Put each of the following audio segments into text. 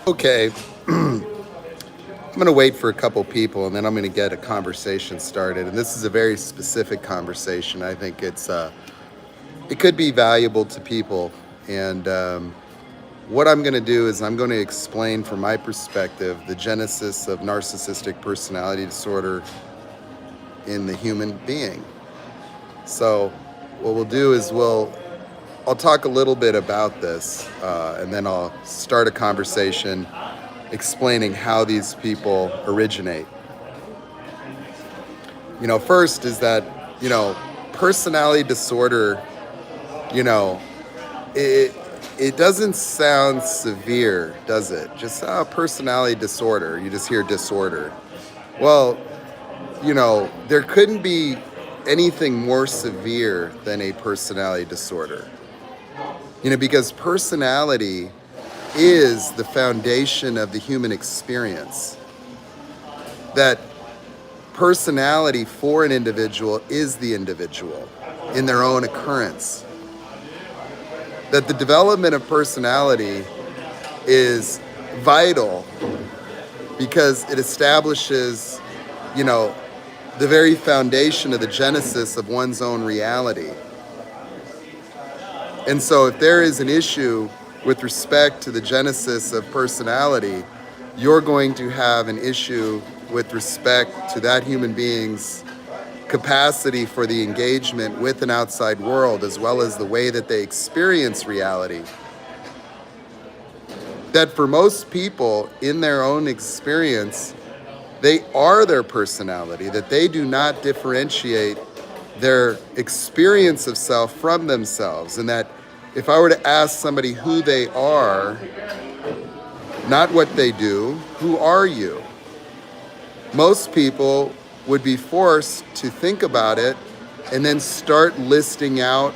Okay, I'm going to wait for a couple people and then I'm going to get a conversation started. And this is a very specific conversation. I think it could be valuable to people. And what I'm going to do is I'm going to explain from my perspective the genesis of narcissistic personality disorder in the human being. So what we'll do is I'll talk a little bit about this, and then I'll start a conversation explaining how these people originate. First is that, personality disorder, you know, it, it doesn't sound severe, does it? Just personality disorder. You just hear disorder. Well, there couldn't be anything more severe than a personality disorder. Because personality is the foundation of the human experience. That personality for an individual is the individual in their own occurrence. That the development of personality is vital because it establishes, the very foundation of the genesis of one's own reality. And so if there is an issue with respect to the genesis of personality, you're going to have an issue with respect to that human being's capacity for the engagement with an outside world, as well as the way that they experience reality. That for most people, in their own experience, they are their personality, that they do not differentiate their experience of self from themselves, and that if I were to ask somebody who they are, not what they do, who are you? Most people would be forced to think about it and then start listing out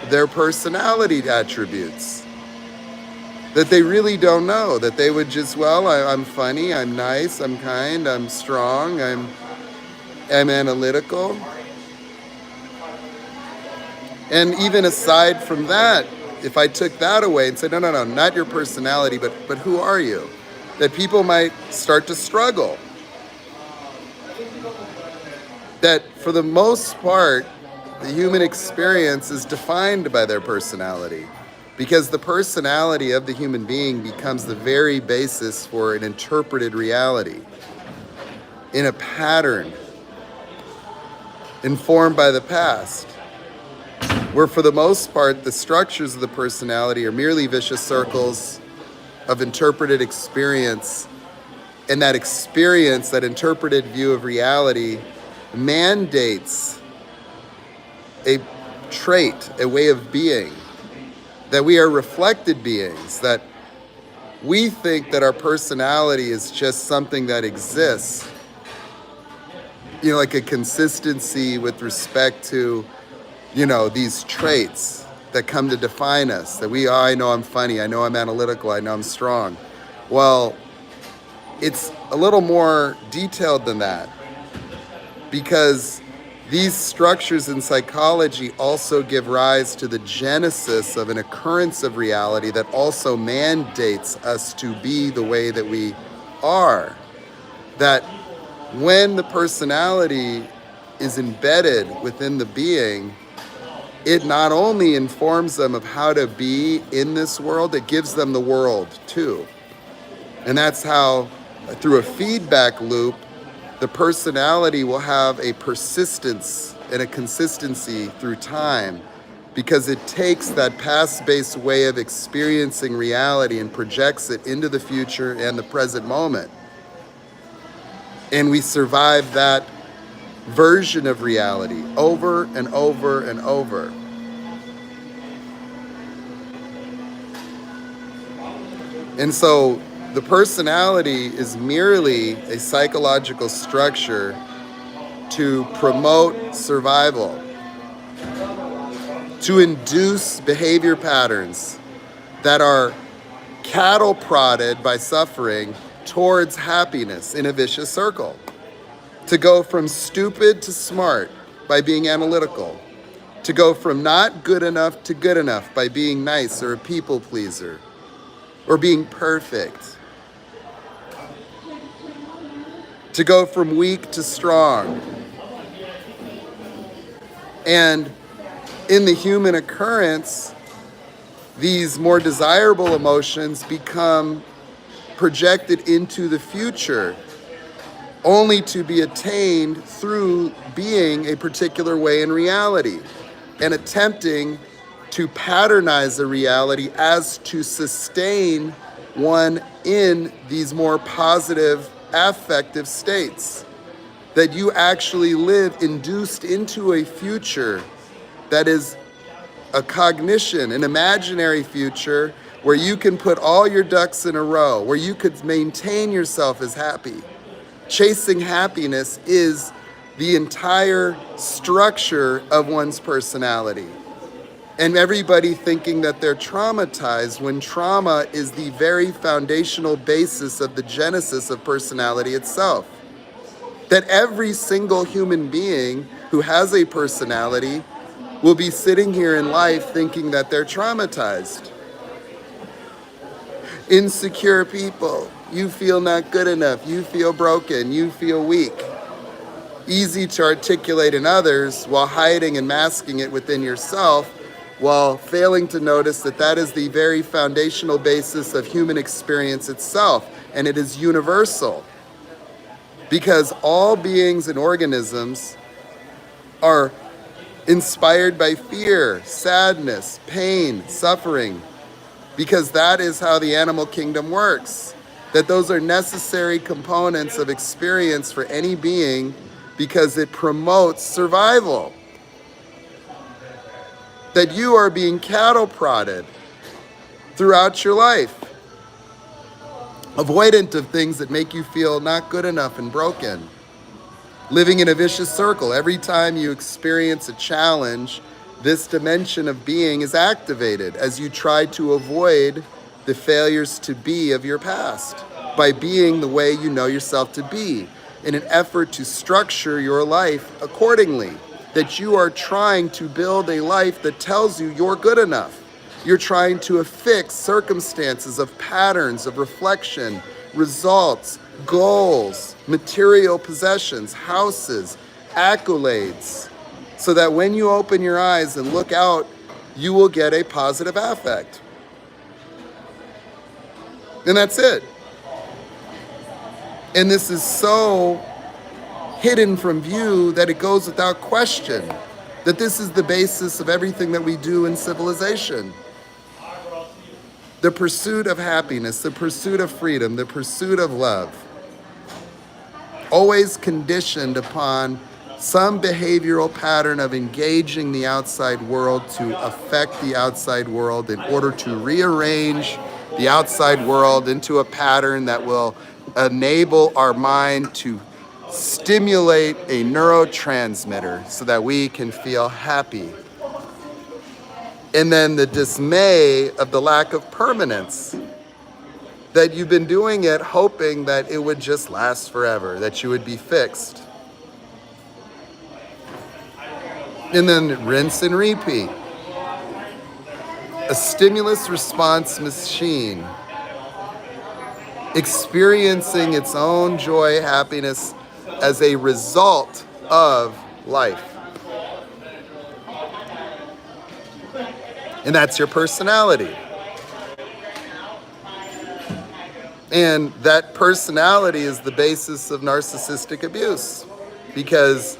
their personality attributes that they really don't know, that they would just, I'm funny, I'm nice, I'm kind, I'm strong, I'm analytical. And even aside from that, if I took that away and said, no, not your personality, but who are you? That people might start to struggle. That for the most part, the human experience is defined by their personality, because the personality of the human being becomes the very basis for an interpreted reality in a pattern informed by the past, where for the most part, the structures of the personality are merely vicious circles of interpreted experience, and that experience, that interpreted view of reality, mandates a trait, a way of being, that we are reflected beings, that we think that our personality is just something that exists, like a consistency with respect to, these traits that come to define us, that I know I'm funny, I know I'm analytical, I know I'm strong. Well, it's a little more detailed than that, because these structures in psychology also give rise to the genesis of an occurrence of reality that also mandates us to be the way that we are. That when the personality is embedded within the being, it not only informs them of how to be in this world, it gives them the world too. And that's how, through a feedback loop, the personality will have a persistence and a consistency through time, because it takes that past-based way of experiencing reality and projects it into the future and the present moment. And we survive that version of reality over and over and over. And so the personality is merely a psychological structure to promote survival, to induce behavior patterns that are cattle prodded by suffering towards happiness in a vicious circle, to go from stupid to smart by being analytical, to go from not good enough to good enough by being nice or a people pleaser, or being perfect, to go from weak to strong. And in the human occurrence, these more desirable emotions become projected into the future, only to be attained through being a particular way in reality and attempting to patternize the reality as to sustain one in these more positive affective states. That you actually live induced into a future that is a cognition, an imaginary future where you can put all your ducks in a row, where you could maintain yourself as happy. Chasing happiness is the entire structure of one's personality. And everybody thinking that they're traumatized when trauma is the very foundational basis of the genesis of personality itself. That every single human being who has a personality will be sitting here in life thinking that they're traumatized. Insecure people, you feel not good enough, you feel broken, you feel weak. Easy to articulate in others while hiding and masking it within yourself, while failing to notice that that is the very foundational basis of human experience itself, and it is universal. Because all beings and organisms are inspired by fear, sadness, pain, suffering, because that is how the animal kingdom works. That those are necessary components of experience for any being because it promotes survival. That you are being cattle prodded throughout your life, avoidant of things that make you feel not good enough and broken. Living in a vicious circle. Every time you experience a challenge, this dimension of being is activated as you try to avoid the failures to be of your past by being the way you know yourself to be in an effort to structure your life accordingly. That you are trying to build a life that tells you you're good enough. You're trying to affix circumstances of patterns of reflection, results, goals, material possessions, houses, accolades, so that when you open your eyes and look out, you will get a positive affect. And that's it. And this is so hidden from view that it goes without question that this is the basis of everything that we do in civilization. The pursuit of happiness, the pursuit of freedom, the pursuit of love, always conditioned upon some behavioral pattern of engaging the outside world to affect the outside world in order to rearrange the outside world into a pattern that will enable our mind to stimulate a neurotransmitter so that we can feel happy. And then the dismay of the lack of permanence, that you've been doing it hoping that it would just last forever, that you would be fixed. And then rinse and repeat. A stimulus response machine, experiencing its own joy, happiness as a result of life. And that's your personality. And that personality is the basis of narcissistic abuse, because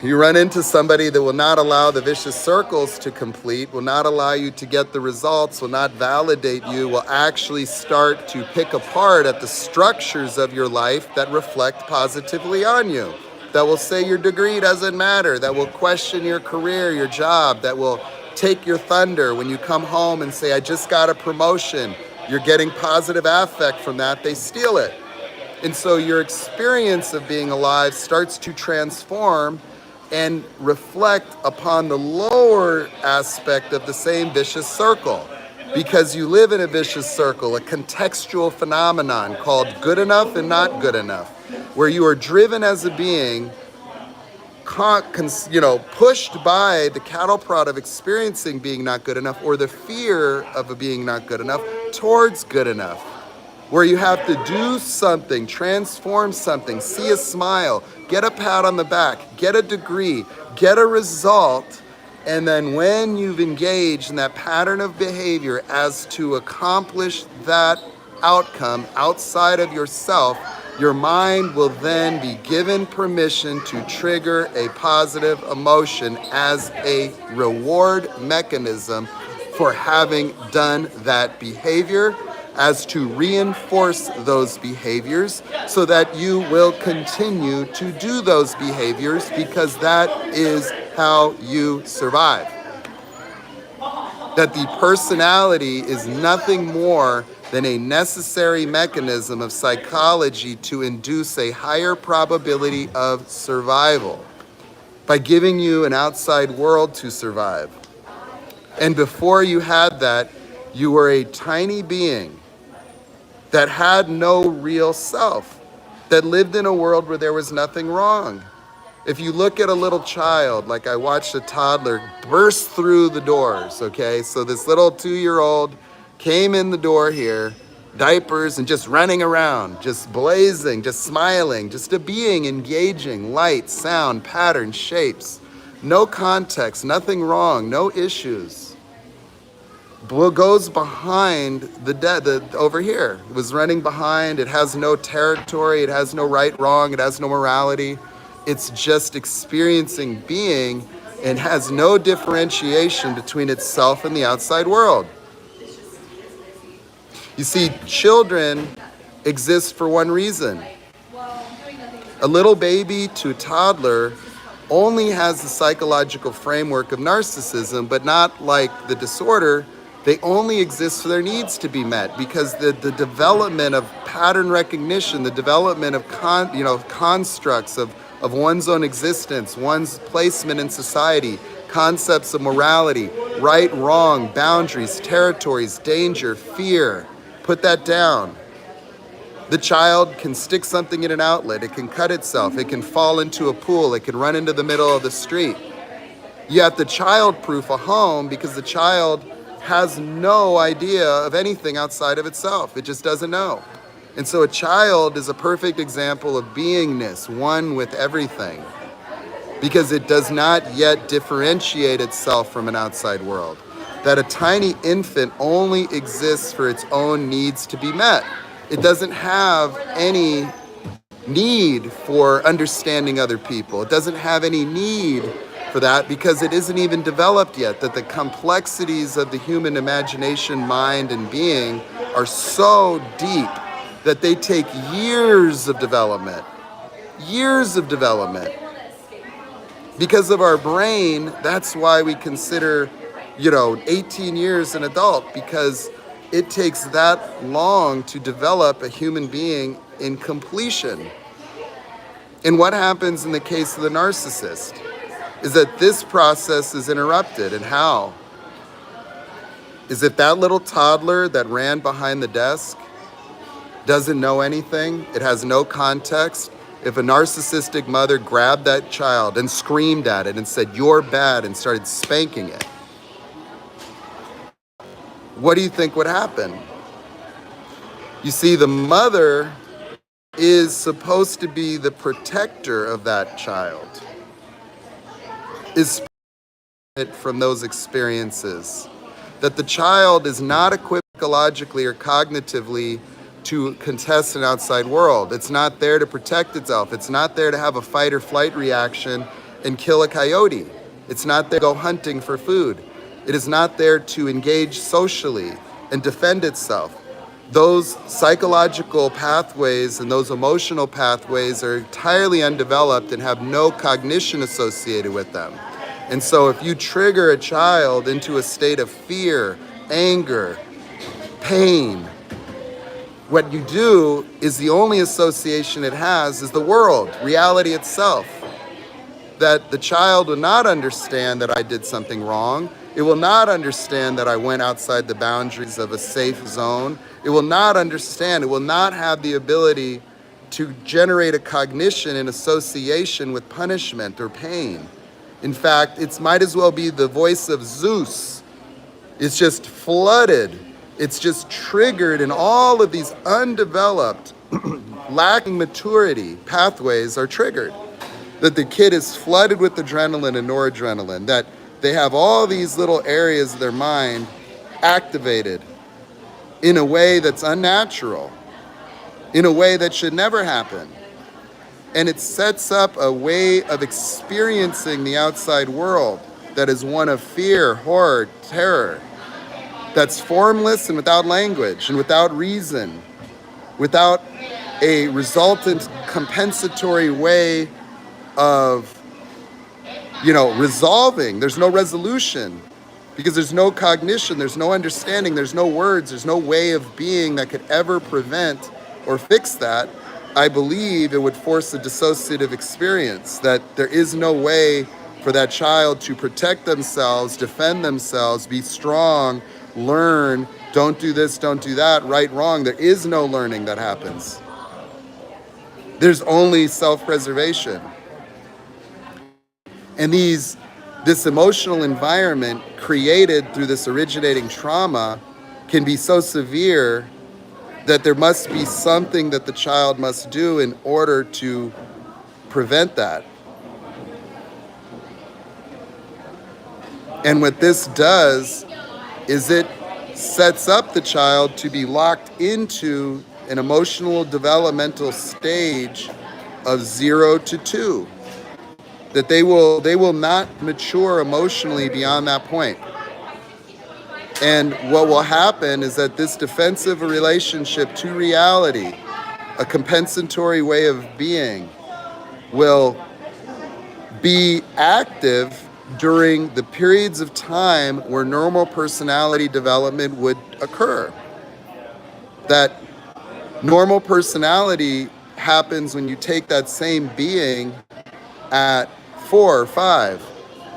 you run into somebody that will not allow the vicious circles to complete, will not allow you to get the results, will not validate you, will actually start to pick apart at the structures of your life that reflect positively on you, that will say your degree doesn't matter, that will question your career, your job, that will take your thunder when you come home and say, I just got a promotion. You're getting positive affect from that, they steal it. And so your experience of being alive starts to transform and reflect upon the lower aspect of the same vicious circle. Because you live in a vicious circle, a contextual phenomenon called good enough and not good enough, where you are driven as a being, pushed by the cattle prod of experiencing being not good enough, or the fear of being not good enough, towards good enough, where you have to do something, transform something, see a smile, get a pat on the back, get a degree, get a result, and then when you've engaged in that pattern of behavior as to accomplish that outcome outside of yourself, your mind will then be given permission to trigger a positive emotion as a reward mechanism for having done that behavior, as to reinforce those behaviors so that you will continue to do those behaviors, because that is how you survive. That the personality is nothing more than a necessary mechanism of psychology to induce a higher probability of survival by giving you an outside world to survive. And before you had that, you were a tiny being that had no real self, that lived in a world where there was nothing wrong. If you look at a little child, like I watched a toddler burst through the doors, okay? So this little 2-year-old came in the door here, diapers and just running around, just blazing, just smiling, just a being, engaging, light, sound, pattern, shapes, no context, nothing wrong, no issues. Goes behind over here. It was running behind. It has no territory. It has no right, wrong. It has no morality. It's just experiencing being and has no differentiation between itself and the outside world. You see, children exist for one reason. A little baby to a toddler only has the psychological framework of narcissism, but not like the disorder. They only exist for their needs to be met, because the development of pattern recognition, the development of constructs of one's own existence, one's placement in society, concepts of morality, right, wrong, boundaries, territories, danger, fear, put that down. The child can stick something in an outlet, it can cut itself, it can fall into a pool, it can run into the middle of the street. You have to child-proof a home because the child has no idea of anything outside of itself. It just doesn't know. And so a child is a perfect example of beingness, one with everything, because it does not yet differentiate itself from an outside world. That a tiny infant only exists for its own needs to be met. It doesn't have any need for understanding other people. It doesn't have any need for that because it isn't even developed yet, that the complexities of the human imagination, mind, and being are so deep that they take years of development. Years of development. Because of our brain, that's why we consider, 18 years an adult, because it takes that long to develop a human being in completion. And what happens in the case of the narcissist is that this process is interrupted. And how? Is it that little toddler that ran behind the desk doesn't know anything? It has no context. If a narcissistic mother grabbed that child and screamed at it and said, "You're bad," and started spanking it, what do you think would happen? You see, the mother is supposed to be the protector of that child, is from those experiences, that the child is not equipped psychologically or cognitively to contest an outside world. It's not there to protect itself. It's not there to have a fight or flight reaction and kill a coyote. It's not there to go hunting for food. It is not there to engage socially and defend itself. Those psychological pathways and those emotional pathways are entirely undeveloped and have no cognition associated with them. And so if you trigger a child into a state of fear, anger, pain, what you do is the only association it has is the world, reality itself. That the child will not understand that I did something wrong. It will not understand that I went outside the boundaries of a safe zone. It will not understand, it will not have the ability to generate a cognition in association with punishment or pain. In fact, it might as well be the voice of Zeus. It's just flooded It's just triggered, and all of these undeveloped, lacking maturity pathways are triggered. That the kid is flooded with adrenaline and noradrenaline, that they have all these little areas of their mind activated in a way that's unnatural, in a way that should never happen. And it sets up a way of experiencing the outside world that is one of fear, horror, terror, that's formless and without language and without reason, without a resultant compensatory way of, resolving. There's no resolution because there's no cognition, there's no understanding, there's no words, there's no way of being that could ever prevent or fix that. I believe it would force a dissociative experience, that there is no way for that child to protect themselves, defend themselves, be strong, learn, don't do this, don't do that, right, wrong. There is no learning that happens. There's only self-preservation. And this emotional environment created through this originating trauma can be so severe that there must be something that the child must do in order to prevent that. And what this does is it sets up the child to be locked into an emotional developmental stage of 0 to 2. That they will not mature emotionally beyond that point. And what will happen is that this defensive relationship to reality, a compensatory way of being, will be active during the periods of time where normal personality development would occur. That normal personality happens when you take that same being at 4 or 5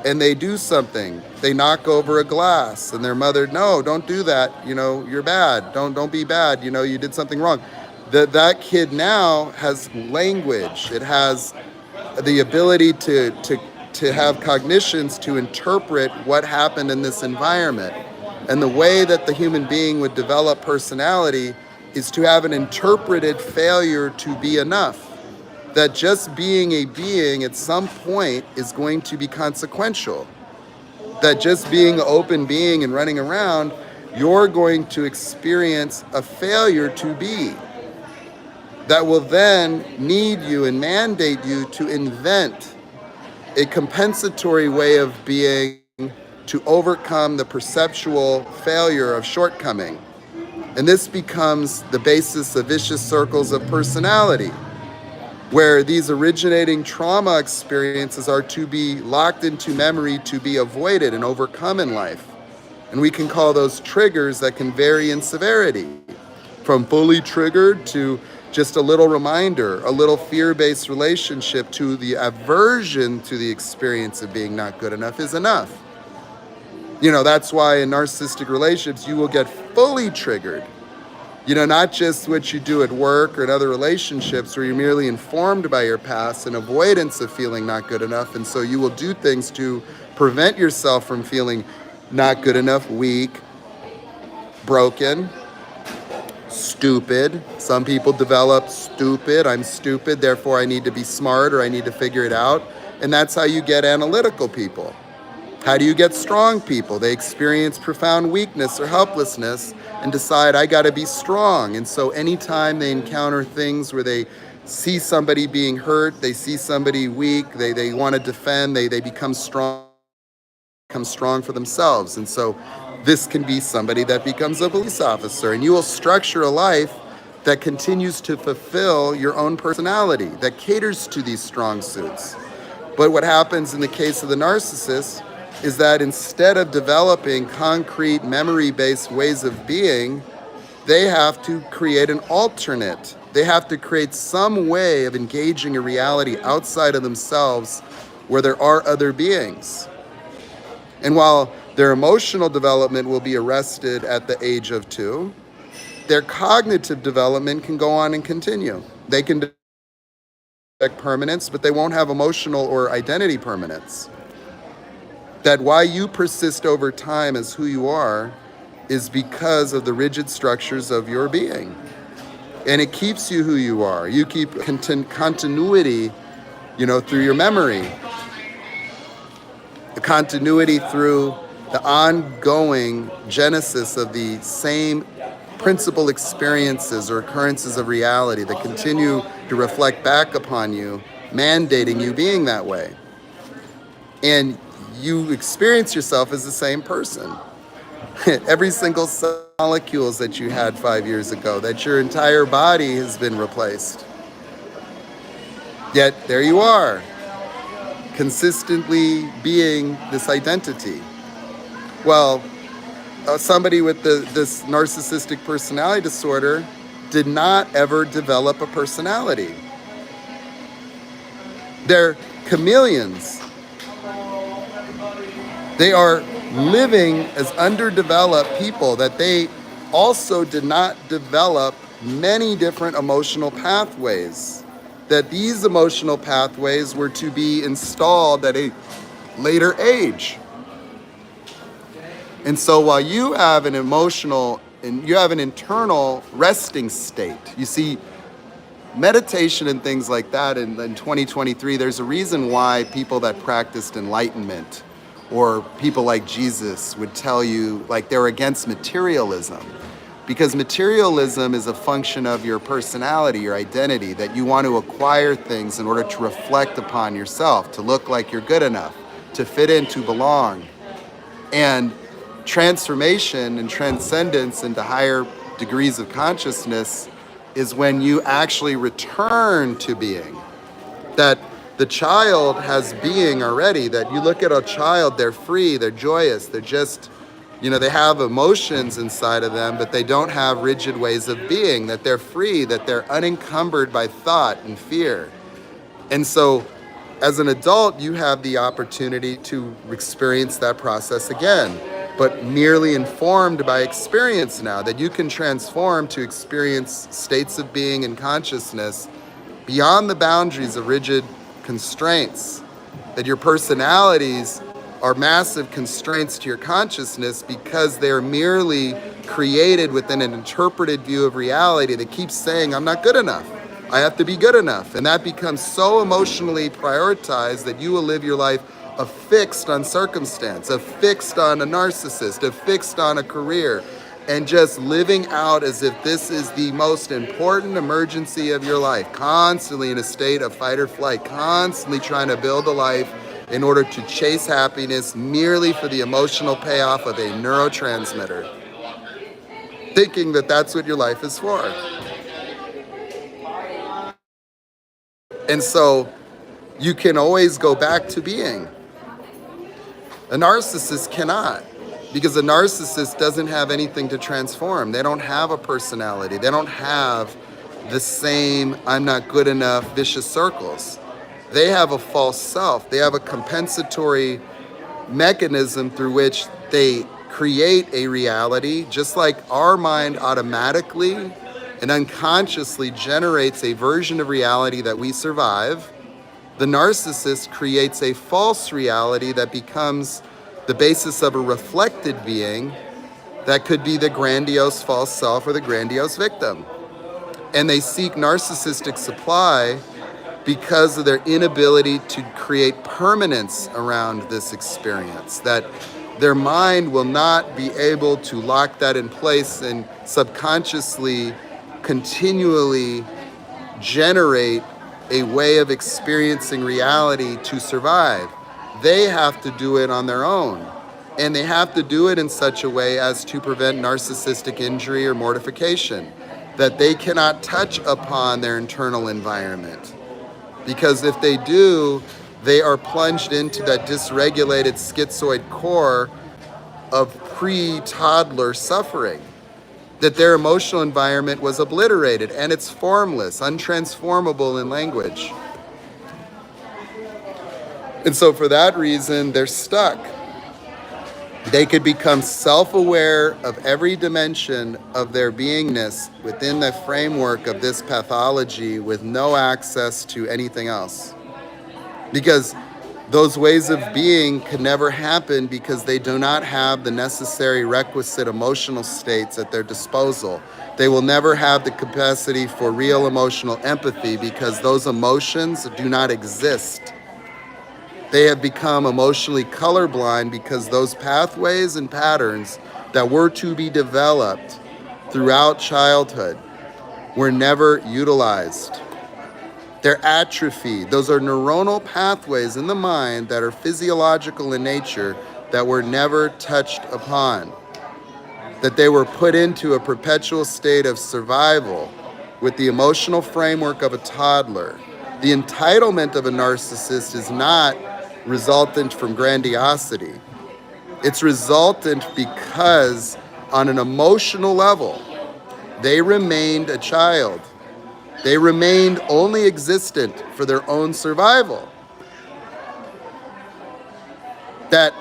and they do something. They knock over a glass and their mother, no, don't do that. You're bad. Don't be bad. You did something wrong. That kid now has language. It has the ability to have cognitions to interpret what happened in this environment. And the way that the human being would develop personality is to have an interpreted failure to be enough. That just being a being at some point is going to be consequential. That just being an open being and running around, you're going to experience a failure to be. That will then need you and mandate you to invent a compensatory way of being to overcome the perceptual failure of shortcoming. And this becomes the basis of vicious circles of personality, where these originating trauma experiences are to be locked into memory to be avoided and overcome in life. And we can call those triggers that can vary in severity, from fully triggered to just a little reminder, a little fear-based relationship, to the aversion to the experience of being not good enough is enough. That's why in narcissistic relationships, you will get fully triggered. Not just what you do at work or in other relationships where you're merely informed by your past and avoidance of feeling not good enough. And so you will do things to prevent yourself from feeling not good enough, weak, broken, stupid. Some people develop stupid. I'm stupid, therefore I need to be smart, or I need to figure it out. And that's how you get analytical people. How do you get strong people? They experience profound weakness or helplessness and decide, I got to be strong. And so anytime they encounter things where they see somebody being hurt, they see somebody weak, they want to defend, they become strong for themselves. And so this can be somebody that becomes a police officer, and you will structure a life that continues to fulfill your own personality, that caters to these strong suits. But what happens in the case of the narcissist is that instead of developing concrete memory-based ways of being, they have to create an alternate. They have to create some way of engaging a reality outside of themselves where there are other beings. And while their emotional development will be arrested at the age of 2, their cognitive development can go on and continue. They can develop permanence, but they won't have emotional or identity permanence. That why you persist over time as who you are is because of the rigid structures of your being. And it keeps you who you are. You keep continuity, through your memory, the continuity through the ongoing genesis of the same principal experiences or occurrences of reality that continue to reflect back upon you, mandating you being that way. And you experience yourself as the same person. Every single molecules that you had 5 years ago, that your entire body has been replaced. Yet there you are, consistently being this identity. Well, somebody with this narcissistic personality disorder did not ever develop a personality. They're chameleons. They are living as underdeveloped people, that they also did not develop many different emotional pathways, that these emotional pathways were to be installed at a later age. And so while you have an emotional and you have an internal resting state, you see, meditation and things like that in 2023, there's a reason why people that practiced enlightenment or people like Jesus would tell you like they're against materialism, because materialism is a function of your personality, your identity, that you want to acquire things in order to reflect upon yourself, to look like you're good enough, to fit in, to belong. And transformation and transcendence into higher degrees of consciousness is when you actually return to being. That the child has being already, that you look at a child, they're free, they're joyous, they're just, they have emotions inside of them, but they don't have rigid ways of being, that they're free, that they're unencumbered by thought and fear. And so as an adult, you have the opportunity to experience that process again, but merely informed by experience now, that you can transform to experience states of being and consciousness beyond the boundaries of rigid constraints, that your personalities are massive constraints to your consciousness because they're merely created within an interpreted view of reality that keeps saying, I'm not good enough. I have to be good enough. And that becomes so emotionally prioritized that you will live your life affixed on circumstance, affixed on a narcissist, affixed on a career, and just living out as if this is the most important emergency of your life, constantly in a state of fight or flight, constantly trying to build a life in order to chase happiness merely for the emotional payoff of a neurotransmitter, thinking that that's what your life is for. And so you can always go back to being. A narcissist cannot, because a narcissist doesn't have anything to transform. They don't have a personality. They don't have the same I'm not good enough vicious circles. They have a false self. They have a compensatory mechanism through which they create a reality, just like our mind automatically and unconsciously generates a version of reality that we survive. The narcissist creates a false reality that becomes the basis of a reflected being that could be the grandiose false self or the grandiose victim. And they seek narcissistic supply because of their inability to create permanence around this experience, that their mind will not be able to lock that in place and subconsciously continually generate a way of experiencing reality to survive. They have to do it on their own. And they have to do it in such a way as to prevent narcissistic injury or mortification, that they cannot touch upon their internal environment. Because if they do, they are plunged into that dysregulated schizoid core of pre-toddler suffering, that their emotional environment was obliterated and it's formless, untransformable in language. And so for that reason, they're stuck. They could become self-aware of every dimension of their beingness within the framework of this pathology with no access to anything else. Because Those ways of being can never happen because they do not have the necessary requisite emotional states at their disposal. They will never have the capacity for real emotional empathy because those emotions do not exist. They have become emotionally colorblind because those pathways and patterns that were to be developed throughout childhood were never utilized. They're atrophied. Those are neuronal pathways in the mind that are physiological in nature that were never touched upon. That they were put into a perpetual state of survival with the emotional framework of a toddler. The entitlement of a narcissist is not resultant from grandiosity. It's resultant because on an emotional level, they remained a child. They remained only existent for their own survival. That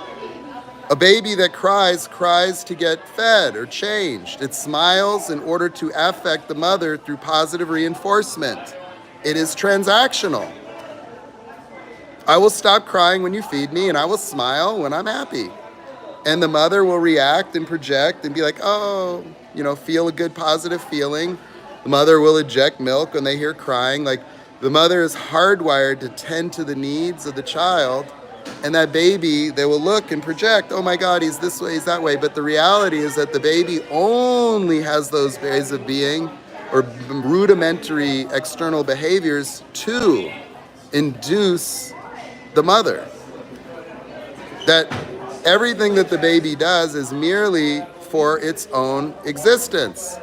a baby that cries to get fed or changed. It smiles in order to affect the mother through positive reinforcement. It is transactional. I will stop crying when you feed me, and I will smile when I'm happy. And the mother will react and project and be like, oh, feel a good positive feeling. The mother will eject milk when they hear crying. Like, the mother is hardwired to tend to the needs of the child. And that baby, they will look and project, oh my God, he's this way, he's that way. But the reality is that the baby only has those ways of being or rudimentary external behaviors to induce the mother. That everything that the baby does is merely for its own existence.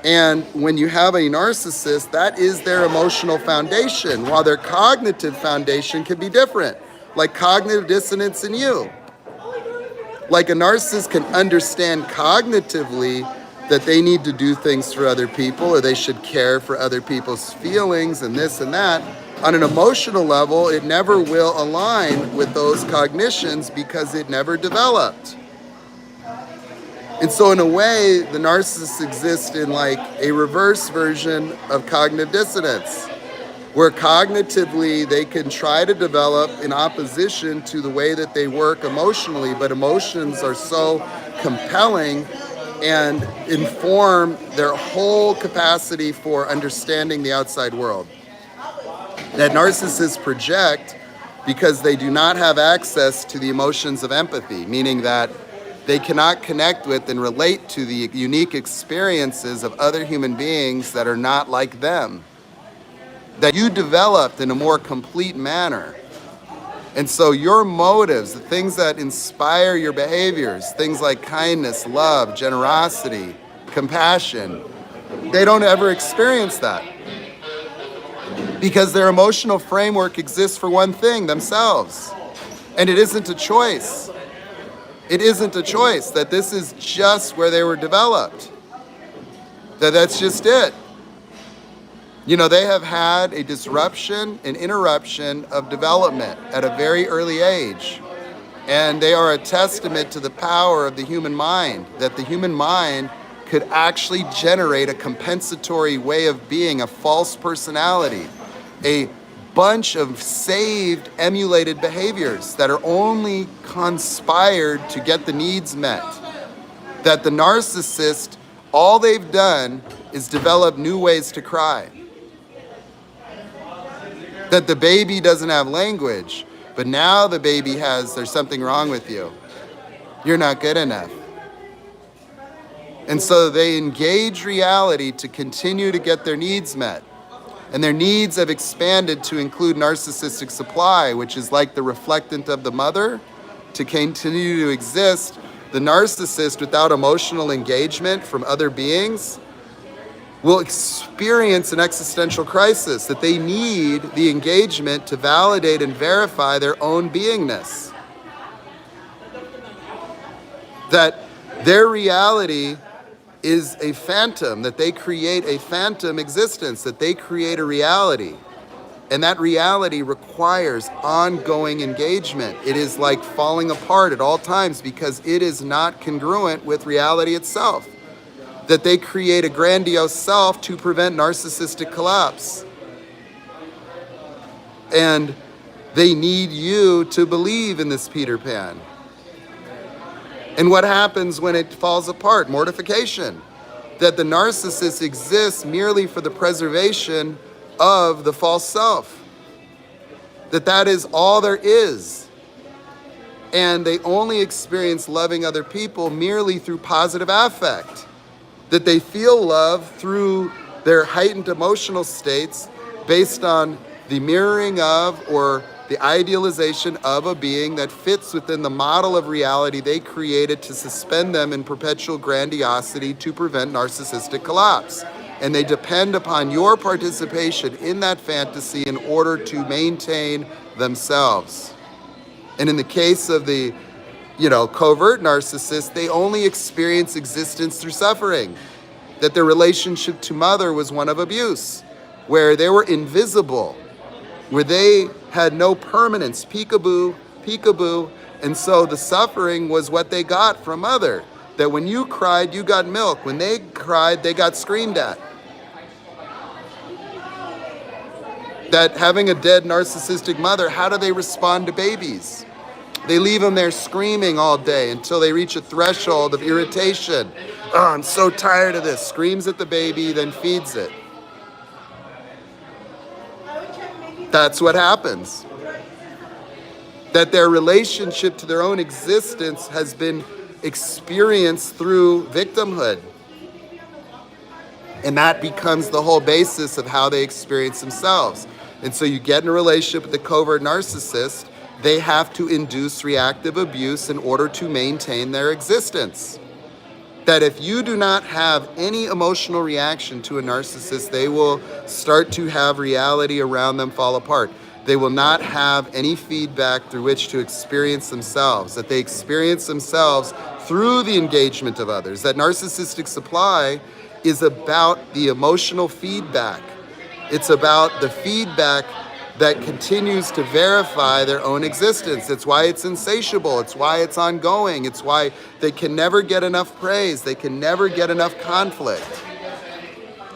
And when you have a narcissist, that is their emotional foundation, while their cognitive foundation can be different, like cognitive dissonance in you. Like a narcissist can understand cognitively that they need to do things for other people or they should care for other people's feelings and this and that. On an emotional level, it never will align with those cognitions because it never developed. And so in a way, the narcissists exist in like a reverse version of cognitive dissonance, where cognitively they can try to develop in opposition to the way that they work emotionally, but emotions are so compelling and inform their whole capacity for understanding the outside world. That narcissists project because they do not have access to the emotions of empathy, meaning that they cannot connect with and relate to the unique experiences of other human beings that are not like them, that you developed in a more complete manner. And so your motives, the things that inspire your behaviors, things like kindness, love, generosity, compassion, they don't ever experience that. Because their emotional framework exists for one thing, themselves. And it isn't a choice. It isn't a choice, that this is just where they were developed. That's just it. They have had a disruption, an interruption of development at a very early age. And they are a testament to the power of the human mind, that the human mind could actually generate a compensatory way of being, a false personality, a bunch of saved, emulated behaviors that are only conspired to get the needs met. That the narcissist, all they've done is develop new ways to cry. That the baby doesn't have language, but now the baby has, there's something wrong with you. You're not good enough. And so they engage reality to continue to get their needs met. And their needs have expanded to include narcissistic supply, which is like the reflectant of the mother. To continue to exist, the narcissist, without emotional engagement from other beings, will experience an existential crisis, that they need the engagement to validate and verify their own beingness. That their reality is a phantom, that they create a phantom existence, that they create a reality. And that reality requires ongoing engagement. It is like falling apart at all times because it is not congruent with reality itself. That they create a grandiose self to prevent narcissistic collapse. And They need you to believe in this Peter Pan. And what happens when it falls apart? Mortification. That the narcissist exists merely for the preservation of the false self. That is all there is. And they only experience loving other people merely through positive affect. That they feel love through their heightened emotional states based on the mirroring of or the idealization of a being that fits within the model of reality they created to suspend them in perpetual grandiosity to prevent narcissistic collapse. And they depend upon your participation in that fantasy in order to maintain themselves. And in the case of the, covert narcissist, they only experience existence through suffering. That their relationship to mother was one of abuse, where they were invisible, where they had no permanence, peekaboo, peekaboo. And so the suffering was what they got from mother. That when you cried, you got milk. When they cried, they got screamed at. That having a dead narcissistic mother, how do they respond to babies? They leave them there screaming all day until they reach a threshold of irritation. Oh, I'm so tired of this. Screams at the baby, then feeds it. That's what happens. That their relationship to their own existence has been experienced through victimhood. And that becomes the whole basis of how they experience themselves. And so you get in a relationship with the covert narcissist, they have to induce reactive abuse in order to maintain their existence. That if you do not have any emotional reaction to a narcissist, they will start to have reality around them fall apart. They will not have any feedback through which to experience themselves, that they experience themselves through the engagement of others. That narcissistic supply is about the emotional feedback. It's about the feedback that continues to verify their own existence. It's why it's insatiable. It's why it's ongoing. It's why they can never get enough praise. They can never get enough conflict.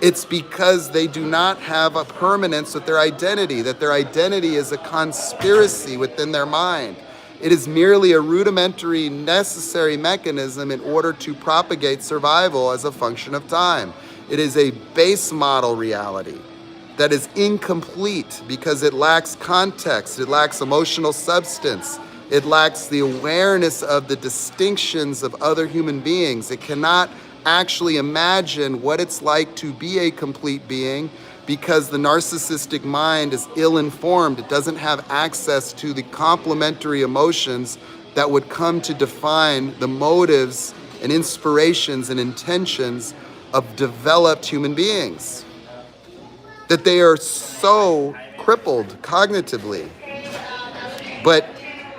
It's because they do not have a permanence with their identity, that their identity is a conspiracy within their mind. It is merely a rudimentary, necessary mechanism in order to propagate survival as a function of time. It is a base model reality that is incomplete because it lacks context, it lacks emotional substance, it lacks the awareness of the distinctions of other human beings. It cannot actually imagine what it's like to be a complete being because the narcissistic mind is ill-informed. It doesn't have access to the complementary emotions that would come to define the motives and inspirations and intentions of developed human beings. That they are so crippled cognitively, but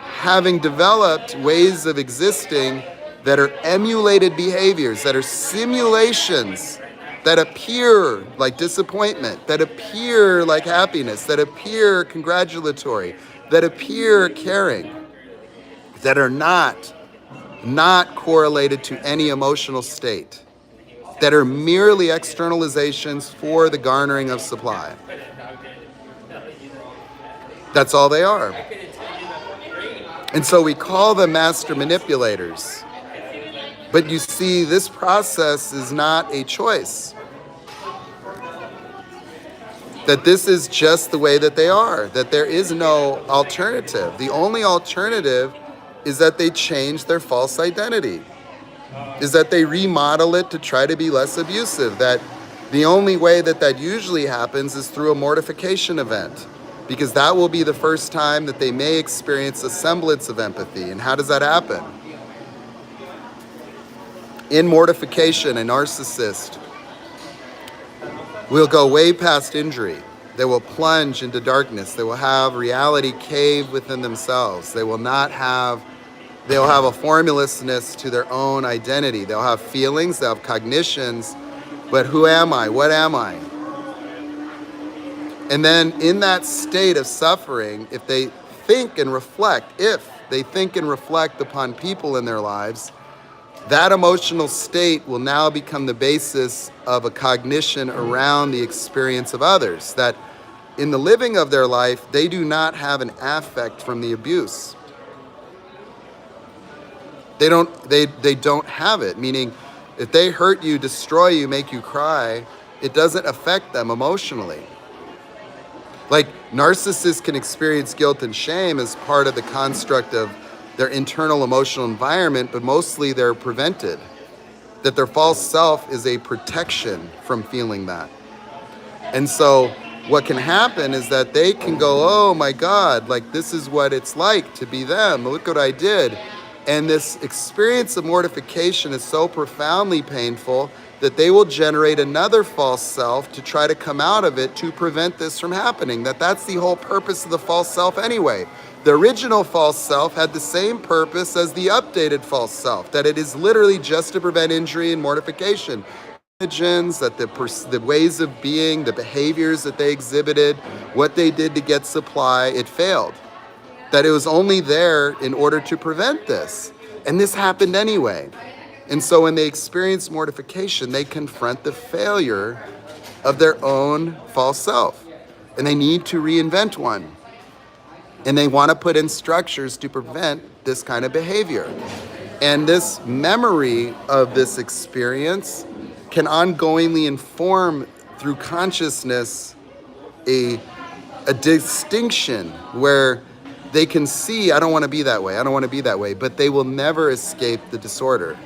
having developed ways of existing that are emulated behaviors, that are simulations, that appear like disappointment, that appear like happiness, that appear congratulatory, that appear caring, that are not correlated to any emotional state, that are merely externalizations for the garnering of supply. That's all they are. And so we call them master manipulators. But you see, this process is not a choice. That this is just the way that they are, that there is no alternative. The only alternative is that they change their false identity, is that they remodel it to try to be less abusive. That the only way that usually happens is through a mortification event, because that will be the first time that they may experience a semblance of empathy. And how does that happen? In mortification, a narcissist will go way past injury. They will plunge into darkness. They will have reality cave within themselves. They'll have a formulousness to their own identity. They'll have feelings, they'll have cognitions, but who am I? What am I? And then in that state of suffering, if they think and reflect upon people in their lives, that emotional state will now become the basis of a cognition around the experience of others. That in the living of their life, they do not have an affect from the abuse. They don't have it, meaning if they hurt you, destroy you, make you cry, it doesn't affect them emotionally. Like, narcissists can experience guilt and shame as part of the construct of their internal emotional environment, but mostly they're prevented. That their false self is a protection from feeling that. And so what can happen is that they can go, oh my God, like this is what it's like to be them. Look what I did. And this experience of mortification is so profoundly painful that they will generate another false self to try to come out of it to prevent this from happening. That's the whole purpose of the false self anyway. The original false self had the same purpose as the updated false self, that it is literally just to prevent injury and mortification. That the ways of being, the behaviors that they exhibited, what they did to get supply, it failed. That it was only there in order to prevent this. And this happened anyway. And so when they experience mortification, they confront the failure of their own false self. And they need to reinvent one. And they want to put in structures to prevent this kind of behavior. And this memory of this experience can ongoingly inform through consciousness a distinction where they can see, I don't want to be that way, I don't want to be that way, but they will never escape the disorder.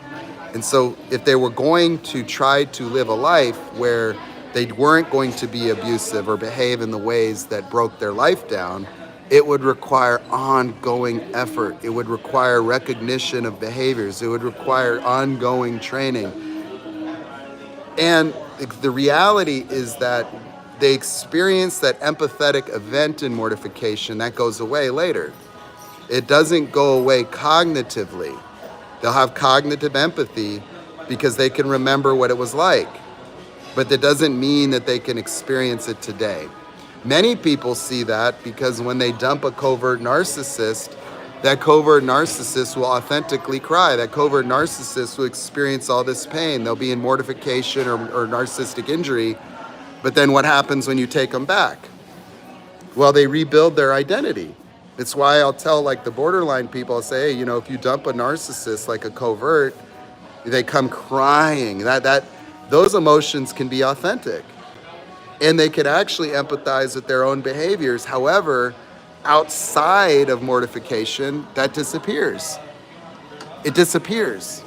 And so if they were going to try to live a life where they weren't going to be abusive or behave in the ways that broke their life down, it would require ongoing effort. It would require recognition of behaviors. It would require ongoing training. And the reality is that they experience that empathetic event in mortification that goes away later. It doesn't go away cognitively. They'll have cognitive empathy because they can remember what it was like. But that doesn't mean that they can experience it today. Many people see that because when they dump a covert narcissist, that covert narcissist will authentically cry. That covert narcissist will experience all this pain. They'll be in mortification or narcissistic injury. But then what happens when you take them back? Well, they rebuild their identity. It's why I'll tell like the borderline people, I'll say, hey, if you dump a narcissist like a covert, they come crying. Those emotions can be authentic. And they can actually empathize with their own behaviors. However, outside of mortification, that disappears. It disappears.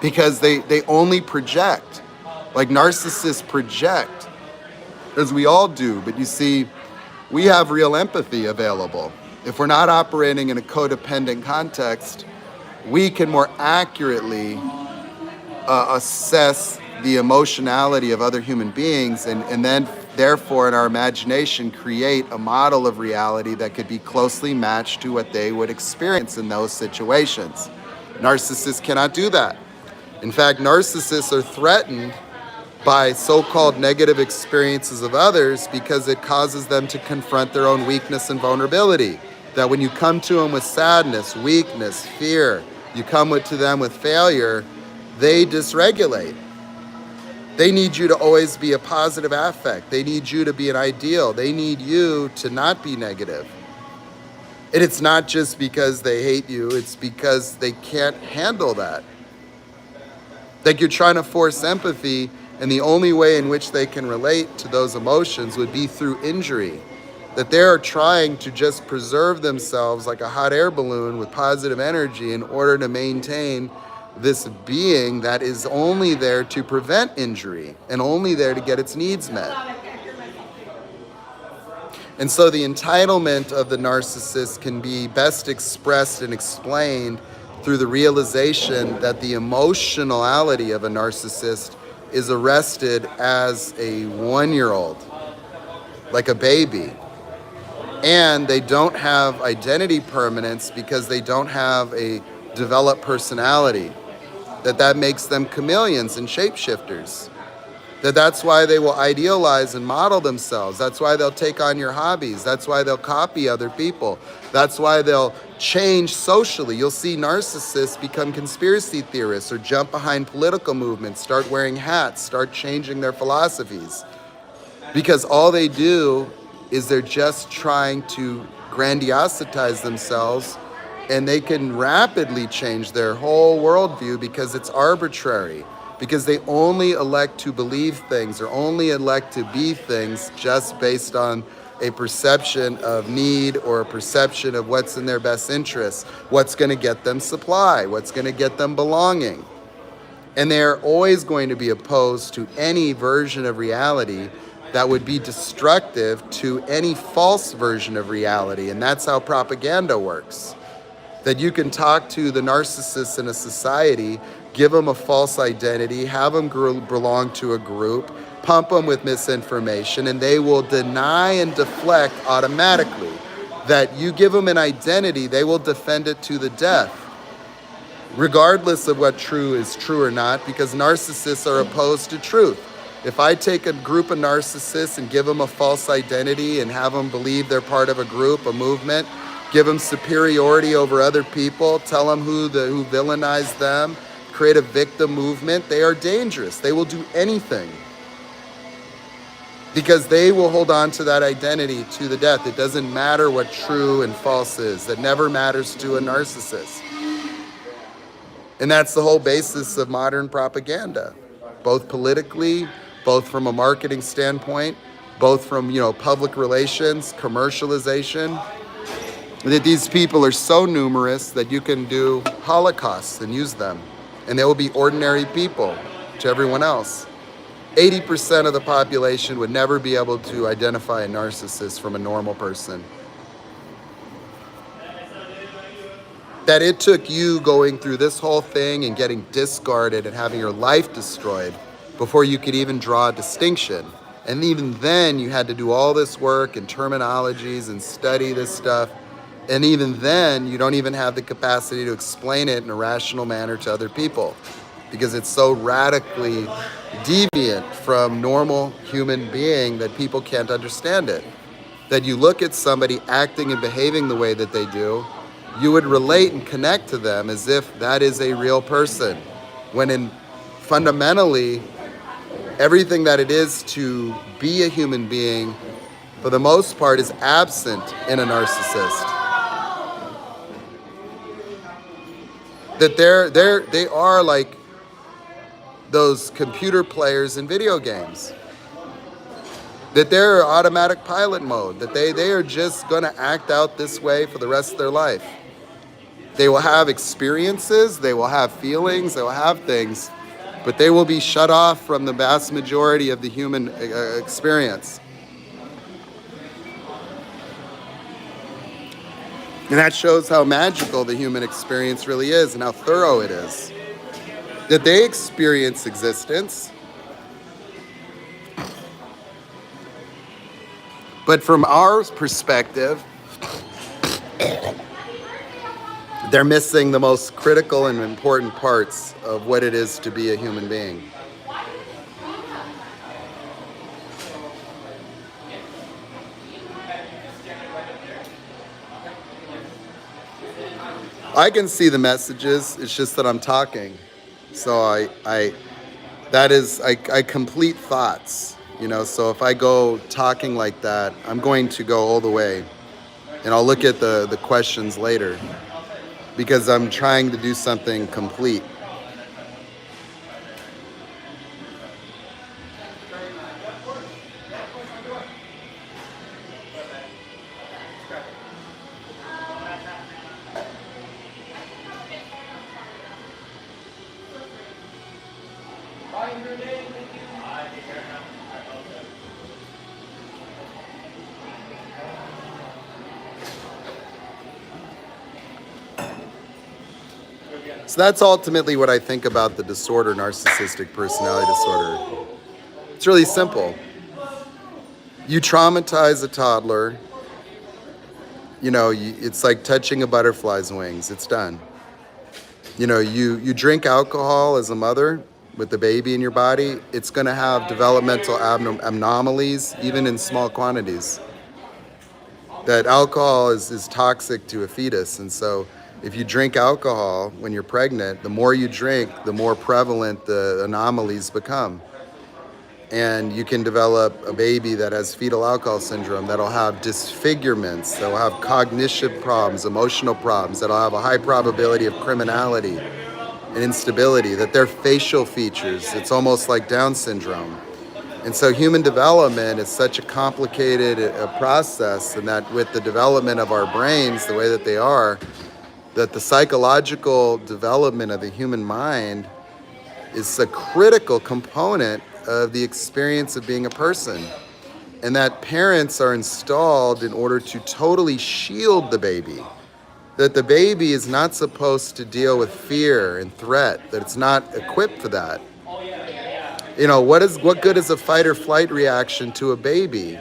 Because they only project. Like narcissists project, as we all do. But you see, we have real empathy available. If we're not operating in a codependent context, we can more accurately assess the emotionality of other human beings and then therefore in our imagination create a model of reality that could be closely matched to what they would experience in those situations. Narcissists cannot do that. In fact, narcissists are threatened by so-called negative experiences of others because it causes them to confront their own weakness and vulnerability. That when you come to them with sadness, weakness, fear, you come to them with failure, they dysregulate. They need you to always be a positive affect. They need you to be an ideal. They need you to not be negative. And it's not just because they hate you, it's because they can't handle that. Like you're trying to force empathy, and the only way in which they can relate to those emotions would be through injury. That they're trying to just preserve themselves like a hot air balloon with positive energy in order to maintain this being that is only there to prevent injury and only there to get its needs met. And so the entitlement of the narcissist can be best expressed and explained through the realization that the emotionality of a narcissist is arrested as a 1-year-old, like a baby. And they don't have identity permanence because they don't have a developed personality. That makes them chameleons and shapeshifters. That's why they will idealize and model themselves. That's why they'll take on your hobbies. That's why they'll copy other people. That's why they'll change socially. You'll see narcissists become conspiracy theorists or jump behind political movements, start wearing hats, start changing their philosophies. because all they do is they're just trying to grandiositize themselves, and they can rapidly change their whole worldview because it's arbitrary, because they only elect to believe things or only elect to be things just based on a perception of need or a perception of what's in their best interest, what's going to get them supply, what's going to get them belonging. And they're always going to be opposed to any version of reality that would be destructive to any false version of reality. And that's how propaganda works. That you can talk to the narcissists in a society, give them a false identity, have them belong to a group, pump them with misinformation, and they will deny and deflect automatically. That you give them an identity, they will defend it to the death, regardless of what true is true or not, because narcissists are opposed to truth. If I take a group of narcissists and give them a false identity and have them believe they're part of a group, a movement, give them superiority over other people, tell them who villainized them, create a victim movement, they are dangerous. They will do anything because they will hold on to that identity to the death. It doesn't matter what true and false is. That never matters to a narcissist. And that's the whole basis of modern propaganda, both politically, both from a marketing standpoint, both from, public relations, commercialization. That these people are so numerous that you can do holocausts and use them. And they will be ordinary people to everyone else. 80% of the population would never be able to identify a narcissist from a normal person. That it took you going through this whole thing and getting discarded and having your life destroyed before you could even draw a distinction. And even then, you had to do all this work and terminologies and study this stuff. And even then, you don't even have the capacity to explain it in a rational manner to other people because it's so radically deviant from normal human being that people can't understand it. That you look at somebody acting and behaving the way that they do, you would relate and connect to them as if that is a real person, when fundamentally, everything that it is to be a human being, for the most part, is absent in a narcissist. That they are like those computer players in video games. That they're automatic pilot mode, that they are just going to act out this way for the rest of their life. They will have experiences, they will have feelings, they will have things, but they will be shut off from the vast majority of the human experience. And that shows how magical the human experience really is and how thorough it is. That they experience existence, but from our perspective, they're missing the most critical and important parts of what it is to be a human being. I can see the messages, it's just that I'm talking. So I complete thoughts, so if I go talking like that, I'm going to go all the way. And I'll look at the questions later because I'm trying to do something complete. So that's ultimately what I think about the disorder, narcissistic personality disorder. It's really simple. You traumatize a toddler, it's like touching a butterfly's wings. It's done. You drink alcohol as a mother with the baby in your body, it's going to have developmental anomalies, even in small quantities. That alcohol is toxic to a fetus, and so if you drink alcohol when you're pregnant, the more you drink, the more prevalent the anomalies become. And you can develop a baby that has fetal alcohol syndrome that'll have disfigurements, that'll have cognition problems, emotional problems, that'll have a high probability of criminality and instability, that their facial features, it's almost like Down syndrome. And so human development is such a complicated process, and that with the development of our brains the way that they are, that the psychological development of the human mind is a critical component of the experience of being a person. And that parents are installed in order to totally shield the baby. That the baby is not supposed to deal with fear and threat, that it's not equipped for that. You know, what good is a fight or flight reaction to a baby?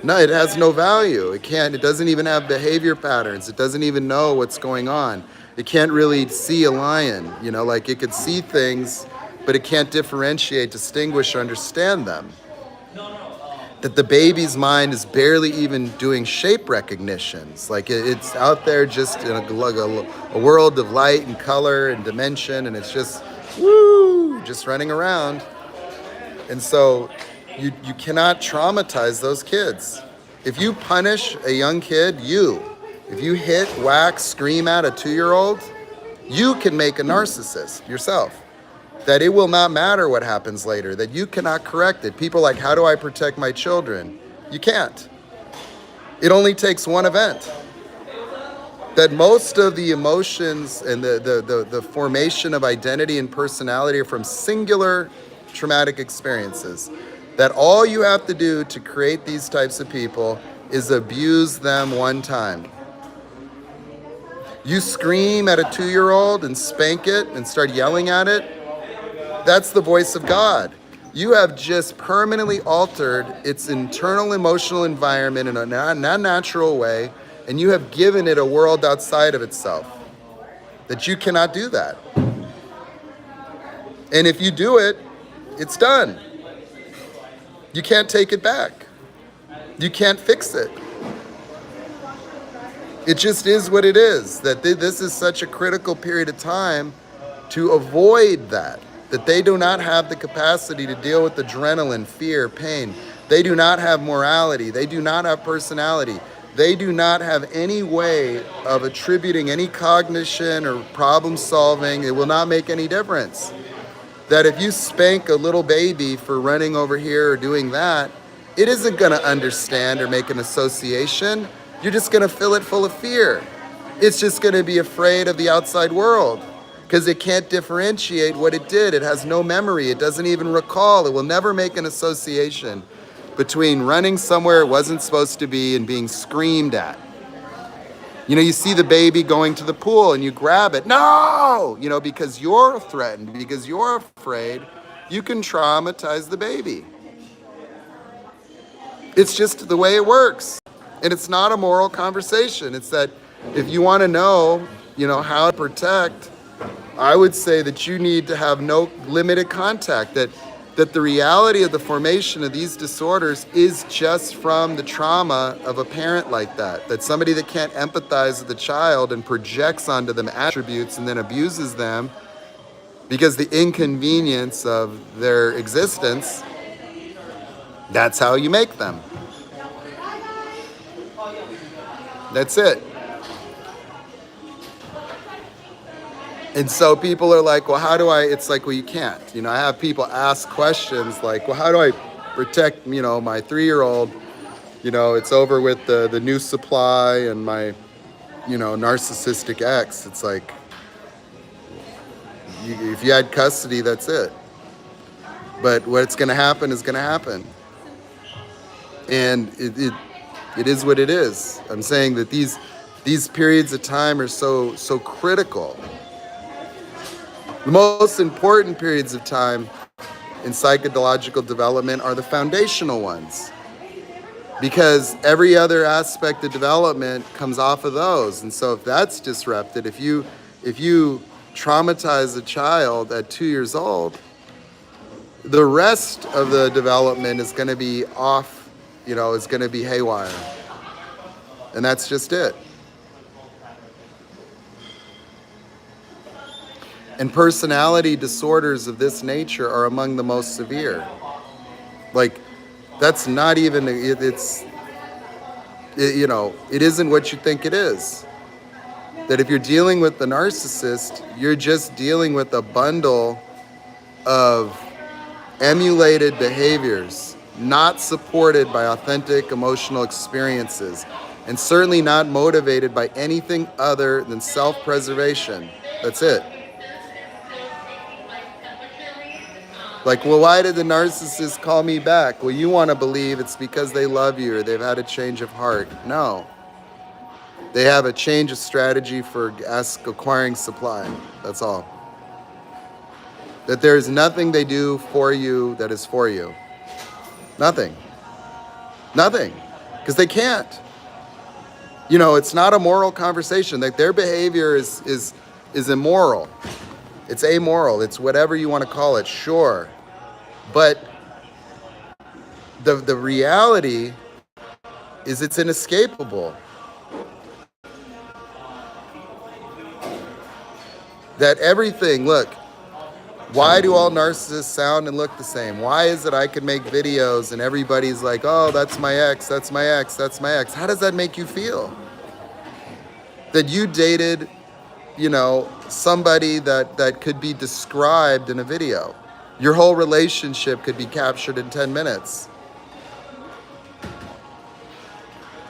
No, it has no value. It doesn't even have behavior patterns. It doesn't even know what's going on. It can't really see a lion, you know, like it could see things, but it can't differentiate, distinguish, or understand them. That the baby's mind is barely even doing shape recognitions. Like it's out there just in a world of light and color and dimension, and it's just, woo, just running around. And so you cannot traumatize those kids. If you punish a young kid, if you hit, whack, scream at a 2-year-old, you can make a narcissist yourself. That it will not matter what happens later, that you cannot correct it. People are like, how do I protect my children? You can't. It only takes one event. That most of the emotions and the formation of identity and personality are from singular traumatic experiences. That all you have to do to create these types of people is abuse them one time. You scream at a 2-year-old and spank it and start yelling at it, that's the voice of God. You have just permanently altered its internal emotional environment in a non-natural way, and you have given it a world outside of itself. That you cannot do that. And if you do it, it's done. You can't take it back. You can't fix it. It just is what it is. That this is such a critical period of time to avoid that. That they do not have the capacity to deal with adrenaline, fear, pain. They do not have morality. They do not have personality. They do not have any way of attributing any cognition or problem solving. It will not make any difference. That if you spank a little baby for running over here or doing that, it isn't going to understand or make an association. You're just going to fill it full of fear. It's just going to be afraid of the outside world. Because it can't differentiate what it did. It has no memory. It doesn't even recall. It will never make an association between running somewhere it wasn't supposed to be and being screamed at. You know, you see the baby going to the pool and you grab it. No! You know, because you're threatened, because you're afraid, you can traumatize the baby. It's just the way it works. And it's not a moral conversation. It's that if you want to know, you know, how to protect, I would say that you need to have no limited contact, that the reality of the formation of these disorders is just from the trauma of a parent like that somebody that can't empathize with the child and projects onto them attributes and then abuses them because the inconvenience of their existence, that's how you make them. That's it. And so people are like, well, how do I, it's like, well, you can't. You know, I have people ask questions like, well, how do I protect, you know, my 3-year-old? You know, it's over with the new supply and my, you know, narcissistic ex. It's like, if you had custody, that's it. But what's going to happen is going to happen. And it is what it is. I'm saying that these periods of time are so critical. The most important periods of time in psychological development are the foundational ones, because every other aspect of development comes off of those. And so if that's disrupted, if you traumatize a child at 2 years old, the rest of the development is going to be off, you know, is going to be haywire. And that's just it. And personality disorders of this nature are among the most severe. Like, that's not even, it isn't what you think it is. That if you're dealing with the narcissist, you're just dealing with a bundle of emulated behaviors, not supported by authentic emotional experiences, and certainly not motivated by anything other than self-preservation. That's it. Like, well, why did the narcissist call me back? Well, you want to believe it's because they love you or they've had a change of heart. No. They have a change of strategy for acquiring supply. That's all. That there is nothing they do for you that is for you. Nothing. Nothing. Because they can't. It's not a moral conversation. Like, their behavior is immoral. It's amoral. It's whatever you want to call it, sure. But the reality is it's inescapable. That everything, look, why do all narcissists sound and look the same? Why is it I can make videos and everybody's like, oh, that's my ex, that's my ex, that's my ex? How does that make you feel? That you dated, somebody that could be described in a video. Your whole relationship could be captured in 10 minutes.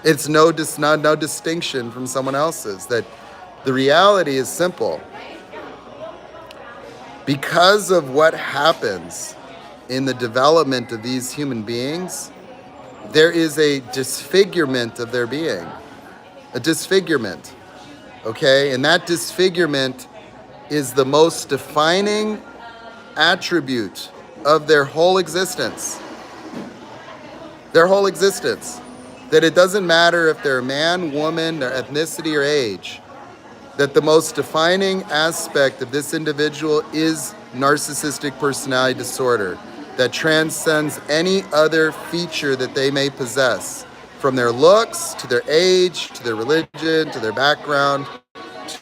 It's no distinction from someone else's. That the reality is simple. Because of what happens in the development of these human beings, there is a disfigurement of their being. A disfigurement. Okay? And that disfigurement is the most defining attribute of their whole existence. Their whole existence. That it doesn't matter if they're a man, woman, their ethnicity, or age. That the most defining aspect of this individual is narcissistic personality disorder that transcends any other feature that they may possess, from their looks, to their age, to their religion, to their background,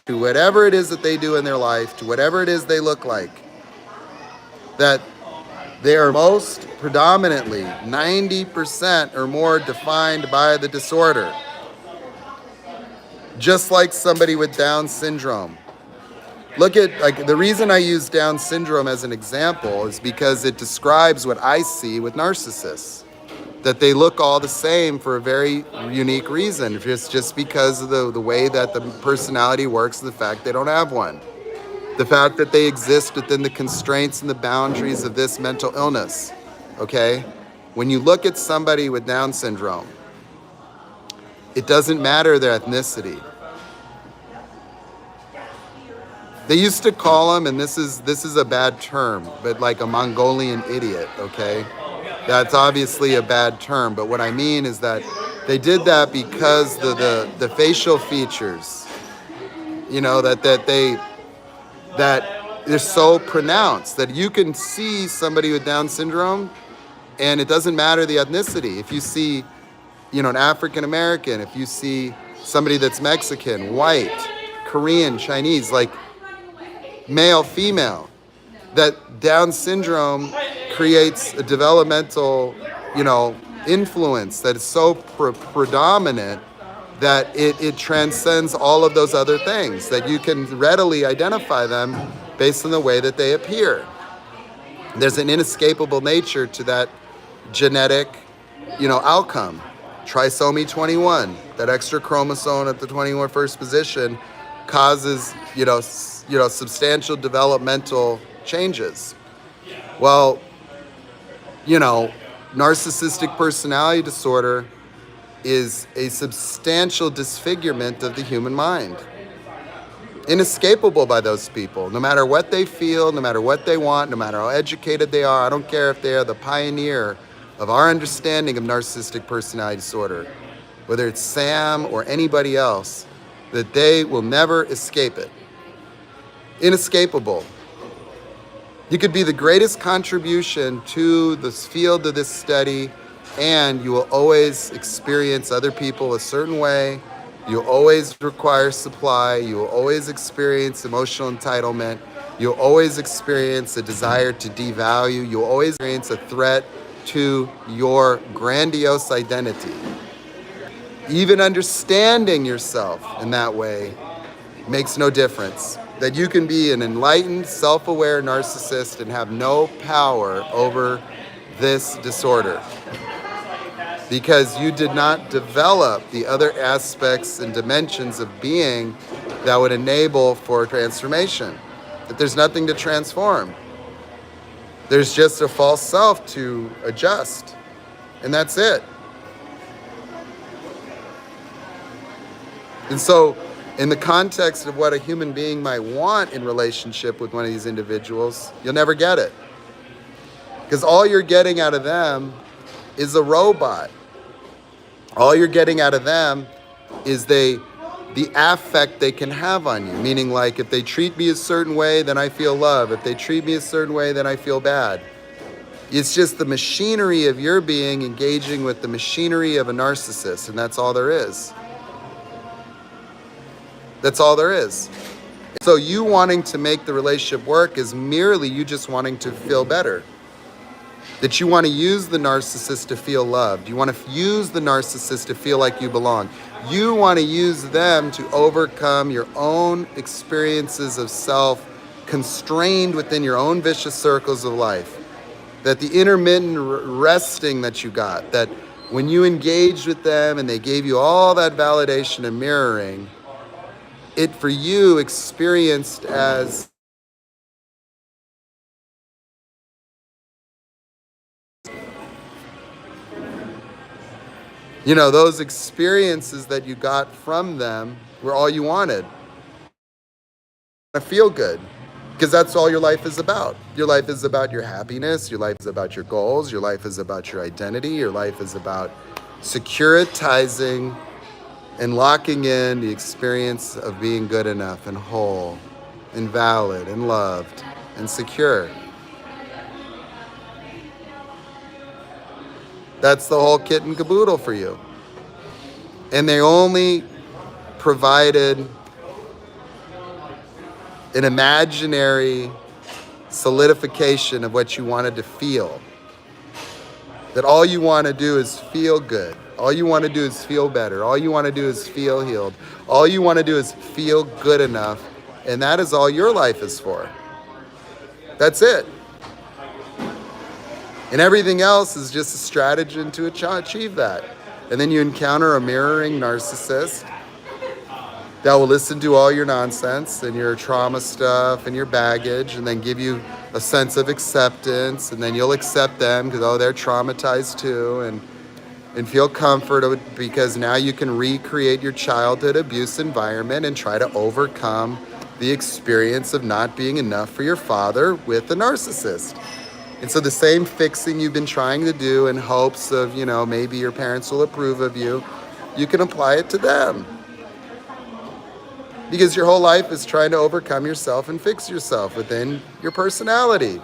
to whatever it is that they do in their life, to whatever it is they look like. That they are most predominantly 90% or more defined by the disorder. Just like somebody with Down syndrome. Look at, like, the reason I use Down syndrome as an example is because it describes what I see with narcissists. That they look all the same for a very unique reason, just because of the way that the personality works, the fact they don't have one. The fact that they exist within the constraints and the boundaries of this mental illness, okay? When you look at somebody with Down syndrome, it doesn't matter their ethnicity. They used to call them, and this is a bad term, but like a Mongolian idiot, okay? That's obviously a bad term, but what I mean is that they did that because the facial features, that they're so pronounced that you can see somebody with Down syndrome and it doesn't matter the ethnicity. If you see, an African American, if you see somebody that's Mexican, white, Korean, Chinese, like male, female, that Down syndrome creates a developmental, influence that is so predominant that it transcends all of those other things, that you can readily identify them based on the way that they appear. There's an inescapable nature to that genetic, outcome. Trisomy 21, that extra chromosome at the 21st position causes, substantial developmental changes. Well, narcissistic personality disorder is a substantial disfigurement of the human mind. Inescapable by those people, no matter what they feel, no matter what they want, no matter how educated they are. I don't care if they are the pioneer of our understanding of narcissistic personality disorder, whether it's Sam or anybody else, that they will never escape it. Inescapable. You could be the greatest contribution to this field of this study, and you will always experience other people a certain way. You'll always require supply. You will always experience emotional entitlement. You'll always experience a desire to devalue. You'll always experience a threat to your grandiose identity. Even understanding yourself in that way makes no difference. That you can be an enlightened, self-aware narcissist and have no power over this disorder because you did not develop the other aspects and dimensions of being that would enable for transformation. That there's nothing to transform. There's just a false self to adjust, and that's it. And so, in the context of what a human being might want in relationship with one of these individuals, you'll never get it. Because all you're getting out of them is a robot. All you're getting out of them is the affect they can have on you. Meaning, like, if they treat me a certain way, then I feel love. If they treat me a certain way, then I feel bad. It's just the machinery of your being engaging with the machinery of a narcissist, and that's all there is. That's all there is. So you wanting to make the relationship work is merely you just wanting to feel better. That you want to use the narcissist to feel loved. You want to use the narcissist to feel like you belong. You want to use them to overcome your own experiences of self constrained within your own vicious circles of life. That the intermittent resting that you got, that when you engaged with them and they gave you all that validation and mirroring, it for you experienced as those experiences that you got from them were all you wanted. To feel good, because that's all your life is about. Your life is about your happiness, your life is about your goals, your life is about your identity, your life is about securitizing and locking in the experience of being good enough and whole and valid and loved and secure. That's the whole kit and caboodle for you. And they only provided an imaginary solidification of what you wanted to feel. That all you want to do is feel good. All you want to do is feel better. All you want to do is feel healed. All you want to do is feel good enough. And that is all your life is for. That's it. And everything else is just a stratagem to achieve that. And then you encounter a mirroring narcissist that will listen to all your nonsense and your trauma stuff and your baggage and then give you a sense of acceptance. And then you'll accept them because, they're traumatized too. And feel comfort because now you can recreate your childhood abuse environment and try to overcome the experience of not being enough for your father with the narcissist. And so the same fixing you've been trying to do in hopes of, maybe your parents will approve of you, you can apply it to them. Because your whole life is trying to overcome yourself and fix yourself within your personality.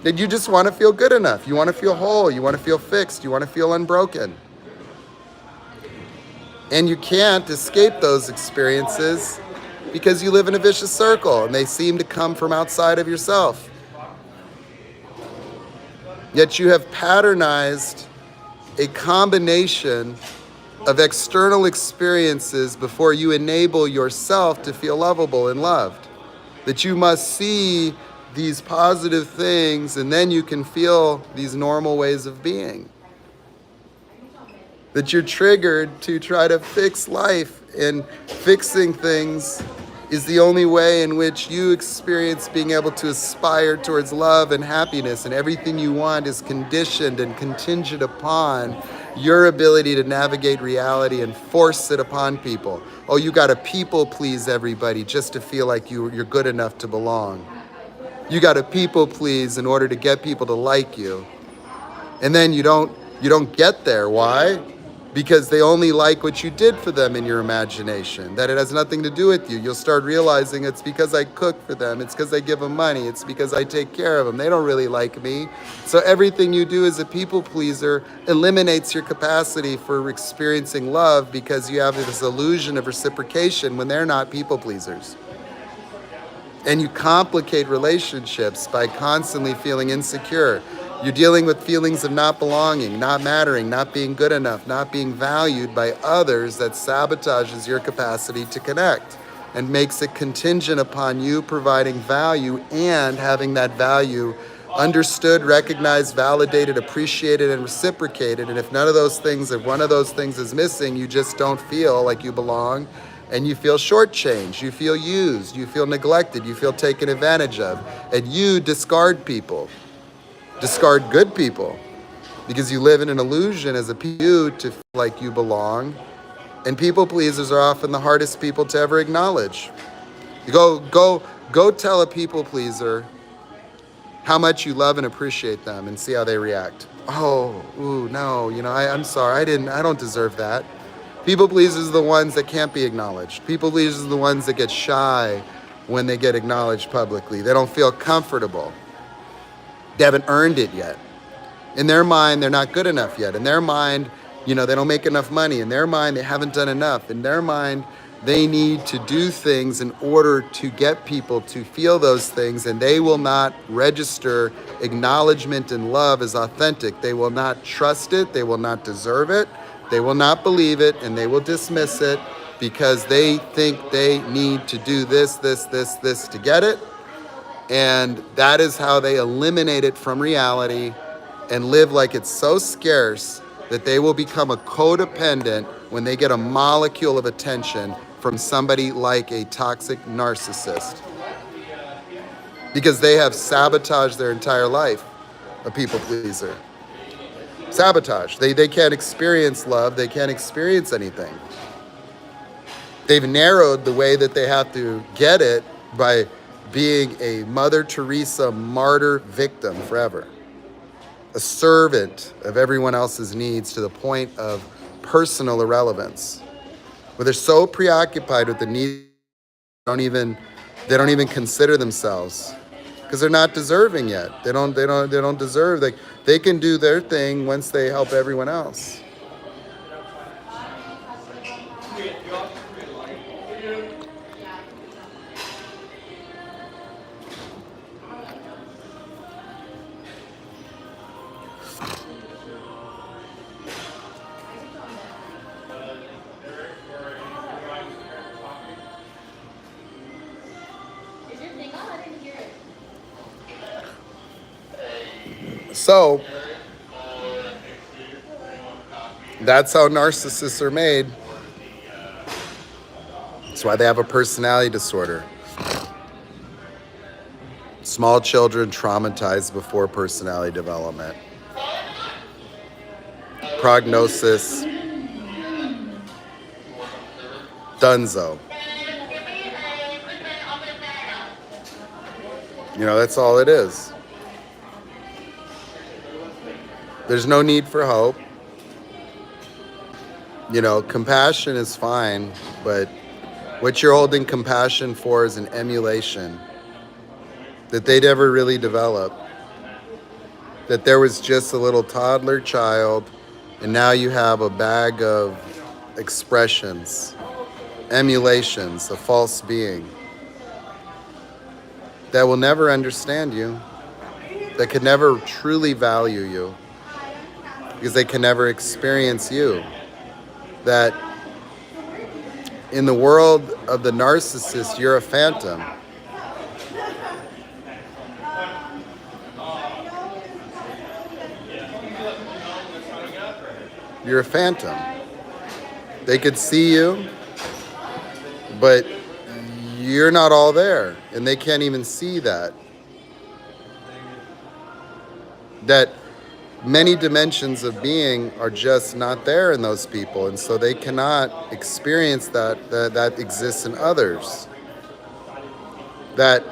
That you just want to feel good enough. You want to feel whole. You want to feel fixed. You want to feel unbroken. And you can't escape those experiences because you live in a vicious circle and they seem to come from outside of yourself. Yet you have patternized a combination of external experiences before you enable yourself to feel lovable and loved. That you must see these positive things and then you can feel these normal ways of being. That you're triggered to try to fix life, and fixing things is the only way in which you experience being able to aspire towards love and happiness, and everything you want is conditioned and contingent upon your ability to navigate reality and force it upon people. Oh, you got to people please everybody just to feel like you're good enough to belong. You got to people please in order to get people to like you. And then you don't get there. Why? Because they only like what you did for them in your imagination, that it has nothing to do with you. You'll start realizing it's because I cook for them. It's because I give them money. It's because I take care of them. They don't really like me. So everything you do as a people pleaser eliminates your capacity for experiencing love because you have this illusion of reciprocation when they're not people pleasers. And you complicate relationships by constantly feeling insecure. You're dealing with feelings of not belonging, not mattering, not being good enough, not being valued by others that sabotages your capacity to connect and makes it contingent upon you providing value and having that value understood, recognized, validated, appreciated, and reciprocated. And if none of those things, if one of those things is missing, you just don't feel like you belong, and you feel shortchanged, you feel used, you feel neglected, you feel taken advantage of, and you discard people. Discard good people because you live in an illusion as a you to feel like you belong. And people pleasers are often the hardest people to ever acknowledge. You go tell a people pleaser how much you love and appreciate them and see how they react. Oh, ooh, no, I'm sorry, I don't deserve that. People pleasers are the ones that can't be acknowledged. People pleasers are the ones that get shy when they get acknowledged publicly. They don't feel comfortable. They haven't earned it yet. In their mind, they're not good enough yet. In their mind, they don't make enough money. In their mind, they haven't done enough. In their mind, they need to do things in order to get people to feel those things, and they will not register acknowledgement and love as authentic. They will not trust it. They will not deserve it. They will not believe it, and they will dismiss it because they think they need to do this to get it. And that is how they eliminate it from reality and live like it's so scarce that they will become a codependent when they get a molecule of attention from somebody like a toxic narcissist. Because they have sabotaged their entire life, a people pleaser. Sabotage. They can't experience love. They can't experience anything. They've narrowed the way that they have to get it by being a Mother Teresa martyr victim forever. A servant of everyone else's needs to the point of personal irrelevance. Where they're so preoccupied with the need, they don't even consider themselves. Because they're not deserving yet. They don't deserve. They can do their thing once they help everyone else. So, that's how narcissists are made. That's why they have a personality disorder. Small children traumatized before personality development. Prognosis, dunzo. That's all it is. There's no need for hope. Compassion is fine, but what you're holding compassion for is an emulation that they never really developed. That there was just a little toddler child, and now you have a bag of expressions, emulations, a false being that will never understand you, that could never truly value you, because they can never experience you. That in the world of the narcissist, you're a phantom. You're a phantom. They could see you, but you're not all there, and they can't even see that. That many dimensions of being are just not there in those people, and so they cannot experience that exists in others. That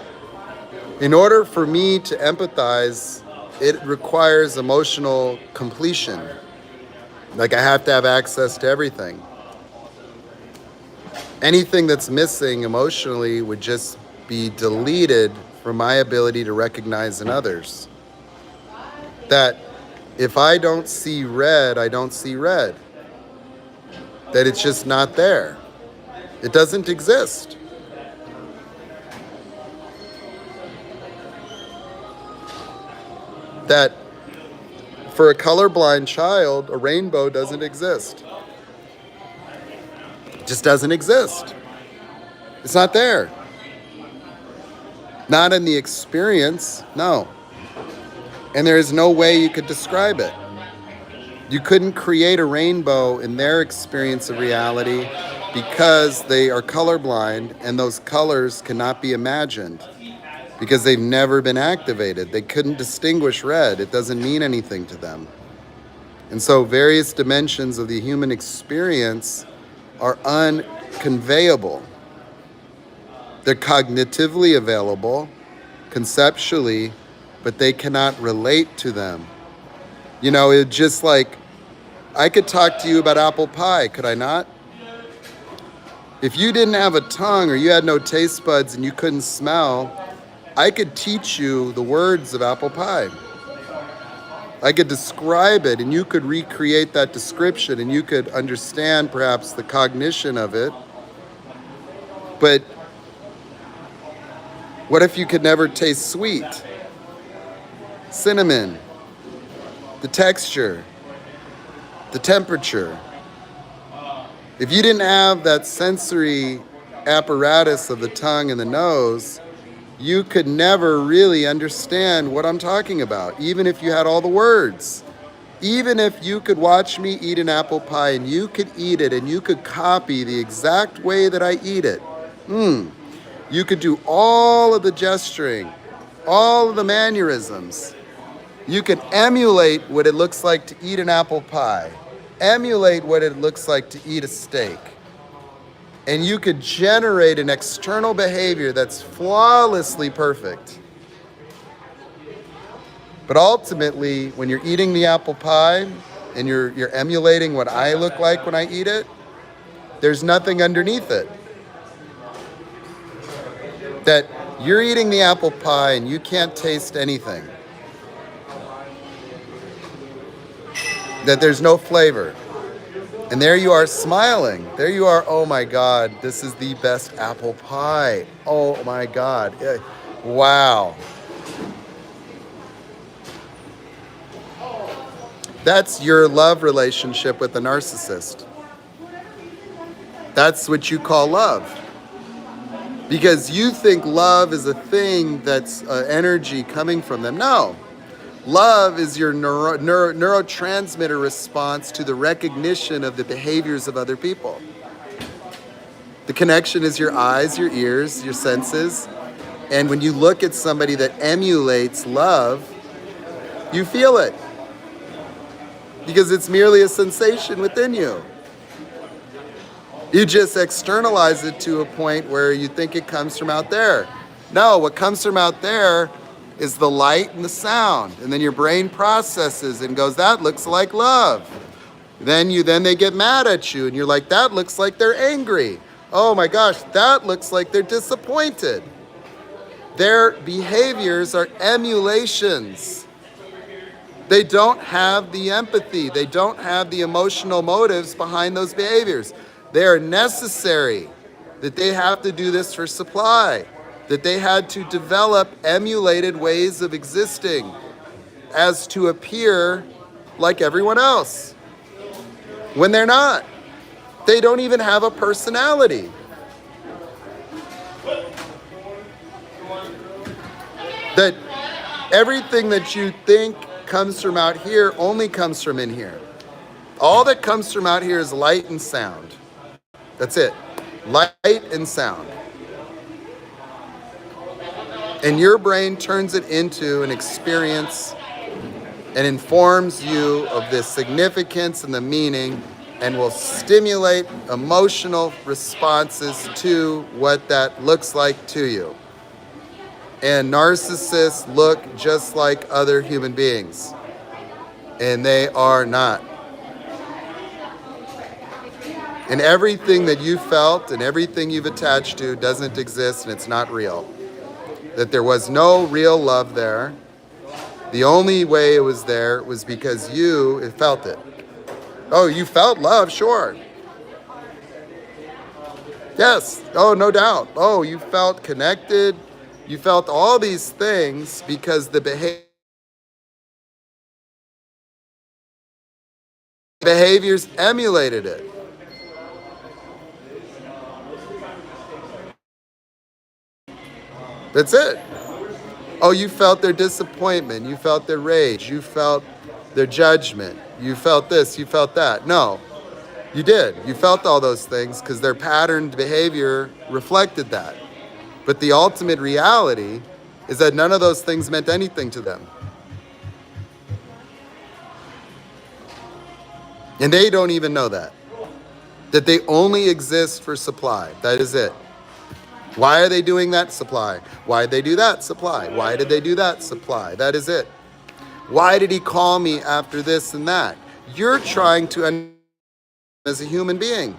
in order for me to empathize, it requires emotional completion. Like I have to have access to everything. Anything that's missing emotionally would just be deleted from my ability to recognize in others. That if I don't see red, I don't see red. That it's just not there. It doesn't exist. That For a colorblind child, a rainbow doesn't exist. It just doesn't exist. It's not there. Not in the experience, no. And there is no way you could describe it. You couldn't create a rainbow in their experience of reality because they are colorblind and those colors cannot be imagined because they've never been activated. They couldn't distinguish red. It doesn't mean anything to them. And so various dimensions of the human experience are unconveyable. They're cognitively available, conceptually, but they cannot relate to them. You know, it's just like, I could talk to you about apple pie, could I not? If you didn't have a tongue or you had no taste buds and you couldn't smell, I could teach you the words of apple pie. I could describe it and you could recreate that description and you could understand perhaps the cognition of it. But what if you could never taste sweet, cinnamon, the texture, the temperature? If you didn't have that sensory apparatus of the tongue and the nose, you could never really understand what I'm talking about, even if you had all the words. Even if you could watch me eat an apple pie and you could eat it and you could copy the exact way that I eat it. You could do all of the gesturing, all of the mannerisms. You could emulate what it looks like to eat an apple pie, emulate what it looks like to eat a steak. And you could generate an external behavior that's flawlessly perfect. But ultimately, when you're eating the apple pie and you're emulating what I look like when I eat it, there's nothing underneath it. That you're eating the apple pie and you can't taste anything. That there's no flavor. And there you are smiling. There you are, oh my God, this is the best apple pie. Oh my God. Wow. That's your love relationship with a narcissist. That's what you call love. Because you think love is a thing that's energy coming from them. No. Love is your neurotransmitter response to the recognition of the behaviors of other people. The connection is your eyes, your ears, your senses. And when you look at somebody that emulates love, you feel it. Because it's merely a sensation within you. You just externalize it to a point where you think it comes from out there. No, what comes from out there is the light and the sound. And then your brain processes and goes, that looks like love. Then they get mad at you and you're like, that looks like they're angry. Oh my gosh, that looks like they're disappointed. Their behaviors are emulations. They don't have the empathy. They don't have the emotional motives behind those behaviors. They are necessary, that they have to do this for supply, that they had to develop emulated ways of existing as to appear like everyone else. When they're not. They don't even have a personality. That everything that you think comes from out here only comes from in here. All that comes from out here is light and sound. That's it. Light and sound. And your brain turns it into an experience and informs you of the significance and the meaning and will stimulate emotional responses to what that looks like to you. And narcissists look just like other human beings. And they are not. And everything that you felt and everything you've attached to doesn't exist and it's not real. That there was no real love there. The only way it was there was because you felt it. Oh, you felt love, sure. Yes, oh, no doubt. Oh, you felt connected. You felt all these things because the behavior Behaviors emulated it. That's it. Oh, you felt their disappointment. You felt their rage. You felt their judgment. You felt this. You felt that. No, you did. You felt all those things because their patterned behavior reflected that. But the ultimate reality is that none of those things meant anything to them. And they don't even know that. That they only exist for supply. That is it. Why are they doing that? Supply. Why did they do that? Supply. Why did they do that? Supply. That is it. Why did he call me after this and that? You're trying to understand as a human being.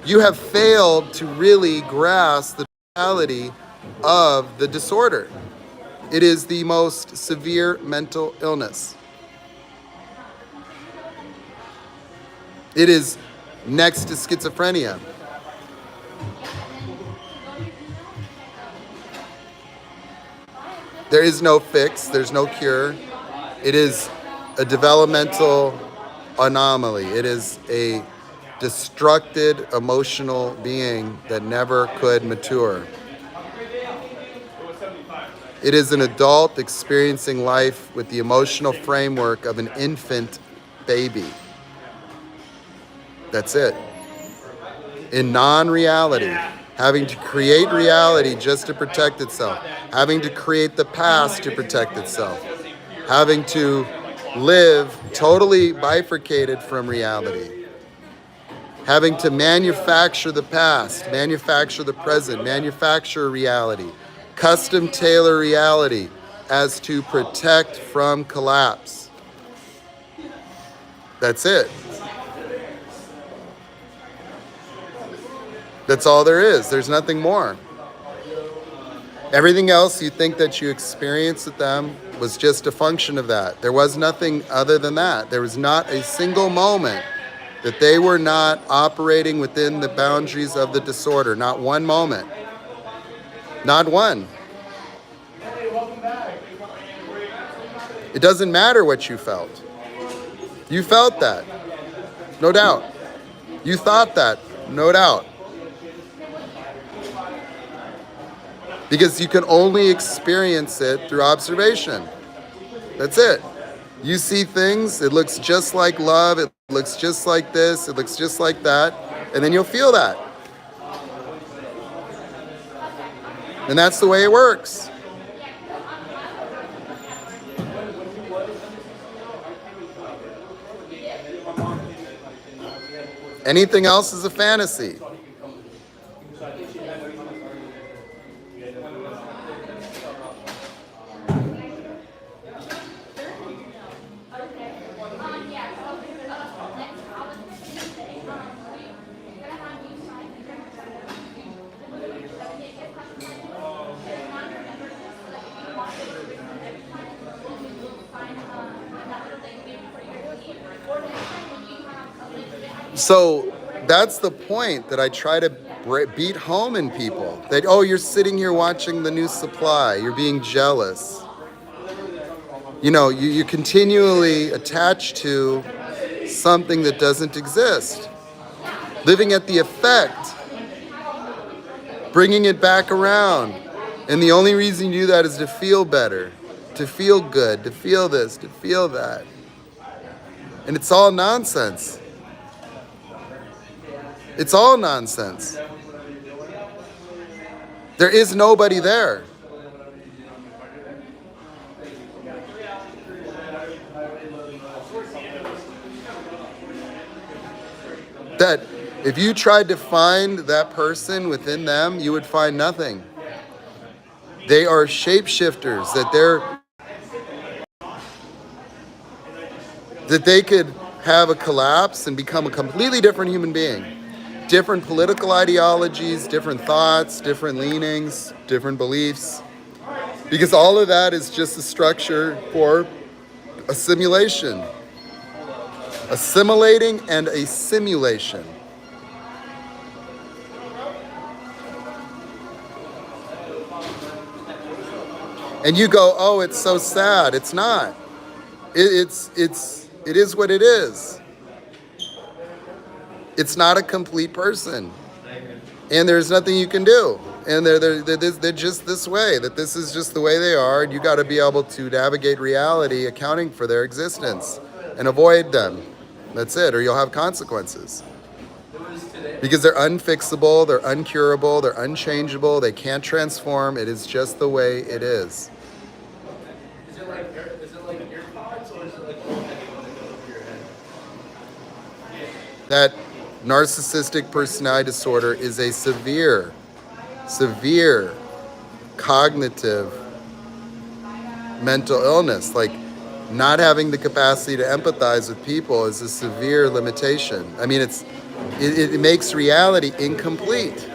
You have failed to really grasp the reality of the disorder. It is the most severe mental illness. It is next to schizophrenia. There is no fix, there's no cure. It is a developmental anomaly. It is a destructed emotional being that never could mature. It is an adult experiencing life with the emotional framework of an infant baby. That's it. In non-reality, having to create reality just to protect itself, having to create the past to protect itself, having to live totally bifurcated from reality, having to manufacture the past, manufacture the present, manufacture reality, custom tailor reality as to protect from collapse. That's it. That's all there is. There's nothing more. Everything else you think that you experienced with them was just a function of that. There was nothing other than that. There was not a single moment that they were not operating within the boundaries of the disorder. Not one moment. Not one. It doesn't matter what you felt. You felt that. No doubt. You thought that. No doubt. Because you can only experience it through observation. That's it. You see things, it looks just like love, it looks just like this, it looks just like that, and then you'll feel that. And that's the way it works. Anything else is a fantasy. So that's the point that I try to beat home in people. That, oh, you're sitting here watching the new supply. You're being jealous. You know, you continually attach to something that doesn't exist. Living at the effect. Bringing it back around. And the only reason you do that is to feel better. To feel good. To feel this. To feel that. And it's all nonsense. It's all nonsense. There is nobody there. That if you tried to find that person within them, you would find nothing. They are shapeshifters, that they could have a collapse and become a completely different human being. Different political ideologies, different thoughts, different leanings, different beliefs. Because all of that is just a structure for assimilation. Assimilating and a simulation. And you go, oh, it's so sad. It's not. It's It is what it is. It's not a complete person. And there's nothing you can do. And they're just this way, that this is just the way they are. And you got to be able to navigate reality accounting for their existence and avoid them. That's it, or you'll have consequences. Because they're unfixable, they're uncurable, they're unchangeable, they can't transform. It is just the way it is. Is it like earpods or is it like anyone that goes over your head? That narcissistic personality disorder is a severe cognitive mental illness. Like, not having the capacity to empathize with people is a severe limitation. I mean, it makes reality incomplete.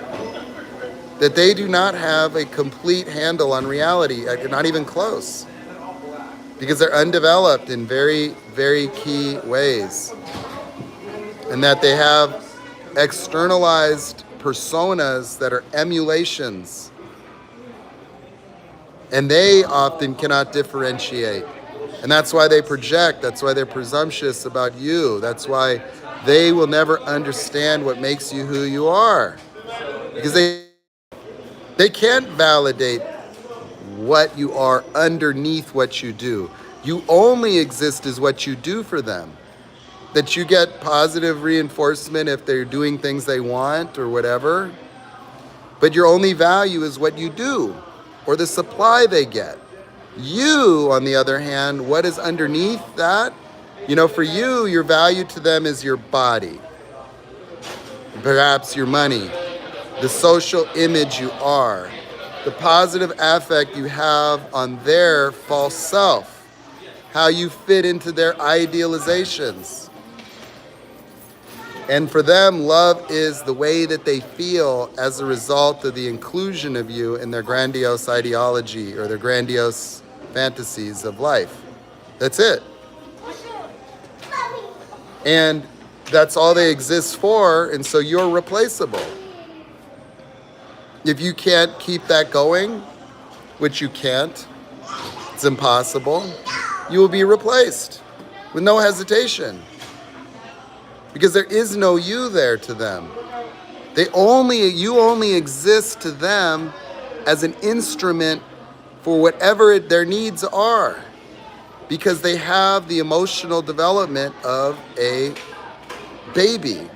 That they do not have a complete handle on reality, not even close. Because they're undeveloped in very, very key ways. And that they have externalized personas that are emulations. And they often cannot differentiate. And that's why they project. That's why they're presumptuous about you. That's why they will never understand what makes you who you are. Because they can't validate what you are underneath what you do. You only exist as what you do for them. That you get positive reinforcement if they're doing things they want or whatever. But your only value is what you do or the supply they get. You, on the other hand, what is underneath that? You know, for you, your value to them is your body, perhaps your money, the social image you are, the positive affect you have on their false self, how you fit into their idealizations. And for them, love is the way that they feel as a result of the inclusion of you in their grandiose ideology or their grandiose fantasies of life. That's it. And that's all they exist for, and so you're replaceable. If you can't keep that going, which you can't, it's impossible, you will be replaced with no hesitation. Because there is no you there to them. You only exist to them as an instrument for whatever their needs are. Because they have the emotional development of a baby.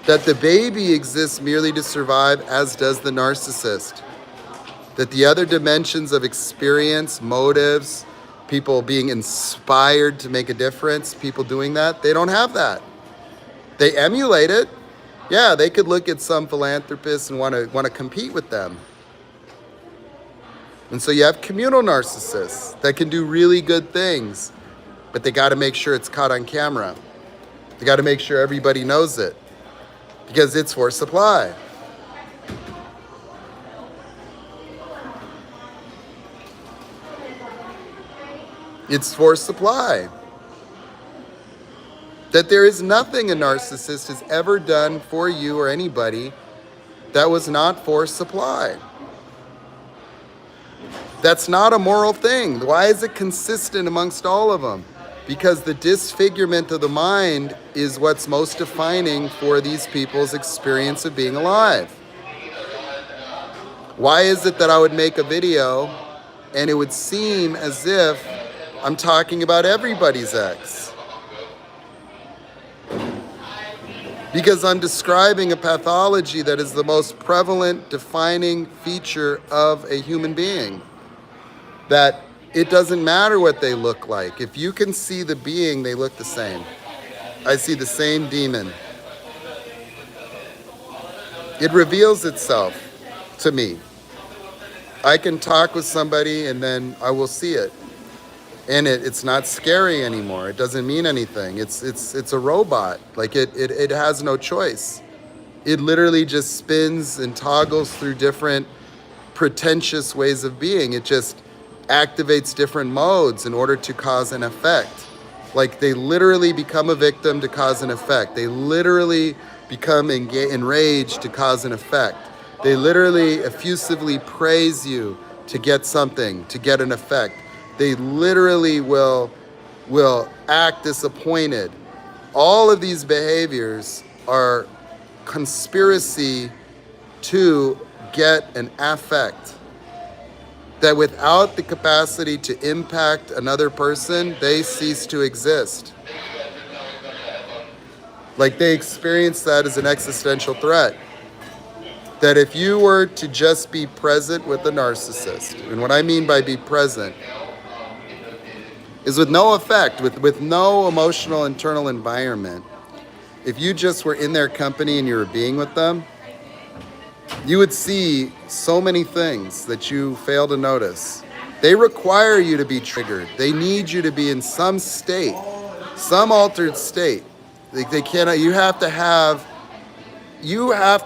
That the baby exists merely to survive, as does the narcissist. That the other dimensions of experience, motives, people being inspired to make a difference, people doing that, they don't have that. They emulate it. Yeah, they could look at some philanthropists and want to compete with them. And so you have communal narcissists that can do really good things, but they got to make sure it's caught on camera. They got to make sure everybody knows it because it's for supply. It's for supply. That there is nothing a narcissist has ever done for you or anybody that was not for supply. That's not a moral thing. Why is it consistent amongst all of them? Because the disfigurement of the mind is what's most defining for these people's experience of being alive. Why is it that I would make a video and it would seem as if I'm talking about everybody's ex? Because I'm describing a pathology that is the most prevalent defining feature of a human being. That it doesn't matter what they look like. If you can see the being, they look the same. I see the same demon. It reveals itself to me. I can talk with somebody and then I will see it. And it's not scary anymore. It doesn't mean anything. It's a robot. Like it has no choice. It literally just spins and toggles through different pretentious ways of being. It just activates different modes in order to cause an effect. Like they literally become a victim to cause an effect. They literally become enraged to cause an effect. They literally effusively praise you to get something, to get an effect. They literally will will act disappointed. All of these behaviors are conspiracy to get an affect that without the capacity to impact another person, they cease to exist. Like they experience that as an existential threat. That if you were to just be present with the narcissist, and what I mean by be present is with no effect, with no emotional internal environment, if you just were in their company and you were being with them, you would see so many things that you fail to notice. They require you to be triggered. They need you to be in some state, some altered state. They cannot, you have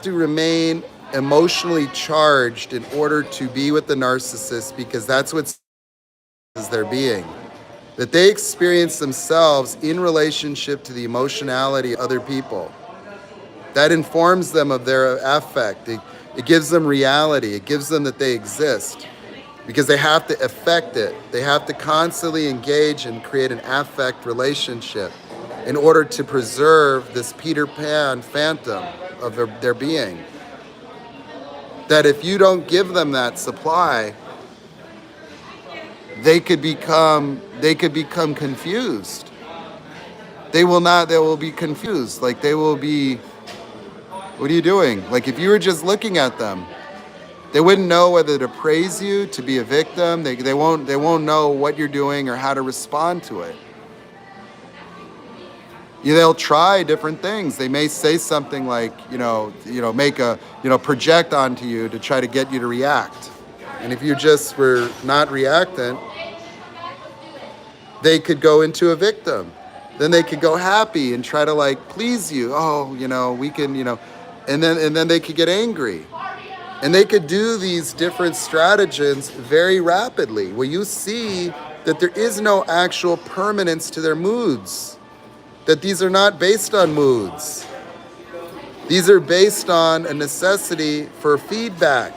to remain emotionally charged in order to be with the narcissist, because that's what is their being. That they experience themselves in relationship to the emotionality of other people. That informs them of their affect. It gives them reality. It gives them that they exist, because they have to affect it. They have to constantly engage and create an affect relationship in order to preserve this Peter Pan phantom of their being. That if you don't give them that supply, they could become confused. They will be confused. Like they will be, what are you doing? Like if you were just looking at them, they wouldn't know whether to praise you, to be a victim. They won't know what you're doing or how to respond to it. They'll try different things. They may say something like, make a, project onto you to try to get you to react. And if you just were not reactant, they could go into a victim. Then they could go happy and try to like please you. Oh, we can, and then they could get angry. And they could do these different stratagems very rapidly, where you see that there is no actual permanence to their moods. That these are not based on moods. These are based on a necessity for feedback.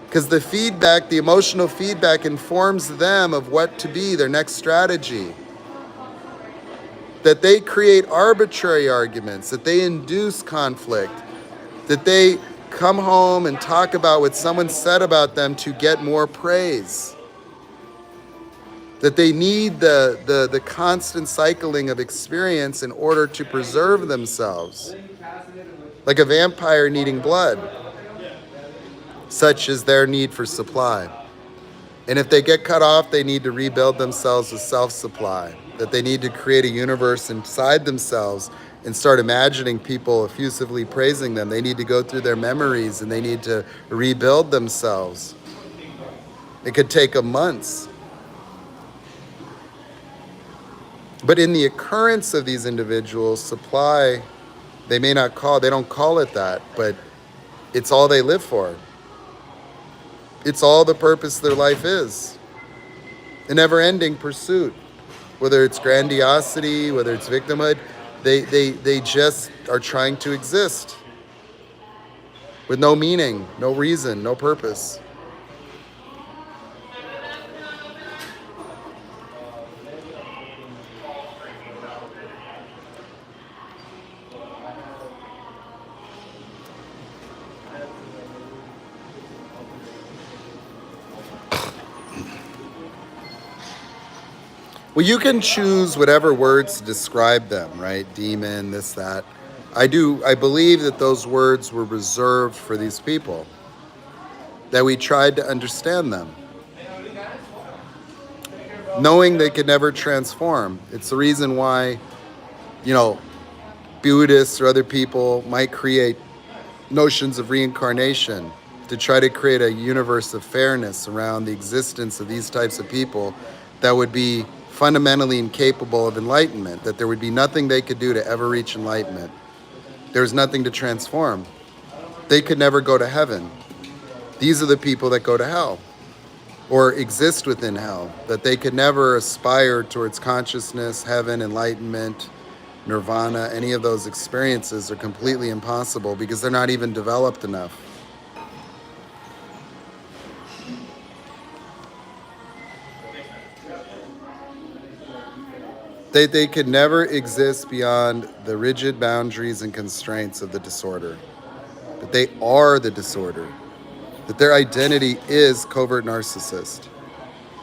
Because the emotional feedback informs them of what to be, their next strategy. That they create arbitrary arguments, that they induce conflict, that they come home and talk about what someone said about them to get more praise. That they need the constant cycling of experience in order to preserve themselves. Like a vampire needing blood. Such is their need for supply. And if they get cut off, they need to rebuild themselves with self-supply. That they need to create a universe inside themselves and start imagining people effusively praising them. They need to go through their memories and they need to rebuild themselves. It could take them months. But in the occurrence of these individuals, supply, they don't call it that, but it's all they live for. It's all the purpose of their life is. A never-ending pursuit. Whether it's grandiosity, whether it's victimhood, they just are trying to exist. With no meaning, no reason, no purpose. Well, you can choose whatever words to describe them, right? Demon, this, that. I believe that those words were reserved for these people. That we tried to understand them. Knowing they could never transform. It's the reason why, Buddhists or other people might create notions of reincarnation to try to create a universe of fairness around the existence of these types of people that would be fundamentally incapable of enlightenment, that there would be nothing they could do to ever reach enlightenment. There's nothing to transform. They could never go to heaven. These are the people that go to hell or exist within hell, that they could never aspire towards consciousness, heaven, enlightenment, nirvana. Any of those experiences are completely impossible because they're not even developed enough. They could never exist beyond the rigid boundaries and constraints of the disorder. That they are the disorder. That their identity is covert narcissist.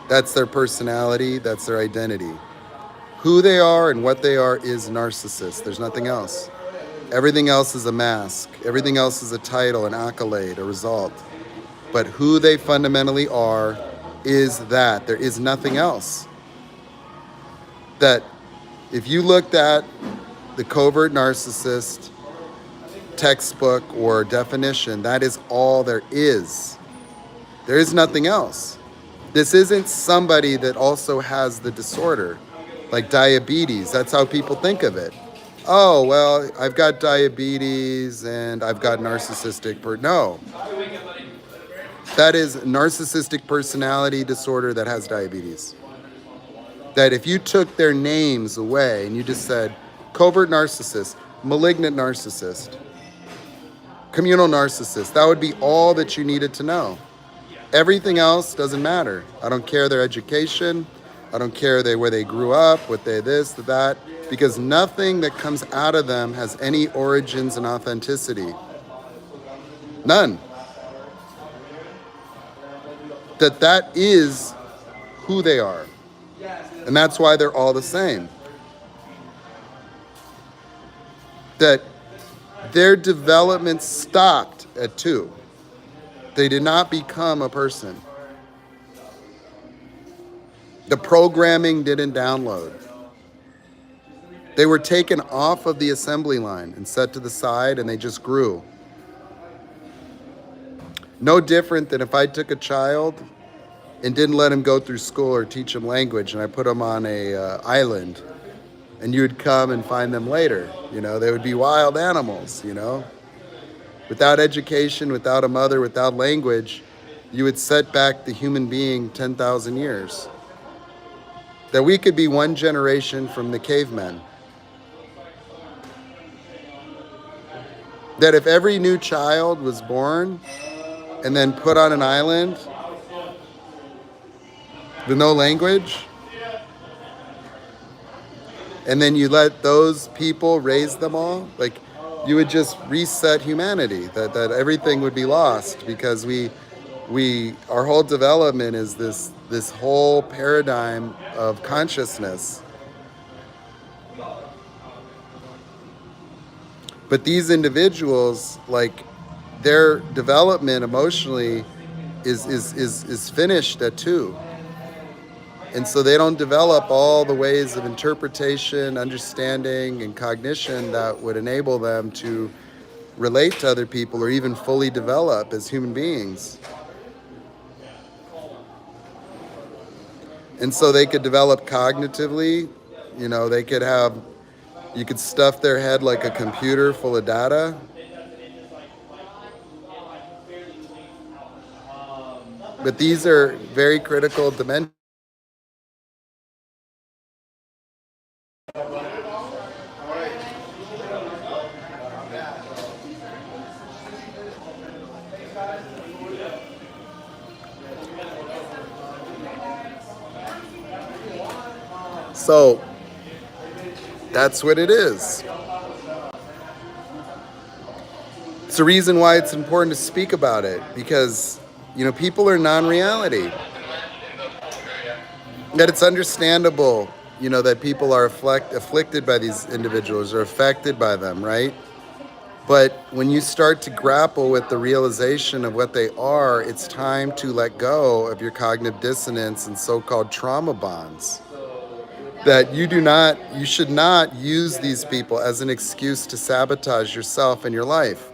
That's their personality, that's their identity. Who they are and what they are is narcissist. There's nothing else. Everything else is a mask. Everything else is a title, an accolade, a result. But who they fundamentally are is that. There is nothing else. That if you looked at the covert narcissist textbook or definition, that is all there is. There is nothing else. This isn't somebody that also has the disorder, like diabetes. That's how people think of it. Oh, well, I've got diabetes and I've got narcissistic. No, that is narcissistic personality disorder that has diabetes. That if you took their names away and you just said covert narcissist, malignant narcissist, communal narcissist, that would be all that you needed to know. Everything else doesn't matter. I don't care their education. I don't care where they grew up, what they this, that, because nothing that comes out of them has any origins and authenticity. None. That is who they are. And that's why they're all the same. That their development stopped at 2. They did not become a person. The programming didn't download. They were taken off of the assembly line and set to the side, and they just grew. No different than if I took a child and didn't let him go through school or teach him language, and I put him on a island, and you would come and find them later. They would be wild animals, Without education, without a mother, without language, you would set back the human being 10,000 years. That we could be one generation from the cavemen. That if every new child was born and then put on an island with no language, and then you let those people raise them all, like you would just reset humanity, that everything would be lost, because our whole development is this whole paradigm of consciousness. But these individuals, like, their development emotionally is finished at 2. And so they don't develop all the ways of interpretation, understanding, and cognition that would enable them to relate to other people or even fully develop as human beings. And so they could develop cognitively. You could stuff their head like a computer full of data. But these are very critical dimensions. So that's what it is. It's the reason why it's important to speak about it, because people are non-reality. That it's understandable, that people are afflicted by these individuals or affected by them, right? But when you start to grapple with the realization of what they are, it's time to let go of your cognitive dissonance and so-called trauma bonds. That you should not use these people as an excuse to sabotage yourself and your life.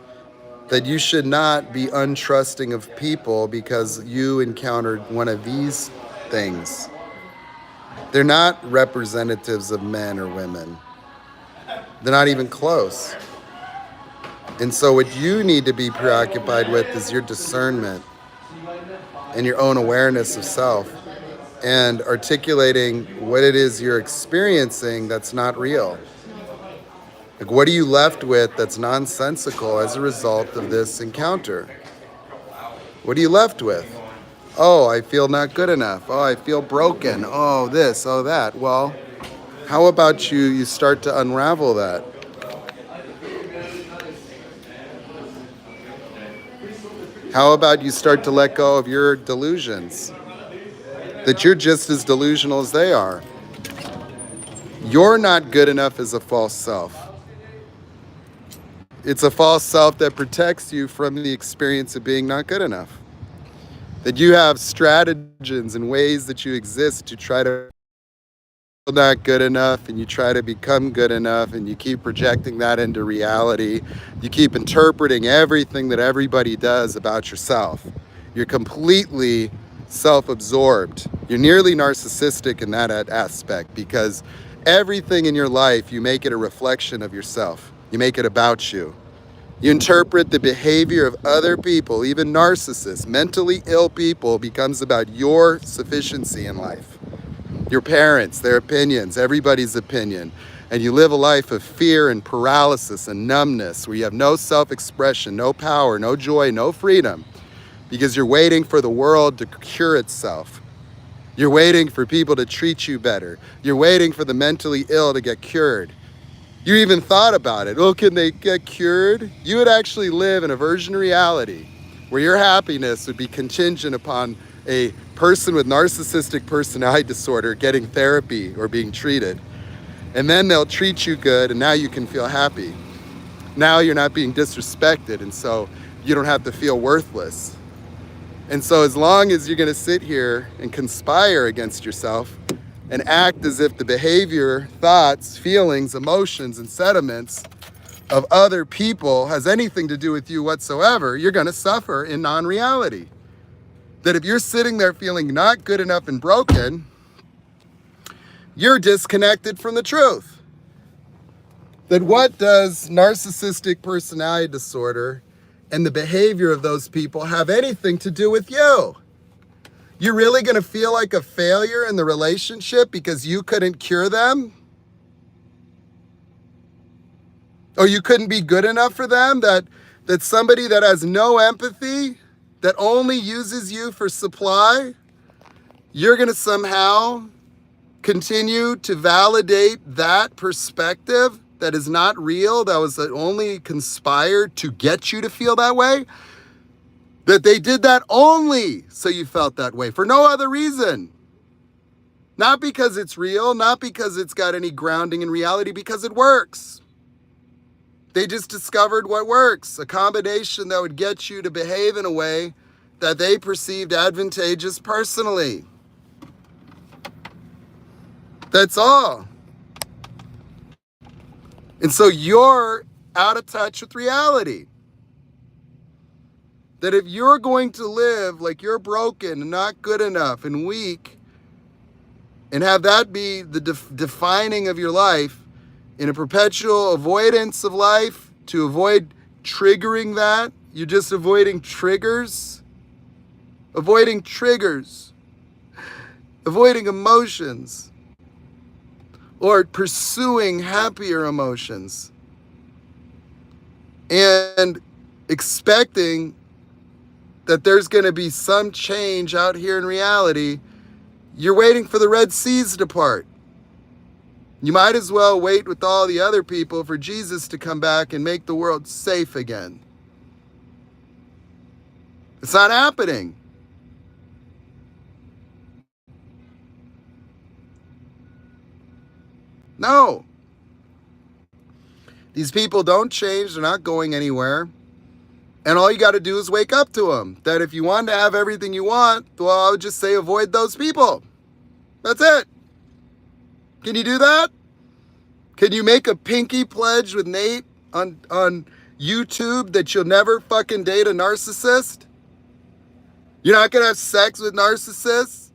That you should not be untrusting of people because you encountered one of these things. They're not representatives of men or women. They're not even close. And so what you need to be preoccupied with is your discernment and your own awareness of self, and articulating what it is you're experiencing that's not real. Like, what are you left with that's nonsensical as a result of this encounter? What are you left with? Oh, I feel not good enough. Oh, I feel broken. Oh, this, oh, that. Well, How about you start to unravel that? How about you start to let go of your delusions? That you're just as delusional as they are. You're not good enough as a false self. It's a false self that protects you from the experience of being not good enough. That you have stratagems and ways that you exist to try to not good enough, and you try to become good enough, and you keep projecting that into reality. You keep interpreting everything that everybody does about yourself. You're completely self-absorbed. You're nearly narcissistic in that aspect, because everything in your life, you make it a reflection of yourself. You make it about you. You interpret the behavior of other people, even narcissists, mentally ill people, becomes about your sufficiency in life. Your parents, their opinions, everybody's opinion. And you live a life of fear and paralysis and numbness, where you have no self-expression, no power, no joy, no freedom, because you're waiting for the world to cure itself. You're waiting for people to treat you better. You're waiting for the mentally ill to get cured. You even thought about it. Oh, can they get cured? You would actually live in a version of reality where your happiness would be contingent upon a person with narcissistic personality disorder getting therapy or being treated. And then they'll treat you good, and now you can feel happy. Now you're not being disrespected, and so you don't have to feel worthless. And so as long as you're going to sit here and conspire against yourself and act as if the behavior, thoughts, feelings, emotions, and sentiments of other people has anything to do with you whatsoever, you're going to suffer in non-reality. That if you're sitting there feeling not good enough and broken, you're disconnected from the truth. That what does narcissistic personality disorder and the behavior of those people have anything to do with you? You're really going to feel like a failure in the relationship because you couldn't cure them? Or you couldn't be good enough for them? That somebody that has no empathy, that only uses you for supply, you're going to somehow continue to validate that perspective that is not real, that was only conspired to get you to feel that way? That they did that only so you felt that way, for no other reason. Not because it's real, not because it's got any grounding in reality, because it works. They just discovered what works, a combination that would get you to behave in a way that they perceived advantageous personally. That's all. And so you're out of touch with reality. That if you're going to live like you're broken and not good enough and weak, and have that be the defining of your life, in a perpetual avoidance of life, to avoid triggering that, you're just avoiding triggers, avoiding emotions, or pursuing happier emotions, and expecting that there's going to be some change out here in reality. You're waiting for the Red Seas to part. You might as well wait with all the other people for Jesus to come back and make the world safe again. It's not happening. No. These people don't change. They're not going anywhere. And all you got to do is wake up to them. That if you want to have everything you want, well, I would just say avoid those people. That's it. Can you do that? Can you make a pinky pledge with Nate on YouTube that you'll never fucking date a narcissist? You're not going to have sex with narcissists?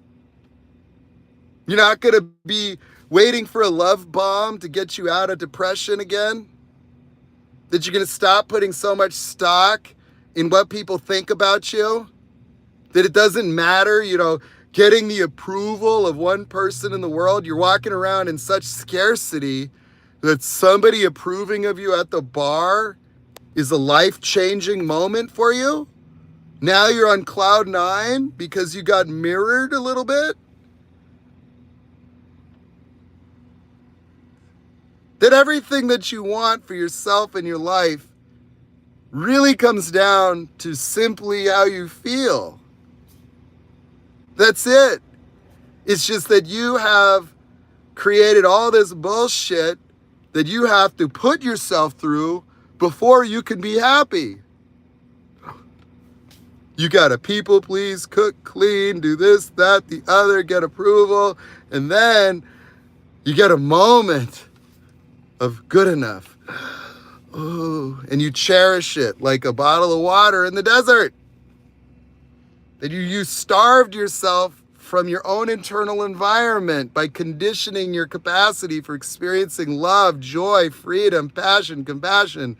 You're not going to be waiting for a love bomb to get you out of depression again? That you're going to stop putting so much stock in what people think about you? That it doesn't matter, getting the approval of one person in the world? You're walking around in such scarcity that somebody approving of you at the bar is a life-changing moment for you? Now you're on cloud 9 because you got mirrored a little bit? That everything that you want for yourself and your life really comes down to simply how you feel. That's it. It's just that you have created all this bullshit that you have to put yourself through before you can be happy. You gotta people please, cook, clean, do this, that, the other, get approval, and then you get a moment of good enough. Oh, and you cherish it like a bottle of water in the desert. That you starved yourself from your own internal environment by conditioning your capacity for experiencing love, joy, freedom, passion, compassion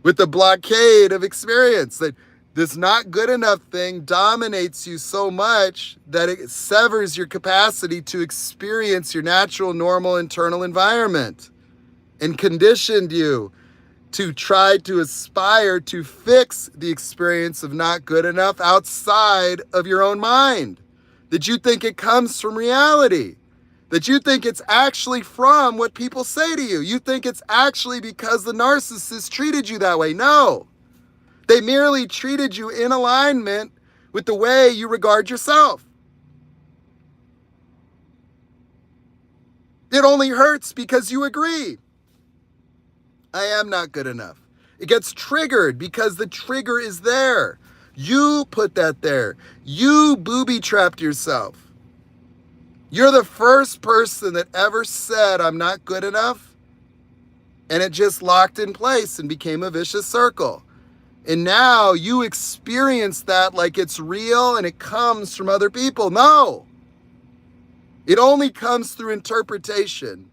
with the blockade of experience. That this not good enough thing dominates you so much that it severs your capacity to experience your natural, normal, internal environment, and conditioned you to try to aspire to fix the experience of not good enough outside of your own mind. That you think it comes from reality. That you think it's actually from what people say to you. You think it's actually because the narcissist treated you that way. No. They merely treated you in alignment with the way you regard yourself. It only hurts because you agree. I am not good enough. It gets triggered because the trigger is there. You put that there. You booby-trapped yourself. You're the first person that ever said, I'm not good enough. And it just locked in place and became a vicious circle. And now you experience that like it's real and it comes from other people. No. It only comes through interpretation.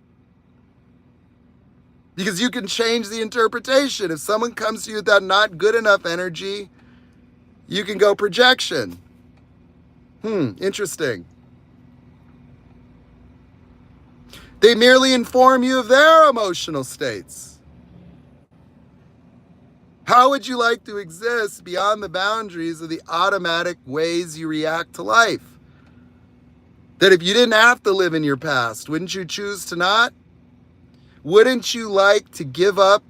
Because you can change the interpretation. If someone comes to you with that not good enough energy, you can go projection. Interesting. They merely inform you of their emotional states. How would you like to exist beyond the boundaries of the automatic ways you react to life? That if you didn't have to live in your past, wouldn't you choose to not? Wouldn't you like to give up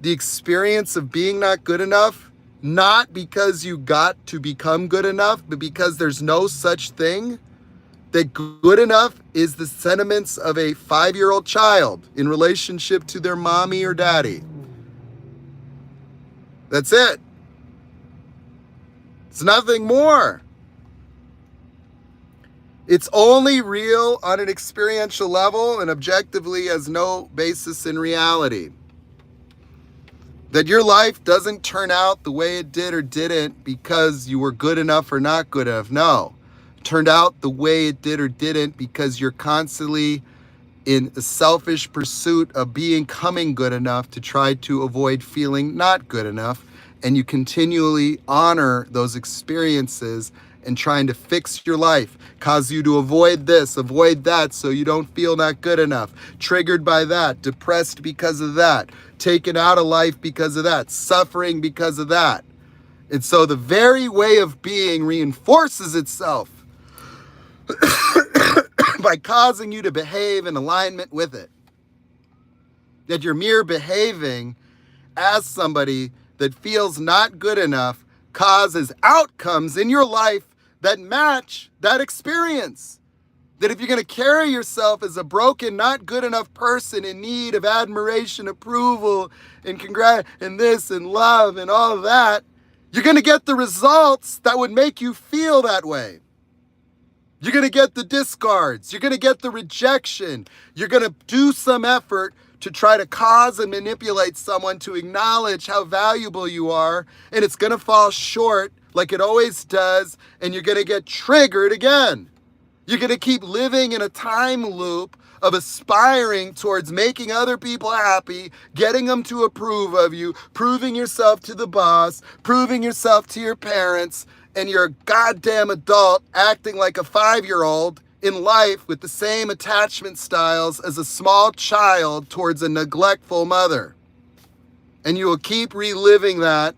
the experience of being not good enough? Not because you got to become good enough, but because there's no such thing. That good enough is the sentiments of a 5-year-old child in relationship to their mommy or daddy. That's it. It's nothing more. It's only real on an experiential level and objectively has no basis in reality. That your life doesn't turn out the way it did or didn't because you were good enough or not good enough. No. It turned out the way it did or didn't because you're constantly in a selfish pursuit of becoming good enough to try to avoid feeling not good enough. And you continually honor those experiences and trying to fix your life, cause you to avoid this, avoid that, so you don't feel not good enough, triggered by that, depressed because of that, taken out of life because of that, suffering because of that. And so the very way of being reinforces itself by causing you to behave in alignment with it. That you're mere behaving as somebody that feels not good enough causes outcomes in your life that match that experience. That if you're going to carry yourself as a broken, not good enough person in need of admiration, approval, and and this and love and all of that, you're going to get the results that would make you feel that way. You're going to get the discards. You're going to get the rejection. You're going to do some effort to try to cause and manipulate someone to acknowledge how valuable you are, and it's going to fall short like it always does, and you're going to get triggered again. You're going to keep living in a time loop of aspiring towards making other people happy, getting them to approve of you, proving yourself to the boss, proving yourself to your parents, and you're a goddamn adult acting like a 5-year-old in life with the same attachment styles as a small child towards a neglectful mother. And you will keep reliving that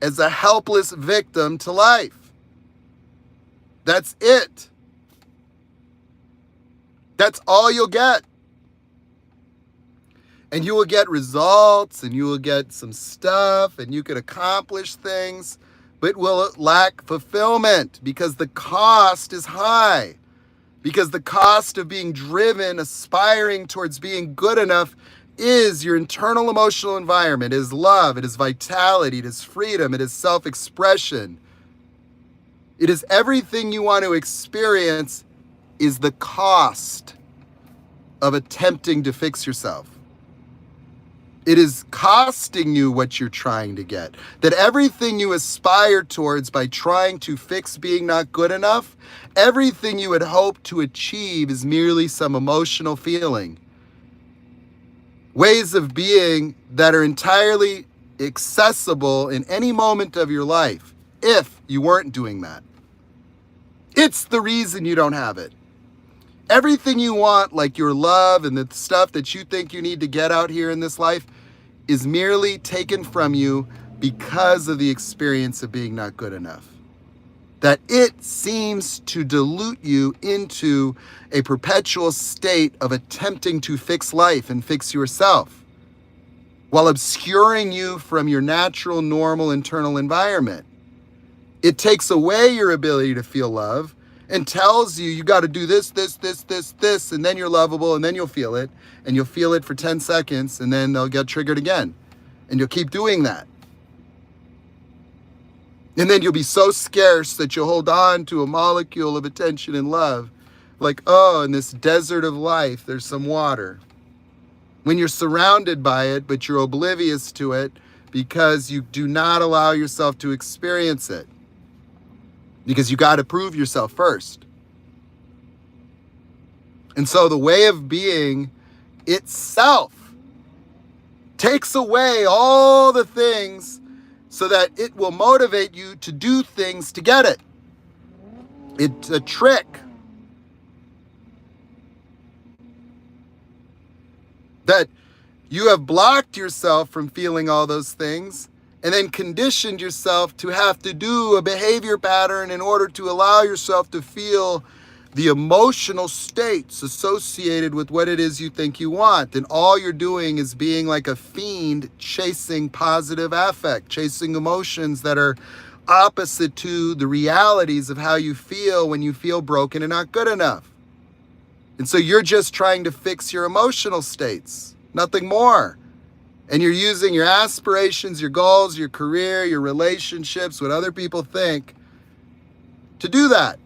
as a helpless victim to life. That's it. That's all you'll get. And you will get results and you will get some stuff and you could accomplish things, but will lack fulfillment because the cost is high. Because the cost of being driven, aspiring towards being good enough is your internal emotional environment. It is love, it is vitality, it is freedom, it is self-expression. It is everything you want to experience is the cost of attempting to fix yourself. It is costing you what you're trying to get. That everything you aspire towards by trying to fix being not good enough, everything you had hoped to achieve is merely some emotional feeling. Ways of being that are entirely accessible in any moment of your life if you weren't doing that. It's the reason you don't have it. Everything you want, like your love and the stuff that you think you need to get out here in this life, is merely taken from you because of the experience of being not good enough. That it seems to dilute you into a perpetual state of attempting to fix life and fix yourself, while obscuring you from your natural, normal, internal environment. It takes away your ability to feel love and tells you got to do this, and then you're lovable, and then you'll feel it, and you'll feel it for 10 seconds, and then they'll get triggered again, and you'll keep doing that. And then you'll be so scarce that you'll hold on to a molecule of attention and love, like, oh, in this desert of life, there's some water. When you're surrounded by it, but you're oblivious to it because you do not allow yourself to experience it. Because you got to prove yourself first. And so the way of being itself takes away all the things so that it will motivate you to do things to get it. It's a trick. That you have blocked yourself from feeling all those things and then conditioned yourself to have to do a behavior pattern in order to allow yourself to feel the emotional states associated with what it is you think you want. And all you're doing is being like a fiend chasing positive affect, chasing emotions that are opposite to the realities of how you feel when you feel broken and not good enough. And so you're just trying to fix your emotional states, nothing more. And you're using your aspirations, your goals, your career, your relationships, what other people think, to do that.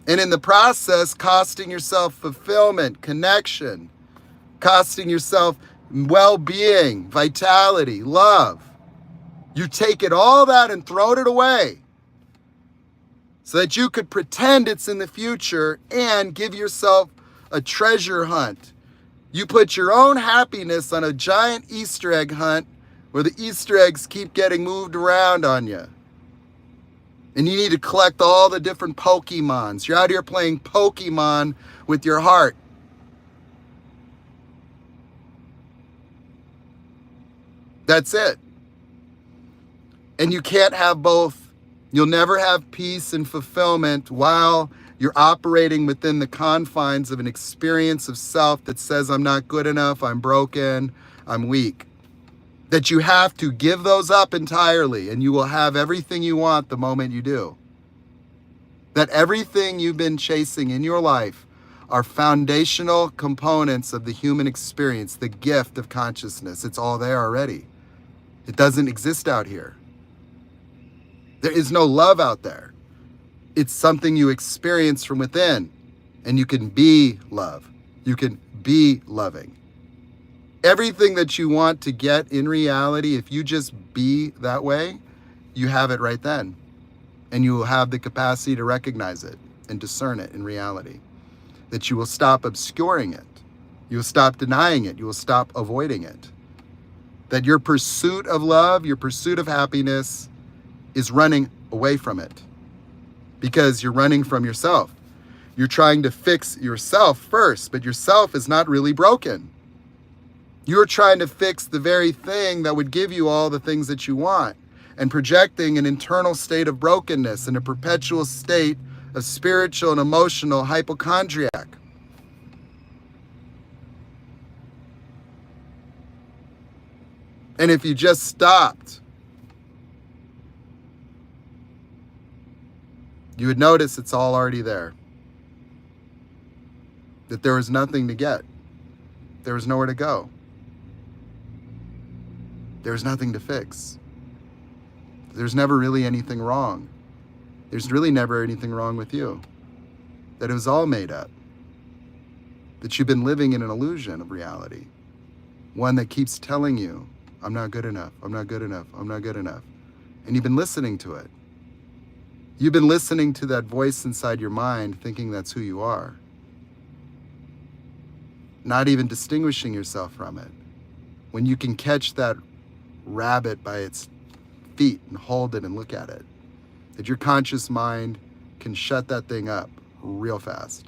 And in the process, costing yourself fulfillment, connection, costing yourself well-being, vitality, love. You take it all that and throw it away so that you could pretend it's in the future and give yourself a treasure hunt. You put your own happiness on a giant Easter egg hunt where the Easter eggs keep getting moved around on you. And you need to collect all the different Pokemons. You're out here playing Pokemon with your heart. That's it. And you can't have both. You'll never have peace and fulfillment while you're operating within the confines of an experience of self that says, I'm not good enough, I'm broken, I'm weak. That you have to give those up entirely, and you will have everything you want the moment you do. That everything you've been chasing in your life are foundational components of the human experience, the gift of consciousness. It's all there already. It doesn't exist out here. There is no love out there. It's something you experience from within, and you can be love. You can be loving. Everything that you want to get in reality, if you just be that way, you have it right then. And you will have the capacity to recognize it and discern it in reality. That you will stop obscuring it. You will stop denying it. You will stop avoiding it. That your pursuit of love, your pursuit of happiness is running away from it. Because you're running from yourself. You're trying to fix yourself first, but yourself is not really broken. You're trying to fix the very thing that would give you all the things that you want, and projecting an internal state of brokenness and a perpetual state of spiritual and emotional hypochondriac. And if you just stopped, you would notice it's all already there. That there was nothing to get. There was nowhere to go. There was nothing to fix. There's never really anything wrong. There's really never anything wrong with you. That it was all made up. That you've been living in an illusion of reality. One that keeps telling you, I'm not good enough, I'm not good enough, I'm not good enough. And you've been listening to it. You've been listening to that voice inside your mind thinking that's who you are. Not even distinguishing yourself from it. When you can catch that rabbit by its feet and hold it and look at it. That your conscious mind can shut that thing up real fast.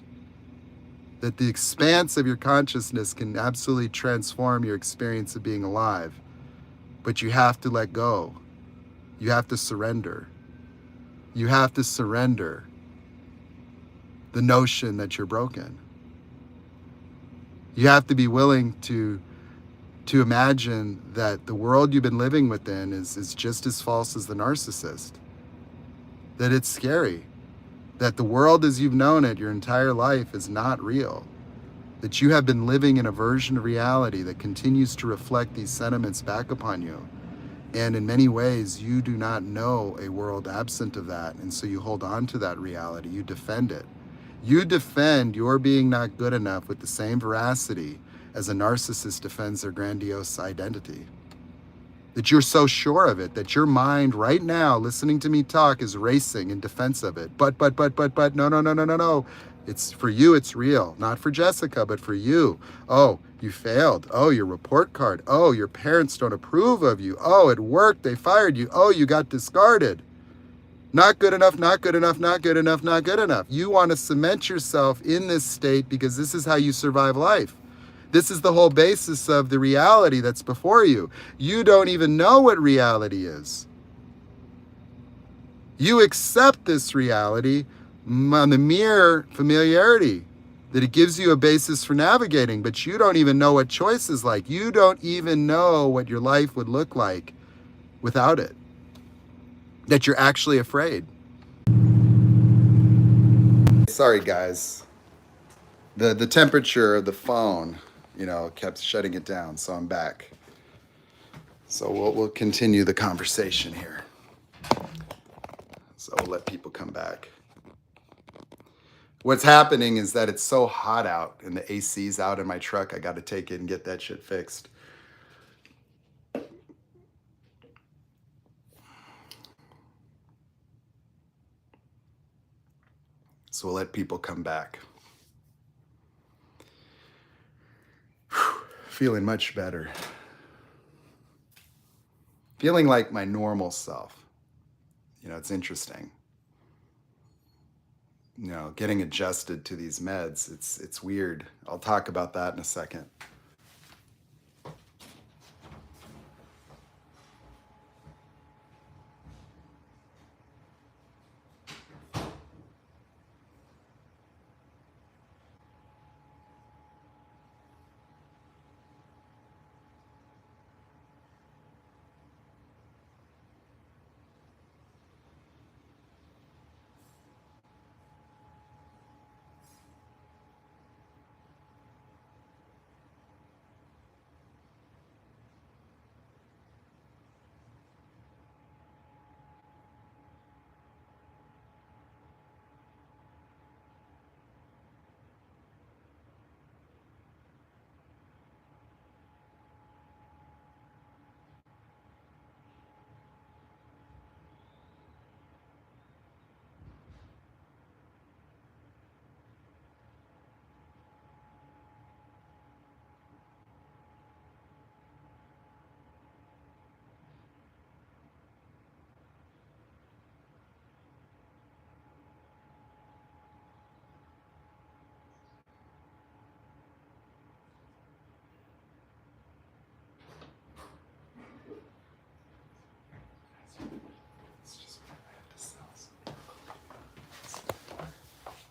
That the expanse of your consciousness can absolutely transform your experience of being alive. But you have to let go. You have to surrender. You have to surrender the notion that you're broken. You have to be willing to imagine that the world you've been living within is just as false as the narcissist. That it's scary. That the world as you've known it your entire life is not real. That you have been living in a version of reality that continues to reflect these sentiments back upon you. And in many ways, you do not know a world absent of that. And so you hold on to that reality. You defend it. You defend your being not good enough with the same veracity as a narcissist defends their grandiose identity. That you're so sure of it, that your mind right now, listening to me talk, is racing in defense of it. But, no. It's for you, it's real. Not for Jessica, but for you. Oh, you failed. Oh, your report card. Oh, your parents don't approve of you. Oh, at work, they fired you. Oh, you got discarded. Not good enough, not good enough, not good enough, not good enough. You want to cement yourself in this state because this is how you survive life. This is the whole basis of the reality that's before you. You don't even know what reality is. You accept this reality on the mere familiarity that it gives you a basis for navigating, but you don't even know what choice is like. You don't even know what your life would look like without it. That you're actually afraid. Sorry, guys. The temperature of the phone, kept shutting it down, so I'm back. So we'll continue the conversation here. So we'll let people come back. What's happening is that it's so hot out and the AC's out in my truck. I got to take it and get that shit fixed. So we'll let people come back. Whew, feeling much better. Feeling like my normal self. It's interesting. Getting adjusted to these meds, it's weird. I'll talk about that in a second.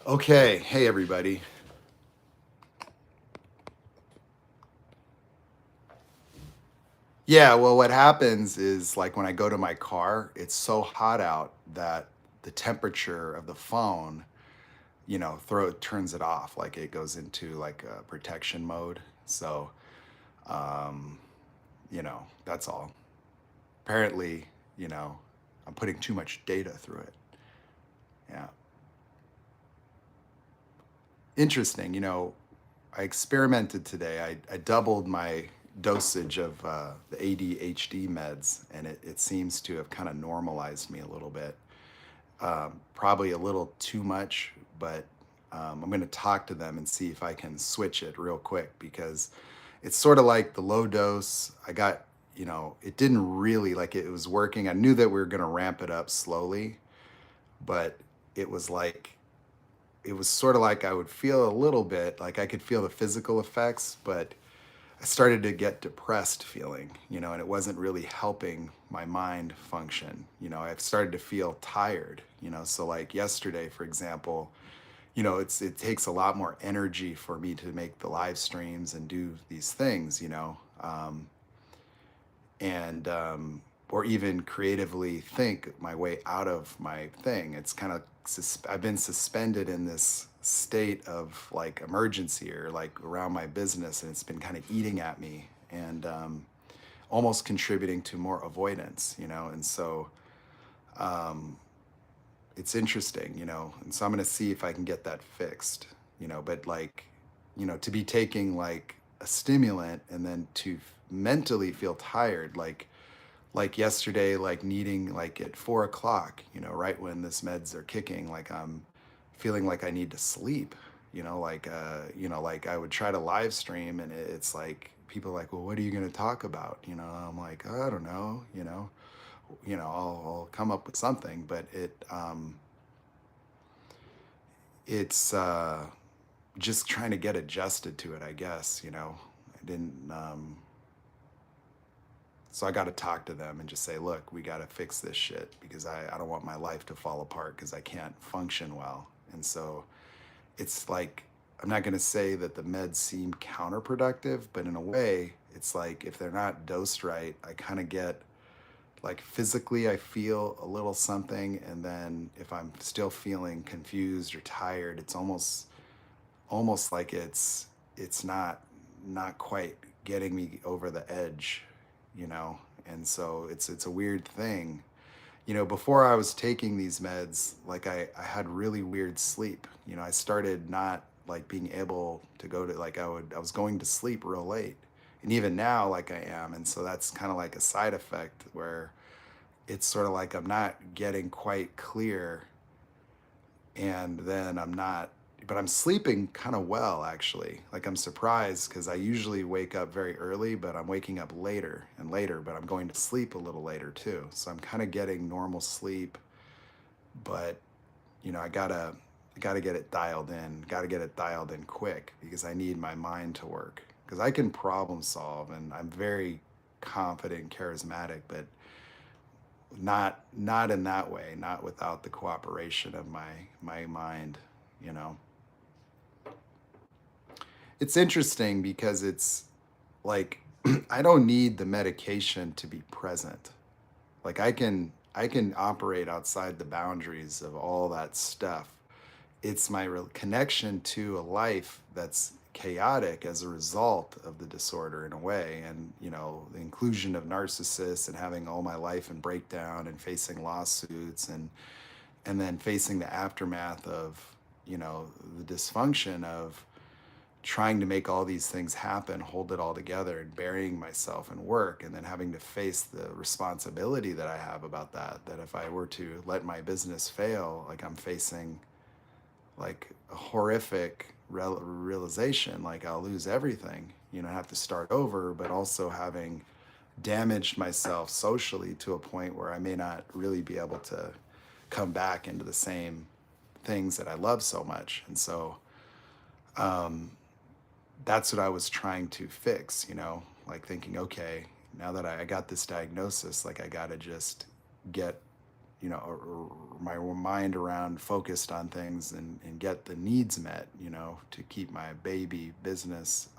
Okay, hey everybody. Yeah, well, what happens is like when I go to my car, it's so hot out that the temperature of the phone, throw turns it off. Like it goes into like a protection mode. So, um, that's all. Apparently, you know, I'm putting too much data through it. Yeah. Interesting. I experimented today. I doubled my dosage of the ADHD meds, and it seems to have kind of normalized me a little bit. Probably a little too much, but I'm going to talk to them and see if I can switch it real quick because it's sort of like the low dose. It didn't really like it was working. I knew that we were going to ramp it up slowly, but it was like it was sort of like I would feel a little bit like I could feel the physical effects, but I started to get depressed feeling, and it wasn't really helping my mind function. I've started to feel tired, so like yesterday, for example, it takes a lot more energy for me to make the live streams and do these things, and or even creatively think my way out of my thing. It's kind of I've been suspended in this state of like emergency or like around my business, and it's been kind of eating at me and almost contributing to more avoidance, and so um, it's interesting, and so I'm going to see if I can get that fixed, but like, to be taking like a stimulant and then to mentally feel tired, like yesterday, like needing like at 4 o'clock, right when this meds are kicking, like I'm feeling like I need to sleep, like I would try to live stream and it's like people are like, well, what are you going to talk about? I'm like, I don't know, I'll come up with something, but it's just trying to get adjusted to it, I guess, I didn't, so I got to talk to them and just say, look, we got to fix this shit because I don't want my life to fall apart because I can't function well. And so it's like, I'm not going to say that the meds seem counterproductive, but in a way, it's like if they're not dosed right, I kind of get like physically, I feel a little something. And then if I'm still feeling confused or tired, it's almost like it's not quite getting me over the edge, you know and so it's a weird thing. Before I was taking these meds, like I had really weird sleep. I started not like being able to go to like I was going to sleep real late, and even now like I am. And so that's kind of like a side effect where it's sort of like I'm not getting quite clear, and then but I'm sleeping kind of well actually. Like I'm surprised because I usually wake up very early, but I'm waking up later and later, but I'm going to sleep a little later too. So I'm kind of getting normal sleep, but I gotta get it dialed in. Gotta get it dialed in quick because I need my mind to work. Because I can problem solve and I'm very confident, charismatic, but not in that way, not without the cooperation of my mind, you know. It's interesting because it's like I don't need the medication to be present. Like I can operate outside the boundaries of all that stuff. It's my connection to a life that's chaotic as a result of the disorder in a way, and the inclusion of narcissists and having all my life in breakdown and facing lawsuits and then facing the aftermath of the dysfunction of trying to make all these things happen, hold it all together, and burying myself in work, and then having to face the responsibility that I have about that. That if I were to let my business fail, like I'm facing like a horrific realization, like I'll lose everything, have to start over, but also having damaged myself socially to a point where I may not really be able to come back into the same things that I love so much. And so, um, that's what I was trying to fix, like thinking, okay, now that I got this diagnosis, like I got to just get, my mind around focused on things and get the needs met, to keep my baby business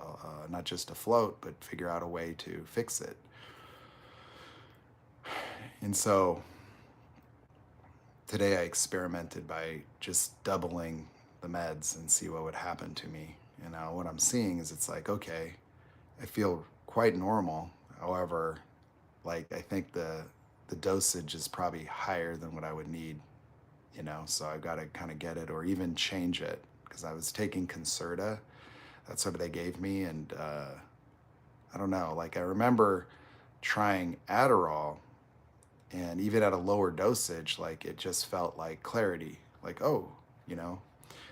not just afloat, but figure out a way to fix it. And so today I experimented by just doubling the meds and see what would happen to me. You know, what I'm seeing is it's like, okay, I feel quite normal. However, like I think the dosage is probably higher than what I would need, you know, so I've got to kind of get it or even change it because I was taking Concerta. That's what they gave me. And I don't know, like I remember trying Adderall, and even at a lower dosage, like it just felt like clarity, like, oh, you know.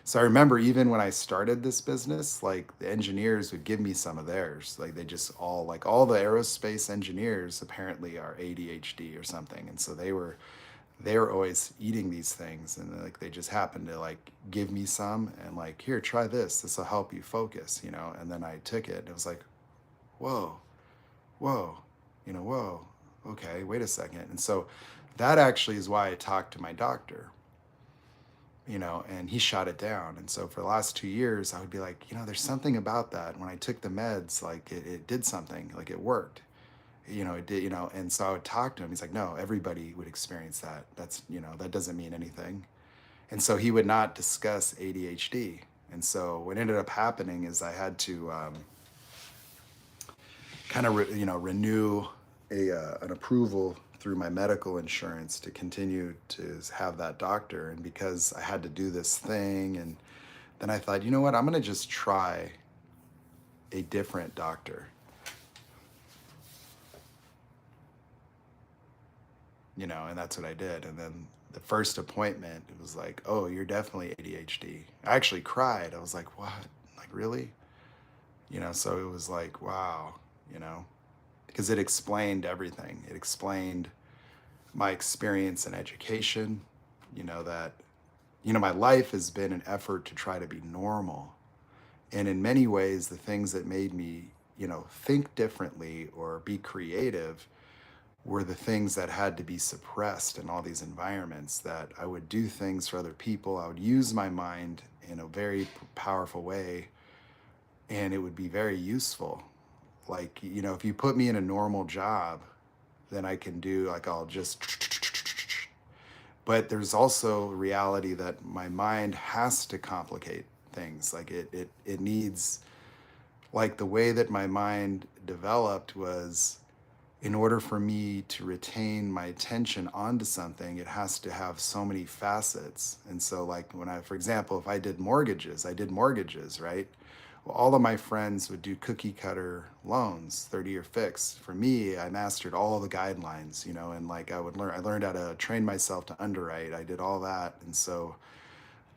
So I remember even when I started this business, like the engineers would give me some of theirs. Like they just all, like all the aerospace engineers apparently are ADHD or something. And so they were always eating these things, and like they just happened to like give me some and like, here, try this will help you focus, you know. And then I took it and it was like, whoa, whoa, you know, whoa, okay, wait a second. And so that actually is why I talked to my doctor, you know, and he shot it down. And so for the last 2 years, I would be like, you know, there's something about that. When I took the meds, like it did something, like it worked, you know, it did, you know. And so I would talk to him. He's like, no, everybody would experience that. That's, you know, that doesn't mean anything. And so he would not discuss ADHD. And so what ended up happening is I had to kind of you know, renew an approval through my medical insurance to continue to have that doctor. And because I had to do this thing, and then I thought, you know what, I'm going to just try a different doctor, you know. And that's what I did. And then the first appointment, it was like, oh, you're definitely ADHD. I actually cried. I was like, what, like really, you know. So it was like, wow, you know, because it explained everything. It explained my experience in education, you know, that, you know, my life has been an effort to try to be normal. And in many ways, the things that made me, you know, think differently or be creative were the things that had to be suppressed in all these environments. That I would do things for other people, I would use my mind in a very powerful way, and it would be very useful. Like, you know, if you put me in a normal job, then I can do like, I'll just, but there's also reality that my mind has to complicate things. Like it needs, like the way that my mind developed was, in order for me to retain my attention onto something, it has to have so many facets. And so like when I, for example, if I did mortgages, right? Well, all of my friends would do cookie cutter loans, 30-year fixed. For me, I mastered all the guidelines, you know, and like I learned how to train myself to underwrite. I did all that. And so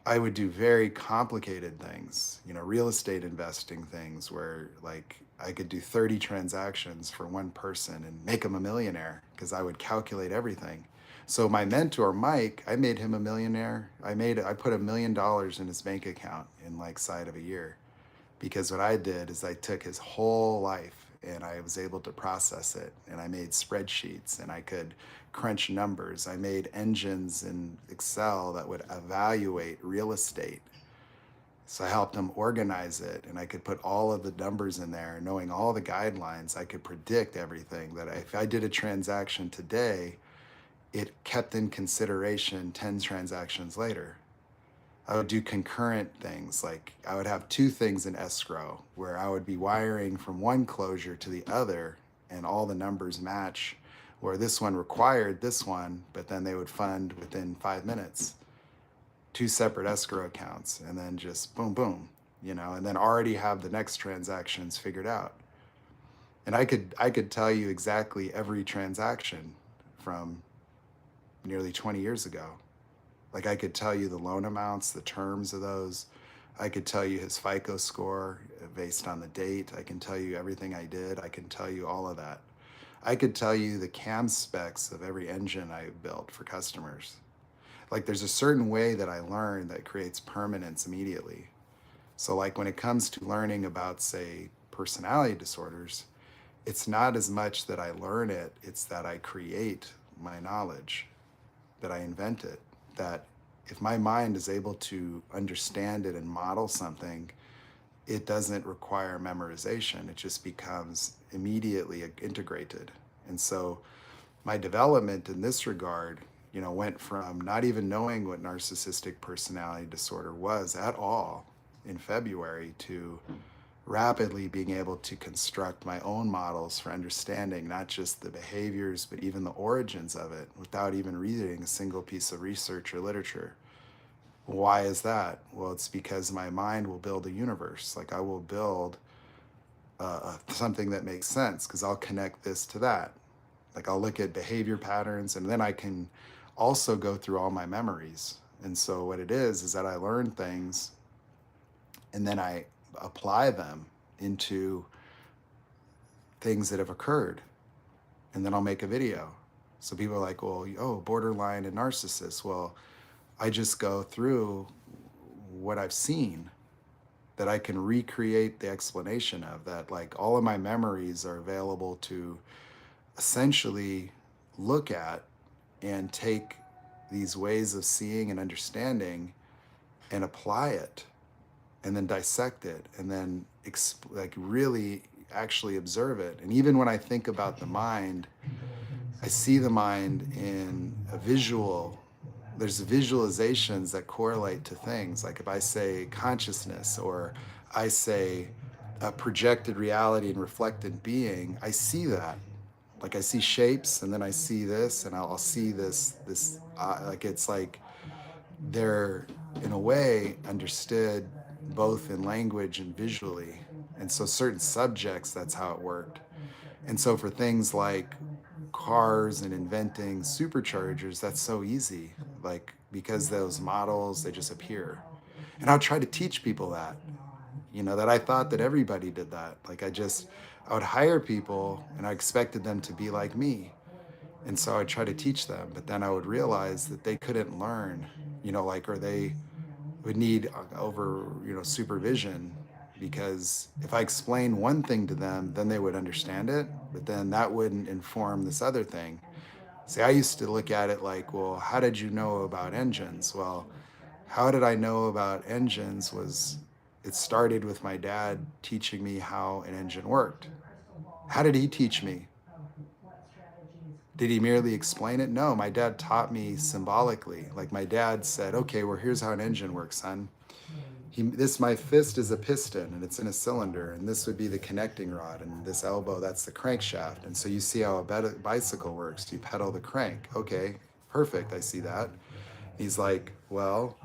I would do very complicated things, you know, real estate investing things where like I could do 30 transactions for one person and make them a millionaire because I would calculate everything. So my mentor, Mike, I made him a millionaire. I put $1 million in his bank account in like side of a year, because what I did is I took his whole life and I was able to process it, and I made spreadsheets and I could crunch numbers. I made engines in Excel that would evaluate real estate. So I helped him organize it, and I could put all of the numbers in there. Knowing all the guidelines, I could predict everything. That if I did a transaction today, it kept in consideration 10 transactions later. I would do concurrent things. Like I would have two things in escrow where I would be wiring from one closure to the other, and all the numbers match, where this one required this one, but then they would fund within 5 minutes. Two separate escrow accounts, and then just boom, boom, you know, and then already have the next transactions figured out. And I could tell you exactly every transaction from nearly 20 years ago. Like I could tell you the loan amounts, the terms of those. I could tell you his FICO score based on the date. I can tell you everything I did. I can tell you all of that. I could tell you the cam specs of every engine I built for customers. Like there's a certain way that I learn that creates permanence immediately. So like when it comes to learning about, say, personality disorders, it's not as much that I learn it, it's that I create my knowledge, that I invent it, that if my mind is able to understand it and model something, it doesn't require memorization. It just becomes immediately integrated. And so my development in this regard, went from not even knowing what narcissistic personality disorder was at all in February to rapidly being able to construct my own models for understanding not just the behaviors, but even the origins of it without even reading a single piece of research or literature. Why is that? Well, it's because my mind will build a universe. Like I will build something that makes sense because I'll connect this to that. Like I'll look at behavior patterns and then I can also go through all my memories. And so what it is that I learn things and then I apply them into things that have occurred. And then I'll make a video. So people are like, well, oh, borderline and narcissist. Well, I just go through what I've seen that I can recreate the explanation of that. Like all of my memories are available to essentially look at and take these ways of seeing and understanding and apply it and then dissect it and then like really actually observe it. And even when I think about the mind, I see the mind in a visual. There's visualizations that correlate to things. Like if I say consciousness or I say a projected reality and reflected being, I see that. Like I see shapes and then I see this and I'll see this like it's like they're in a way understood both in language and visually. And so certain subjects, that's how it worked. And so for things like cars and inventing superchargers, that's so easy. Like because those models, they just appear. And I'll try to teach people that, that I thought that everybody did that. Like I would hire people and I expected them to be like me. And so I'd try to teach them, but then I would realize that they couldn't learn, or they would need over, supervision, because if I explain one thing to them, then they would understand it, but then that wouldn't inform this other thing. See, I used to look at it like, well, how did you know about engines? Well, how did I know about engines was it started with my dad teaching me how an engine worked. How did he teach me? Did he merely explain it? No, my dad taught me symbolically. Like my dad said, okay, well, here's how an engine works, son. My fist is a piston and it's in a cylinder, and this would be the connecting rod, and this elbow, that's the crankshaft. And so you see how a bicycle works. You pedal the crank. Okay, perfect. I see that. He's like, well,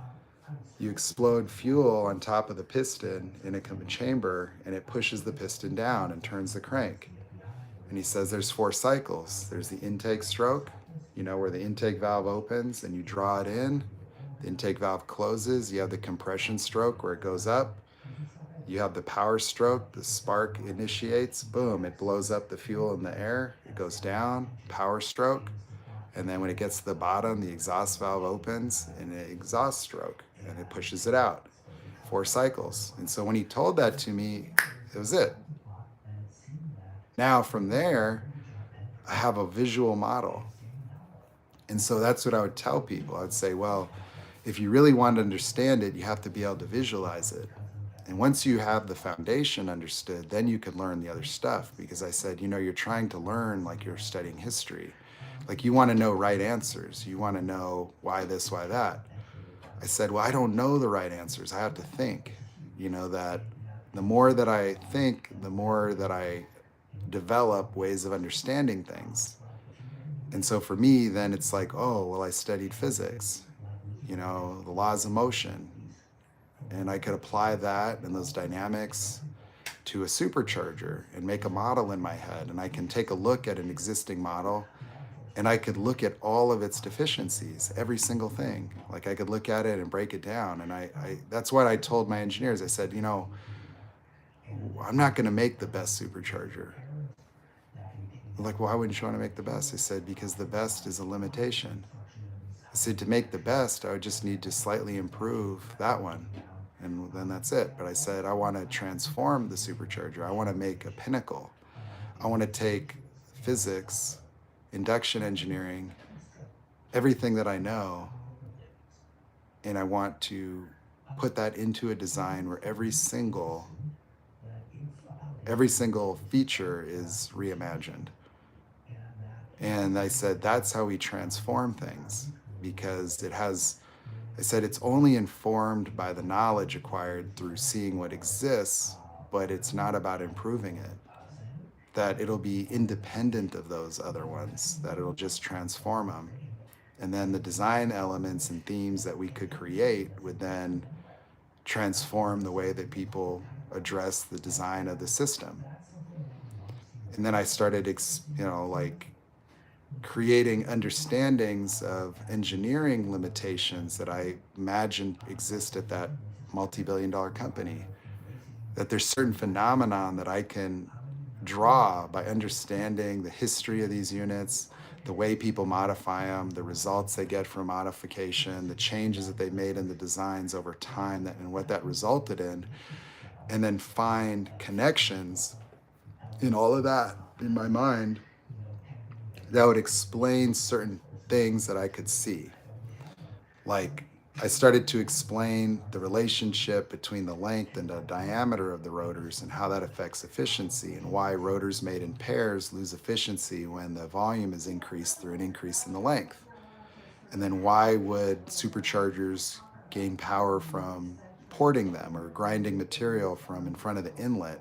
you explode fuel on top of the piston in a chamber, and it pushes the piston down and turns the crank. And he says there's 4 cycles. There's the intake stroke, where the intake valve opens and you draw it in. The intake valve closes. You have the compression stroke where it goes up. You have the power stroke. The spark initiates. Boom, it blows up the fuel in the air. It goes down. Power stroke. And then when it gets to the bottom, the exhaust valve opens and an exhaust stroke, and it pushes it out. 4 cycles. And so when he told that to me, it was it. Now from there, I have a visual model. And so that's what I would tell people. I'd say, well, if you really want to understand it, you have to be able to visualize it. And once you have the foundation understood, then you can learn the other stuff. Because I said, you're trying to learn like you're studying history. Like you want to know right answers. You want to know why this, why that. I said, well, I don't know the right answers. I have to think, that the more that I think, the more that I develop ways of understanding things. And so for me, then it's like, oh, well, I studied physics, the laws of motion. And I could apply that and those dynamics to a supercharger and make a model in my head. And I can take a look at an existing model and I could look at all of its deficiencies, every single thing. Like I could look at it and break it down. And I that's what I told my engineers. I said, I'm not going to make the best supercharger. Like, why wouldn't you want to make the best? I said, because the best is a limitation. I said, to make the best, I would just need to slightly improve that one. And then that's it. But I said, I want to transform the supercharger. I want to make a pinnacle. I want to take physics, induction engineering, everything that I know, and I want to put that into a design where every single feature is reimagined. And I said, that's how we transform things, because I said, it's only informed by the knowledge acquired through seeing what exists, but it's not about improving it. That it'll be independent of those other ones, that it'll just transform them. And then the design elements and themes that we could create would then transform the way that people address the design of the system. And then I started, like creating understandings of engineering limitations that I imagined exist at that multi-billion-dollar company. That there's certain phenomenon that I can draw by understanding the history of these units, the way people modify them, the results they get from modification, the changes that they made in the designs over time, and what that resulted in, and then find connections in all of that in my mind that would explain certain things that I could see. Like, I started to explain the relationship between the length and the diameter of the rotors and how that affects efficiency, and why rotors made in pairs lose efficiency when the volume is increased through an increase in the length. And then why would superchargers gain power from porting them or grinding material from in front of the inlet?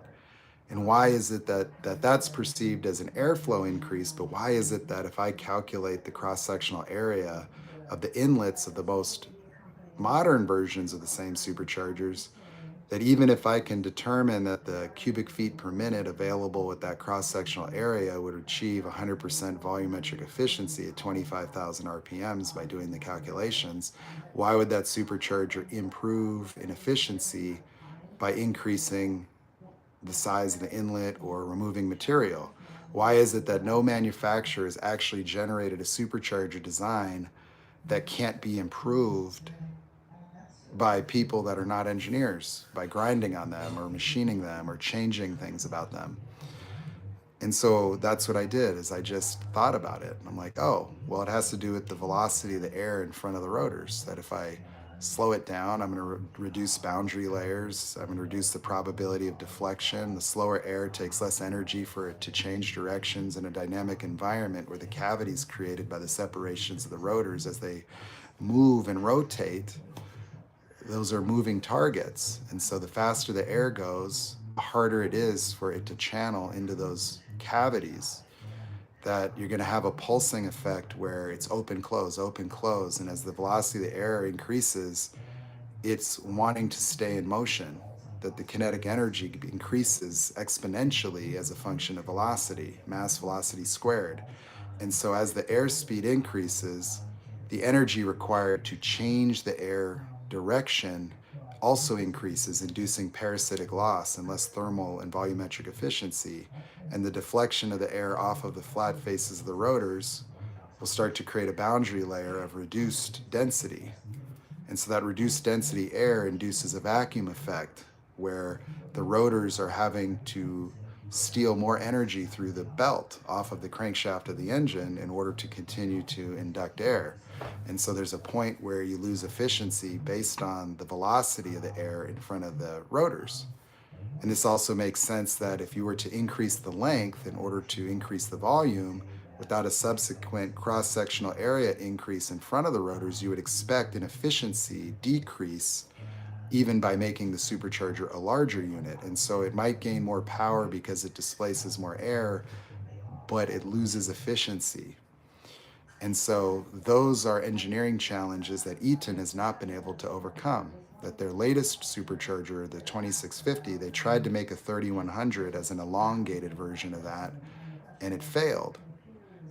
And why is it that that's perceived as an airflow increase, but why is it that if I calculate the cross-sectional area of the inlets of the most modern versions of the same superchargers, that even if I can determine that the cubic feet per minute available with that cross-sectional area would achieve 100% volumetric efficiency at 25,000 RPMs by doing the calculations, why would that supercharger improve in efficiency by increasing the size of the inlet or removing material? Why is it that no manufacturer has actually generated a supercharger design that can't be improved by people that are not engineers, by grinding on them or machining them or changing things about them? And so that's what I did, is I just thought about it. And I'm like, oh, well, it has to do with the velocity of the air in front of the rotors. That if I slow it down, I'm going to reduce boundary layers. I'm going to reduce the probability of deflection. The slower air takes less energy for it to change directions in a dynamic environment where the cavity is created by the separations of the rotors as they move and rotate. Those are moving targets. And so the faster the air goes, the harder it is for it to channel into those cavities. That you're going to have a pulsing effect where it's open, close, open, close. And as the velocity of the air increases, it's wanting to stay in motion. That the kinetic energy increases exponentially as a function of velocity, mass velocity squared. And so as the airspeed increases, the energy required to change the air direction also increases, inducing parasitic loss and less thermal and volumetric efficiency. And the deflection of the air off of the flat faces of the rotors will start to create a boundary layer of reduced density. And so that reduced density air induces a vacuum effect where the rotors are having to steal more energy through the belt off of the crankshaft of the engine in order to continue to induct air. And so there's a point where you lose efficiency based on the velocity of the air in front of the rotors. And this also makes sense that if you were to increase the length in order to increase the volume without a subsequent cross-sectional area increase in front of the rotors, you would expect an efficiency decrease even by making the supercharger a larger unit. And so it might gain more power because it displaces more air, but it loses efficiency. And so those are engineering challenges that Eaton has not been able to overcome. That their latest supercharger, the 2650, they tried to make a 3100 as an elongated version of that, and it failed.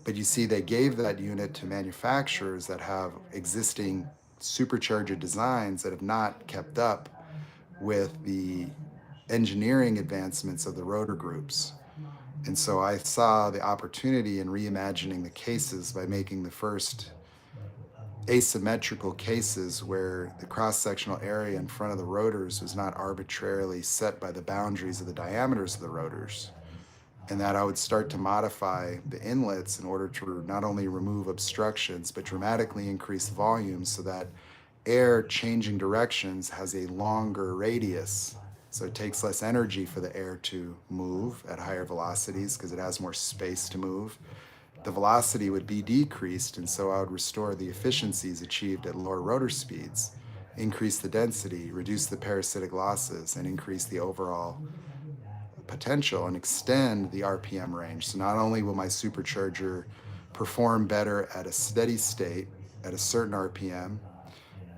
But you see, they gave that unit to manufacturers that have existing supercharger designs that have not kept up with the engineering advancements of the rotor groups. And so I saw the opportunity in reimagining the cases by making the first asymmetrical cases where the cross-sectional area in front of the rotors was not arbitrarily set by the boundaries of the diameters of the rotors. And that I would start to modify the inlets in order to not only remove obstructions, but dramatically increase volume so that air changing directions has a longer radius. So it takes less energy for the air to move at higher velocities because it has more space to move. the velocity would be decreased, and so I would restore the efficiencies achieved at lower rotor speeds, increase the density, reduce the parasitic losses, and increase the overall potential and extend the RPM range. So not only will my supercharger perform better at a steady state at a certain RPM,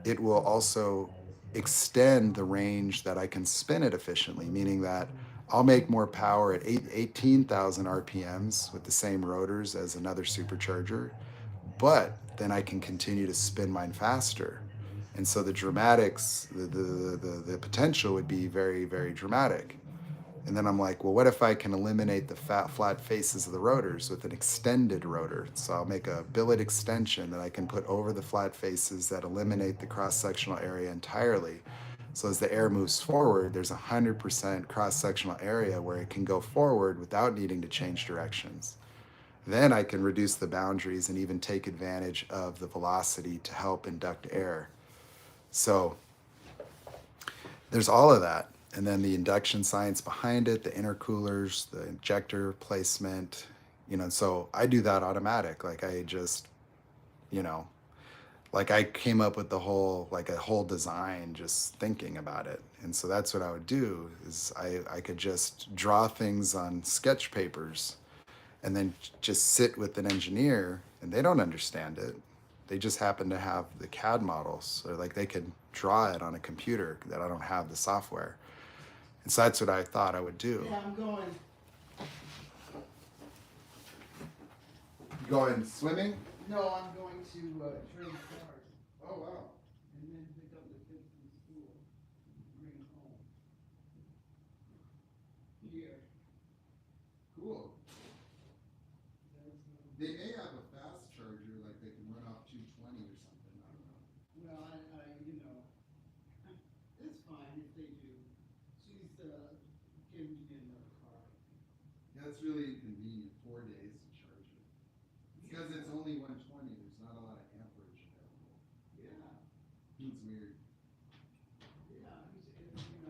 it will also extend the range that I can spin it efficiently, meaning that I'll make more power at 18,000 RPMs with the same rotors as another supercharger, but then I can continue to spin mine faster. And so the dramatics, the potential would be very, very dramatic. And then I'm like, well, what if I can eliminate the flat faces of the rotors with an extended rotor? So I'll make a billet extension that I can put over the flat faces that eliminate the cross-sectional area entirely. So as the air moves forward, there's 100% cross-sectional area where it can go forward without needing to change directions. Then I can reduce the boundaries and even take advantage of the velocity to help induct air. So there's all of that. And then the induction science behind it, the intercoolers, the injector placement, so I do that automatic. Like I just, you know, like I came up with a whole design just thinking about it. And so that's what I would do is I could just draw things on sketch papers and then just sit with an engineer, and they don't understand it. They just happen to have the CAD models, or like they could draw it on a computer that I don't have the software. And so that's what I thought I would do. Yeah, I'm going. You going swimming? No, I'm going to train cars Oh, wow. and then pick up the kids from school, bring them home. Here. Cool. They may have a fast charger, like they can run off 220 or something. I don't know. Well, it's fine if they do. She's giving me another car. That's really inconvenient. 4 days to charge it. Because it's only 120. There's not a lot of amperage available. Yeah, It's weird. yeah.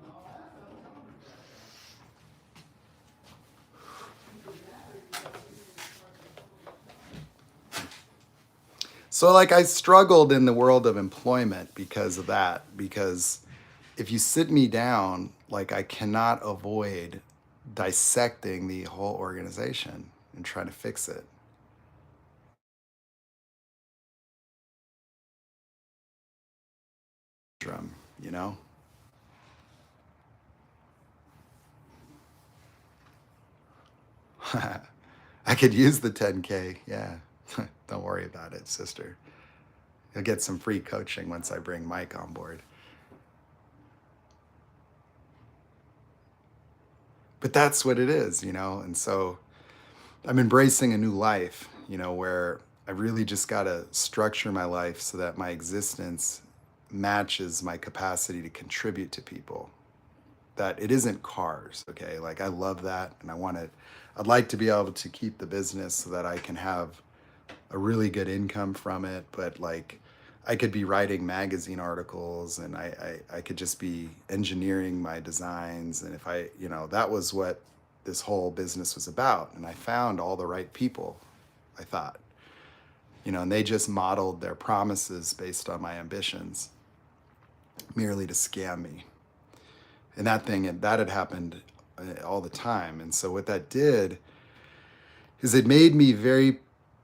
I'll tell her about that. Either that or you have to give me a car before. So like I struggled in the world of employment because of that, because if you sit me down, like I cannot avoid dissecting the whole organization and trying to fix it. You know? I could use the 10K. Yeah. Don't worry about it, sister. You'll get some free coaching once I bring Mike on board. But that's what it is, And so I'm embracing a new life, where I really just got to structure my life so that my existence matches my capacity to contribute to people. That it isn't cars, okay? Like I love that, and I'd like to be able to keep the business so that I can have a really good income from it, but like I could be writing magazine articles, and I could just be engineering my designs. And if that was what this whole business was about. And I found all the right people, I thought, and they just modeled their promises based on my ambitions merely to scam me. And that had happened all the time. And so what that did is it made me very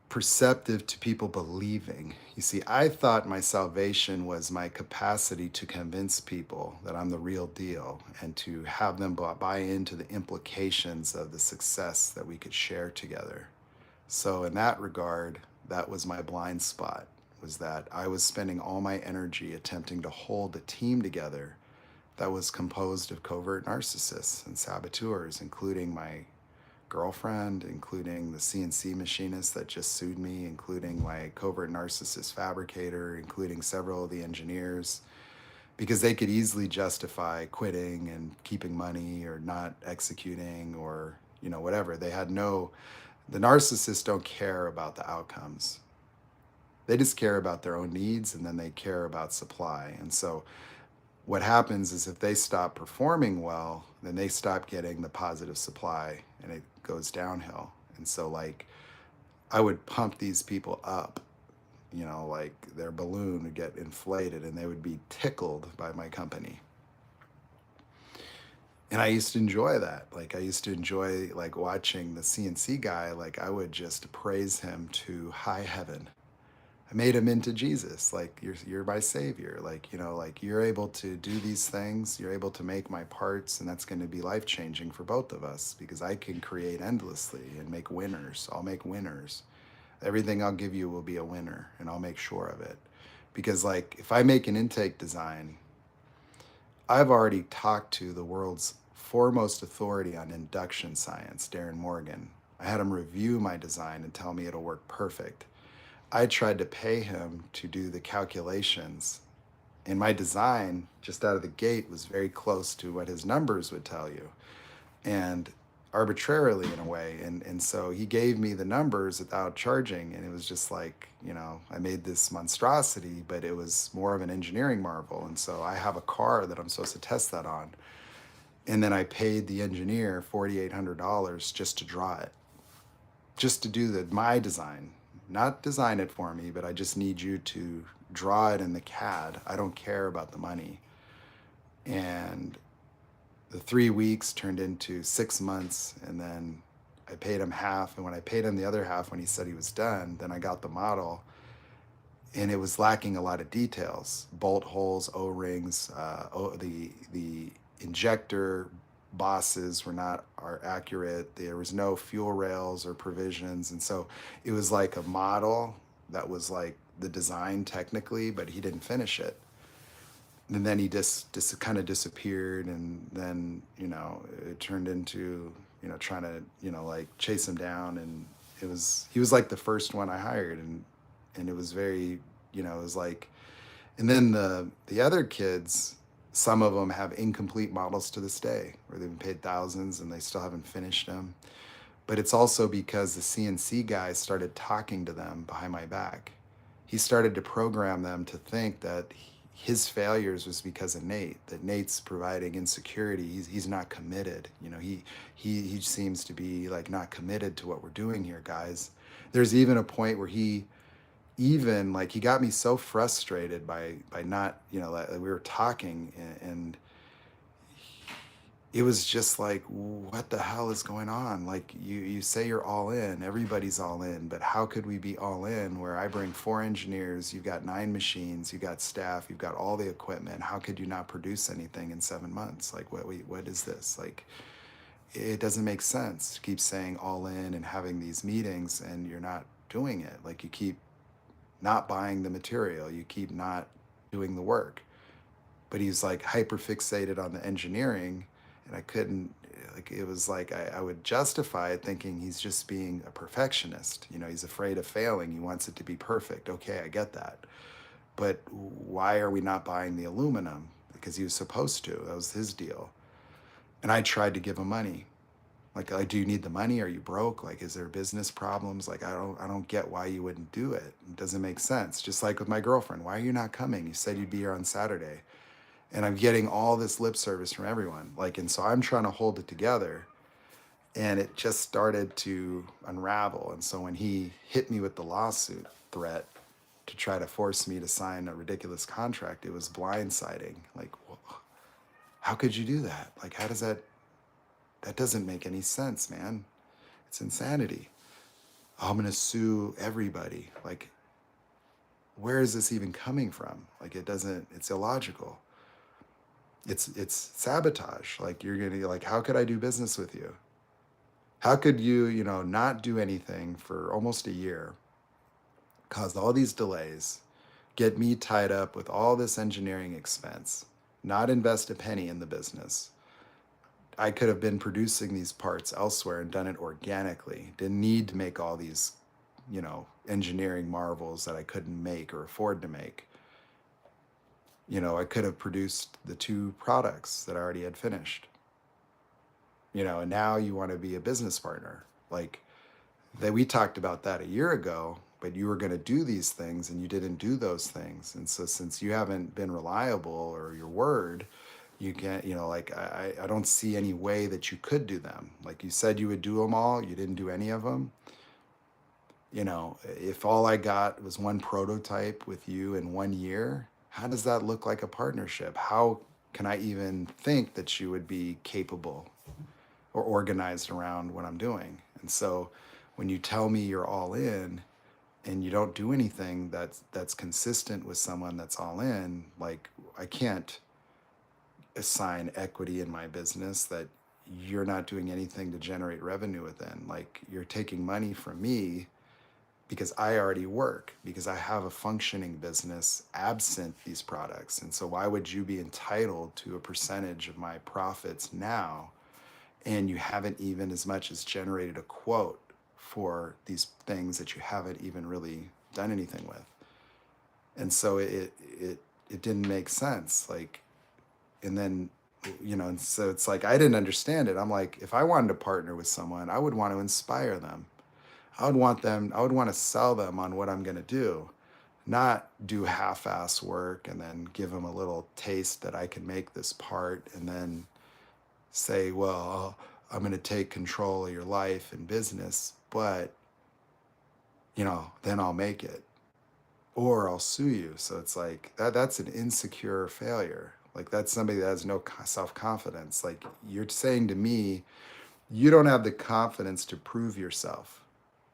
perceptive to people believing. You see, I thought my salvation was my capacity to convince people that I'm the real deal and to have them buy into the implications of the success that we could share together. So in that regard, that was my blind spot, was that I was spending all my energy attempting to hold a team together that was composed of covert narcissists and saboteurs, including my girlfriend, including the CNC machinist that just sued me, including my covert narcissist fabricator, including several of the engineers, because they could easily justify quitting and keeping money or not executing or, whatever. The narcissists don't care about the outcomes. They just care about their own needs, and then they care about supply. And so what happens is if they stop performing well, then they stop getting the positive supply and it goes downhill. And so like I would pump these people up, like their balloon would get inflated and they would be tickled by my company. And I used to enjoy that. Like I used to enjoy like watching the CNC guy, like I would just praise him to high heaven. I made him into Jesus. Like you're my savior. Like, like you're able to do these things. You're able to make my parts, and that's going to be life changing for both of us because I can create endlessly and make winners. I'll make winners. Everything I'll give you will be a winner, and I'll make sure of it. Because like if I make an intake design, I've already talked to the world's foremost authority on induction science, Darren Morgan. I had him review my design and tell me it'll work perfect. I tried to pay him to do the calculations, and my design just out of the gate was very close to what his numbers would tell you, and arbitrarily in a way. And so he gave me the numbers without charging, and it was just like, I made this monstrosity, but it was more of an engineering marvel. And so I have a car that I'm supposed to test that on. And then I paid the engineer $4,800 just to draw it, just to do my design, not design it for me, but I just need you to draw it in the CAD. I don't care about the money. And the 3 weeks turned into 6 months, and then I paid him half. And when I paid him the other half, when he said he was done, then I got the model, and it was lacking a lot of details: bolt holes, O-rings, the injector bosses are accurate. There was no fuel rails or provisions, and so it was like a model that was like the design technically, but he didn't finish it. And then he just kind of disappeared, and then it turned into trying to like chase him down, and he was like the first one I hired, and it was very it was like. And then the other kids, some of them have incomplete models to this day, where they've been paid thousands and they still haven't finished them. But it's also because the CNC guy started talking to them behind my back. He started to program them to think that his failures was because of Nate, that Nate's providing insecurity. He's not committed. He seems to be like not committed to what we're doing here, guys. There's even a point where he got me so frustrated by not, like we were talking, and it was just like, what the hell is going on? Like you say you're all in, everybody's all in, but how could we be all in where I bring 4 engineers, you've got 9 machines, you've got staff, you've got all the equipment. How could you not produce anything in 7 months? Like what is this? Like, it doesn't make sense to keep saying all in and having these meetings and you're not doing it. Like, you keep not buying the material, you keep not doing the work. But he's like hyper fixated on the engineering, and I couldn't, like, it was like I would justify it thinking he's just being a perfectionist. He's afraid of failing, he wants it to be perfect. Okay, I get that. But why are we not buying the aluminum? Because he was supposed to, that was his deal. And I tried to give him money. Like, do you need the money? Are you broke? Like, is there business problems? Like, I don't get why you wouldn't do it. It doesn't make sense. Just like with my girlfriend, why are you not coming? You said you'd be here on Saturday. And I'm getting all this lip service from everyone. Like, and so I'm trying to hold it together, and it just started to unravel. And so when he hit me with the lawsuit threat to try to force me to sign a ridiculous contract, it was blindsiding. Like, how could you do that? Like, how does that doesn't make any sense, man. It's insanity. Oh, I'm gonna sue everybody. Like, where is this even coming from? Like, it's illogical. It's sabotage. Like, you're gonna, like, how could I do business with you? How could you, not do anything for almost a year, cause all these delays, get me tied up with all this engineering expense, not invest a penny in the business? I could have been producing these parts elsewhere and done it organically. Didn't need to make all these, engineering marvels that I couldn't make or afford to make. I could have produced the 2 products that I already had finished. And now you want to be a business partner. Like, that we talked about that a year ago, but you were going to do these things and you didn't do those things. And so since you haven't been reliable, or your word, you can't, like, I don't see any way that you could do them. Like, you said you would do them all, you didn't do any of them. You know, if all I got was one prototype with you in 1 year, how does that look like a partnership? How can I even think that you would be capable or organized around what I'm doing? And so when you tell me you're all in and you don't do anything that's consistent with someone that's all in, like I can't assign equity in my business that you're not doing anything to generate revenue within. Like you're taking money from me because I already work, because I have a functioning business absent these products. And so why would you be entitled to a percentage of my profits now, and you haven't even as much as generated a quote for these things that you haven't even really done anything with? And so it didn't make sense. Like, and then, you know, and so it's like I didn't understand it. I'm like, if I wanted to partner with someone, I would want to inspire them. I would want to sell them on what I'm going to do, not do half-ass work and then give them a little taste that I can make this part and then say, well, I'm going to take control of your life and business, but, you know, then I'll make it or I'll sue you. So it's like that's an insecure failure. Like that's somebody that has no self-confidence. Like you're saying to me, you don't have the confidence to prove yourself,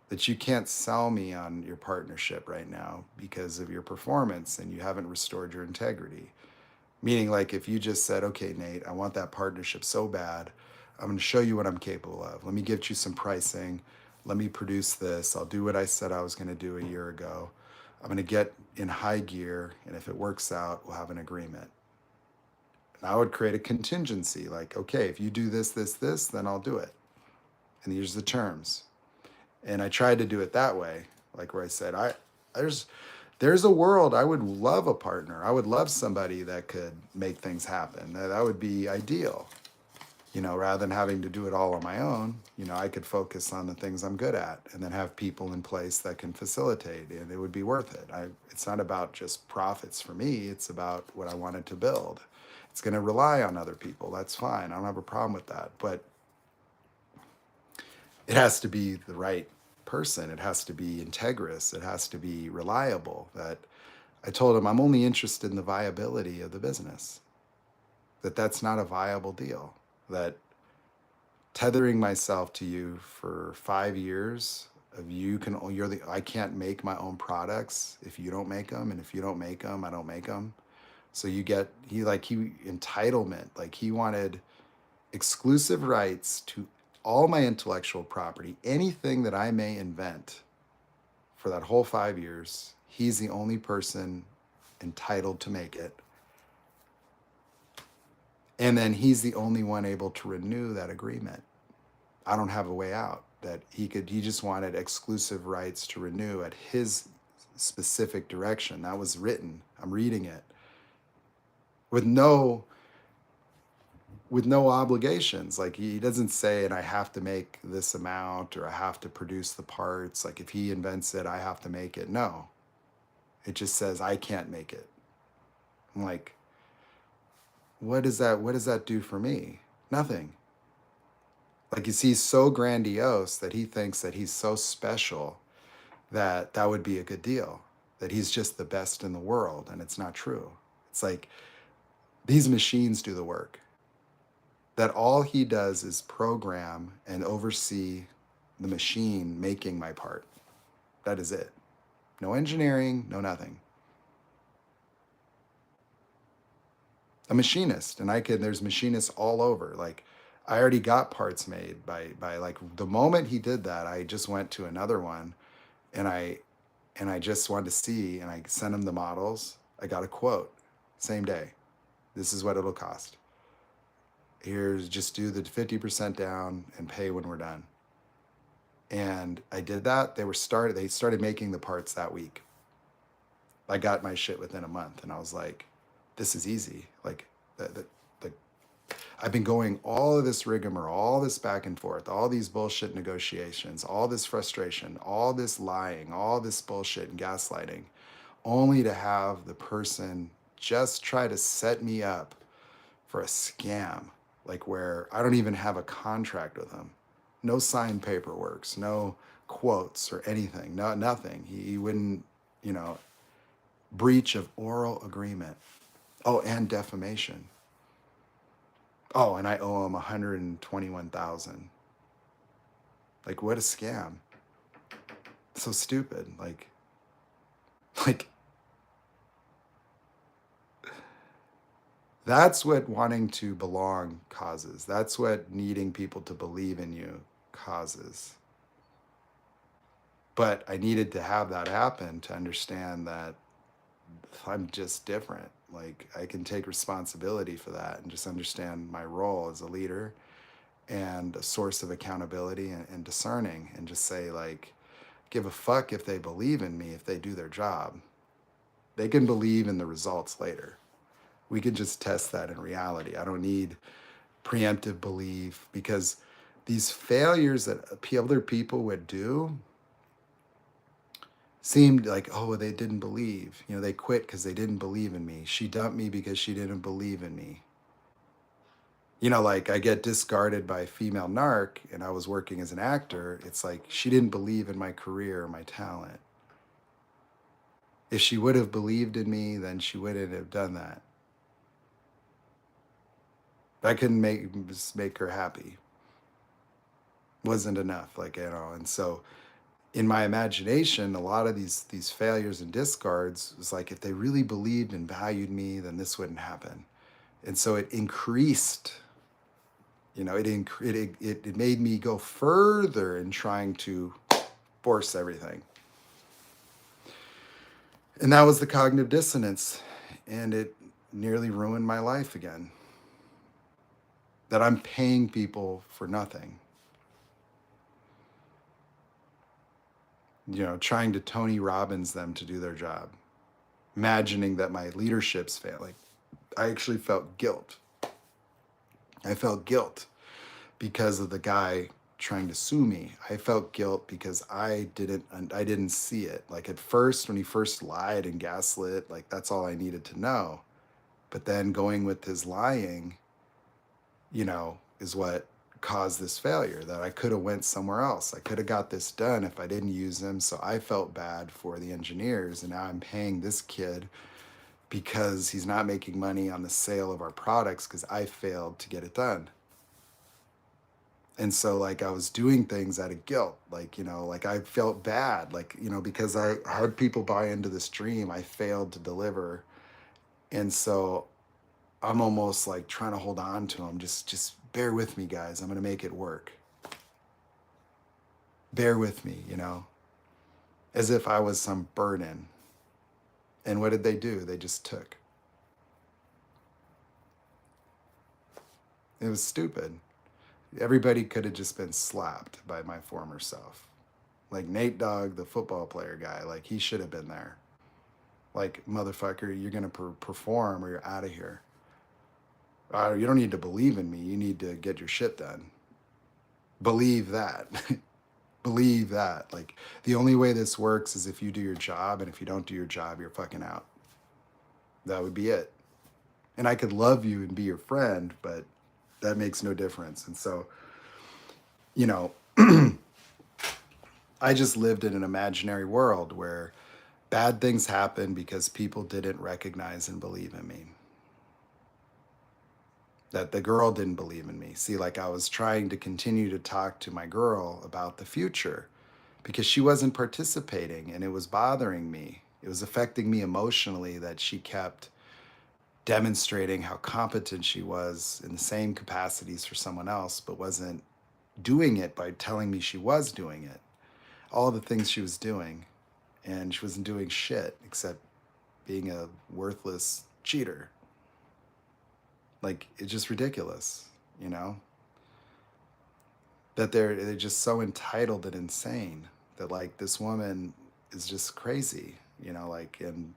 that you can't sell me on your partnership right now because of your performance and you haven't restored your integrity. Meaning, like, if you just said, okay, Nate, I want that partnership so bad, I'm going to show you what I'm capable of. Let me get you some pricing. Let me produce this. I'll do what I said I was going to do a year ago. I'm going to get in high gear. And if it works out, we'll have an agreement. And I would create a contingency like, okay, if you do this, this, this, then I'll do it. And here's the terms. And I tried to do it that way, like where I said, there's a world I would love a partner. I would love somebody that could make things happen. That would be ideal. You know, rather than having to do it all on my own, you know, I could focus on the things I'm good at and then have people in place that can facilitate, and it would be worth it. It's not about just profits for me. It's about what I wanted to build. It's going to rely on other people. That's fine. I don't have a problem with that. But it has to be the right person. It has to be integrous. It has to be reliable. That I told him I'm only interested in the viability of the business. That's not a viable deal. That tethering myself to you for 5 years of I can't make my own products if you don't make them, and if you don't make them, I don't make them. So he entitlement, like he wanted exclusive rights to all my intellectual property, anything that I may invent for that whole 5 years. He's the only person entitled to make it. And then he's the only one able to renew that agreement. I don't have a way out. He just wanted exclusive rights to renew at his specific direction. That was written. I'm reading it. With no obligations. Like he doesn't say, and I have to make this amount or I have to produce the parts. Like if he invents it, I have to make it. No, it just says I can't make it. I'm like, what does that do for me? Nothing. Like he's so grandiose that he thinks that he's so special that would be a good deal, that he's just the best in the world. And it's not true. It's like these machines do the work. That all he does is program and oversee the machine making my part. That is it. No engineering, no nothing. A machinist, and there's machinists all over. Like I already got parts made by like the moment he did that, I just went to another one and I just wanted to see, and I sent him the models. I got a quote same day. This is what it'll cost. Here's, just do the 50% down and pay when we're done. And I did that. They started making the parts that week. I got my shit within a month, and I was like, this is easy. Like I've been going all of this rigmarole, all this back and forth, all these bullshit negotiations, all this frustration, all this lying, all this bullshit and gaslighting, only to have the person just try to set me up for a scam, like where I don't even have a contract with them. No signed paperwork, no quotes or anything. No, nothing. He wouldn't, you know, breach of oral agreement. Oh, and defamation. Oh, and I owe him 121,000. Like, what a scam. So stupid. Like that's what wanting to belong causes. That's what needing people to believe in you causes. But I needed to have that happen to understand that I'm just different. Like, I can take responsibility for that and just understand my role as a leader and a source of accountability and discerning, and just say, like, give a fuck if they believe in me, if they do their job. They can believe in the results later. We can just test that in reality. I don't need preemptive belief, because these failures that other people would do seemed like, oh, they didn't believe. You know, they quit because they didn't believe in me. She dumped me because she didn't believe in me. You know, like, I get discarded by a female narc and I was working as an actor. It's like, she didn't believe in my career or my talent. If she would have believed in me, then she wouldn't have done that. I couldn't make her happy. Wasn't enough, like, you know. And so in my imagination, a lot of these failures and discards was like, if they really believed and valued me, then this wouldn't happen. And so it increased, you know, it made me go further in trying to force everything. And that was the cognitive dissonance, and it nearly ruined my life again. That I'm paying people for nothing. You know, trying to Tony Robbins them to do their job, imagining that my leadership's failing. I actually felt guilt. I felt guilt because of the guy trying to sue me. I felt guilt because I didn't see it. Like, at first, when he first lied and gaslit, like, that's all I needed to know. But then going with his lying, you know, is what caused this failure. That I could have went somewhere else. I could have got this done if I didn't use him. So I felt bad for the engineers, and now I'm paying this kid because he's not making money on the sale of our products because I failed to get it done. And so, like, I was doing things out of guilt, like, you know, like, I felt bad, like, you know, because I had people buy into this dream, I failed to deliver. And so I'm almost like trying to hold on to them. Just bear with me, guys. I'm going to make it work. Bear with me, you know, as if I was some burden. And what did they do? They just took. It was stupid. Everybody could have just been slapped by my former self. Like Nate Dogg, the football player guy, like, he should have been there. Like, motherfucker, you're going to perform or you're out of here. You don't need to believe in me. You need to get your shit done. Believe that. Believe that. Like, the only way this works is if you do your job, and if you don't do your job, you're fucking out. That would be it. And I could love you and be your friend, but that makes no difference. And so, you know, I just lived in an imaginary world where bad things happen because people didn't recognize and believe in me. That the girl didn't believe in me. See, like, I was trying to continue to talk to my girl about the future because she wasn't participating, and it was bothering me. It was affecting me emotionally that she kept demonstrating how competent she was in the same capacities for someone else, but wasn't doing it by telling me she was doing it. All the things she was doing, and she wasn't doing shit except being a worthless cheater. Like, it's just ridiculous, you know? That they're just so entitled and insane that, like, this woman is just crazy, you know, like, and,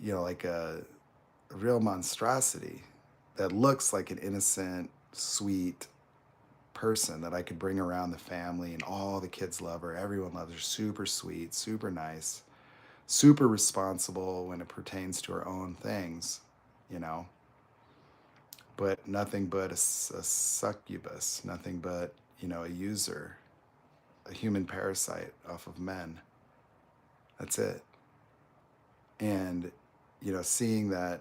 you know, like a real monstrosity that looks like an innocent, sweet person that I could bring around the family, and all the kids love her. Everyone loves her. Super sweet, super nice, super responsible when it pertains to her own things, you know? But nothing but a succubus, nothing but, you know, a user. a human parasite off of men. That's it. And, seeing that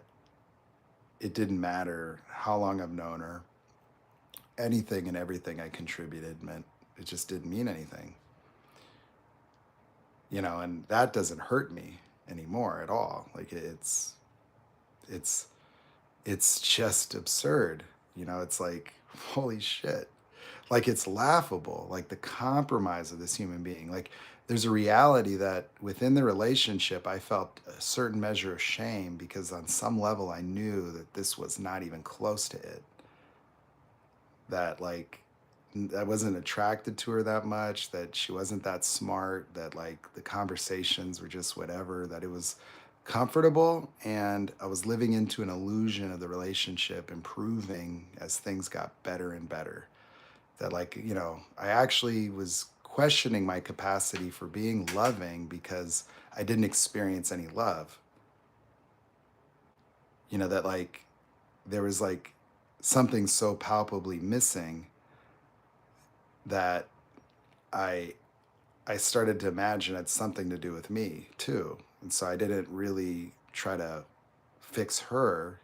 it didn't matter how long I've known her, anything and everything I contributed meant it just didn't mean anything. And that doesn't hurt me anymore at all. Like it's it's just absurd. It's like, holy shit. Like, it's laughable, like the compromise of this human being. Like, there's a reality that within the relationship, I felt a certain measure of shame because on some level I knew that this was not even close to it. That, like, I wasn't attracted to her that much, that she wasn't that smart, that, like, the conversations were just whatever, that it was comfortable, and I was living into an illusion of the relationship improving as things got better and better. That, like, I actually was questioning my capacity for being loving because I didn't experience any love. That, like, there was, like, something so palpably missing that I I started to imagine it's something to do with me too. And so I didn't really try to fix her.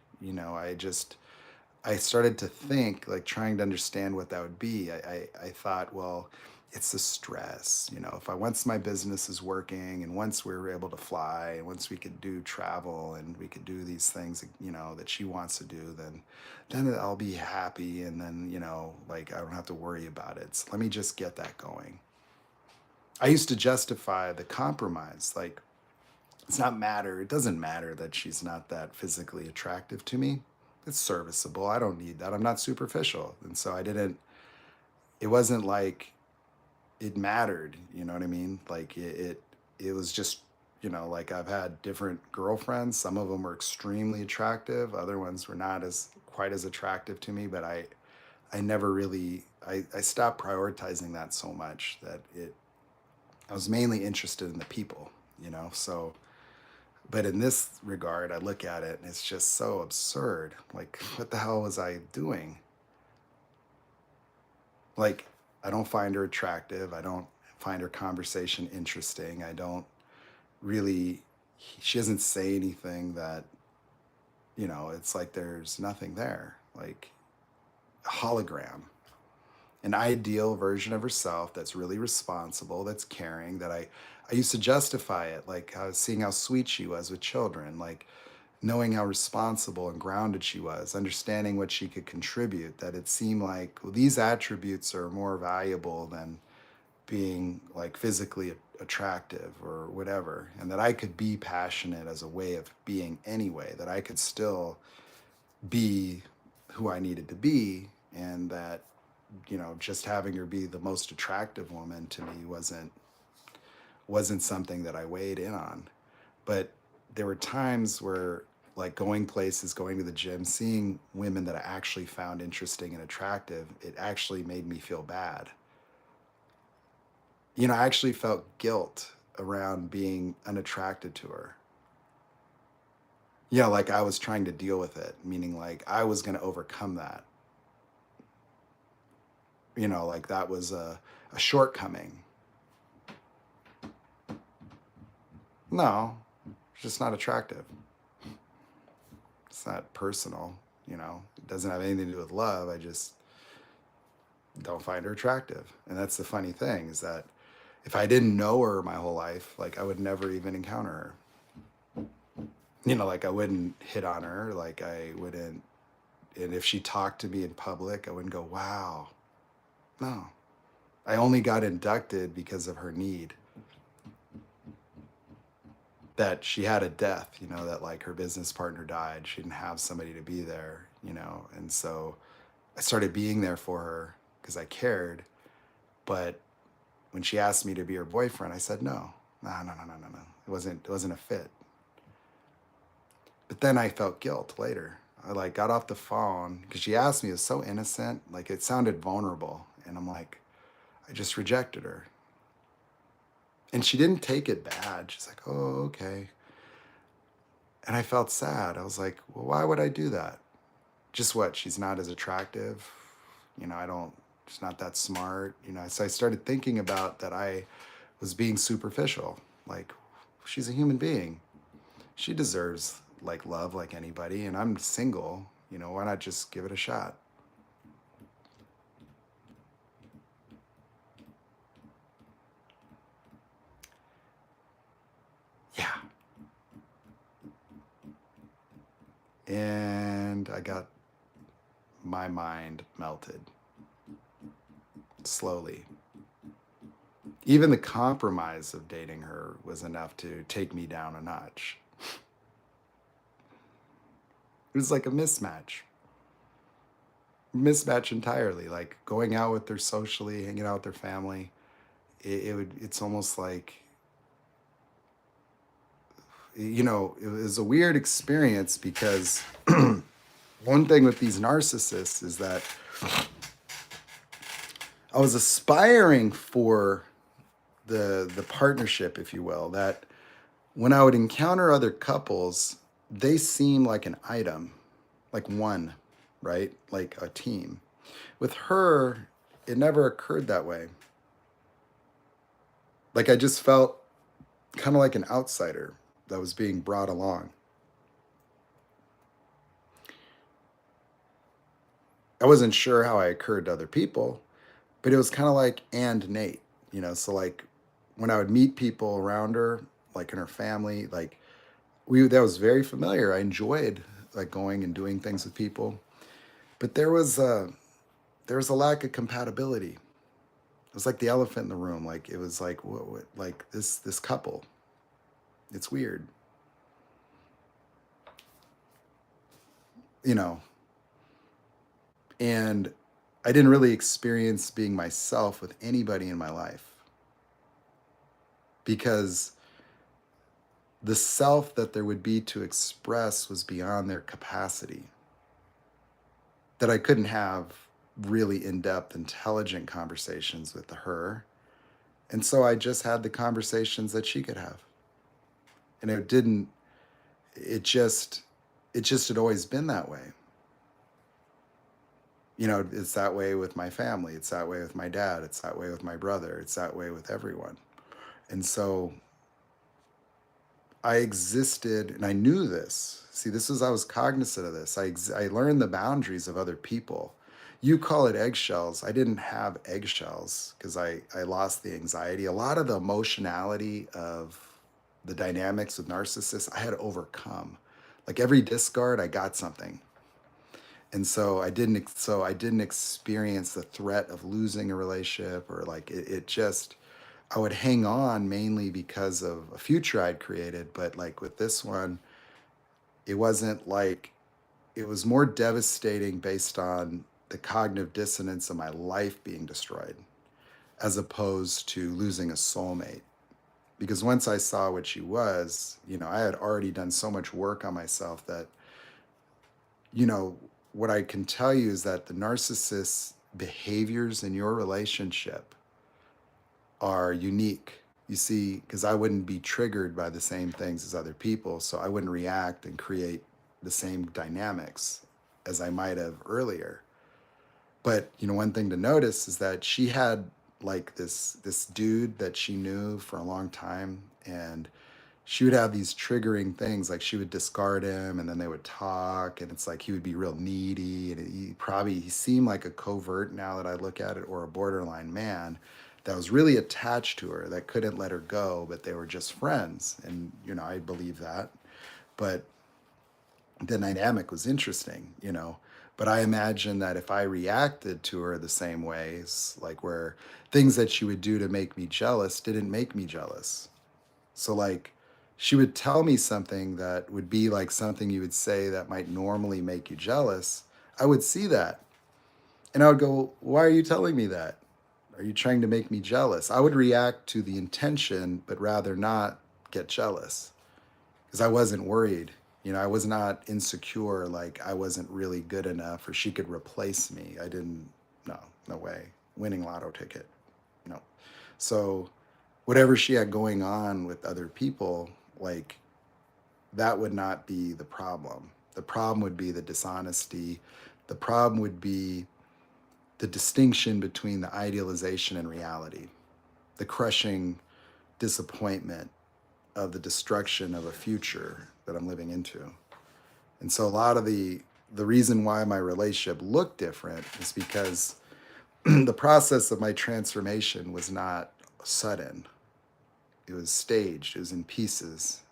I started to think, like, trying to understand what that would be. I thought, well, it's the stress. If once my business is working and once we were able to fly and once we could do travel and we could do these things, that she wants to do, then I'll be happy. And then, like, I don't have to worry about it. So let me just get that going. I used to justify the compromise. Like, it doesn't matter that she's not that physically attractive to me. It's serviceable. I don't need that. I'm not superficial. And so it wasn't like it mattered, you know what I mean? Like, it was just, like, I've had different girlfriends. Some of them were extremely attractive. Other ones were not quite as attractive to me, but I never really, I stopped prioritizing that so much that I was mainly interested in the people, so. But in this regard, I look at it and it's just so absurd. Like, what the hell was I doing? Like, I don't find her attractive. I don't find her conversation interesting. I don't really, she doesn't say anything that, it's like there's nothing there. Like a hologram, an ideal version of herself that's really responsible, that's caring, that I used to justify it, like, seeing how sweet she was with children, like knowing how responsible and grounded she was, understanding what she could contribute, that it seemed like, well, these attributes are more valuable than being, like, physically attractive or whatever, and that I could be passionate as a way of being anyway, that I could still be who I needed to be, and that, just having her be the most attractive woman to me wasn't something that I weighed in on. But there were times where, like, going places, going to the gym, seeing women that I actually found interesting and attractive, it actually made me feel bad. I actually felt guilt around being unattracted to her. Like I was trying to deal with it, meaning like I was going to overcome that. Like that was a shortcoming. No, it's just not attractive. It's not personal, it doesn't have anything to do with love. I just don't find her attractive. And that's the funny thing, is that if I didn't know her my whole life, like, I would never even encounter her. Like, I wouldn't hit on her, like I wouldn't, and if she talked to me in public, I wouldn't go, wow. No. I only got inducted because of her need. That she had a death, that, like, her business partner died. She didn't have somebody to be there, and so I started being there for her because I cared. But when she asked me to be her boyfriend, I said no. No. It wasn't a fit. But then I felt guilt later. I, like, got off the phone because she asked me. It was so innocent, like it sounded vulnerable, and I'm like, I just rejected her. And she didn't take it bad. She's like, oh, okay. And I felt sad. I was like, well, why would I do that? Just what? She's not as attractive. She's not that smart. You know, so I started thinking about that I was being superficial. Like, she's a human being. She deserves like love like anybody, and I'm single. You know, why not just give it a shot? Yeah. And I got my mind melted slowly. Even the compromise of dating her was enough to take me down a notch. It was like a mismatch entirely. Like going out with her socially, hanging out with her family. It's almost like, you know, it was a weird experience because one thing with these narcissists is that I was aspiring for the partnership, if you will, that when I would encounter other couples, they seem like an item, like one, right? Like a team. With her, it never occurred that way. Like I just felt kind of like an outsider that was being brought along. I wasn't sure how I occurred to other people, but it was kind of like and Nate, you know. So like when I would meet people around her, like in her family, like we that was very familiar. I enjoyed like going and doing things with people, but there was a lack of compatibility. It was like the elephant in the room. Like it was like what like this couple. It's weird, you know. And I didn't really experience being myself with anybody in my life because the self that there would be to express was beyond their capacity. That I couldn't have really in depth, intelligent conversations with her. And so I just had the conversations that she could have. And it didn't, it just had always been that way. You know, it's that way with my family. It's that way with my dad. It's that way with my brother. It's that way with everyone. And so I existed and I knew this. See, I was cognizant of this. I learned the boundaries of other people. You call it eggshells. I didn't have eggshells because I lost the anxiety. A lot of the emotionality of the dynamics with narcissists, I had to overcome. Like every discard, I got something. And so I didn't experience the threat of losing a relationship or like it just I would hang on mainly because of a future I'd created. But like with this one, it wasn't like, it was more devastating based on the cognitive dissonance of my life being destroyed as opposed to losing a soulmate. Because once I saw what she was, you know, I had already done so much work on myself that, you know, what I can tell you is that the narcissist's behaviors in your relationship are unique. You see, because I wouldn't be triggered by the same things as other people, so I wouldn't react and create the same dynamics as I might have earlier. But you know, one thing to notice is that she had like this dude that she knew for a long time, and she would have these triggering things like she would discard him and then they would talk, and it's like he would be real needy, and he seemed like a covert, now that I look at it, or a borderline man that was really attached to her, that couldn't let her go, but they were just friends. And you know, I believe that. But the dynamic was interesting, you know. But I imagine that if I reacted to her the same ways, like where things that she would do to make me jealous didn't make me jealous. So like she would tell me something that would be like something you would say that might normally make you jealous. I would see that. And I would go, "Why are you telling me that? Are you trying to make me jealous?" I would react to the intention, but rather not get jealous because I wasn't worried. You know, I was not insecure, like I wasn't really good enough or she could replace me. I didn't, no, no way. Winning lotto ticket, no. So whatever she had going on with other people, like that would not be the problem. The problem would be the dishonesty. The problem would be the distinction between the idealization and reality, the crushing disappointment of the destruction of a future that I'm living into. And so a lot of the reason why my relationship looked different is because the process of my transformation was not sudden. It was staged, it was in pieces,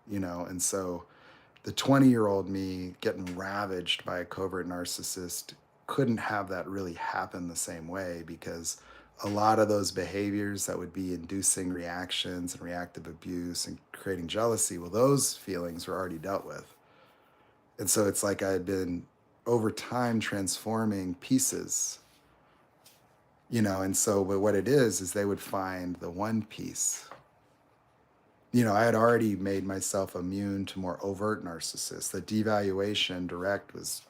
and so the 20-year-old me getting ravaged by a covert narcissist couldn't have that really happen the same way, because a lot of those behaviors that would be inducing reactions and reactive abuse and creating jealousy, well, those feelings were already dealt with. And so it's like I had been over time transforming pieces, and so but what it is they would find the one piece. I had already made myself immune to more overt narcissists. The devaluation direct was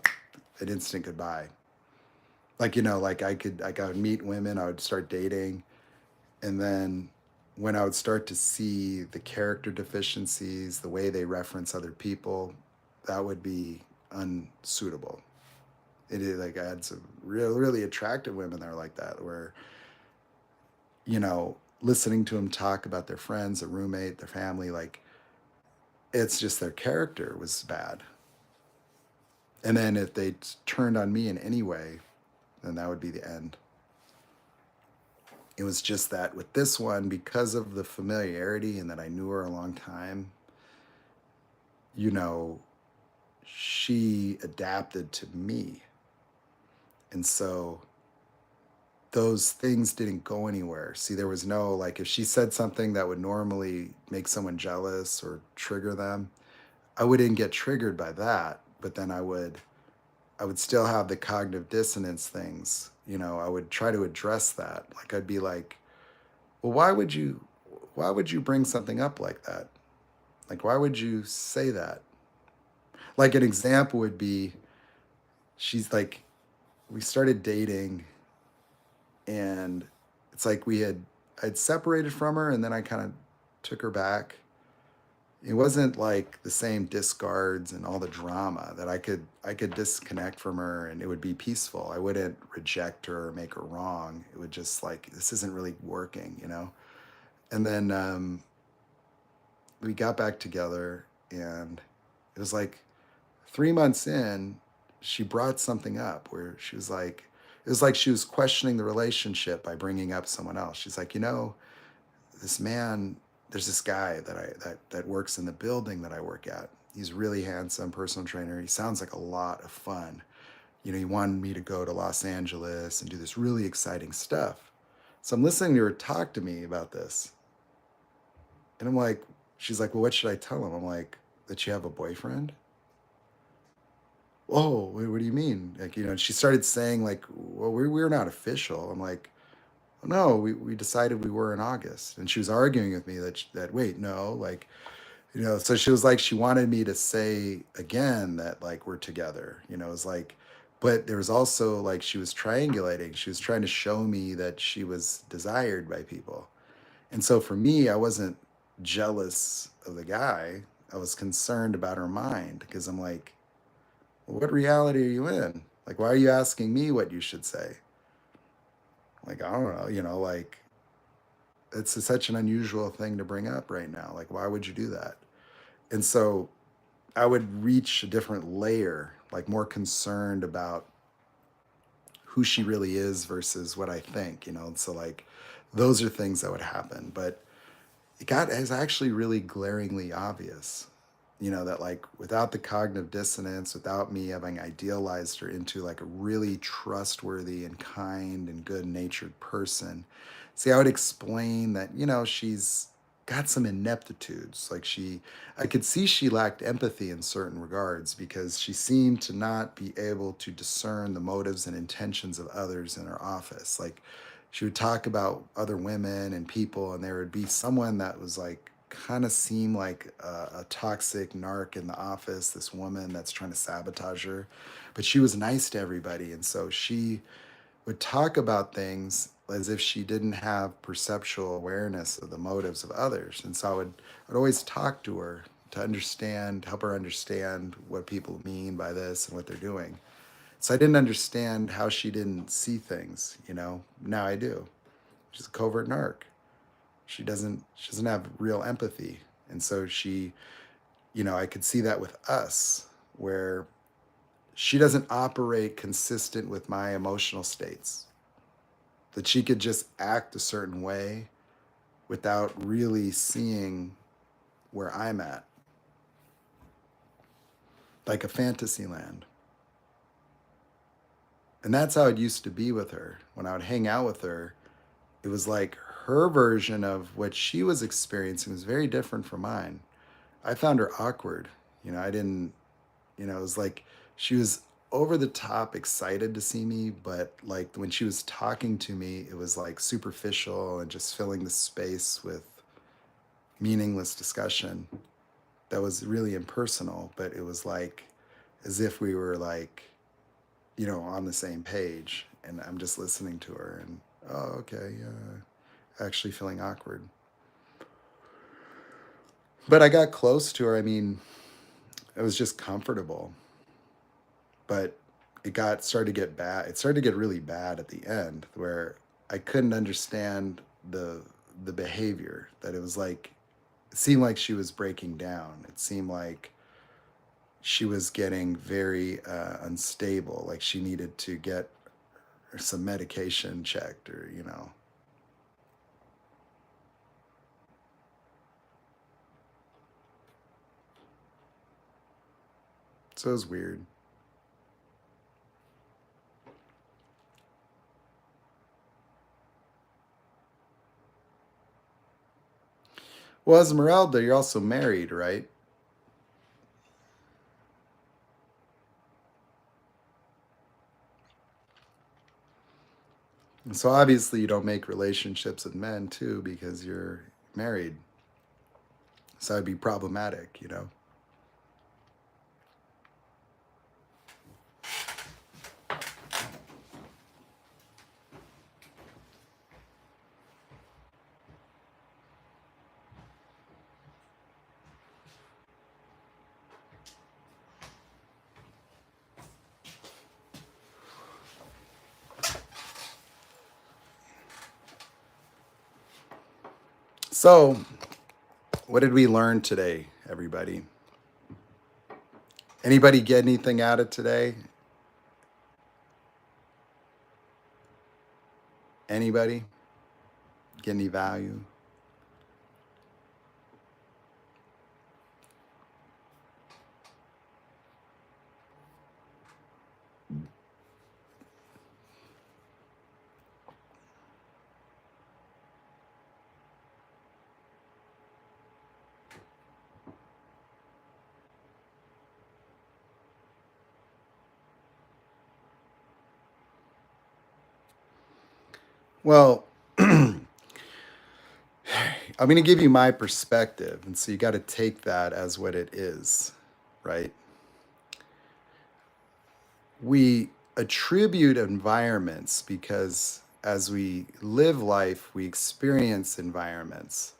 an instant goodbye. Like I would meet women, I would start dating, and then when I would start to see the character deficiencies, the way they reference other people, that would be unsuitable. It is like I had some really attractive women that are like that, where, listening to them talk about their friends, their roommate, their family, like it's just their character was bad. And then if they turned on me in any way, then that would be the end. It was just that with this one, because of the familiarity and that I knew her a long time, you know, she adapted to me. And so those things didn't go anywhere. See, there was no, like, if she said something that would normally make someone jealous or trigger them, I wouldn't get triggered by that, but then I would still have the cognitive dissonance things. I would try to address that. Like I'd be like, well, why would you bring something up like that? Like, why would you say that? Like an example would be, she's like, we started dating, and it's like I'd separated from her, and then I kind of took her back. It wasn't like the same discards and all the drama that I could disconnect from her and it would be peaceful. I wouldn't reject her or make her wrong. It would just like, this isn't really working. And then we got back together, and it was like 3 months in, she brought something up where she was like, it was like she was questioning the relationship by bringing up someone else. She's like, this man, there's this guy that works in the building that I work at. He's really handsome, personal trainer. He sounds like a lot of fun. He wanted me to go to Los Angeles and do this really exciting stuff. So I'm listening to her talk to me about this. And I'm like, she's like, well, what should I tell him? I'm like, that you have a boyfriend? Oh, what do you mean? Like, she started saying like, well, we're not official. I'm like, no, we decided we were in August. And she was arguing with me that wait, no, like, so she was like, she wanted me to say again that like we're together. It was like, but there was also like, she was triangulating. She was trying to show me that she was desired by people. And so for me, I wasn't jealous of the guy. I was concerned about her mind, because I'm like, well, what reality are you in? Like, why are you asking me what you should say? Like, I don't know, like, it's such an unusual thing to bring up right now. Like, why would you do that? And so I would reach a different layer, like more concerned about who she really is versus what I think, And so like, those are things that would happen. But it's actually really glaringly obvious, that like without the cognitive dissonance, without me having idealized her into like a really trustworthy and kind and good natured person. See, I would explain that, she's got some ineptitudes. Like I could see she lacked empathy in certain regards, because she seemed to not be able to discern the motives and intentions of others in her office. Like, she would talk about other women and people, and there would be someone that was like, kind of seemed like a toxic narc in the office, this woman that's trying to sabotage her. But she was nice to everybody. And so she would talk about things as if she didn't have perceptual awareness of the motives of others. And so I'd always talk to her to help her understand what people mean by this and what they're doing. So I didn't understand how she didn't see things, you know. Now I do. She's a covert narc. She doesn't have real empathy. And so she, you know, I could see that with us, where she doesn't operate consistent with my emotional states. That she could just act a certain way without really seeing where I'm at, like a fantasy land. And that's how it used to be with her. When I would hang out with her, it was like her version of what she was experiencing was very different from mine. I found her awkward. You know, I didn't, you know, it was like she was over the top excited to see me, but like when she was talking to me, it was like superficial and just filling the space with meaningless discussion that was really impersonal, but it was like as if we were like, you know, on the same page, and I'm just listening to her and, oh, okay, yeah, actually feeling awkward. But I got close to her. I mean, it was just comfortable, but started to get bad. It started to get really bad at the end where I couldn't understand the behavior, that it was like, it seemed like she was breaking down. It seemed like she was getting very unstable, like she needed to get some medication checked, or, you know. So it was weird. Well, Esmeralda, you're also married, right? And so obviously you don't make relationships with men too because you're married. So it'd be problematic, you know? So, what did we learn today, everybody? Anybody get anything out of today? Anybody get any value? Well, I'm going to give you my perspective. And so you got to take that as what it is, right? We attribute environments because as we live life, we experience environments.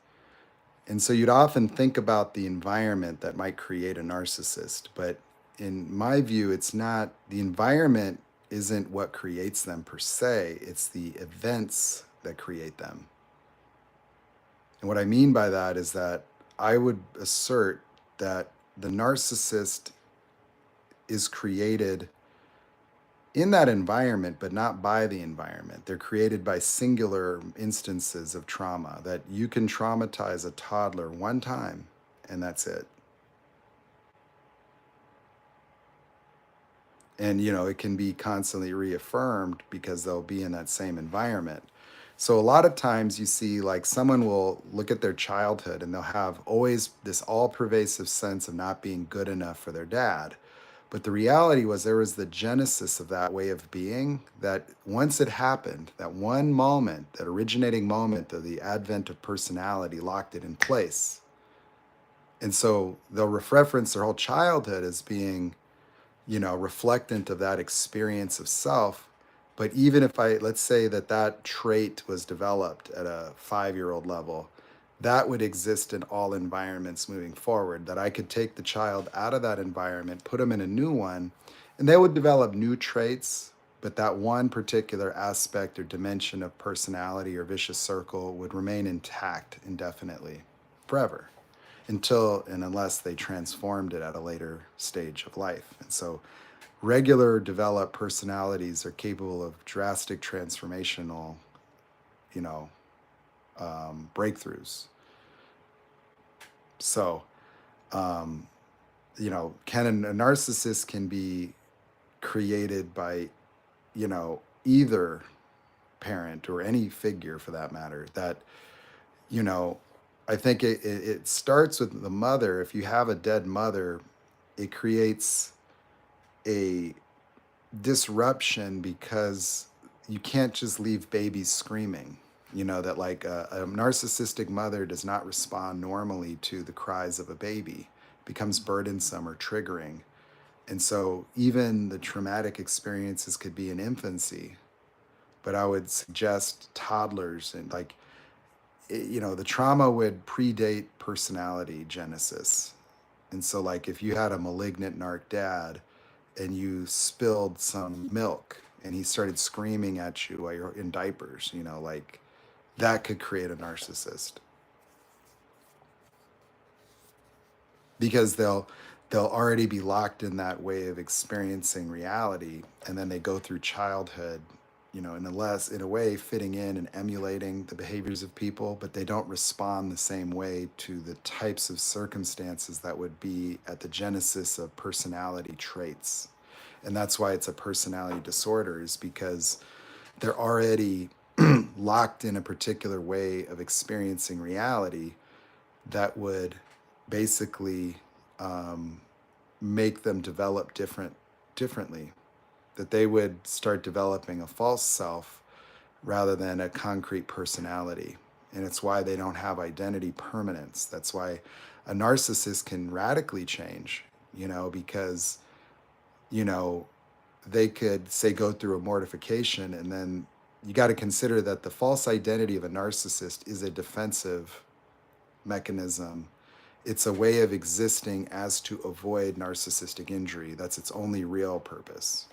And so you'd often think about the environment that might create a narcissist. But in my view, it's not, the environment isn't what creates them per se, it's the events that create them. And what I mean by that is that I would assert that the narcissist is created in that environment, but not by the environment. They're created by singular instances of trauma, that you can traumatize a toddler one time and that's it. And, you know, it can be constantly reaffirmed because they'll be in that same environment. So a lot of times you see like someone will look at their childhood and they'll have always this all pervasive sense of not being good enough for their dad. But the reality was there was the genesis of that way of being, that once it happened, that one moment, that originating moment of the advent of personality locked it in place. And so they'll reference their whole childhood as being, you know, reflectant of that experience of self. But even if let's say that that trait was developed at a 5-year-old level, that would exist in all environments moving forward, that I could take the child out of that environment, put them in a new one, And they would develop new traits, but that one particular aspect or dimension of personality or vicious circle would remain intact indefinitely, forever, until and unless they transformed it at a later stage of life. And so regular developed personalities are capable of drastic transformational, you know, breakthroughs. So, um, a narcissist can be created by, either parent or any figure for that matter. That, you know, I think it starts with the mother. If you have a dead mother, it creates a disruption because you can't just leave babies screaming. That like a narcissistic mother does not respond normally to the cries of a baby, becomes burdensome or triggering. And so even the traumatic experiences could be in infancy, but I would suggest toddlers and like, the trauma would predate personality genesis. And so like if you had a malignant narc dad and you spilled some milk and he started screaming at you while you're in diapers, like that could create a narcissist because they'll already be locked in that way of experiencing reality, and then they go through childhood, in a way fitting in and emulating the behaviors of people, but they don't respond the same way to the types of circumstances that would be at the genesis of personality traits. And that's why it's a personality disorder, is because they're already locked in a particular way of experiencing reality that would basically make them develop differently. That they would start developing a false self rather than a concrete personality. And it's why they don't have identity permanence. That's why a narcissist can radically change, because, they could say go through a mortification, and then you got to consider that the false identity of a narcissist is a defensive mechanism. It's a way of existing as to avoid narcissistic injury. That's its only real purpose.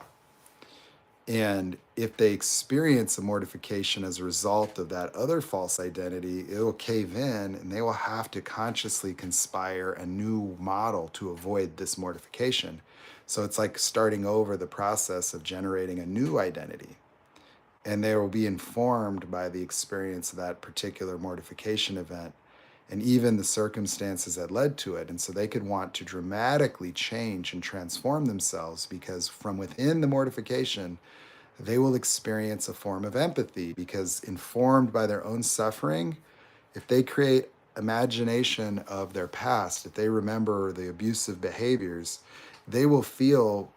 And if they experience a mortification as a result of that other false identity, it will cave in and they will have to consciously conspire a new model to avoid this mortification. So it's like starting over the process of generating a new identity. And they will be informed by the experience of that particular mortification event and even the circumstances that led to it. And so they could want to dramatically change and transform themselves because from within the mortification, they will experience a form of empathy because informed by their own suffering, if they create imagination of their past, if they remember the abusive behaviors, they will feel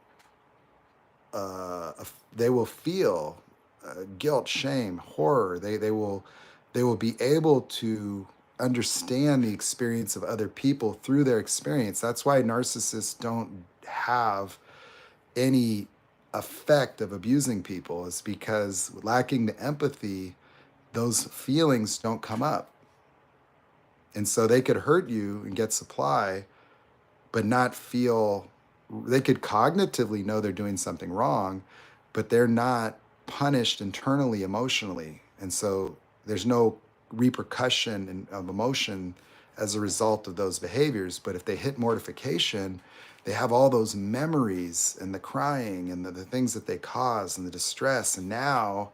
guilt, shame, horror. They will be able to understand the experience of other people through their experience. That's why narcissists don't have any effect of abusing people, is because lacking the empathy, those feelings don't come up. And so they could hurt you and get supply, but not feel, they could cognitively know they're doing something wrong, but they're not punished internally, emotionally. And so there's no repercussion of emotion as a result of those behaviors. But if they hit mortification, they have all those memories and the crying and the things that they caused and the distress. And now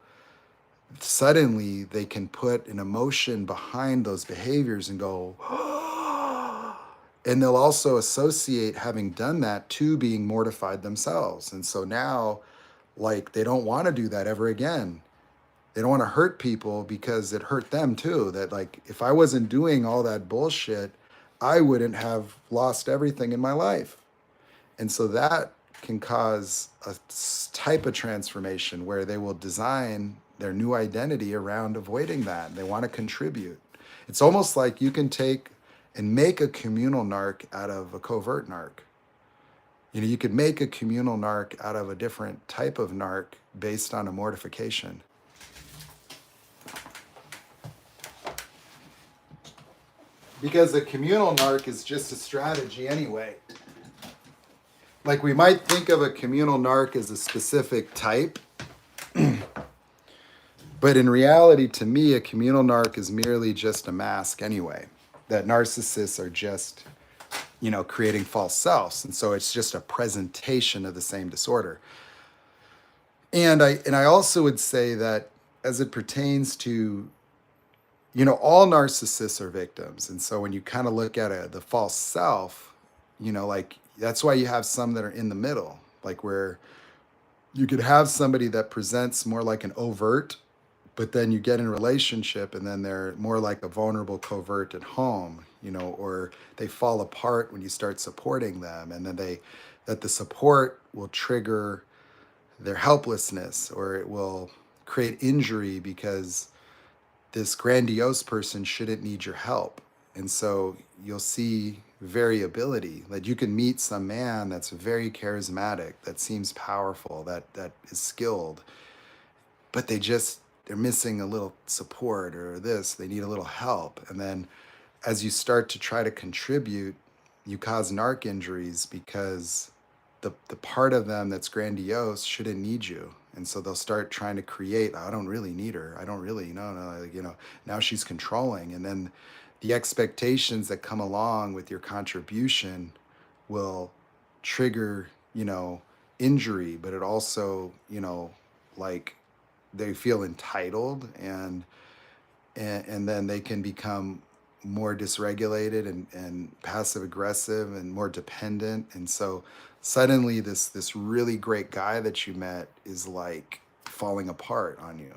suddenly they can put an emotion behind those behaviors and go, and they'll also associate having done that to being mortified themselves. And so now, like, they don't want to do that ever again. They don't want to hurt people because it hurt them too. That, like, if I wasn't doing all that bullshit, I wouldn't have lost everything in my life. And so that can cause a type of transformation where they will design their new identity around avoiding that. They want to contribute. It's almost like you can take and make a communal narc out of a covert narc. You could make a communal narc out of a different type of narc based on a mortification. Because a communal narc is just a strategy anyway. like we might think of a communal narc as a specific type, but in reality, to me, a communal narc is merely just a mask anyway. That narcissists are just, creating false selves. And so it's just a presentation of the same disorder. And I also would say that as it pertains to, all narcissists are victims. And so when you kind of look at the false self, like that's why you have some that are in the middle, like where you could have somebody that presents more like an overt, but then you get in a relationship and then they're more like a vulnerable covert at home, or they fall apart when you start supporting them. And then that the support will trigger their helplessness, or it will create injury because this grandiose person shouldn't need your help. And so you'll see variability. Like you can meet some man that's very charismatic, that seems powerful, that is skilled, but they're missing a little support, or they need a little help. And then as you start to try to contribute, you cause narc injuries because the part of them that's grandiose shouldn't need you. And so they'll start trying to create, I don't really need her. I don't really, no, now she's controlling. And then the expectations that come along with your contribution will trigger, injury, but it also, like they feel entitled, and then they can become more dysregulated and passive aggressive and more dependent. And so suddenly this really great guy that you met is like falling apart on you,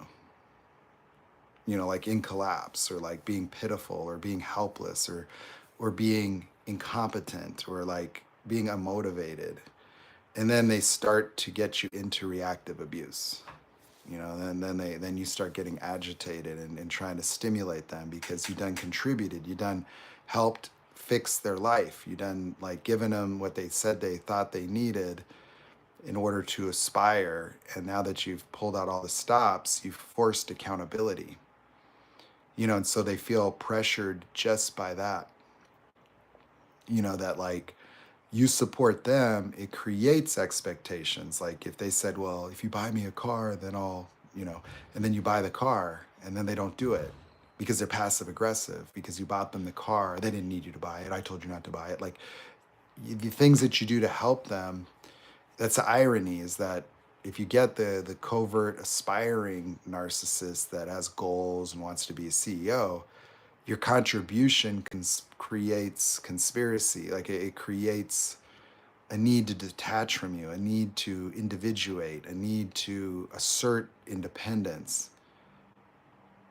like in collapse, or like being pitiful, or being helpless, or being incompetent, or like being unmotivated. And then they start to get you into reactive abuse. And then you start getting agitated and trying to stimulate them because you done contributed, you done helped fix their life, you done like given them what they said they thought they needed in order to aspire. And now that you've pulled out all the stops, you've forced accountability, and so they feel pressured just by that, that like you support them, it creates expectations. Like if they said, well, if you buy me a car, then I'll, and then you buy the car, and then they don't do it because they're passive aggressive, because you bought them the car. They didn't need you to buy it. I told you not to buy it. Like the things that you do to help them, that's the irony, is that if you get the covert aspiring narcissist that has goals and wants to be a CEO, your contribution creates conspiracy. Like it creates a need to detach from you, a need to individuate, a need to assert independence.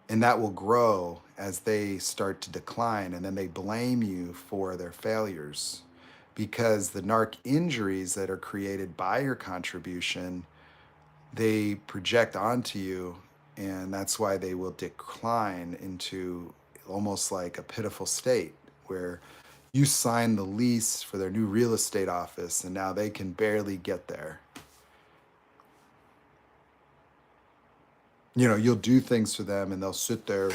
And that will grow as they start to decline, and then they blame you for their failures, because the narc injuries that are created by your contribution, they project onto you, and that's why they will decline into almost like a pitiful state where you sign the lease for their new real estate office and now they can barely get there. You'll do things for them and they'll sit there,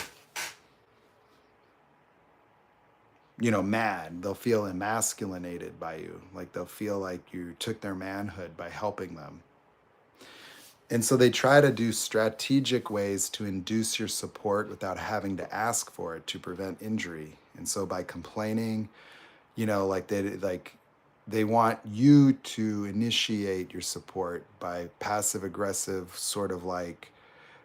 mad. They'll feel emasculinated by you. Like they'll feel like you took their manhood by helping them. And so they try to do strategic ways to induce your support without having to ask for it, to prevent injury. And so by complaining, like they want you to initiate your support by passive aggressive sort of like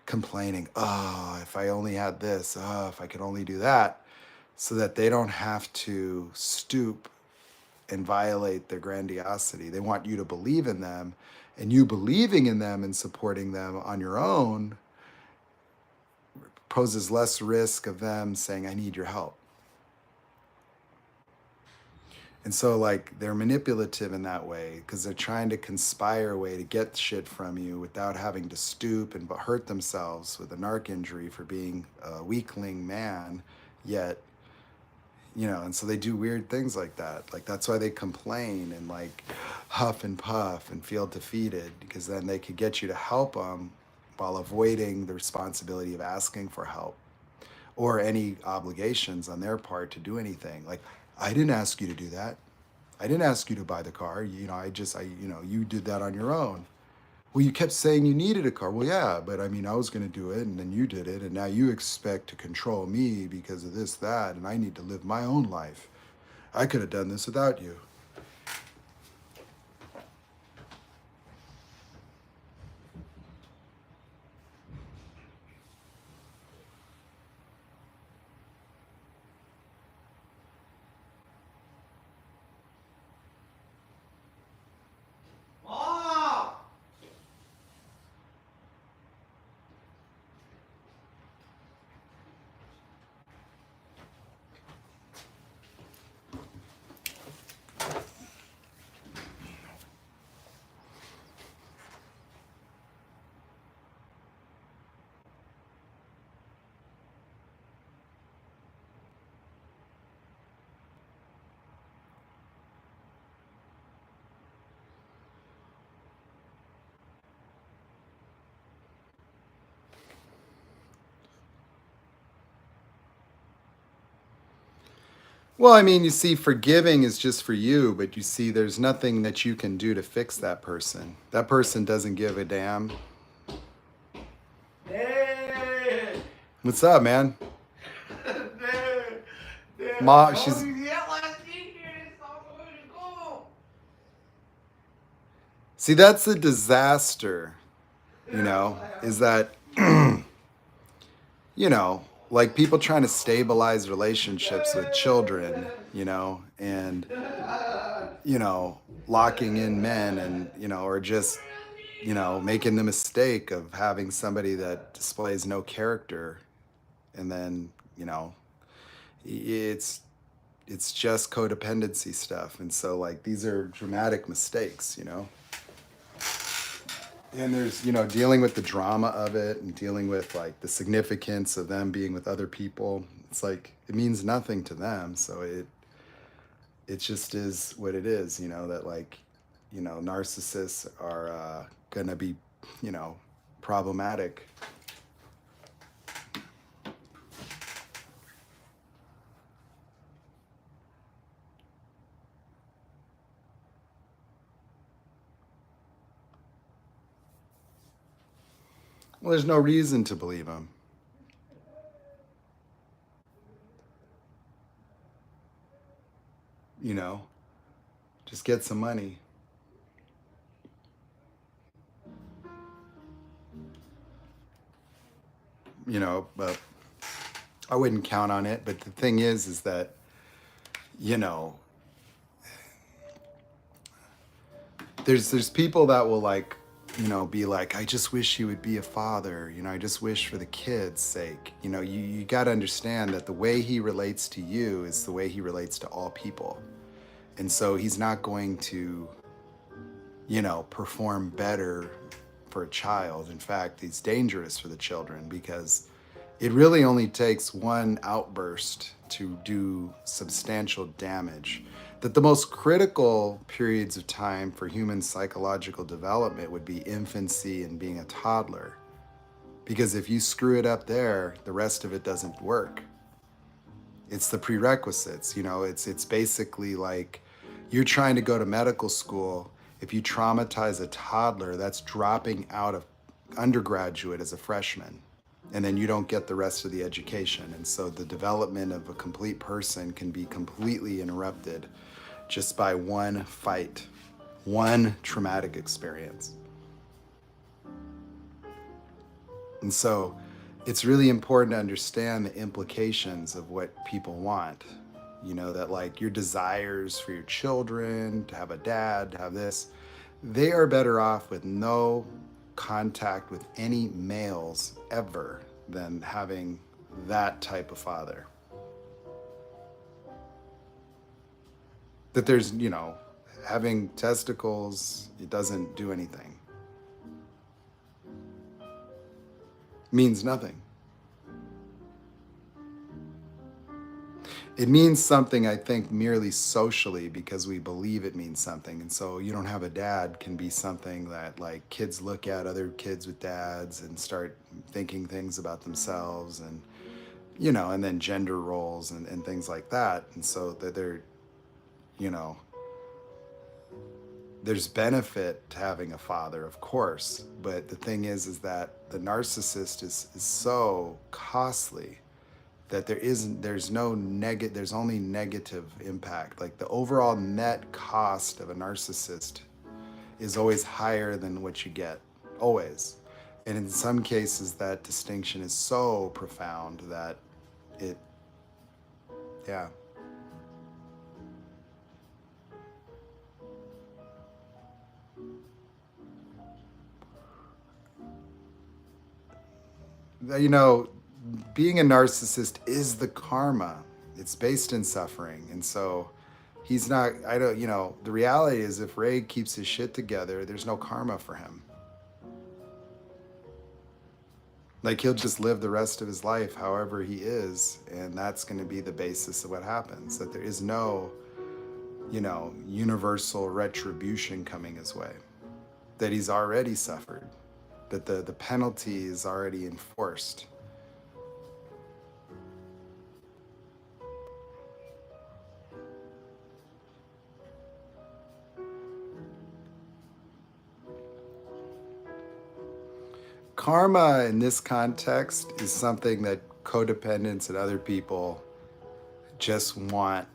complaining, oh, if I only had this, oh, if I could only do that, so that they don't have to stoop and violate their grandiosity. They want you to believe in them, and you believing in them and supporting them on your own poses less risk of them saying, I need your help. And so like they're manipulative in that way because they're trying to conspire a way to get shit from you without having to stoop and hurt themselves with a narc injury for being a weakling man. Yet, and so they do weird things like that. Like that's why they complain and like huff and puff and feel defeated, because then they could get you to help them while avoiding the responsibility of asking for help or any obligations on their part to do anything. Like, I didn't ask you to do that. I didn't ask you to buy the car. You did that on your own. Well, you kept saying you needed a car. Well, yeah, but I mean, I was going to do it and then you did it. And now you expect to control me because of this, that, and I need to live my own life. I could have done this without you. Mom! Well, I mean, you see, forgiving is just for you, but you see, there's nothing that you can do to fix that person. That person doesn't give a damn. Dad! What's up, man? Dad! Dad! Ma, I she's. told you that last weekend, it's not the way to go. See, that's the disaster, is that, like people trying to stabilize relationships with children, and, locking in men and, or just, making the mistake of having somebody that displays no character. And then, it's, it's just codependency stuff. And so like, these are dramatic mistakes. And there's, dealing with the drama of it and dealing with like the significance of them being with other people. It's like, it means nothing to them. So it just is what it is, that like, narcissists are gonna be, problematic. Well, there's no reason to believe them. Just get some money. But I wouldn't count on it. But the thing is that, you know, there's people that will like, be like, I just wish he would be a father. I just wish for the kids' sake. You got to understand that the way he relates to you is the way he relates to all people. And so he's not going to, perform better for a child. In fact, he's dangerous for the children because it really only takes one outburst to do substantial damage. That the most critical periods of time for human psychological development would be infancy and being a toddler. Because if you screw it up there, the rest of it doesn't work. It's the prerequisites, it's basically like you're trying to go to medical school. If you traumatize a toddler, that's dropping out of undergraduate as a freshman. And then you don't get the rest of the education. And so the development of a complete person can be completely interrupted just by one fight, one traumatic experience. And so it's really important to understand the implications of what people want. That like your desires for your children, to have a dad, to have this, they are better off with no contact with any males ever than having that type of father. That there's, having testicles, it doesn't do anything. Means nothing. It means something, I think, merely socially because we believe it means something. And so you don't have a dad can be something that like kids look at other kids with dads and start thinking things about themselves and, and then gender roles and things like that. And so that they're, there's benefit to having a father, of course, but the thing is that the narcissist is so costly that there's only negative impact. Like the overall net cost of a narcissist is always higher than what you get, always. And in some cases, that distinction is so profound that it, yeah. You know, being a narcissist is the karma. It's based in suffering. And so he's not, I don't, you know, the reality is if Ray keeps his shit together, there's no karma for him. Like he'll just live the rest of his life however he is, and that's going to be the basis of what happens. That there is no, you know, universal retribution coming his way. That he's already suffered. That the penalty is already enforced. Karma in this context is something that codependents and other people just want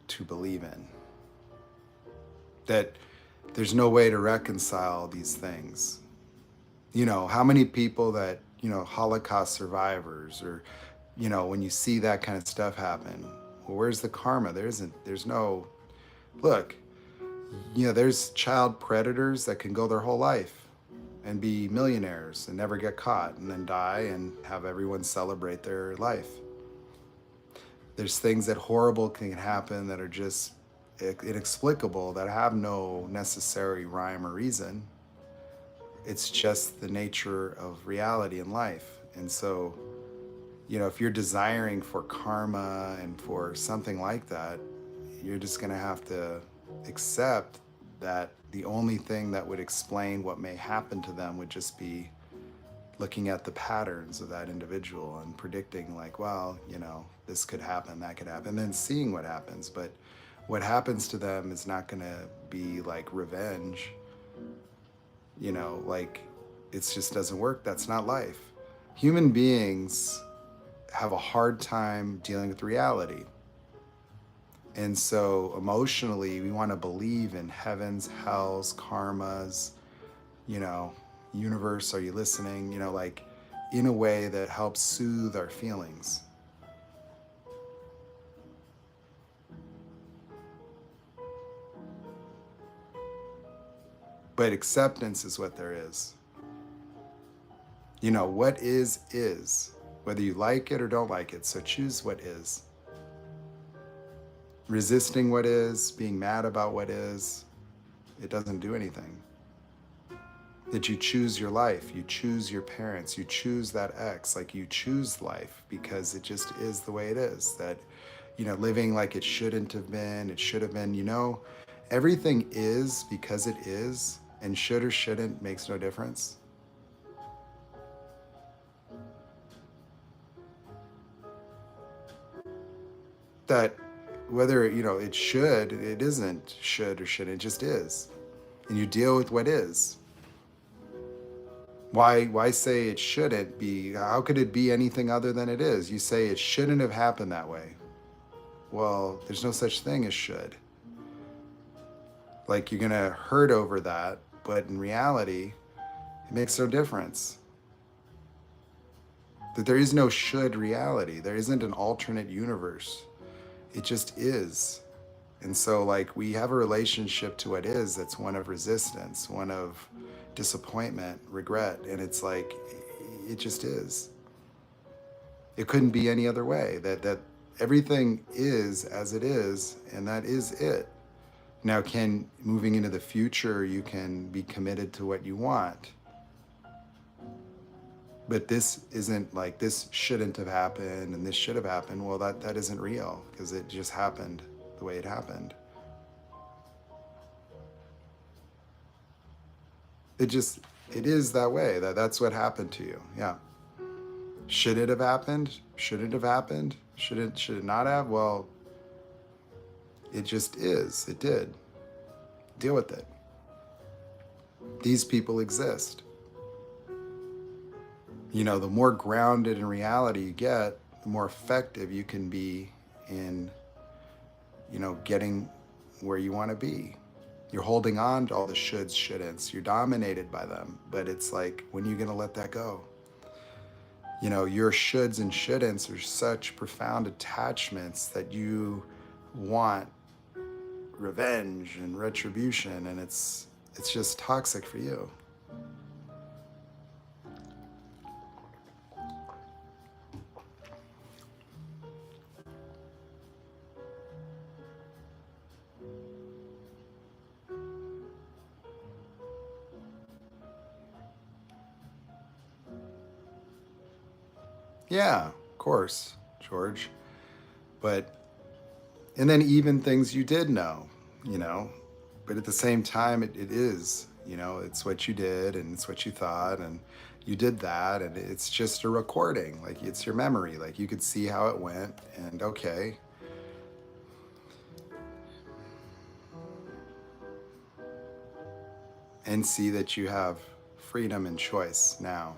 to believe in. That there's no way to reconcile these things. You know, how many people that, you know, Holocaust survivors or, you know, when you see that kind of stuff happen, well, where's the karma? There's no, look, you know, there's child predators that can go their whole life and be millionaires and never get caught and then die and have everyone celebrate their life. There's things that horrible can happen that are just inexplicable, that have no necessary rhyme or reason. It's just the nature of reality in life. And so, you know, if you're desiring for karma and for something like that, you're just going to have to accept that the only thing that would explain what may happen to them would just be looking at the patterns of that individual and predicting like, well, you know, this could happen, that could happen, and then seeing what happens. But what happens to them is not going to be like revenge. You know, like it just doesn't work. That's not life. Human beings have a hard time dealing with reality. And so emotionally, we want to believe in heavens, hells, karmas, you know, universe, are you listening? You know, like in a way that helps soothe our feelings. But acceptance is what there is. You know, what is, whether you like it or don't like it. So choose what is. Resisting what is, being mad about what is, it doesn't do anything. That you choose your life, you choose your parents, you choose that ex, like you choose life because it just is the way it is. That, you know, living like it shouldn't have been, it should have been, you know, everything is because it is, and should or shouldn't makes no difference. That whether, you know, it should, it isn't should or shouldn't, it just is. And you deal with what is. Why say it shouldn't be? How could it be anything other than it is? You say it shouldn't have happened that way. Well, there's no such thing as should. Like you're gonna hurt over that, but in reality, it makes no difference. That there is no should reality. There isn't an alternate universe. It just is. And so like we have a relationship to what is that's one of resistance, one of disappointment, regret, and it's like it just is. It couldn't be any other way. That everything is as it is, and that is it. Now moving into the future, you can be committed to what you want. But this isn't like this shouldn't have happened and this should have happened. Well, that isn't real because it just happened the way it happened. It is that way. That's what happened to you. Yeah. Should it have happened? Should it have happened? Should it not have? Well, it just is. It did. Deal with it. These people exist. You know, the more grounded in reality you get, the more effective you can be in, you know, getting where you want to be. You're holding on to all the shoulds, shouldn'ts. You're dominated by them. But it's like, when are you going to let that go? You know, your shoulds and shouldn'ts are such profound attachments that you want revenge and retribution, and it's just toxic for you. Yeah, of course, George. But, and then even things you did know, you know, but at the same time, it is, you know, it's what you did and it's what you thought and you did that, and it's just a recording. Like, it's your memory. Like, you could see how it went, and okay. And see that you have freedom and choice now.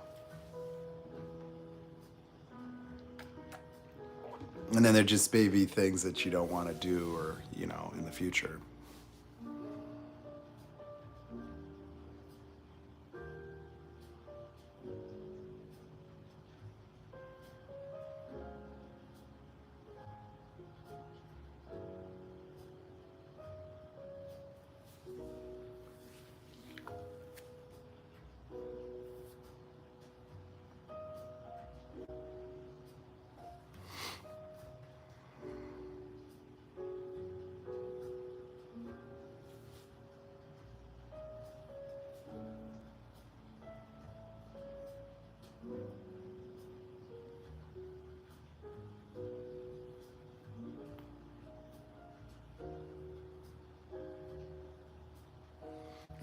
And then there just may be things that you don't want to do, or, you know, in the future.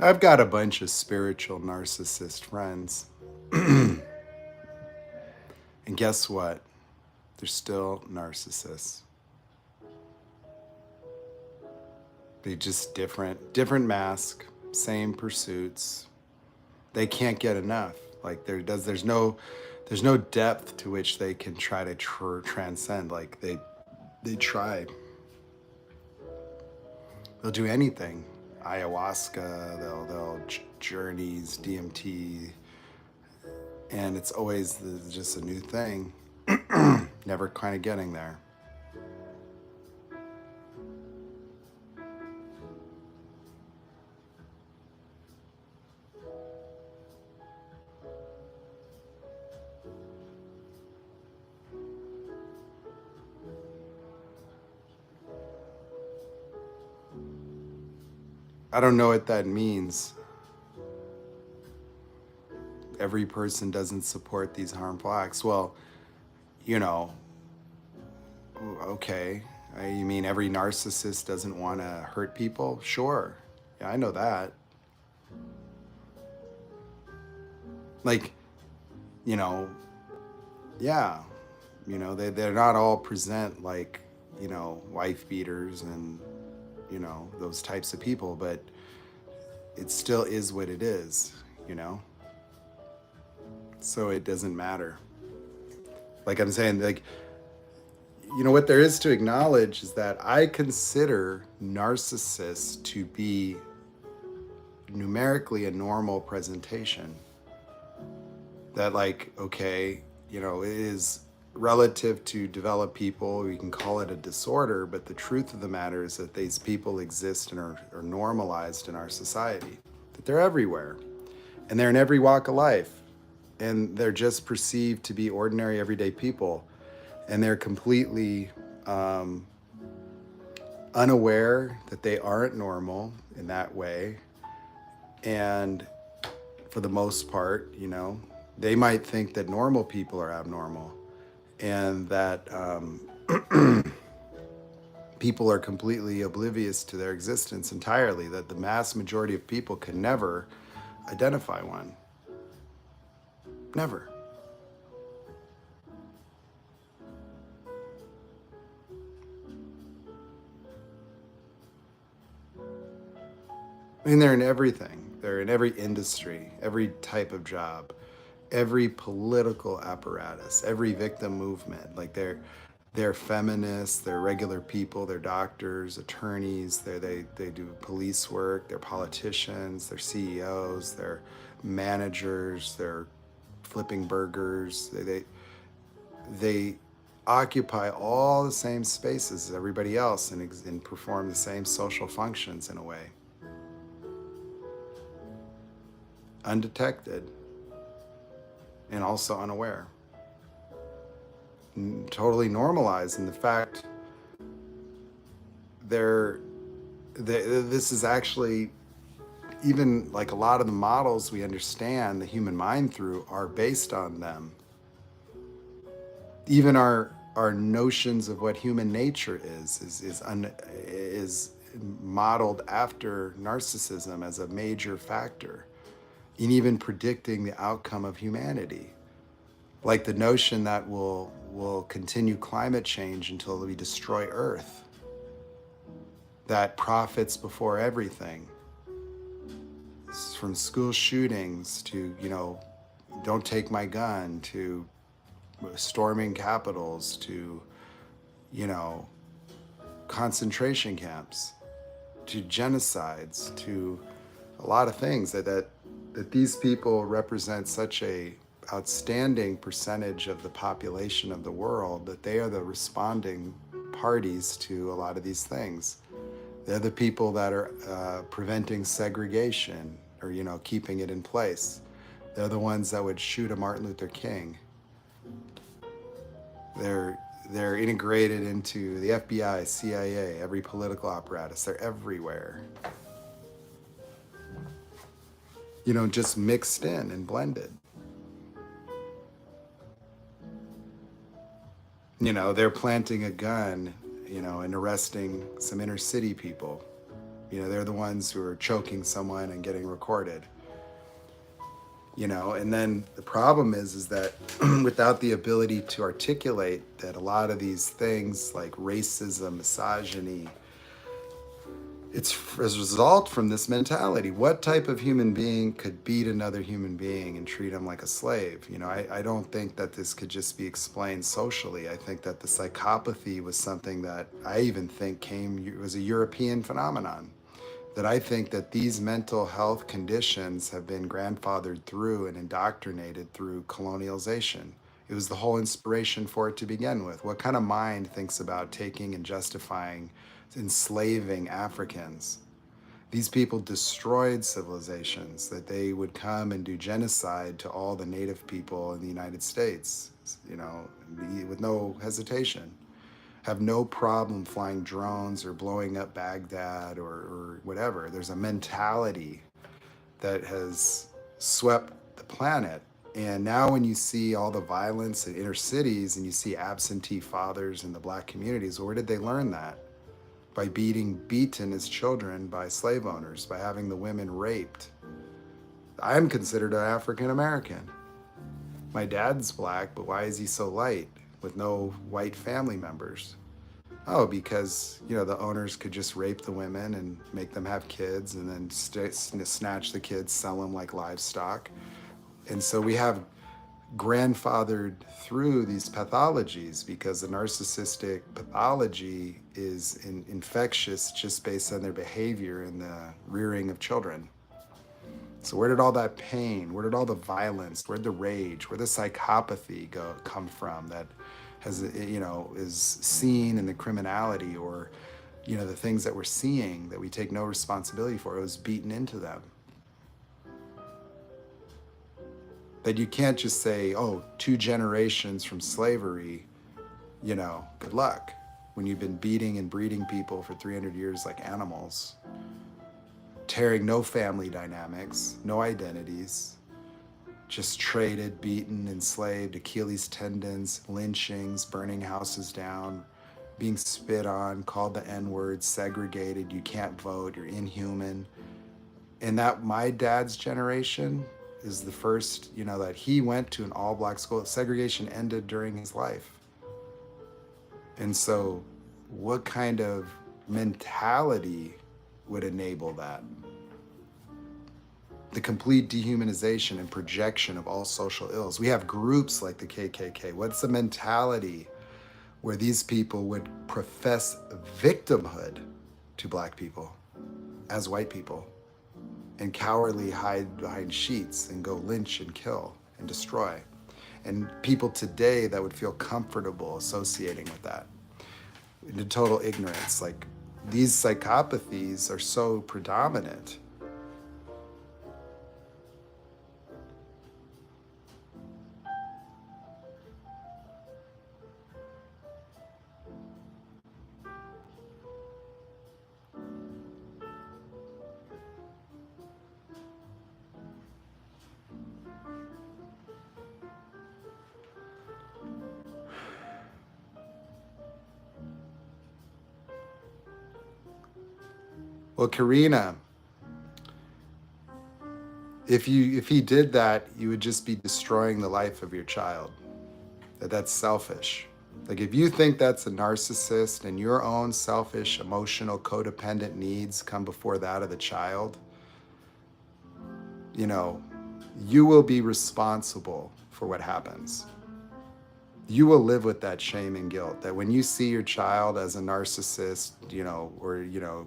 I've got a bunch of spiritual narcissist friends. And guess what? They're still narcissists. They just different mask, same pursuits. They can't get enough. Like, there's no depth to which they can try to transcend. Like, they try. They'll do anything. Ayahuasca, they'll journeys, DMT, and it's always just a new thing. Never kind of getting there. I don't know what that means. Every person doesn't support these harmful acts. Well, you know, okay. You mean every narcissist doesn't want to hurt people? Sure. Yeah, I know that. Like, you know, yeah. You know, they're not all present like, you know, wife beaters and, you know, those types of people, but it still is what it is, you know? So it doesn't matter. Like I'm saying, like, you know, what there is to acknowledge is that I consider narcissists to be numerically a normal presentation. That, like, okay, you know, it is relative to developed people, we can call it a disorder, but the truth of the matter is that these people exist and are normalized in our society. That they're everywhere. And they're in every walk of life. And they're just perceived to be ordinary, everyday people. And they're completely unaware that they aren't normal in that way. And for the most part, you know, they might think that normal people are abnormal, and that people are completely oblivious to their existence entirely, that the mass majority of people can never identify one. Never. I mean, they're in everything. They're in every industry, every type of job, every political apparatus, every victim movement. Like they're feminists, they're regular people, they're doctors, attorneys, they do police work, they're politicians, they're CEOs, they're managers, they're flipping burgers. They occupy all the same spaces as everybody else and perform the same social functions in a way. Undetected and also unaware. Totally normalized in the fact this is actually, even like a lot of the models we understand the human mind through are based on them. Even our notions of what human nature is modeled after narcissism as a major factor in even predicting the outcome of humanity. Like the notion that we'll continue climate change until we destroy Earth, that profits before everything, from school shootings to, don't take my gun, to storming capitals, to, concentration camps, to genocides, to a lot of things that these people represent such a outstanding percentage of the population of the world that they are the responding parties to a lot of these things. They're the people that are preventing segregation or, keeping it in place. They're the ones that would shoot a Martin Luther King. They're integrated into the FBI, CIA, every political apparatus. They're everywhere. Just mixed in and blended. They're planting a gun, and arresting some inner city people. They're the ones who are choking someone and getting recorded. And then the problem is that without the ability to articulate that a lot of these things like racism, misogyny, it's as a result from this mentality. What type of human being could beat another human being and treat him like a slave? I don't think that this could just be explained socially. I think that the psychopathy was something that I even think was a European phenomenon. That I think that these mental health conditions have been grandfathered through and indoctrinated through colonialization. It was the whole inspiration for it to begin with. What kind of mind thinks about taking and justifying enslaving Africans? These people destroyed civilizations, that they would come and do genocide to all the native people in the United States, with no hesitation. Have no problem flying drones or blowing up Baghdad or whatever. There's a mentality that has swept the planet. And now when you see all the violence in inner cities and you see absentee fathers in the black communities, where did they learn that? By being beaten as children by slave owners, by having the women raped. I'm considered an African American. My dad's black, but why is he so light with no white family members? Oh, because, the owners could just rape the women and make them have kids and then snatch the kids, sell them like livestock. And so we have grandfathered through these pathologies because the narcissistic pathology is infectious just based on their behavior and the rearing of children. So where did all that pain, where did all the violence, where did the rage, where did the psychopathy come from that has, is seen in the criminality or, the things that we're seeing that we take no responsibility for? It was beaten into them. That you can't just say, 2 generations from slavery, good luck, when you've been beating and breeding people for 300 years like animals, tearing no family dynamics, no identities, just traded, beaten, enslaved, Achilles tendons, lynchings, burning houses down, being spit on, called the N-word, segregated, you can't vote, you're inhuman. And that my dad's generation is the first, that he went to an all-black school. Segregation ended during his life. And so what kind of mentality would enable that? the complete dehumanization and projection of all social ills. We have groups like the KKK. What's the mentality where these people would profess victimhood to black people as white people and cowardly hide behind sheets and go lynch and kill and destroy? And people today that would feel comfortable associating with that into total ignorance. Like, these psychopathies are so predominant. Well, Karina, if he did that, you would just be destroying the life of your child. That's selfish. Like, if you think that's a narcissist and your own selfish, emotional, codependent needs come before that of the child, you know, you will be responsible for what happens. You will live with that shame and guilt that when you see your child as a narcissist, you know, or, you know,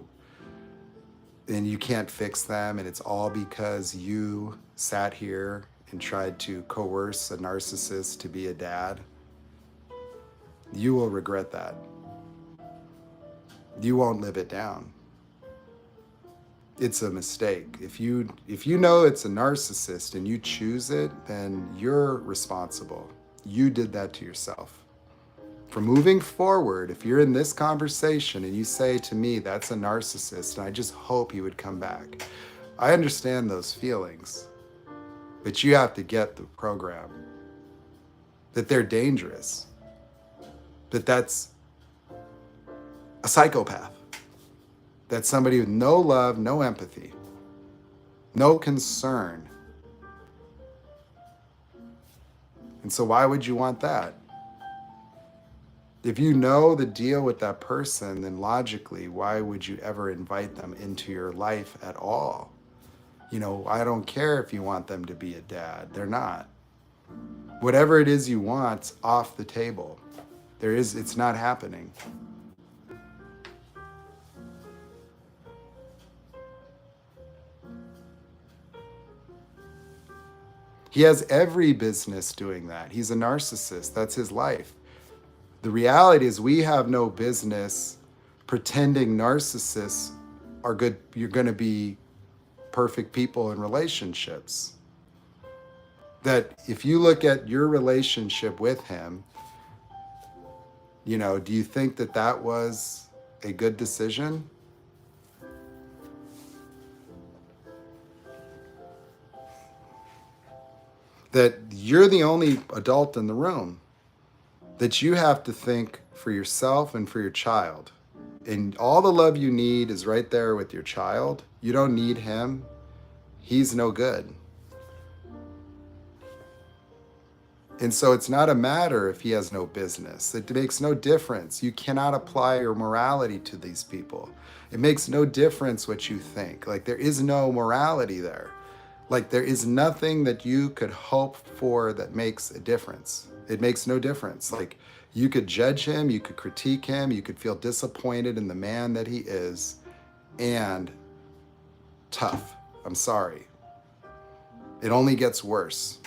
and you can't fix them, and it's all because you sat here and tried to coerce a narcissist to be a dad, you will regret that. You won't live it down. It's a mistake. If you know it's a narcissist and you choose it, then you're responsible. You did that to yourself. For moving forward, if you're in this conversation and you say to me, that's a narcissist, and I just hope he would come back. I understand those feelings, but you have to get the program that they're dangerous, that that's a psychopath, that's somebody with no love, no empathy, no concern. And so why would you want that? If you know the deal with that person, then logically, why would you ever invite them into your life at all? You know, I don't care if you want them to be a dad. They're not. Whatever it is you want's off the table. It's not happening. He has every business doing that. He's a narcissist. That's his life. The reality is we have no business pretending narcissists are good. You're going to be perfect people in relationships. That if you look at your relationship with him, you know, do you think that that was a good decision? That you're the only adult in the room, that you have to think for yourself and for your child. And all the love you need is right there with your child. You don't need him. He's no good. And so it's not a matter if he has no business. It makes no difference. You cannot apply your morality to these people. It makes no difference what you think. Like, there is no morality there. Like, there is nothing that you could hope for that makes a difference. It makes no difference. Like, you could judge him, you could critique him, you could feel disappointed in the man that he is, and tough. I'm sorry. It only gets worse.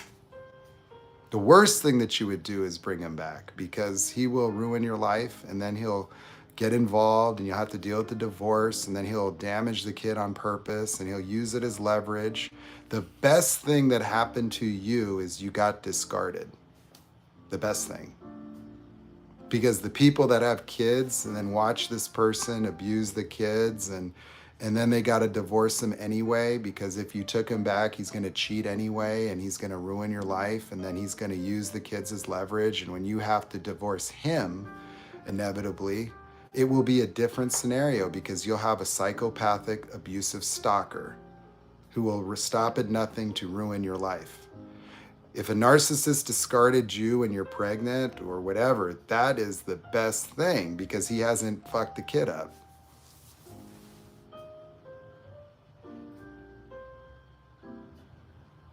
The worst thing that you would do is bring him back, because he will ruin your life, and then he'll get involved and you'll have to deal with the divorce, and then he'll damage the kid on purpose and he'll use it as leverage. The best thing that happened to you is you got discarded. The best thing. Because the people that have kids and then watch this person abuse the kids, and then they got to divorce him anyway, because if you took him back, he's going to cheat anyway, and he's going to ruin your life, and then he's going to use the kids as leverage. And when you have to divorce him, inevitably, it will be a different scenario, because you'll have a psychopathic, abusive stalker who will stop at nothing to ruin your life. If a narcissist discarded you when you're pregnant or whatever, that is the best thing, because he hasn't fucked the kid up.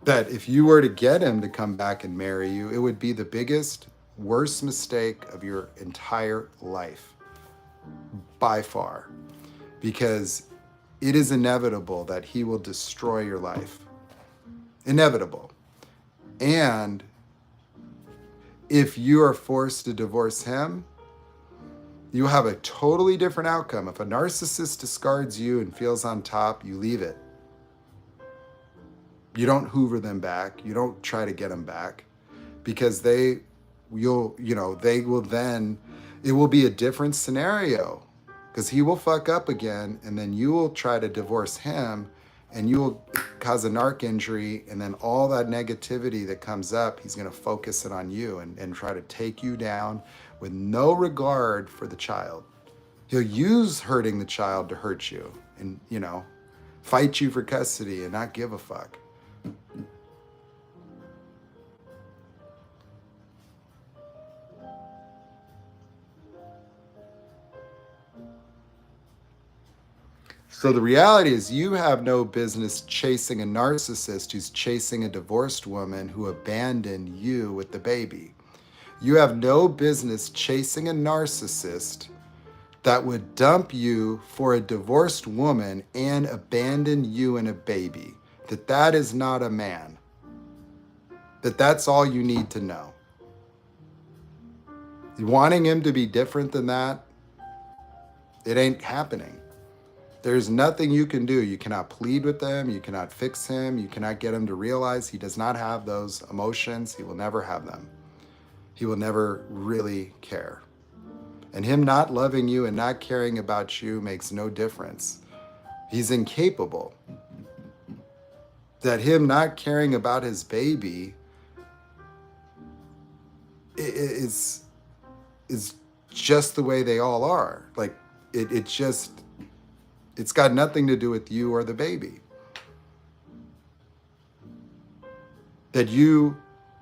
that if you were to get him to come back and marry you, it would be the biggest, worst mistake of your entire life by far, because it is inevitable that he will destroy your life. Inevitable. And if you are forced to divorce him, you have a totally different outcome. If a narcissist discards you and feels on top, you leave it. You don't hoover them back. You don't try to get them back, because they will then, it will be a different scenario, because he will fuck up again, and then you will try to divorce him, and you will cause a narc injury, and then all that negativity that comes up, he's going to focus it on you and try to take you down with no regard for the child. He'll use hurting the child to hurt you and, fight you for custody and not give a fuck. So the reality is, you have no business chasing a narcissist who's chasing a divorced woman who abandoned you with the baby. You have no business chasing a narcissist that would dump you for a divorced woman and abandon you and a baby. That is not a man. That's all you need to know. Wanting him to be different than that, it ain't happening. There's nothing you can do. You cannot plead with them. You cannot fix him. You cannot get him to realize he does not have those emotions. He will never have them. He will never really care. And him not loving you and not caring about you makes no difference. He's incapable. That him not caring about his baby is just the way they all are. Like, it's got nothing to do with you or the baby. That you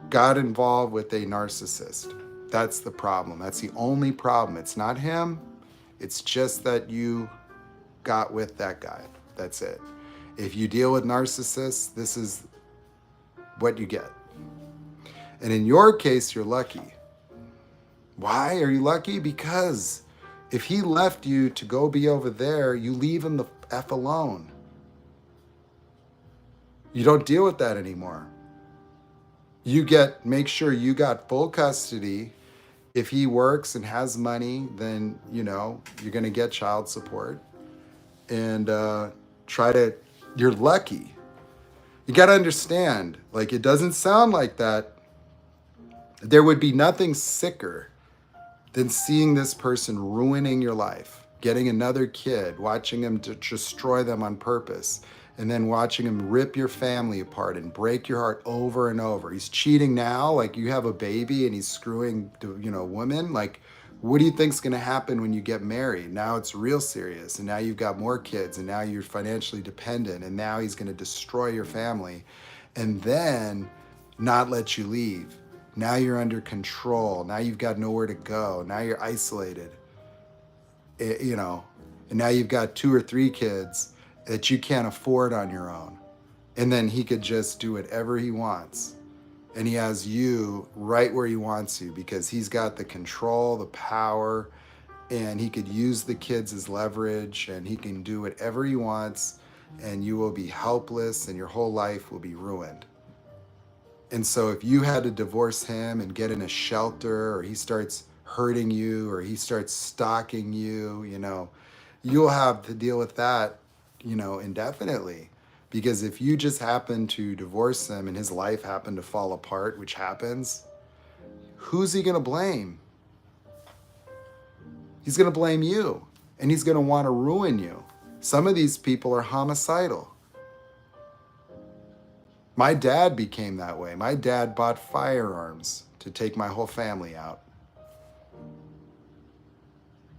got involved with a narcissist. That's the problem. That's the only problem. It's not him. It's just that you got with that guy. That's it. If you deal with narcissists, this is what you get. And in your case, you're lucky. Why are you lucky? Because if he left you to go be over there, you leave him the F alone. You don't deal with that anymore. Make sure you got full custody. If he works and has money, then, you're going to get child support. And you're lucky. You got to understand, like, it doesn't sound like that. There would be nothing sicker than seeing this person ruining your life, getting another kid, watching him to destroy them on purpose, and then watching him rip your family apart and break your heart over and over. He's cheating now, like you have a baby and he's screwing, women. Like, what do you think's gonna happen when you get married? Now it's real serious, and now you've got more kids, and now you're financially dependent, and now he's gonna destroy your family, and then not let you leave. Now you're under control. Now you've got nowhere to go. Now you're isolated. And now you've got 2 or 3 kids that you can't afford on your own. And then he could just do whatever he wants. And he has you right where he wants you, because he's got the control, the power, and he could use the kids as leverage, and he can do whatever he wants, and you will be helpless and your whole life will be ruined. And so if you had to divorce him and get in a shelter, or he starts hurting you, or he starts stalking you, you'll have to deal with that, indefinitely. Because if you just happen to divorce him and his life happened to fall apart, which happens, who's he going to blame? He's going to blame you, and he's going to want to ruin you. Some of these people are homicidal. My dad became that way. My dad bought firearms to take my whole family out.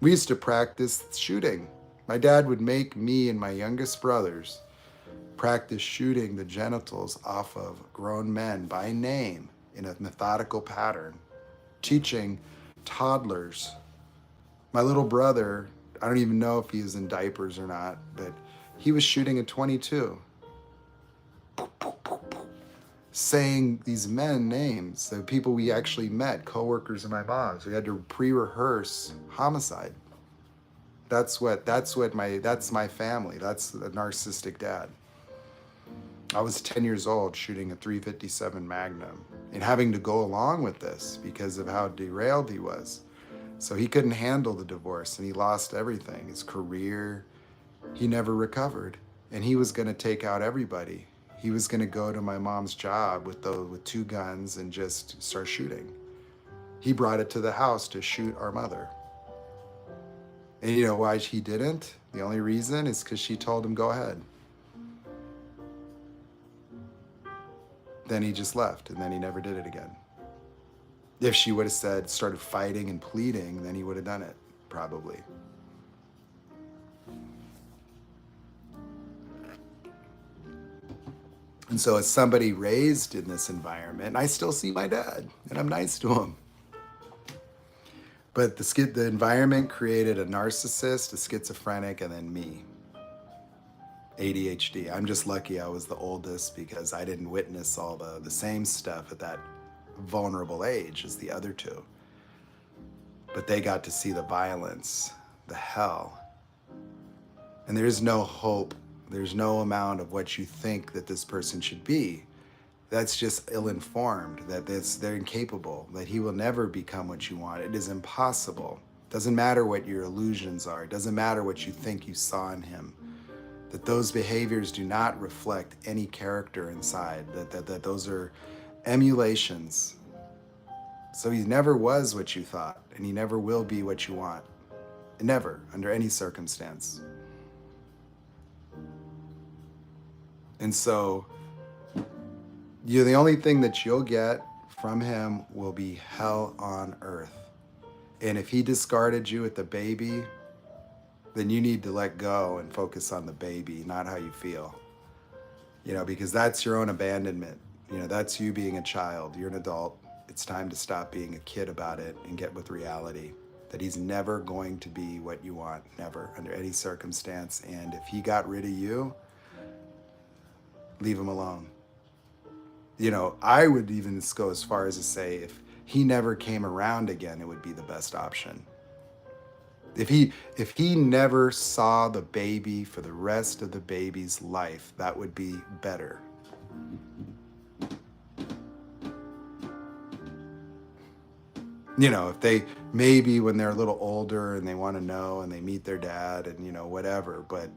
We used to practice shooting. My dad would make me and my youngest brothers practice shooting the genitals off of grown men by name in a methodical pattern, teaching toddlers. My little brother, I don't even know if he was in diapers or not, but he was shooting a 22. saying these men names, the people we actually met, coworkers of my mom's. We had to pre-rehearse homicide. That's my family. That's a narcissistic dad. I was 10 years old shooting a 357 Magnum and having to go along with this because of how derailed he was. So he couldn't handle the divorce and he lost everything. His career, he never recovered. And he was going to take out everybody. He was going to go to my mom's job with 2 guns and just start shooting. He brought it to the house to shoot our mother. And you know why he didn't? The only reason is because she told him, go ahead. Then he just left, and then he never did it again. If she would have started fighting and pleading, then he would have done it, probably. And so as somebody raised in this environment, I still see my dad, and I'm nice to him. But the environment created a narcissist, a schizophrenic, and then me. ADHD. I'm just lucky I was the oldest because I didn't witness all the same stuff at that vulnerable age as the other 2. But they got to see the violence, the hell. And there's no hope. There's no amount of what you think that this person should be. That's just ill-informed, that they're incapable, that he will never become what you want. It is impossible. Doesn't matter what your illusions are. It doesn't matter what you think you saw in him. That those behaviors do not reflect any character inside, that those are emulations. So he never was what you thought, and he never will be what you want. Never, under any circumstance. And so, the only thing that you'll get from him will be hell on earth. And if he discarded you at the baby, then you need to let go and focus on the baby, not how you feel. Because that's your own abandonment. That's you being a child. You're an adult. It's time to stop being a kid about it and get with reality. That he's never going to be what you want, never, under any circumstance. And if he got rid of you, leave him alone. I would even go as far as to say if he never came around again, it would be the best option. If he never saw the baby for the rest of the baby's life, that would be better. If they, maybe when they're a little older and they want to know and they meet their dad and, whatever, but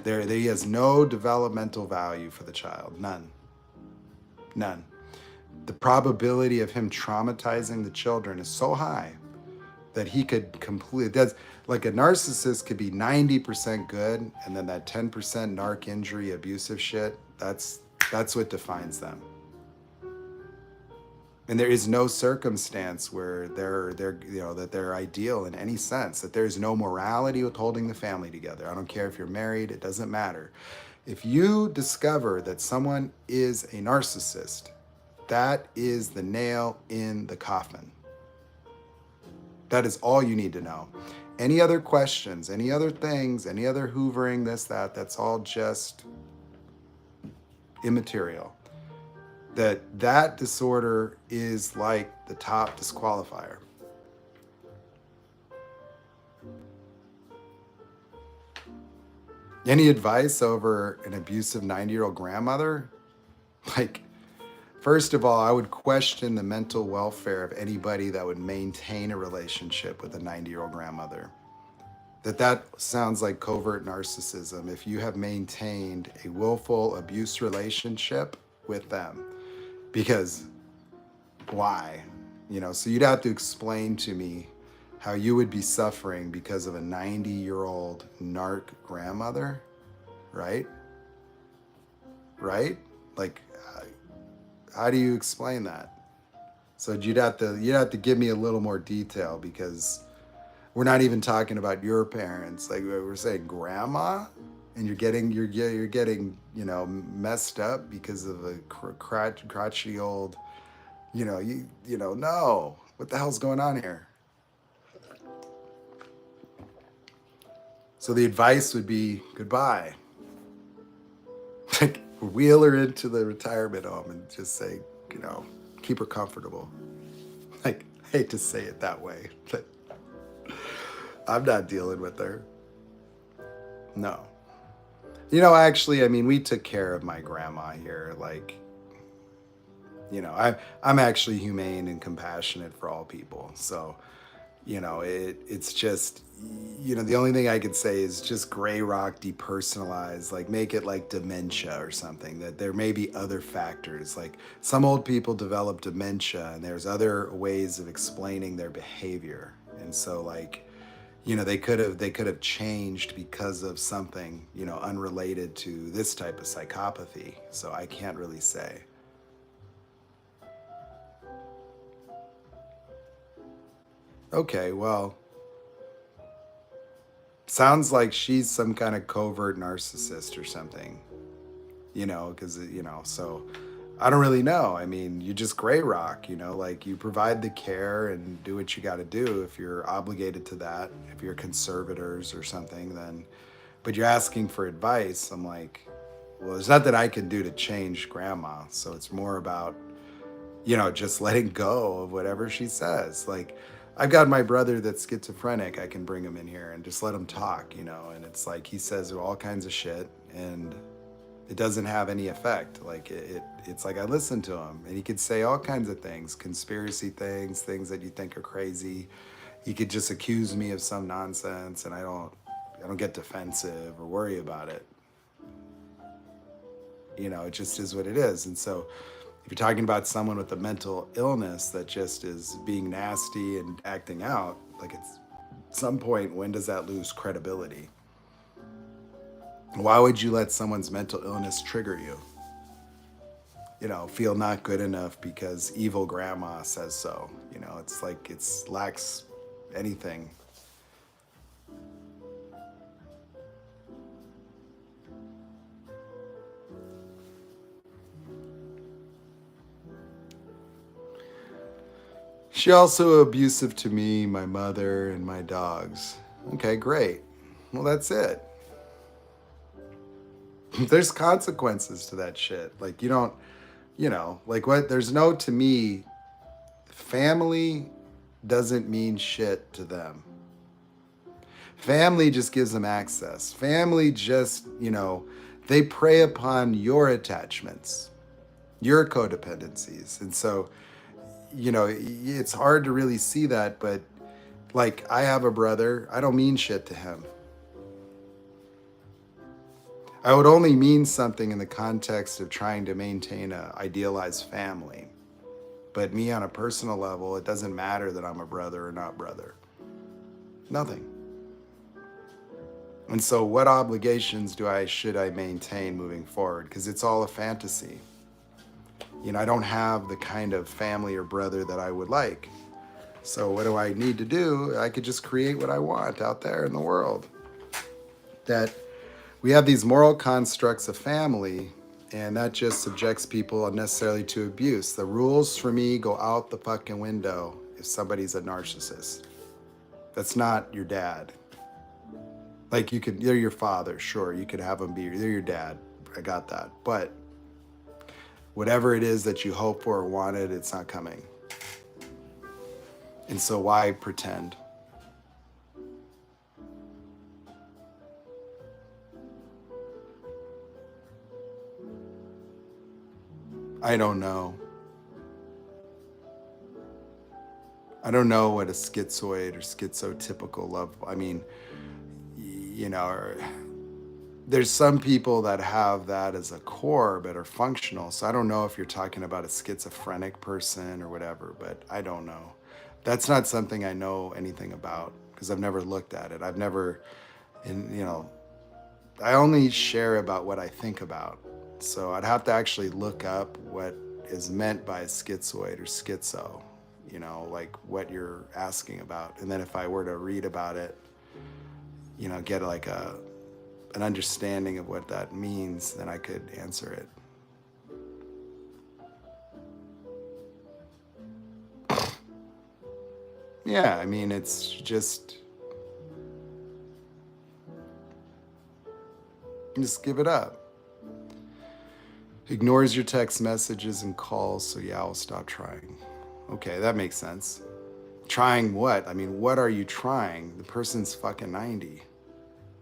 he has no developmental value for the child. None. The probability of him traumatizing the children is so high that he could that's like a narcissist could be 90% good, and then that 10% narc injury abusive shit, that's what defines them. And there is no circumstance where that they're ideal in any sense, that there's no morality with holding the family together. I don't care if you're married, it doesn't matter. If you discover that someone is a narcissist, that is the nail in the coffin. That is all you need to know. Any other questions, any other things, any other hoovering, that's all just immaterial. That disorder is like the top disqualifier. Any advice over an abusive 90-year-old grandmother? First of all, I would question the mental welfare of anybody that would maintain a relationship with a 90-year-old grandmother. That sounds like covert narcissism. If you have maintained a willful abuse relationship with them, because why? So you'd have to explain to me how you would be suffering because of a 90-year-old narc grandmother, right? How do you explain that? So you'd have to give me a little more detail, because we're not even talking about your parents. Like we're saying grandma, and you're getting messed up because of a crotchety old, no. What the hell's going on here? So the advice would be goodbye. wheel her into the retirement home and just say, keep her comfortable. Like, I hate to say it that way, but I'm not dealing with her. No. Actually, I mean, we took care of my grandma here. Like, I'm actually humane and compassionate for all people. So, it's just, the only thing I could say is just gray rock depersonalize, like make it like dementia or something, that there may be other factors. Like some old people develop dementia and there's other ways of explaining their behavior. And so like, they could have changed because of something, unrelated to this type of psychopathy. So I can't really say. Okay, well, sounds like she's some kind of covert narcissist or something, because, so I don't really know. I mean, you just gray rock, like you provide the care and do what you got to do. If you're obligated to that, if you're conservators or something, then, but you're asking for advice. I'm like, well, there's nothing I can do to change grandma. So it's more about, just letting go of whatever she says. Like, I've got my brother that's schizophrenic. I can bring him in here and just let him talk, and it's like he says all kinds of shit and it doesn't have any effect. Like it's like I listen to him and he could say all kinds of things, conspiracy things, things that you think are crazy. He could just accuse me of some nonsense and I don't get defensive or worry about it. It just is what it is. And so if you're talking about someone with a mental illness that just is being nasty and acting out, like at some point, when does that lose credibility? Why would you let someone's mental illness trigger you? Feel not good enough because evil grandma says so. It's like it lacks anything. She also abusive to me, my mother, and my dogs. Okay, great. Well, that's it. There's consequences to that shit. Like, you don't, like what? There's no, to me, family doesn't mean shit to them. Family just gives them access. Family just, they prey upon your attachments, your codependencies. And so, it's hard to really see that, but like I have a brother, I don't mean shit to him. I would only mean something in the context of trying to maintain an idealized family. But me on a personal level, it doesn't matter that I'm a brother or not brother. Nothing. And so what obligations should I maintain moving forward? Because it's all a fantasy. I don't have the kind of family or brother that I would like. So what do I need to do? I could just create what I want out there in the world. That we have these moral constructs of family, and that just subjects people unnecessarily to abuse. The rules for me go out the fucking window if somebody's a narcissist. That's not your dad. Like they're your father, sure, you could have them they're your dad. I got that. But whatever it is that you hope for or wanted, it's not coming. And so why pretend? I don't know. I don't know what a schizoid or schizotypical love, I mean, there's some people that have that as a core but are functional. So I don't know if you're talking about a schizophrenic person or whatever, but I don't know. That's not something I know anything about because I've never looked at it. I've never, I only share about what I think about. So I'd have to actually look up what is meant by a schizoid or schizo, like what you're asking about. And then if I were to read about it, get like an understanding of what that means, then I could answer it. Yeah, I mean, it's just give it up. Ignores your text messages and calls, so yeah, I'll stop trying. Okay, that makes sense. Trying what? I mean, what are you trying? The person's fucking 90.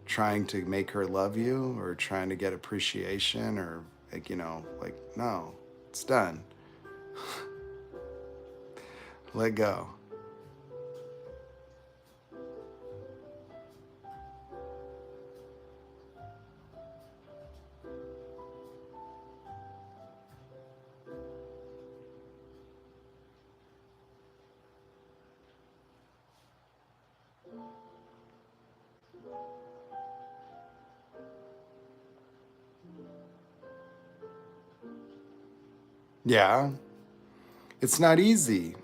Trying to make her love you or trying to get appreciation or, like, no, it's done. Let go. Yeah, it's not easy.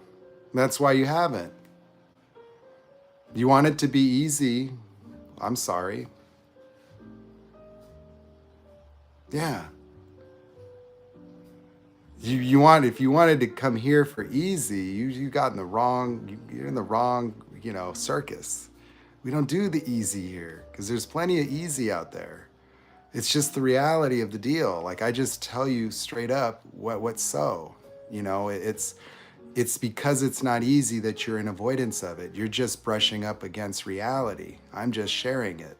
That's why you haven't. You want it to be easy. I'm sorry. Yeah. If you wanted to come here for easy, you got in the wrong, you're in the wrong, circus. We don't do the easy here because there's plenty of easy out there. It's just the reality of the deal. Like, I just tell you straight up what's so. It's because it's not easy that you're in avoidance of it. You're just brushing up against reality. I'm just sharing it.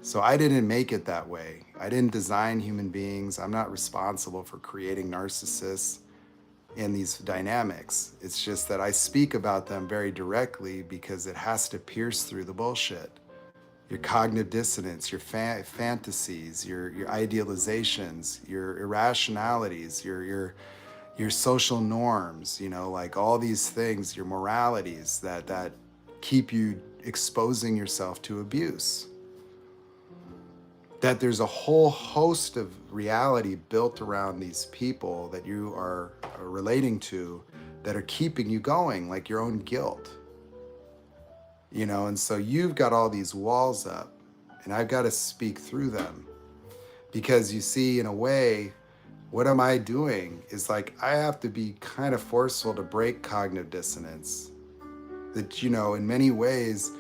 So I didn't make it that way. I didn't design human beings. I'm not responsible for creating narcissists in these dynamics. It's just that I speak about them very directly because it has to pierce through the bullshit. Your cognitive dissonance, your fantasies, your idealizations, your irrationalities, your social norms, like all these things, your moralities that keep you exposing yourself to abuse. That there's a whole host of reality built around these people that you are relating to that are keeping you going, like your own guilt. And so you've got all these walls up, and I've got to speak through them. Because you see, in a way, what am I doing is like I have to be kind of forceful to break cognitive dissonance. That, in many ways,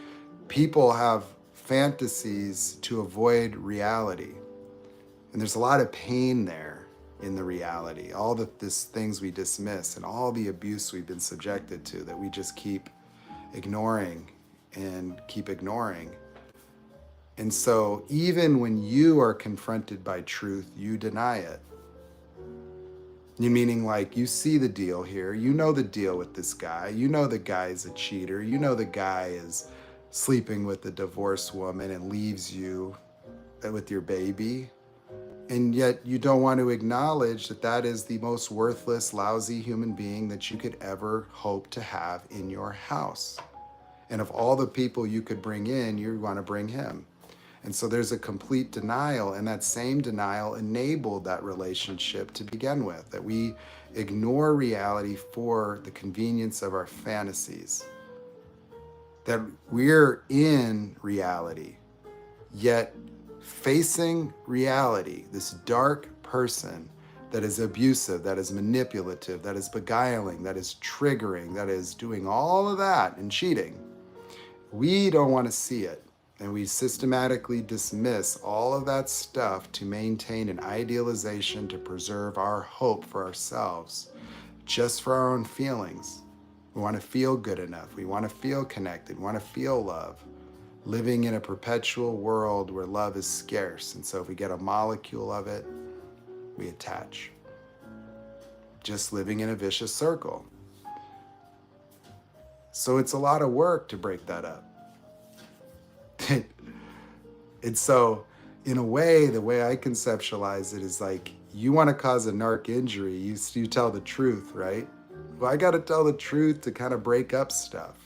people have fantasies to avoid reality. And there's a lot of pain there in the reality. All these things we dismiss and all the abuse we've been subjected to that we just keep ignoring and keep ignoring. And so even when you are confronted by truth, you deny it. Meaning, like, you see the deal here, the deal with this guy, the guy is a cheater, the guy is sleeping with a divorced woman and leaves you with your baby. And yet you don't want to acknowledge that that is the most worthless, lousy human being that you could ever hope to have in your house. And of all the people you could bring in, you want to bring him. And so there's a complete denial, and that same denial enabled that relationship to begin with, that we ignore reality for the convenience of our fantasies. That we're in reality, yet facing reality, this dark person that is abusive, that is manipulative, that is beguiling, that is triggering, that is doing all of that and cheating. We don't want to see it. And we systematically dismiss all of that stuff to maintain an idealization to preserve our hope for ourselves, just for our own feelings. We want to feel good enough. We want to feel connected. We want to feel love. Living in a perpetual world where love is scarce. And so if we get a molecule of it, we attach. Just living in a vicious circle. So it's a lot of work to break that up. And so, in a way, the way I conceptualize it is like, you want to cause a narc injury, you tell the truth, right? Well, I got to tell the truth to kind of break up stuff.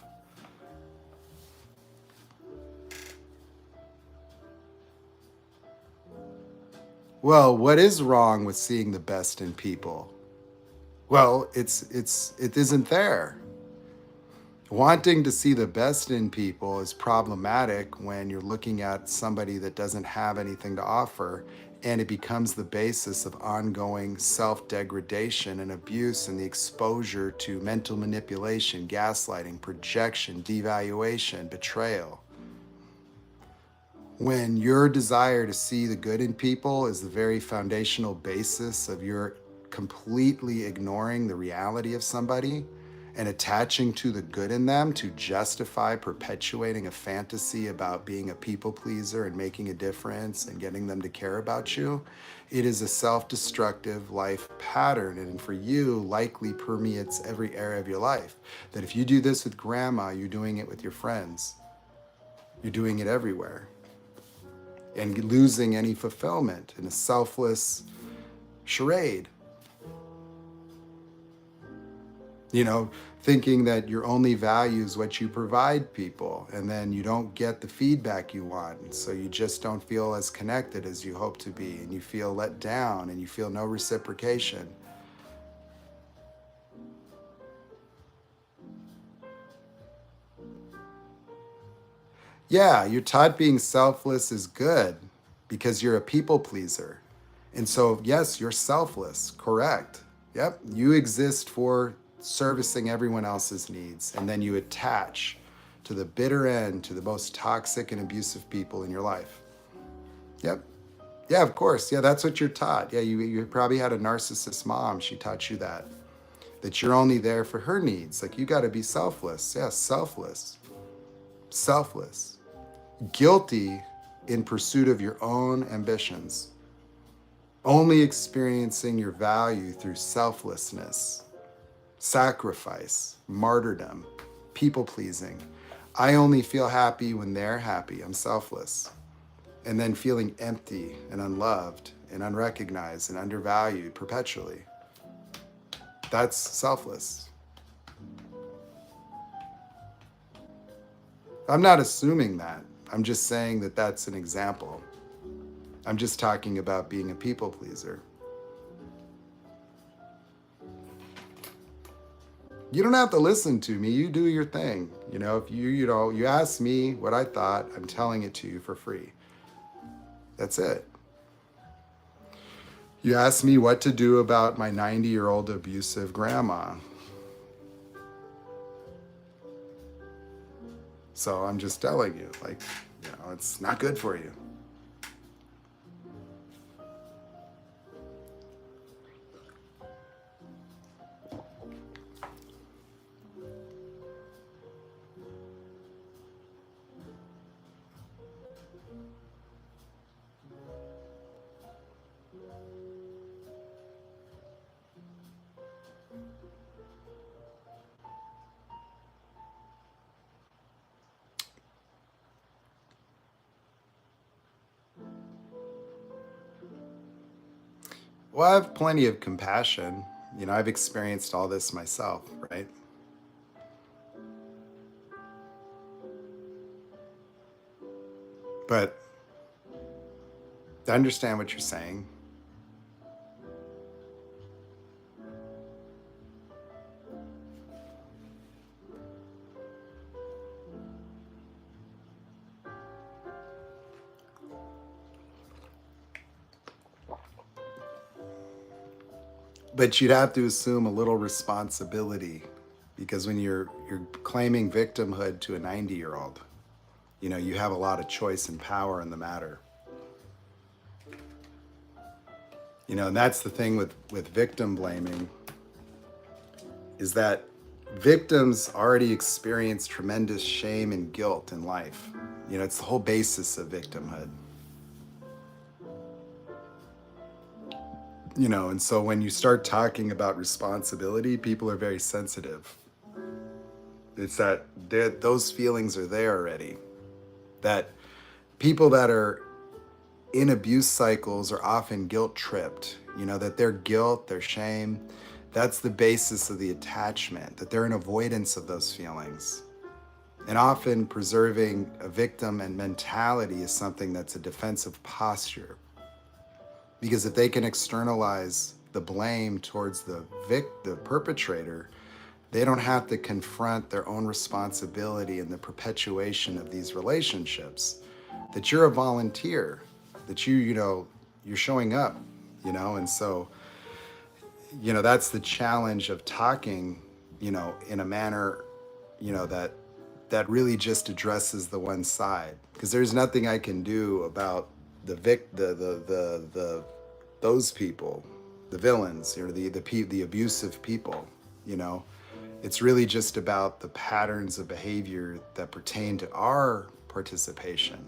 Well, what is wrong with seeing the best in people? Well, it isn't there. Wanting to see the best in people is problematic when you're looking at somebody that doesn't have anything to offer, and it becomes the basis of ongoing self-degradation and abuse and the exposure to mental manipulation, gaslighting, projection, devaluation, betrayal. When your desire to see the good in people is the very foundational basis of your completely ignoring the reality of somebody and attaching to the good in them to justify perpetuating a fantasy about being a people pleaser and making a difference and getting them to care about you, it is a self-destructive life pattern, and for you likely permeates every area of your life. That if you do this with grandma, you're doing it with your friends. You're doing it everywhere. And losing any fulfillment in a selfless charade. Thinking that your only value is what you provide people, and then you don't get the feedback you want. And so you just don't feel as connected as you hope to be, and you feel let down, and you feel no reciprocation. Yeah, you're taught being selfless is good because you're a people pleaser. And so, yes, you're selfless, correct. Yep, you exist for servicing everyone else's needs, and then you attach to the bitter end to the most toxic and abusive people in your life. Yep. Yeah, of course. Yeah, that's what you're taught. Yeah, you probably had a narcissist mom. She taught you that you're only there for her needs. Like, you got to be selfless. Yeah, selfless. Selfless. Guilty in pursuit of your own ambitions. Only experiencing your value through selflessness, sacrifice, martyrdom, people pleasing. I only feel happy when they're happy. I'm selfless. And then feeling empty and unloved and unrecognized and undervalued perpetually. That's selfless. I'm not assuming that. I'm just saying that that's an example. I'm just talking about being a people pleaser. You don't have to listen to me. You do your thing. If you ask me what I thought, I'm telling it to you for free. That's it. You asked me what to do about my 90-year-old abusive grandma. So I'm just telling you, it's not good for you. Well, I have plenty of compassion. I've experienced all this myself, right? But I understand what you're saying. But you'd have to assume a little responsibility, because when you're claiming victimhood to a 90-year-old, you have a lot of choice and power in the matter. And that's the thing with victim blaming, is that victims already experience tremendous shame and guilt in life. It's the whole basis of victimhood. And so when you start talking about responsibility, people are very sensitive. It's that those feelings are there already. That people that are in abuse cycles are often guilt tripped, that their guilt, their shame, that's the basis of the attachment, that they're in avoidance of those feelings. And often preserving a victim and mentality is something that's a defensive posture. Because if they can externalize the blame towards the perpetrator, they don't have to confront their own responsibility in the perpetuation of these relationships. That you're a volunteer, that you're showing up, and so, that's the challenge of talking, in a manner, that that really just addresses the one side, because there's nothing I can do about the those people, the villains, or the abusive people. You know, it's really just about the patterns of behavior that pertain to our participation.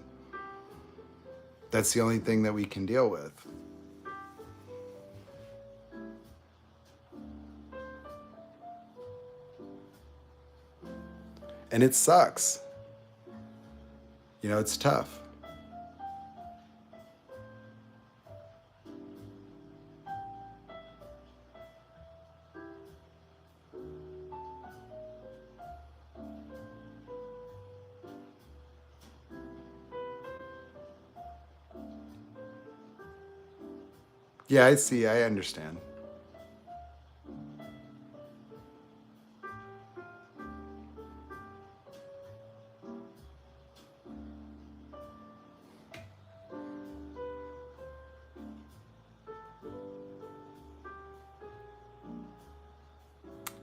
That's the only thing that we can deal with. And it sucks. You know, it's tough. Yeah, I see. I understand.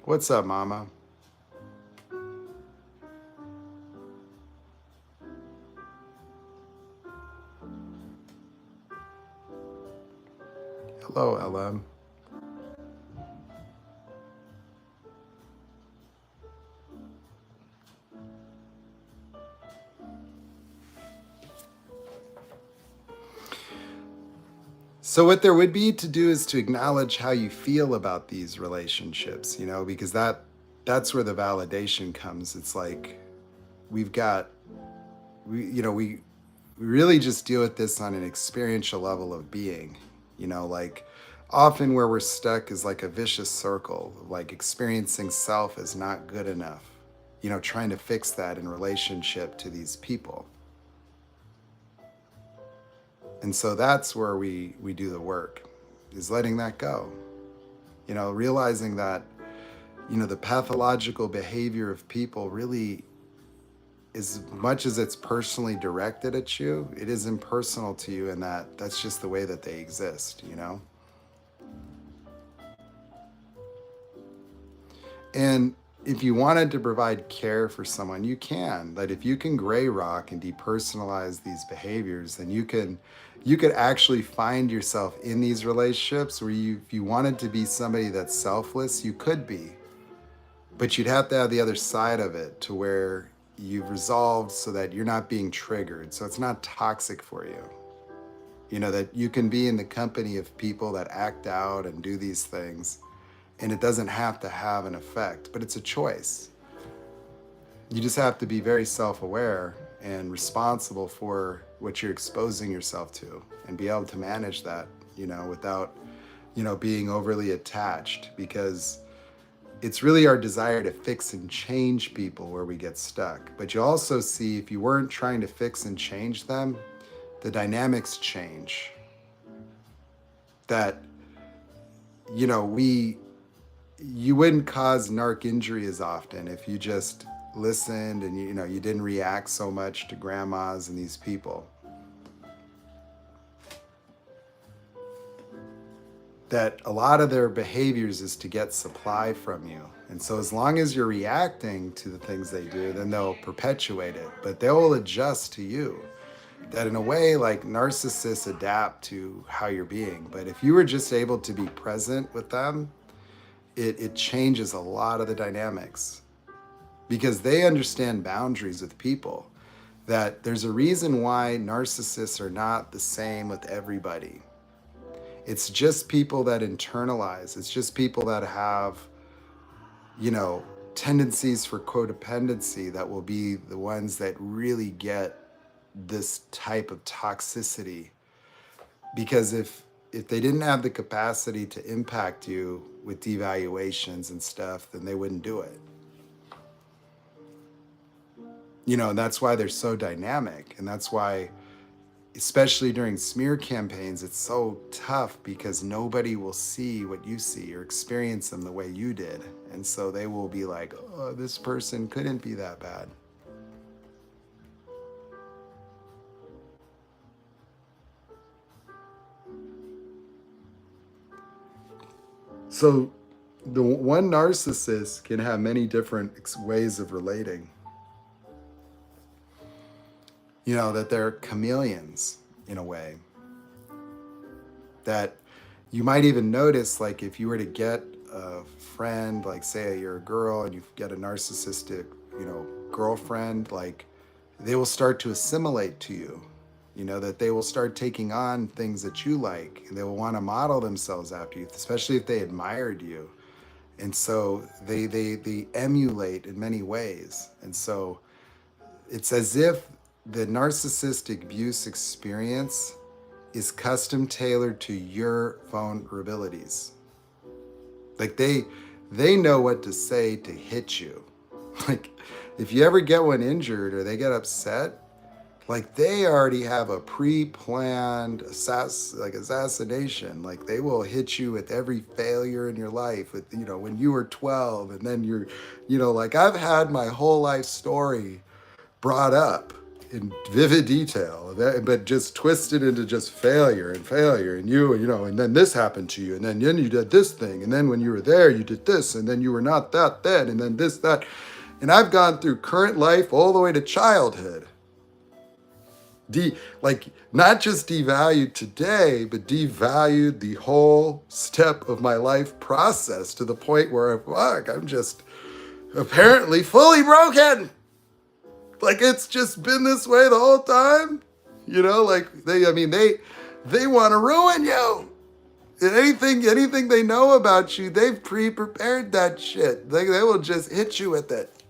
What's up, Mama? Hello, LM. So what there would be to do is to acknowledge how you feel about these relationships, you know, because that's where the validation comes. It's like we've got we really just deal with this on an experiential level of being, you know, like often where we're stuck is like a vicious circle, like experiencing self as not good enough, you know, trying to fix that in relationship to these people. And so that's where we do the work, is letting that go. You know, realizing that, you know, the pathological behavior of people really, as much as it's personally directed at you, it is impersonal to you, and that's just the way that they exist, you know? And if you wanted to provide care for someone, you can. But if you can gray rock and depersonalize these behaviors, then you could actually find yourself in these relationships where if you wanted to be somebody that's selfless, you could be. But you'd have to have the other side of it, to where you've resolved so that you're not being triggered. So it's not toxic for you. You know, that you can be in the company of people that act out and do these things, and it doesn't have to have an effect, but it's a choice. You just have to be very self-aware and responsible for what you're exposing yourself to, and be able to manage that, you know, without, you know, being overly attached, because it's really our desire to fix and change people where we get stuck. But you also see, if you weren't trying to fix and change them, the dynamics change. That, you know, you wouldn't cause narc injury as often if you just listened, and you know, you didn't react so much to grandmas and these people. That a lot of their behaviors is to get supply from you. And so as long as you're reacting to the things they do, then they'll perpetuate it, but they'll adjust to you. That in a way, like narcissists adapt to how you're being. But if you were just able to be present with them, it changes a lot of the dynamics, because they understand boundaries with people. That there's a reason why narcissists are not the same with everybody. It's just people that internalize. It's just people that have, you know, tendencies for codependency that will be the ones that really get this type of toxicity. Because if they didn't have the capacity to impact you with devaluations and stuff, then they wouldn't do it. You know, and that's why they're so dynamic. And that's why, especially during smear campaigns, it's so tough, because nobody will see what you see or experience them the way you did. And so they will be like, oh, this person couldn't be that bad. So the one narcissist can have many different ways of relating. that they're chameleons in a way. That you might even notice, like if you were to get a friend, like say you're a girl and you get a narcissistic, girlfriend, like they will start to assimilate to you. That they will start taking on things that you like, and they will want to model themselves after you, especially if they admired you. And so they emulate in many ways. And so it's as if the narcissistic abuse experience is custom tailored to your vulnerabilities. Like they know what to say to hit you. Like if you ever get one injured or they get upset, like they already have a pre-planned assassination. Like they will hit you with every failure in your life with, when you were 12, and then like I've had my whole life story brought up in vivid detail, but just twisted into just failure, and and then this happened to you, and then you did this thing, and then when you were there, you did this, and then you were not that then, and then this, that. And I've gone through current life all the way to childhood. Like not just devalued today, but devalued the whole step of my life process to the point where I'm just apparently fully broken. Like it's just been this way the whole time. Like they want to ruin you. And anything they know about you, they've pre-prepared that shit. They will just hit you with it.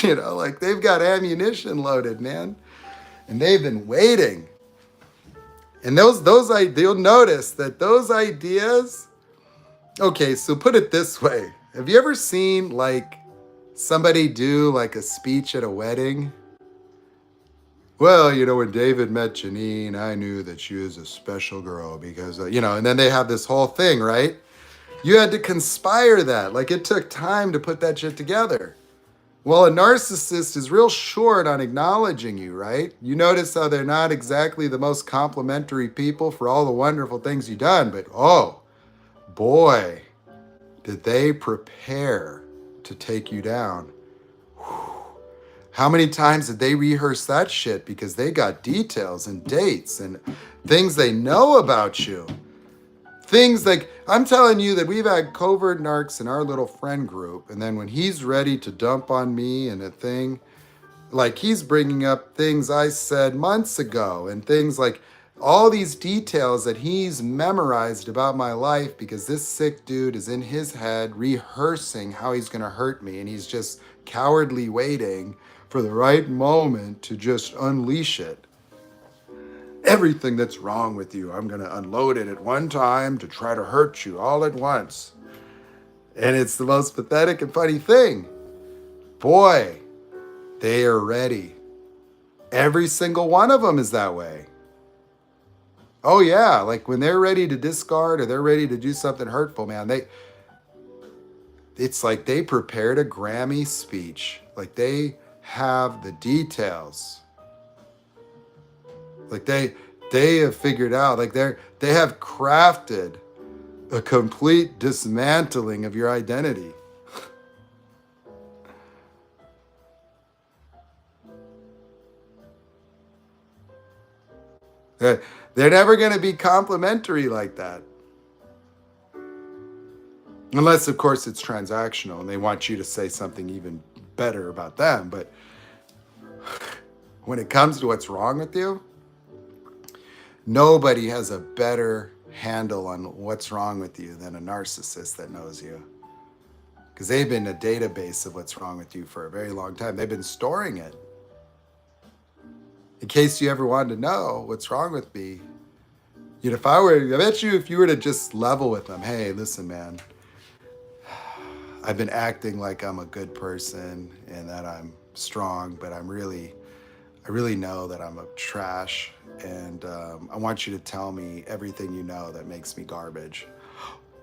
Like they've got ammunition loaded, man. And they've been waiting. And you'll notice that those ideas, okay, so put it this way. Have you ever seen like somebody do like a speech at a wedding? Well, when David met Janine, I knew that she was a special girl because, and then they have this whole thing, right? You had to conspire that. Like it took time to put that shit together. Well, a narcissist is real short on acknowledging you, right? You notice how they're not exactly the most complimentary people for all the wonderful things you've done, but oh, boy, did they prepare to take you down. Whew. How many times did they rehearse that shit because they got details and dates and things they know about you? Things like, I'm telling you that we've had covert narcs in our little friend group, and then when he's ready to dump on me and a thing, like he's bringing up things I said months ago and things like all these details that he's memorized about my life because this sick dude is in his head rehearsing how he's going to hurt me, and he's just cowardly waiting for the right moment to just unleash it. Everything that's wrong with you, I'm going to unload it at one time to try to hurt you all at once. And it's the most pathetic and funny thing. Boy, they are ready. Every single one of them is that way. Oh yeah, like when they're ready to discard or they're ready to do something hurtful, man, it's like they prepared a Grammy speech. Like they have the details. Like they have figured out, like they have crafted a complete dismantling of your identity. They're never going to be complimentary like that. Unless, of course, it's transactional and they want you to say something even better about them. But when it comes to what's wrong with you, nobody has a better handle on what's wrong with you than a narcissist that knows you. Because they've been a database of what's wrong with you for a very long time. They've been storing it. In case you ever wanted to know what's wrong with me, I bet you if you were to just level with them, hey, listen, man, I've been acting like I'm a good person and that I'm strong, but I really know that I'm a trash, and I want you to tell me everything you know that makes me garbage.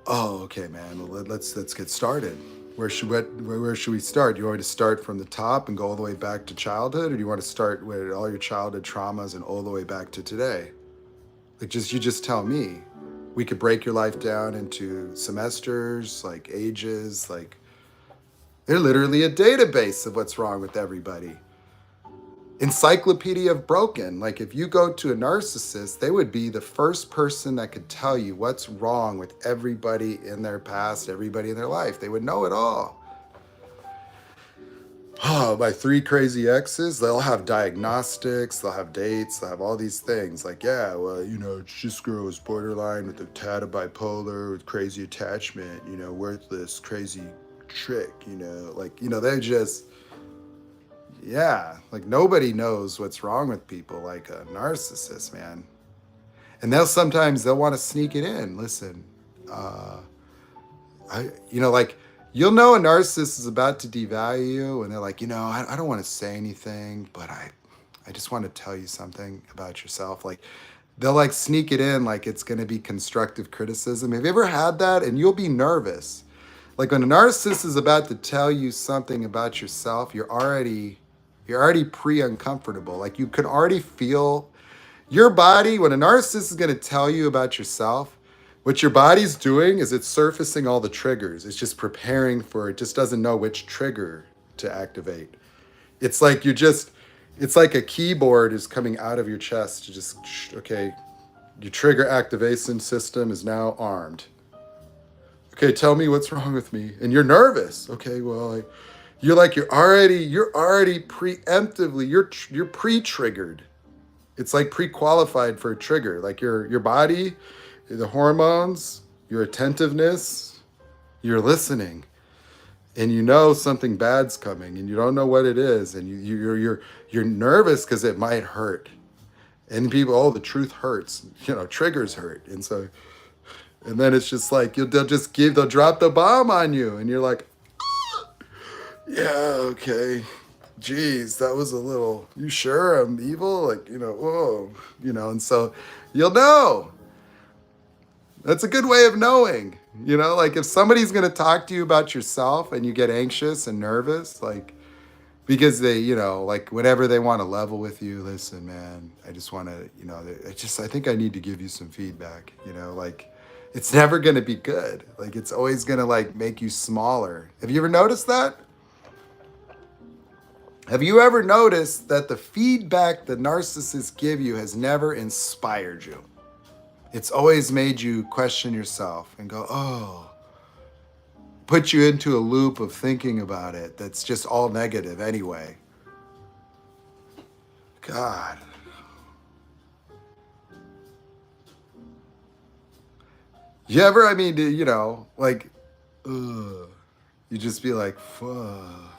Oh, okay, man. Well, let's get started. Where should we start? Do you want me to start from the top and go all the way back to childhood, or do you want to start with all your childhood traumas and all the way back to today? Like you just tell me. We could break your life down into semesters, like ages, like they're literally a database of what's wrong with everybody. encyclopedia of broken. Like if you go to a narcissist, they would be the first person that could tell you what's wrong with everybody in their past, everybody in their life. They would know it all. Oh, my 3 crazy exes, they'll have diagnostics, they'll have dates, they'll have all these things. Like, yeah, well, you know, this girl was borderline with a tad of bipolar, with crazy attachment, you know, worthless, crazy trick, you know, like, you know, they're just, yeah, like nobody knows what's wrong with people like a narcissist, man. And they'll want to sneak it in. Listen, like you'll know a narcissist is about to devalue you, and they're like, I don't want to say anything, but I just want to tell you something about yourself. Like they'll like sneak it in like it's going to be constructive criticism. Have you ever had that? And you'll be nervous. Like when a narcissist is about to tell you something about yourself, you're already pre-uncomfortable. Like you could already feel your body, when a narcissist is going to tell you about yourself, what your body's doing is it's surfacing all the triggers. It's just preparing for it, just doesn't know which trigger to activate. It's like it's like a keyboard is coming out of your chest to just, okay, your trigger activation system is now armed. Okay, tell me what's wrong with me. And you're nervous. Okay, well, you're already preemptively, you're pre-triggered. It's like pre-qualified for a trigger. Like your body, the hormones, your attentiveness, you're listening, and you know something bad's coming, and you don't know what it is, and you're nervous because it might hurt. And people, oh, the truth hurts. Triggers hurt, and then it's just like they'll drop the bomb on you, and you're like, yeah, okay. Geez, that was a little, you sure I'm evil? Like, whoa, and so you'll know. That's a good way of knowing, like if somebody's going to talk to you about yourself and you get anxious and nervous, like, because they, like whenever they want to level with you, listen, man, I just want to, I think I need to give you some feedback, like it's never going to be good. Like it's always going to like make you smaller. Have you ever noticed that? Have you ever noticed that the feedback the narcissists give you has never inspired you? It's always made you question yourself and go, oh, put you into a loop of thinking about it that's just all negative anyway. God. You ever, like, ugh, you just be like, fuck,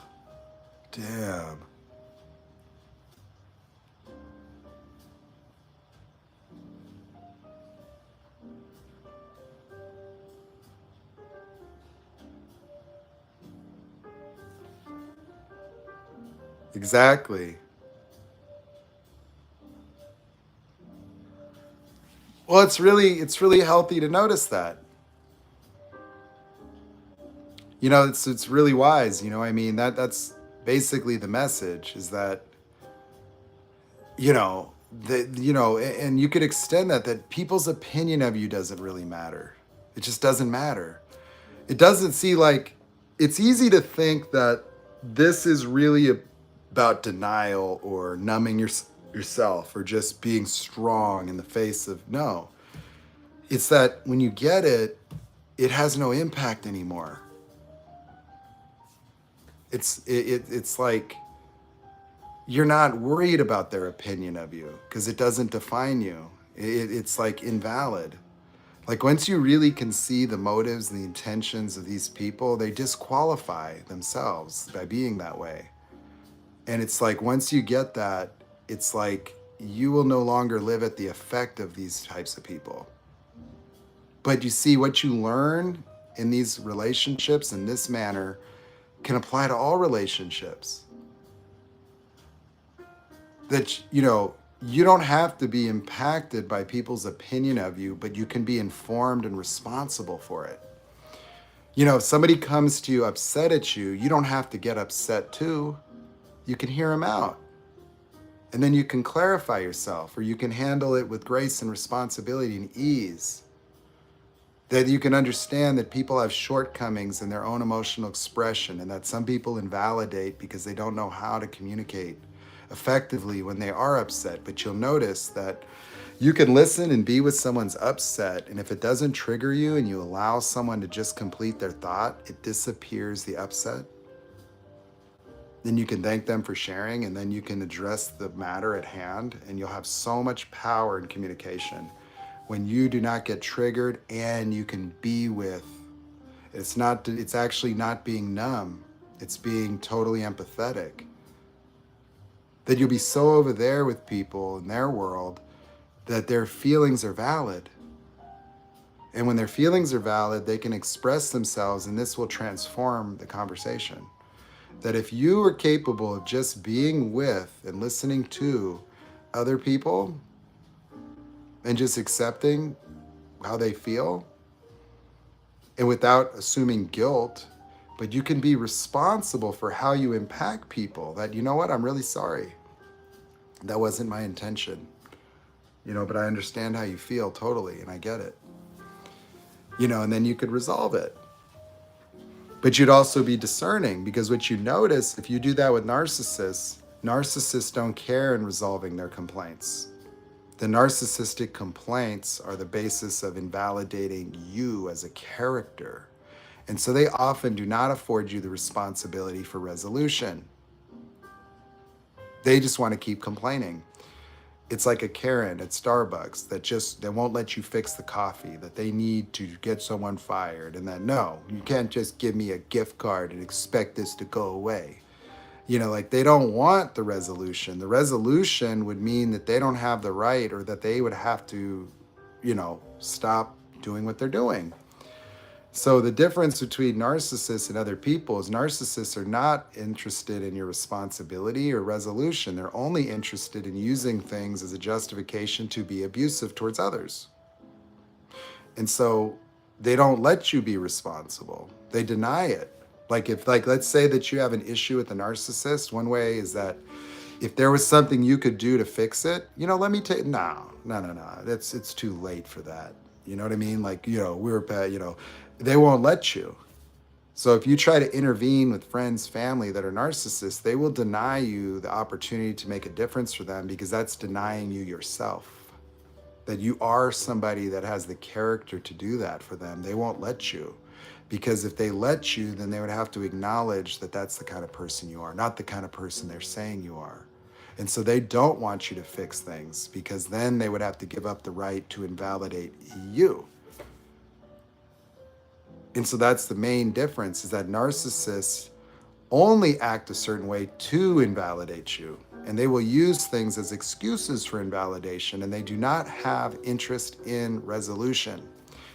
damn. Exactly. Well, it's really healthy to notice that. It's really wise, that's basically the message is that, and you could extend that people's opinion of you doesn't really matter. It just doesn't matter. It doesn't see like, it's easy to think that this is really about denial or numbing yourself or just being strong in the face of, no. It's that when you get it, it has no impact anymore. It's like you're not worried about their opinion of you because it doesn't define you. It's like invalid. Like once you really can see the motives and the intentions of these people, they disqualify themselves by being that way. And it's like once you get that, it's like you will no longer live at the effect of these types of people. But you see, what you learn in these relationships in this manner can apply to all relationships. That, you don't have to be impacted by people's opinion of you, but you can be informed and responsible for it. If somebody comes to you upset at you, you don't have to get upset too. You can hear them out. And then you can clarify yourself, or you can handle it with grace and responsibility and ease. That you can understand that people have shortcomings in their own emotional expression, and that some people invalidate because they don't know how to communicate, effectively when they are upset. But you'll notice that you can listen and be with someone's upset, and if it doesn't trigger you and you allow someone to just complete their thought, it disappears the upset. Then you can thank them for sharing, and then you can address the matter at hand, and you'll have so much power in communication when you do not get triggered and you can be with. It's actually not being numb. It's being totally empathetic. That you'll be so over there with people in their world that their feelings are valid. And when their feelings are valid, they can express themselves, and this will transform the conversation. That if you are capable of just being with and listening to other people and just accepting how they feel, and without assuming guilt, but you can be responsible for how you impact people, that, you know what, I'm really sorry. That wasn't my intention. But I understand how you feel totally, and I get it. And then you could resolve it. But you'd also be discerning, because what you notice, if you do that with narcissists don't care in resolving their complaints. The narcissistic complaints are the basis of invalidating you as a character. And so they often do not afford you the responsibility for resolution. They just want to keep complaining. It's like a Karen at Starbucks they won't let you fix the coffee, that they need to get someone fired, and that, no, you can't just give me a gift card and expect this to go away. They don't want the resolution. The resolution would mean that they don't have the right, or that they would have to, stop doing what they're doing. So the difference between narcissists and other people is narcissists are not interested in your responsibility or resolution. They're only interested in using things as a justification to be abusive towards others. And so they don't let you be responsible. They deny it. Let's say that you have an issue with a narcissist. One way is that if there was something you could do to fix it, let me take, no. It's too late for that. You know what I mean? They won't let you. So if you try to intervene with friends, family that are narcissists, they will deny you the opportunity to make a difference for them, because that's denying you yourself. That you are somebody that has the character to do that for them. They won't let you, because if they let you, then they would have to acknowledge that that's the kind of person you are, not the kind of person they're saying you are. And so they don't want you to fix things, because then they would have to give up the right to invalidate you. And so that's the main difference, is that narcissists only act a certain way to invalidate you. And they will use things as excuses for invalidation, and they do not have interest in resolution,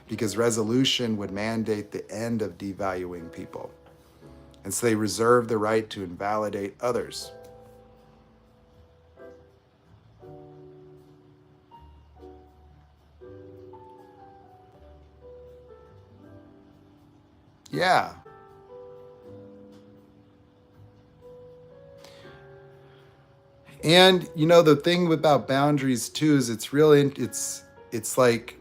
because resolution would mandate the end of devaluing people. And so they reserve the right to invalidate others. Yeah. And the thing about boundaries too is it's like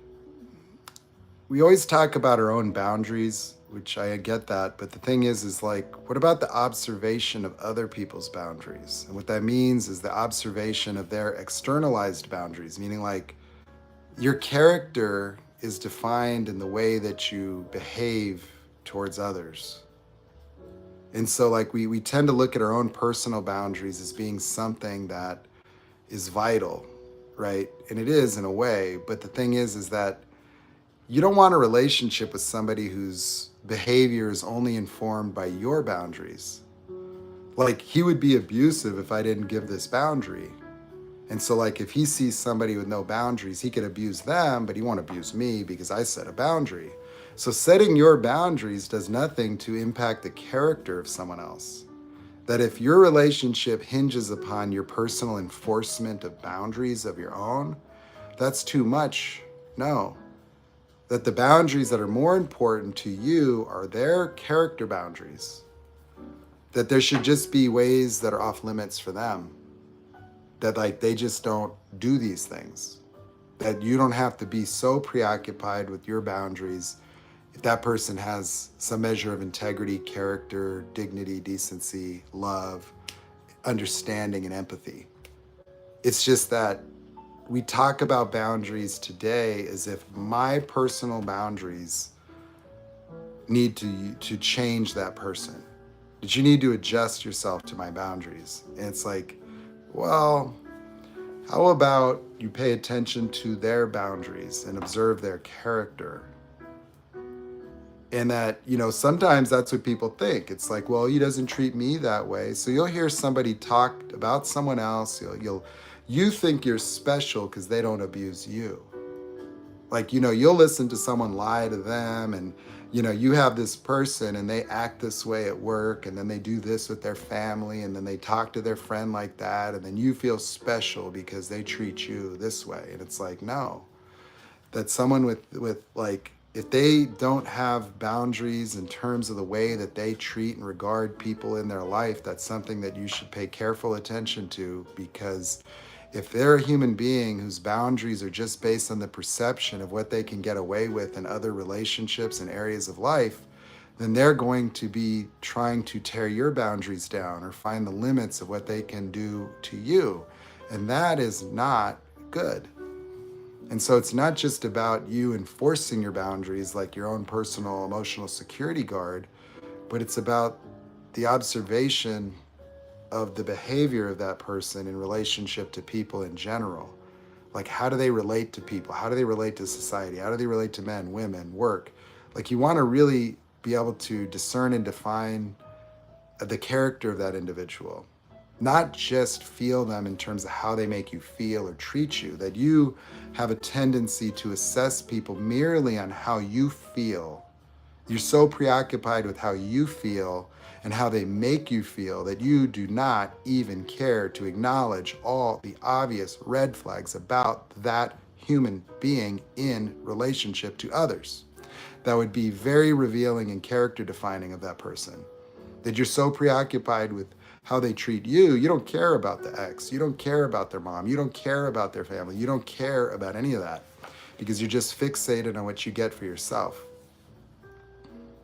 we always talk about our own boundaries, which I get that, but the thing is like, what about the observation of other people's boundaries? And what that means is the observation of their externalized boundaries, meaning like your character is defined in the way that you behave towards others. And so like we tend to look at our own personal boundaries as being something that is vital, right? And it is in a way, but the thing is that you don't want a relationship with somebody whose behavior is only informed by your boundaries. Like, he would be abusive if I didn't give this boundary. And so like if he sees somebody with no boundaries, he could abuse them, but he won't abuse me because I set a boundary. So setting your boundaries does nothing to impact the character of someone else. That if your relationship hinges upon your personal enforcement of boundaries of your own, that's too much. No. That the boundaries that are more important to you are their character boundaries. That there should just be ways that are off limits for them. That like they just don't do these things. That you don't have to be so preoccupied with your boundaries if that person has some measure of integrity, character, dignity, decency, love, understanding and empathy. It's just that we talk about boundaries today as if my personal boundaries need to change that person. That you need to adjust yourself to my boundaries. And it's like, well, how about you pay attention to their boundaries and observe their character? And that, sometimes that's what people think. It's like, well, he doesn't treat me that way. So you'll hear somebody talk about someone else. You think you're special because they don't abuse you. Like, you'll listen to someone lie to them, and you have this person and they act this way at work, and then they do this with their family, and then they talk to their friend like that, and then you feel special because they treat you this way. And it's like, no. That someone with like, if they don't have boundaries in terms of the way that they treat and regard people in their life, that's something that you should pay careful attention to, because if they're a human being whose boundaries are just based on the perception of what they can get away with in other relationships and areas of life, then they're going to be trying to tear your boundaries down or find the limits of what they can do to you. And that is not good. And so it's not just about you enforcing your boundaries like your own personal emotional security guard, but it's about the observation of the behavior of that person in relationship to people in general. Like, how do they relate to people? How do they relate to society? How do they relate to men, women, work? Like, you want to really be able to discern and define the character of that individual, not just feel them in terms of how they make you feel or treat you. That you have a tendency to assess people merely on how you feel. You're so preoccupied with how you feel and how they make you feel that you do not even care to acknowledge all the obvious red flags about that human being in relationship to others. That would be very revealing and character defining of that person. That you're so preoccupied with how they treat you, you don't care about the ex, you don't care about their mom, you don't care about their family, you don't care about any of that, because you're just fixated on what you get for yourself.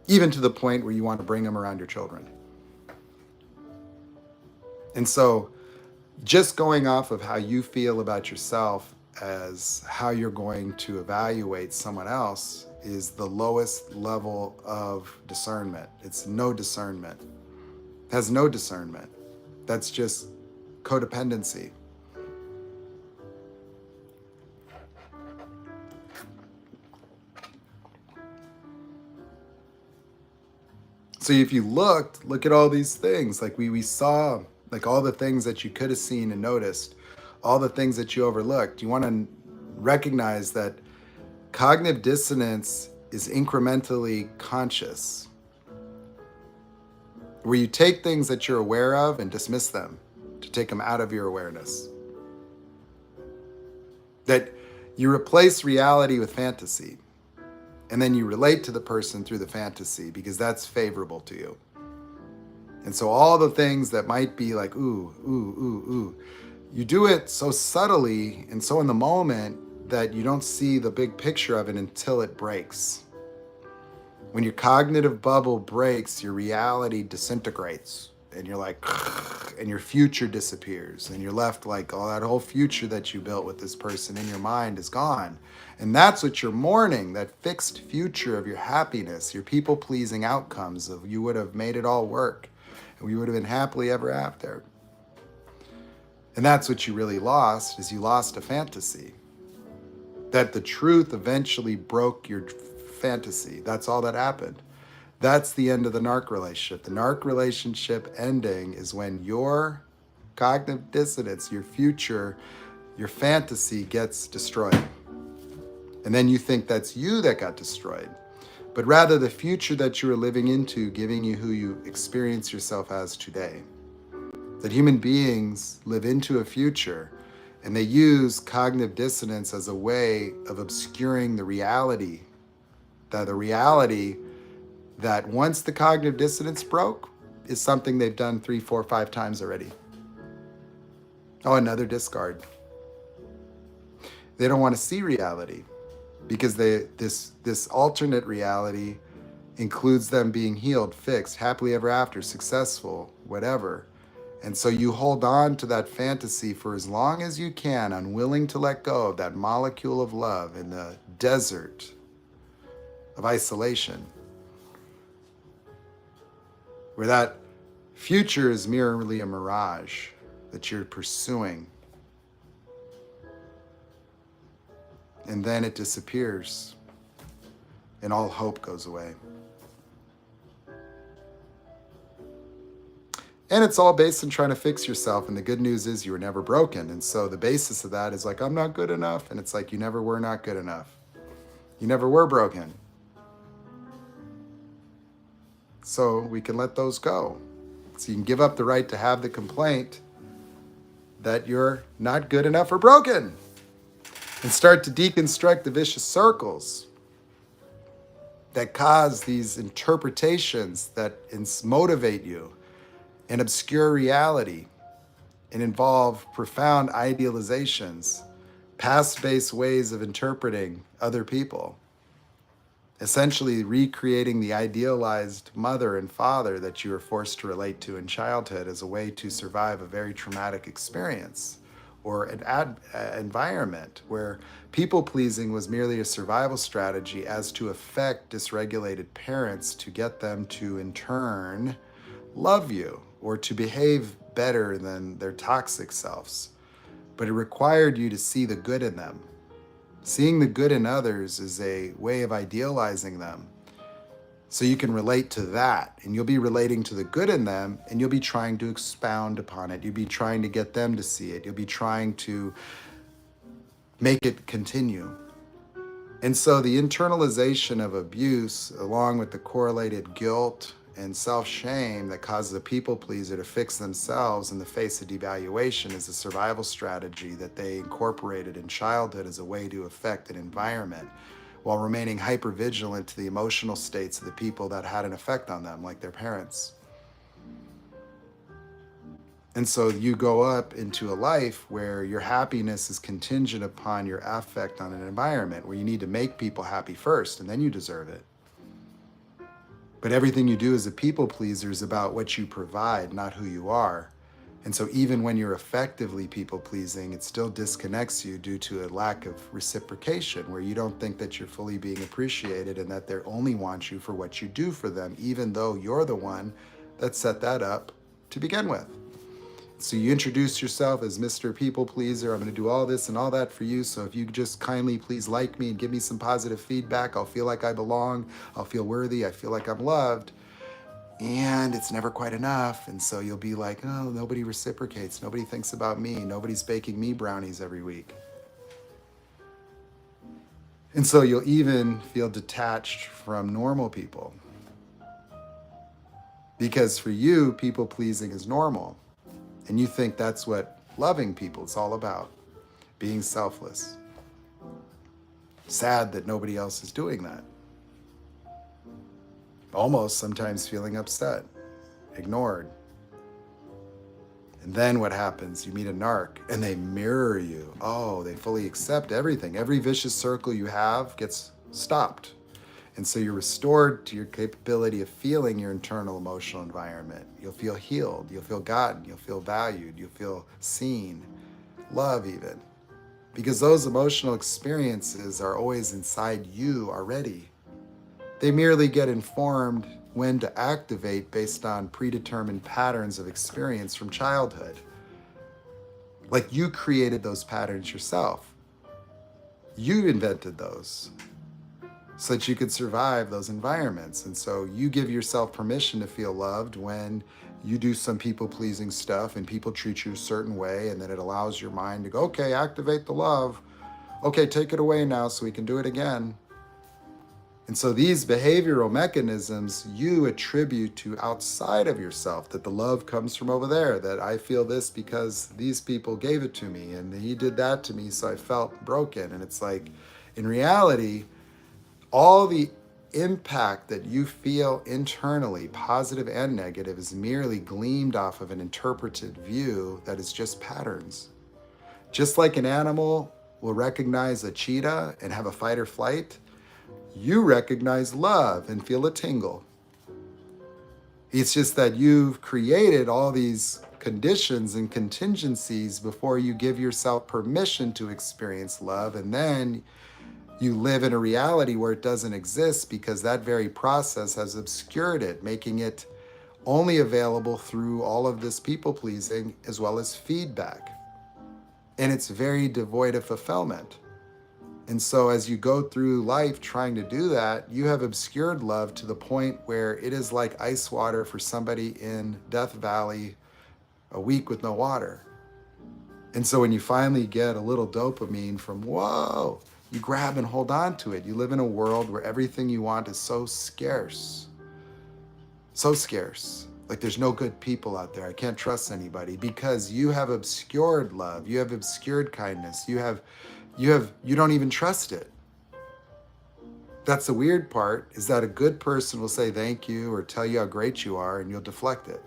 Even to the point where you want to bring them around your children. And so just going off of how you feel about yourself as how you're going to evaluate someone else is the lowest level of discernment. It's no discernment. It has no discernment. That's just codependency. So if you look at all these things, like we saw, like all the things that you could have seen and noticed, all the things that you overlooked. You want to recognize that cognitive dissonance is incrementally conscious, where you take things that you're aware of and dismiss them, to take them out of your awareness. That you replace reality with fantasy. And then you relate to the person through the fantasy because that's favorable to you. And so all the things that might be like, ooh, ooh, ooh, ooh, you do it so subtly and so in the moment that you don't see the big picture of it until it breaks. When your cognitive bubble breaks, your reality disintegrates. And you're like, and your future disappears. And you're left like, oh, that whole future that you built with this person in your mind is gone. And that's what you're mourning, that fixed future of your happiness, your people-pleasing outcomes of you would have made it all work. And we would have been happily ever after. And that's what you really lost, is you lost a fantasy. That the truth eventually broke your fantasy. That's all that happened. That's the end of the narc relationship. The narc relationship ending is when your cognitive dissonance, your future, your fantasy gets destroyed. And then you think that's you that got destroyed. But rather the future that you are living into, giving you who you experience yourself as today. That human beings live into a future, and they use cognitive dissonance as a way of obscuring the reality. The reality that once the cognitive dissonance broke is something they've done 3, 4, 5 times already. Oh, another discard. They don't want to see reality because this alternate reality includes them being healed, fixed, happily ever after, successful, whatever. And so you hold on to that fantasy for as long as you can, unwilling to let go of that molecule of love in the desert of isolation, where that future is merely a mirage that you're pursuing. And then it disappears, and all hope goes away. And it's all based on trying to fix yourself. And the good news is you were never broken. And so the basis of that is like, I'm not good enough. And it's like, you never were not good enough. You never were broken. So we can let those go. So you can give up the right to have the complaint that you're not good enough or broken, and start to deconstruct the vicious circles that cause these interpretations that motivate you and obscure reality and involve profound idealizations, past-based ways of interpreting other people, essentially recreating the idealized mother and father that you were forced to relate to in childhood as a way to survive a very traumatic experience or an environment where people-pleasing was merely a survival strategy as to affect dysregulated parents to get them to, in turn, love you or to behave better than their toxic selves. But it required you to see the good in them. Seeing the good in others is a way of idealizing them. So you can relate to that, and you'll be relating to the good in them, and you'll be trying to expound upon it. You'll be trying to get them to see it. You'll be trying to make it continue. And so the internalization of abuse, along with the correlated guilt and self-shame that causes a people pleaser to fix themselves in the face of devaluation, is a survival strategy that they incorporated in childhood as a way to affect an environment while remaining hypervigilant to the emotional states of the people that had an effect on them, like their parents. And so you go up into a life where your happiness is contingent upon your affect on an environment where you need to make people happy first, and then you deserve it. But everything you do as a people pleaser is about what you provide, not who you are. And so even when you're effectively people pleasing, it still disconnects you due to a lack of reciprocation, where you don't think that you're fully being appreciated and that they only want you for what you do for them, even though you're the one that set that up to begin with. So you introduce yourself as Mr. People Pleaser. I'm going to do all this and all that for you. So if you just kindly please like me and give me some positive feedback, I'll feel like I belong. I'll feel worthy. I feel like I'm loved. And it's never quite enough. And so you'll be like, oh, nobody reciprocates. Nobody thinks about me. Nobody's baking me brownies every week. And so you'll even feel detached from normal people. Because for you, people pleasing is normal. And you think that's what loving people is all about, being selfless. Sad that nobody else is doing that. Almost sometimes feeling upset, ignored. And then what happens? You meet a narc and they mirror you. Oh, they fully accept everything. Every vicious circle you have gets stopped. And so you're restored to your capability of feeling your internal emotional environment. You'll feel healed, you'll feel gotten, you'll feel valued, you'll feel seen, love even. Because those emotional experiences are always inside you already. They merely get informed when to activate based on predetermined patterns of experience from childhood. Like you created those patterns yourself. You invented those so that you could survive those environments. And so you give yourself permission to feel loved when you do some people-pleasing stuff and people treat you a certain way, and then it allows your mind to go, okay, activate the love. Okay, take it away now so we can do it again. And so these behavioral mechanisms you attribute to outside of yourself, that the love comes from over there, that I feel this because these people gave it to me and he did that to me, so I felt broken. And it's like, in reality, all the impact that you feel internally, positive and negative, is merely gleamed off of an interpreted view that is just patterns. Just like an animal will recognize a cheetah and have a fight or flight, you recognize love and feel a tingle. It's just that you've created all these conditions and contingencies before you give yourself permission to experience love. And then you live in a reality where it doesn't exist because that very process has obscured it, making it only available through all of this people pleasing as well as feedback. And it's very devoid of fulfillment. And so, as you go through life trying to do that, you have obscured love to the point where it is like ice water for somebody in Death Valley a week with no water. And so, when you finally get a little dopamine from, whoa, you grab and hold on to it. You live in a world where everything you want is so scarce. So scarce. Like there's no good people out there. I can't trust anybody because you have obscured love. You have obscured kindness. You don't even trust it. That's the weird part, is that a good person will say thank you or tell you how great you are and you'll deflect it.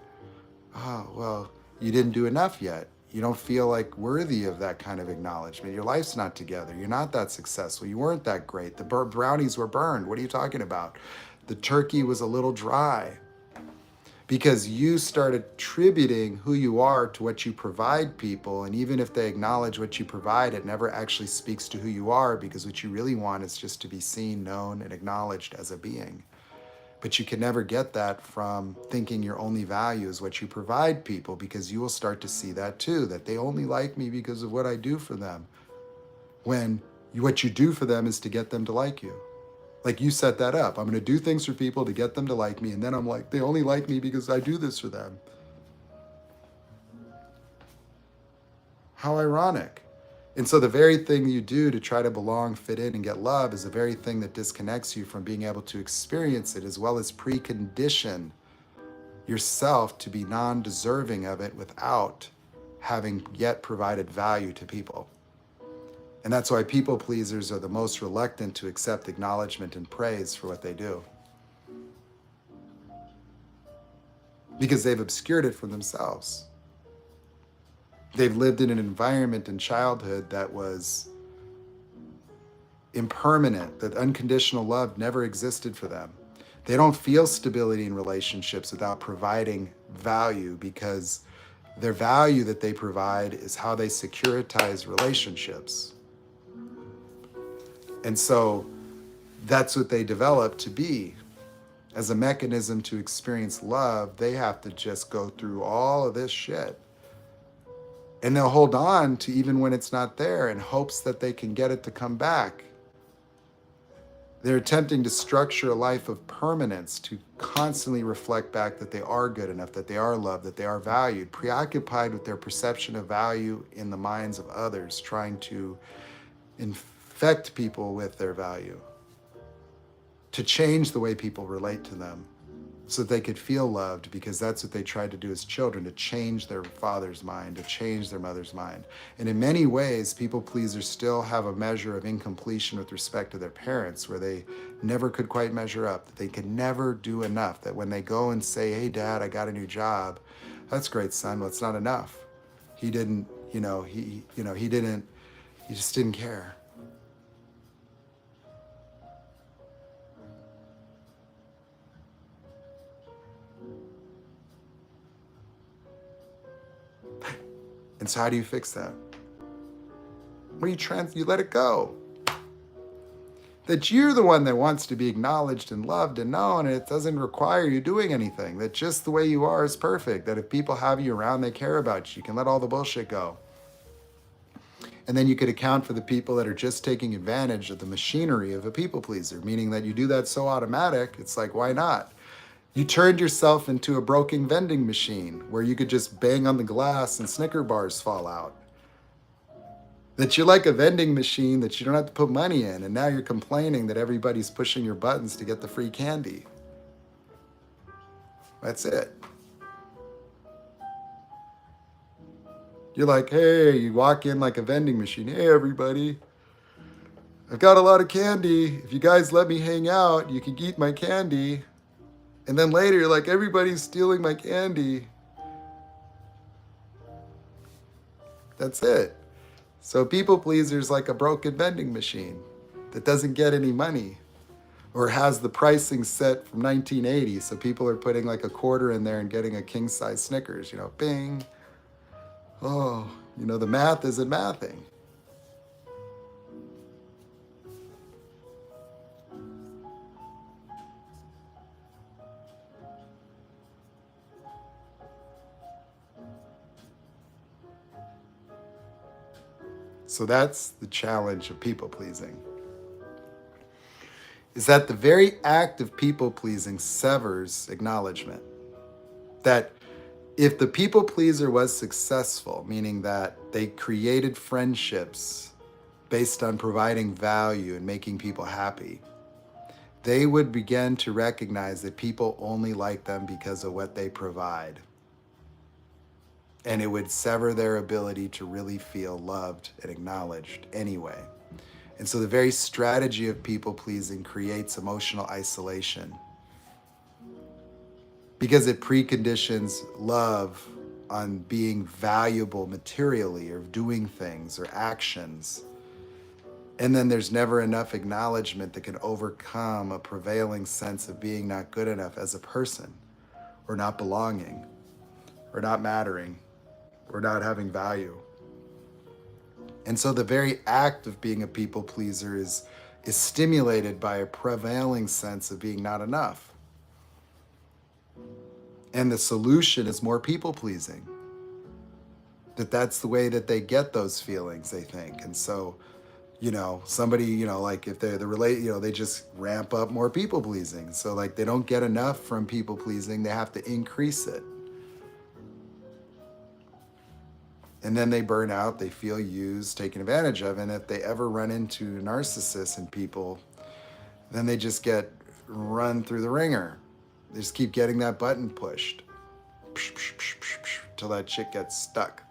Oh, well, you didn't do enough yet. You don't feel like worthy of that kind of acknowledgement. Your life's not together. You're not that successful. You weren't that great. The brownies were burned. What are you talking about? The turkey was a little dry. Because you start attributing who you are to what you provide people. And even if they acknowledge what you provide, it never actually speaks to who you are, because what you really want is just to be seen, known, and acknowledged as a being. But you can never get that from thinking your only value is what you provide people, because you will start to see that too, that they only like me because of what I do for them. When what you do for them is to get them to like you. Like you set that up. I'm going to do things for people to get them to like me. And then I'm like, they only like me because I do this for them. How ironic. And so the very thing you do to try to belong, fit in, and get love is the very thing that disconnects you from being able to experience it, as well as precondition yourself to be non-deserving of it without having yet provided value to people. And that's why people pleasers are the most reluctant to accept acknowledgement and praise for what they do. Because they've obscured it from themselves. They've lived in an environment in childhood that was impermanent, that unconditional love never existed for them. They don't feel stability in relationships without providing value, because their value that they provide is how they securitize relationships. And so that's what they develop to be. As a mechanism to experience love, they have to just go through all of this shit. And they'll hold on to even when it's not there in hopes that they can get it to come back. They're attempting to structure a life of permanence to constantly reflect back that they are good enough, that they are loved, that they are valued, preoccupied with their perception of value in the minds of others, trying to infect people with their value, to change the way people relate to them so that they could feel loved, because that's what they tried to do as children, to change their father's mind, to change their mother's mind. And in many ways, people pleasers still have a measure of incompletion with respect to their parents, where they never could quite measure up, that they could never do enough, that when they go and say, hey, Dad, I got a new job, that's great, son, well, it's not enough. He didn't, he just didn't care. And so how do you fix that? Well, you let it go. That you're the one that wants to be acknowledged and loved and known, and it doesn't require you doing anything. That just the way you are is perfect. That if people have you around, they care about you. You can let all the bullshit go. And then you could account for the people that are just taking advantage of the machinery of a people pleaser, meaning that you do that so automatic, it's like, why not? You turned yourself into a broken vending machine where you could just bang on the glass and Snicker bars fall out. That you're like a vending machine that you don't have to put money in, and now you're complaining that everybody's pushing your buttons to get the free candy. That's it. You're like, hey, you walk in like a vending machine. Hey, everybody, I've got a lot of candy. If you guys let me hang out, you can eat my candy. And then later, you're like, everybody's stealing my candy. That's it. So people pleaser's like a broken vending machine that doesn't get any money. or has the pricing set from 1980. So people are putting like a quarter in there and getting a king size Snickers, bing. Oh, the math isn't mathing. So that's the challenge of people pleasing. Is that the very act of people pleasing severs acknowledgement. That if the people pleaser was successful, meaning that they created friendships based on providing value and making people happy, they would begin to recognize that people only like them because of what they provide. And it would sever their ability to really feel loved and acknowledged anyway. And so the very strategy of people pleasing creates emotional isolation because it preconditions love on being valuable materially or doing things or actions. And then there's never enough acknowledgement that can overcome a prevailing sense of being not good enough as a person, or not belonging, or not mattering, or not having value. And so the very act of being a people pleaser is stimulated by a prevailing sense of being not enough. And the solution is more people pleasing. That's the way that they get those feelings, they think. And so, somebody, like if they're they just ramp up more people pleasing. So like they don't get enough from people pleasing, they have to increase it. And then they burn out, they feel used, taken advantage of. And if they ever run into narcissists and people, then they just get run through the ringer. They just keep getting that button pushed till that shit gets stuck.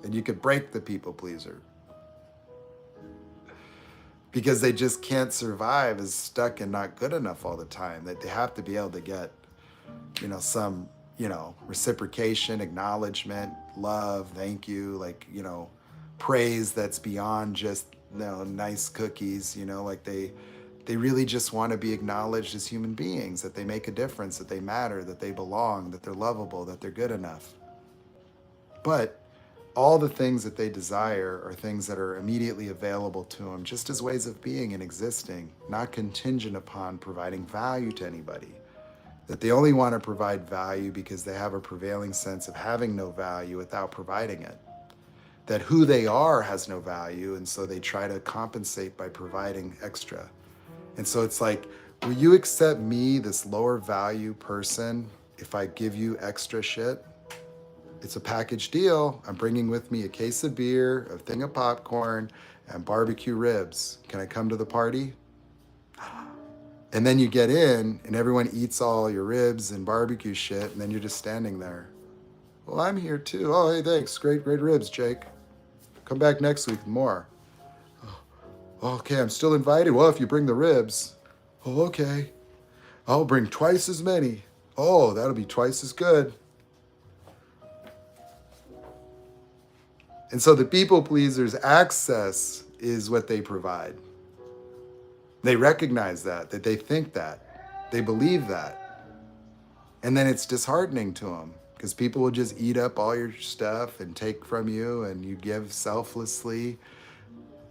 And you could break the people pleaser. Because they just can't survive as stuck and not good enough all the time. That they have to be able to get, some reciprocation, acknowledgement, love, thank you, praise that's beyond just, nice cookies, like they really just want to be acknowledged as human beings, that they make a difference, that they matter, that they belong, that they're lovable, that they're good enough. But all the things that they desire are things that are immediately available to them, just as ways of being and existing, not contingent upon providing value to anybody. That they only want to provide value because they have a prevailing sense of having no value without providing it. That who they are has no value, and so they try to compensate by providing extra. And so it's like, will you accept me, this lower value person, if I give you extra shit? It's a package deal. I'm bringing with me a case of beer, a thing of popcorn, and barbecue ribs. Can I come to the party? And then you get in and everyone eats all your ribs and barbecue shit, and then you're just standing there. Well, I'm here too. Oh, hey, thanks. Great ribs, Jake. Come back next week with more. Oh, okay, I'm still invited. Well, if you bring the ribs. Oh, okay. I'll bring twice as many. Oh, that'll be twice as good. And so the people pleasers' access is what they provide. They recognize that they think that, they believe that. And then it's disheartening to them because people will just eat up all your stuff and take from you, and you give selflessly,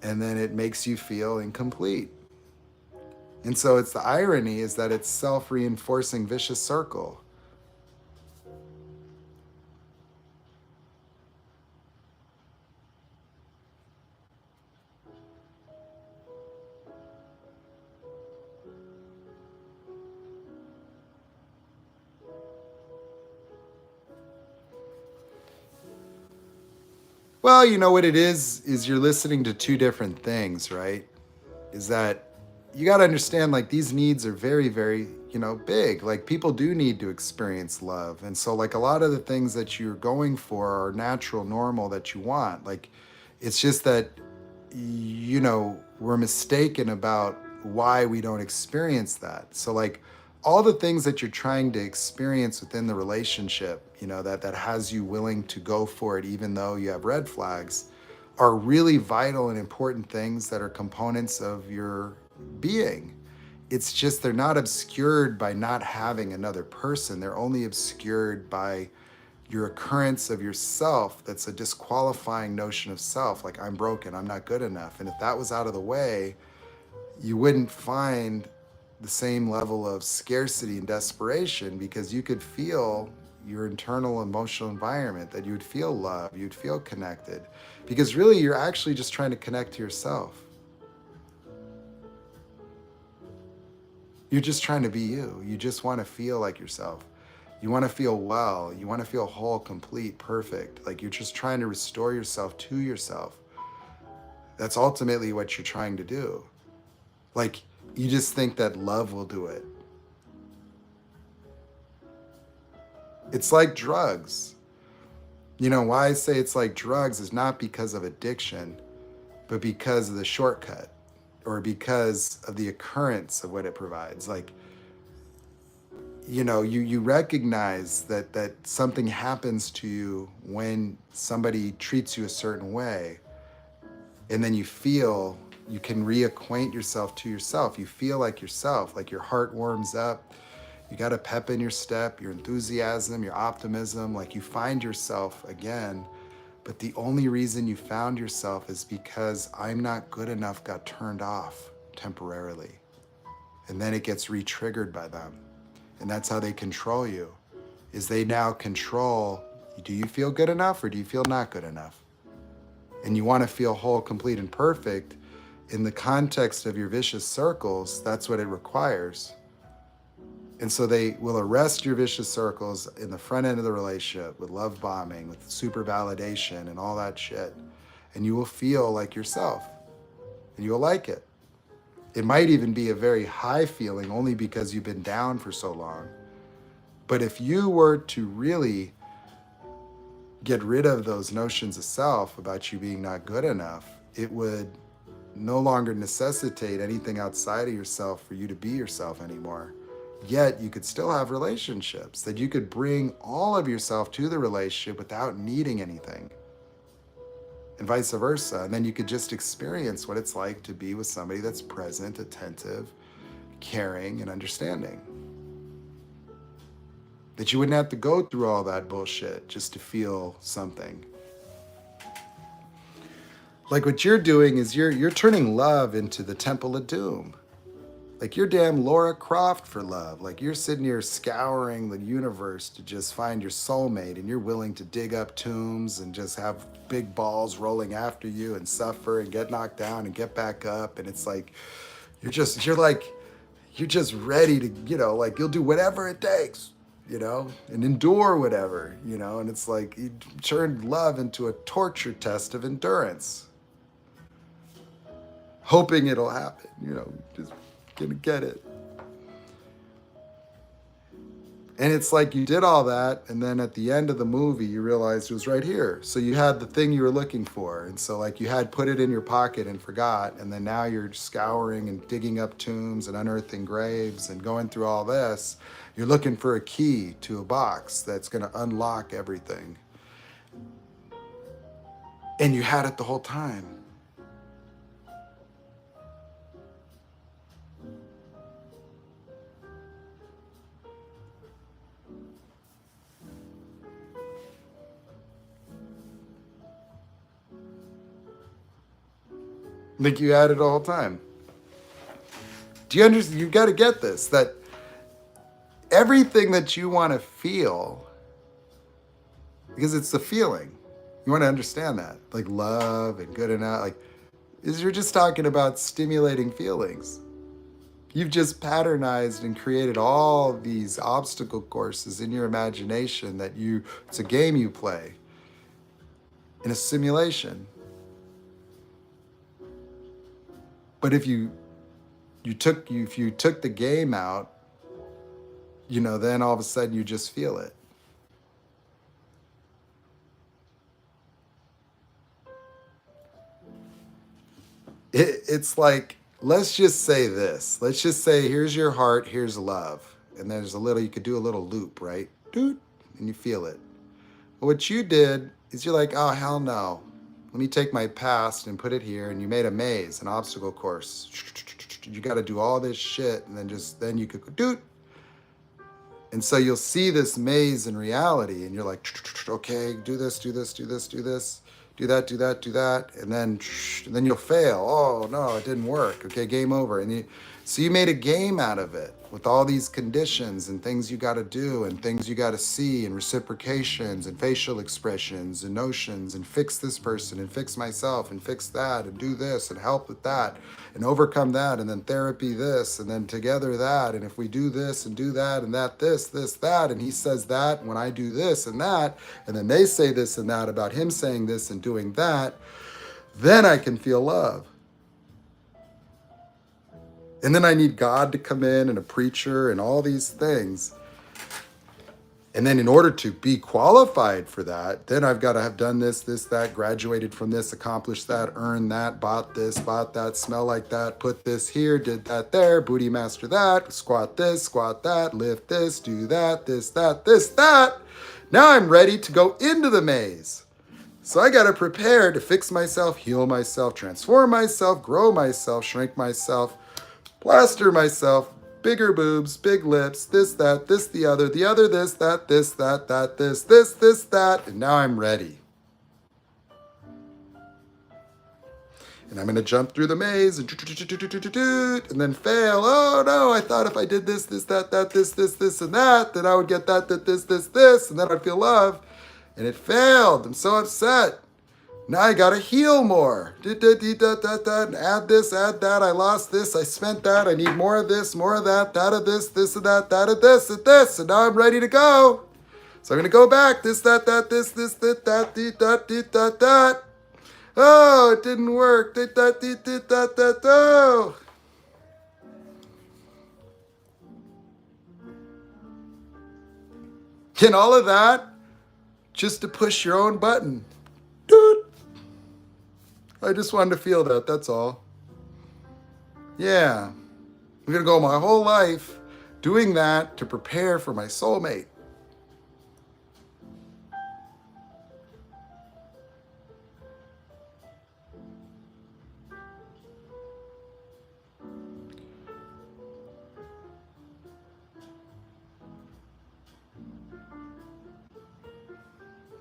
and then it makes you feel incomplete. And so it's the irony is that it's self-reinforcing vicious circle. Well, you know what it is you're listening to two different things, right? Is that you got to understand, like, these needs are very, very, big. Like, people do need to experience love. And so, like, a lot of the things that you're going for are natural, normal that you want. Like, it's just that, we're mistaken about why we don't experience that. So, like, all the things that you're trying to experience within the relationship, that has you willing to go for it, even though you have red flags, are really vital and important things that are components of your being. It's just they're not obscured by not having another person. They're only obscured by your occurrence of yourself. That's a disqualifying notion of self, like I'm broken, I'm not good enough. And if that was out of the way, you wouldn't find the same level of scarcity and desperation, because you could feel your internal emotional environment, that you would feel love, you'd feel connected, because really you're actually just trying to connect to yourself. You're just trying to be you. You just want to feel like yourself. You want to feel well. You want to feel whole, complete, perfect. Like you're just trying to restore yourself to yourself. That's ultimately what you're trying to do. Like you just think that love will do it. It's like drugs. You know, why I say it's like drugs is not because of addiction, but because of the shortcut, or because of the occurrence of what it provides. Like, you know, you recognize that something happens to you when somebody treats you a certain way, and then you feel you can reacquaint yourself to yourself. You feel like yourself, like your heart warms up, you got a pep in your step, your enthusiasm, your optimism, like you find yourself again. But the only reason you found yourself is because I'm not good enough got turned off temporarily. And then it gets re-triggered by them. And that's how they control you, is they now control, do you feel good enough or do you feel not good enough? And you want to feel whole, complete, and perfect. In the context of your vicious circles, that's what it requires. And so they will arrest your vicious circles in the front end of the relationship with love bombing, with super validation and all that shit. And you will feel like yourself and you'll like it. It might even be a very high feeling only because you've been down for so long. But if you were to really get rid of those notions of self about you being not good enough, it would no longer necessitate anything outside of yourself for you to be yourself anymore. Yet you could still have relationships, that you could bring all of yourself to the relationship without needing anything, and vice versa. And then you could just experience what it's like to be with somebody that's present, attentive, caring, and understanding. That you wouldn't have to go through all that bullshit just to feel something. Like what you're doing is you're turning love into the Temple of Doom. Like you're damn Laura Croft for love. Like you're sitting here scouring the universe to just find your soulmate, and you're willing to dig up tombs and just have big balls rolling after you and suffer and get knocked down and get back up. And it's like, you're just ready to, you know, like you'll do whatever it takes, you know, and endure whatever, you know. And it's like you turned love into a torture test of endurance, hoping it'll happen, you know, just gonna get it. And it's like you did all that, and then at the end of the movie you realized it was right here. So you had the thing you were looking for, and so like you had put it in your pocket and forgot, and then now you're scouring and digging up tombs and unearthing graves and going through all this. You're looking for a key to a box that's gonna unlock everything. And you had it the whole time. Like you had it all the time. Do you understand? You got to get this, that everything that you want to feel, because it's the feeling, you want to understand that, like love and good enough, like, is you're just talking about stimulating feelings. You've just patternized and created all these obstacle courses in your imagination that it's a game you play in a simulation. But if you took the game out, you know, then all of a sudden you just feel it. It's like, let's just say this. Let's just say, here's your heart, here's love. And there's you could do a little loop, right? Doot, and you feel it. But what you did is you're like, oh, hell no. Let me take my past and put it here. And you made a maze, an obstacle course. you got to do all this shit, and then you could go doot. And so you'll see this maze in reality, and you're like, okay, do this, do this, do this, do this, do that, do that, do that, and then you'll fail. Oh no, it didn't work. Okay, game over. So you made a game out of it with all these conditions and things you got to do and things you got to see and reciprocations and facial expressions and notions and fix this person and fix myself and fix that and do this and help with that and overcome that and then therapy this and then together that, and if we do this and do that and that this that, and he says that when I do this and that, and then they say this and that about him saying this and doing that, then I can feel love. And then I need God to come in and a preacher and all these things. And then in order to be qualified for that, then I've got to have done this, that, graduated from this, accomplished that, earned that, bought this, bought that, smell like that, put this here, did that there, booty master that, squat this, squat that, lift this, do that, this, that, this, that. Now I'm ready to go into the maze. So I got to prepare to fix myself, heal myself, transform myself, grow myself, shrink myself, plaster myself, bigger boobs, big lips, this, that, this, the other, this, that, this, that, this, that, and now I'm ready. And I'm going to jump through the maze and then fail. Oh no, I thought if I did this, that, this, and that, then I would get that, this, and then I'd feel love. And it failed. I'm so upset. Now I gotta heal more. Add this, add that. I lost this. I spent that. I need more of this, more of that. That of this of that. That of this, and this. And now I'm ready to go. So I'm gonna go back. This, that, this, that. Oh, it didn't work. Oh. And all of that just to push your own button. Doot. I just wanted to feel that, that's all. Yeah. I'm going to go my whole life doing that to prepare for my soulmate.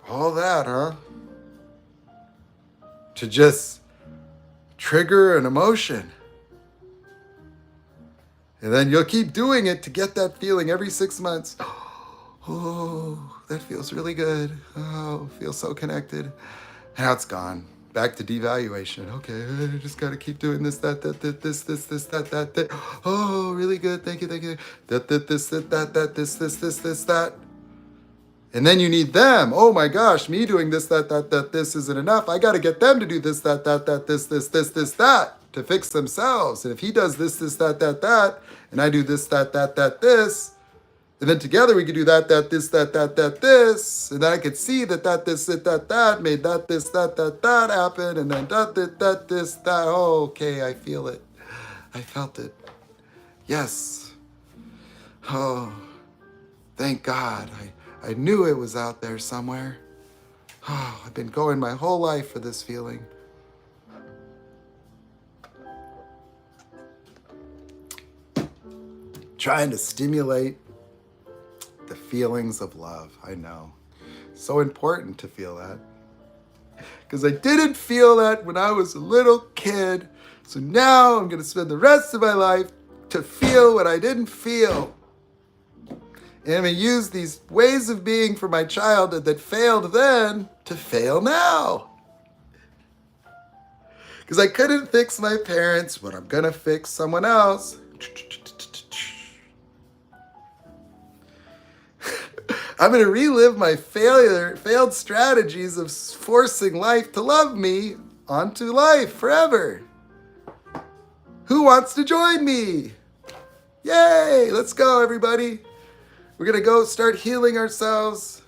All that, huh? To just trigger an emotion. And then you'll keep doing it to get that feeling every 6 months. Oh, that feels really good. Oh, feels so connected. Now it's gone. Back to devaluation. Okay, I just gotta keep doing this, that, this, that. Oh, really good. Thank you. That, this, that. And then you need them. Oh my gosh, me doing this, that, this isn't enough. I got to get them to do this, that, this, that to fix themselves. And if he does this, that, and I do this, that, this, and then together we could do that, this, that, this, and then I could see that, this, that, made that, this, that happen, and then that, this, that. Oh, okay, I feel it. I felt it. Yes. Oh, thank God. I knew it was out there somewhere. Oh, I've been going my whole life for this feeling. Trying to stimulate the feelings of love. I know. So important to feel that. Because I didn't feel that when I was a little kid. So now I'm going to spend the rest of my life to feel what I didn't feel. And I'm going to use these ways of being from my childhood that failed then to fail now. Because I couldn't fix my parents, but I'm going to fix someone else. I'm going to relive my failed strategies of forcing life to love me onto life forever. Who wants to join me? Yay! Let's go, everybody. We're going to go start healing ourselves.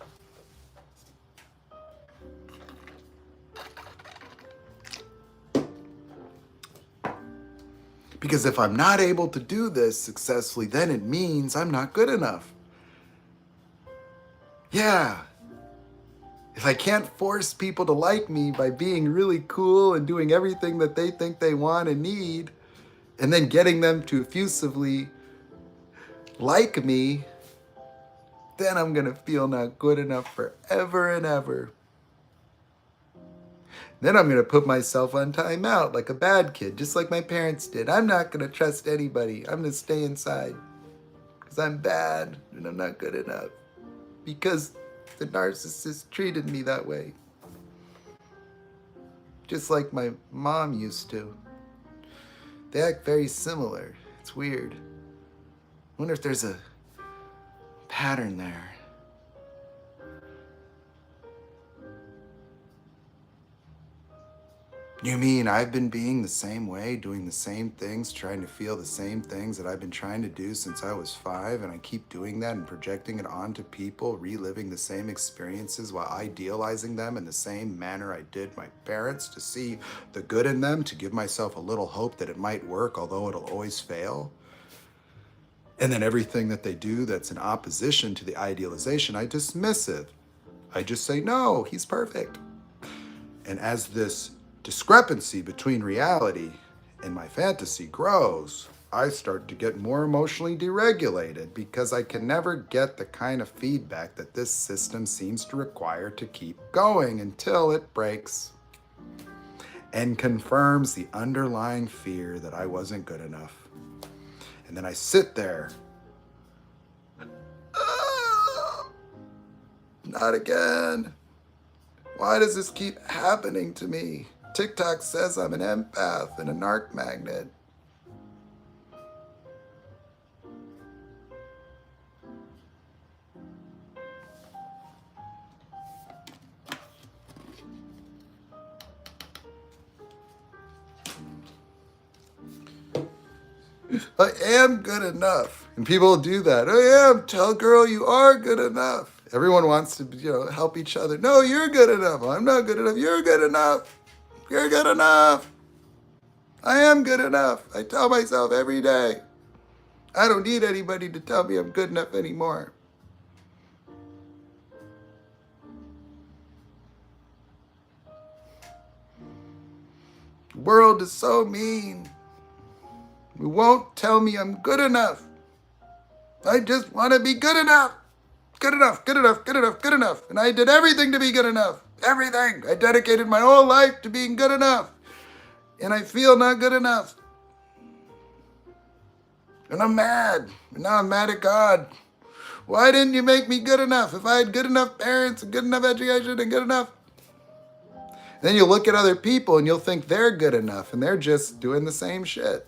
Because if I'm not able to do this successfully, then it means I'm not good enough. Yeah. If I can't force people to like me by being really cool and doing everything that they think they want and need, and then getting them to effusively like me, then I'm gonna feel not good enough forever and ever. Then I'm gonna put myself on timeout like a bad kid, just like my parents did. I'm not gonna trust anybody. I'm gonna stay inside because I'm bad and I'm not good enough because the narcissist treated me that way. Just like my mom used to. They act very similar. It's weird. I wonder if there's a pattern there. You mean I've been being the same way, doing the same things, trying to feel the same things that I've been trying to do since I was 5, and I keep doing that and projecting it onto people, reliving the same experiences while idealizing them in the same manner I did my parents to see the good in them, to give myself a little hope that it might work, although it'll always fail? And then everything that they do that's in opposition to the idealization, I dismiss it. I just say, no, he's perfect. And as this discrepancy between reality and my fantasy grows, I start to get more emotionally deregulated because I can never get the kind of feedback that this system seems to require to keep going until it breaks and confirms the underlying fear that I wasn't good enough. And then I sit there. Not again. Why does this keep happening to me? TikTok says I'm an empath and a narc magnet. I am good enough. And people do that. I am. Tell girl you are good enough. Everyone wants to, help each other. No, you're good enough. I'm not good enough. You're good enough. You're good enough. I am good enough. I tell myself every day. I don't need anybody to tell me I'm good enough anymore. The world is so mean. It won't tell me I'm good enough. I just want to be good enough. Good enough, good enough, good enough, good enough. And I did everything to be good enough. Everything. I dedicated my whole life to being good enough. And I feel not good enough. And I'm mad. And now I'm mad at God. Why didn't you make me good enough? If I had good enough parents and good enough education and good enough. Then you'll look at other people and you'll think they're good enough and they're just doing the same shit.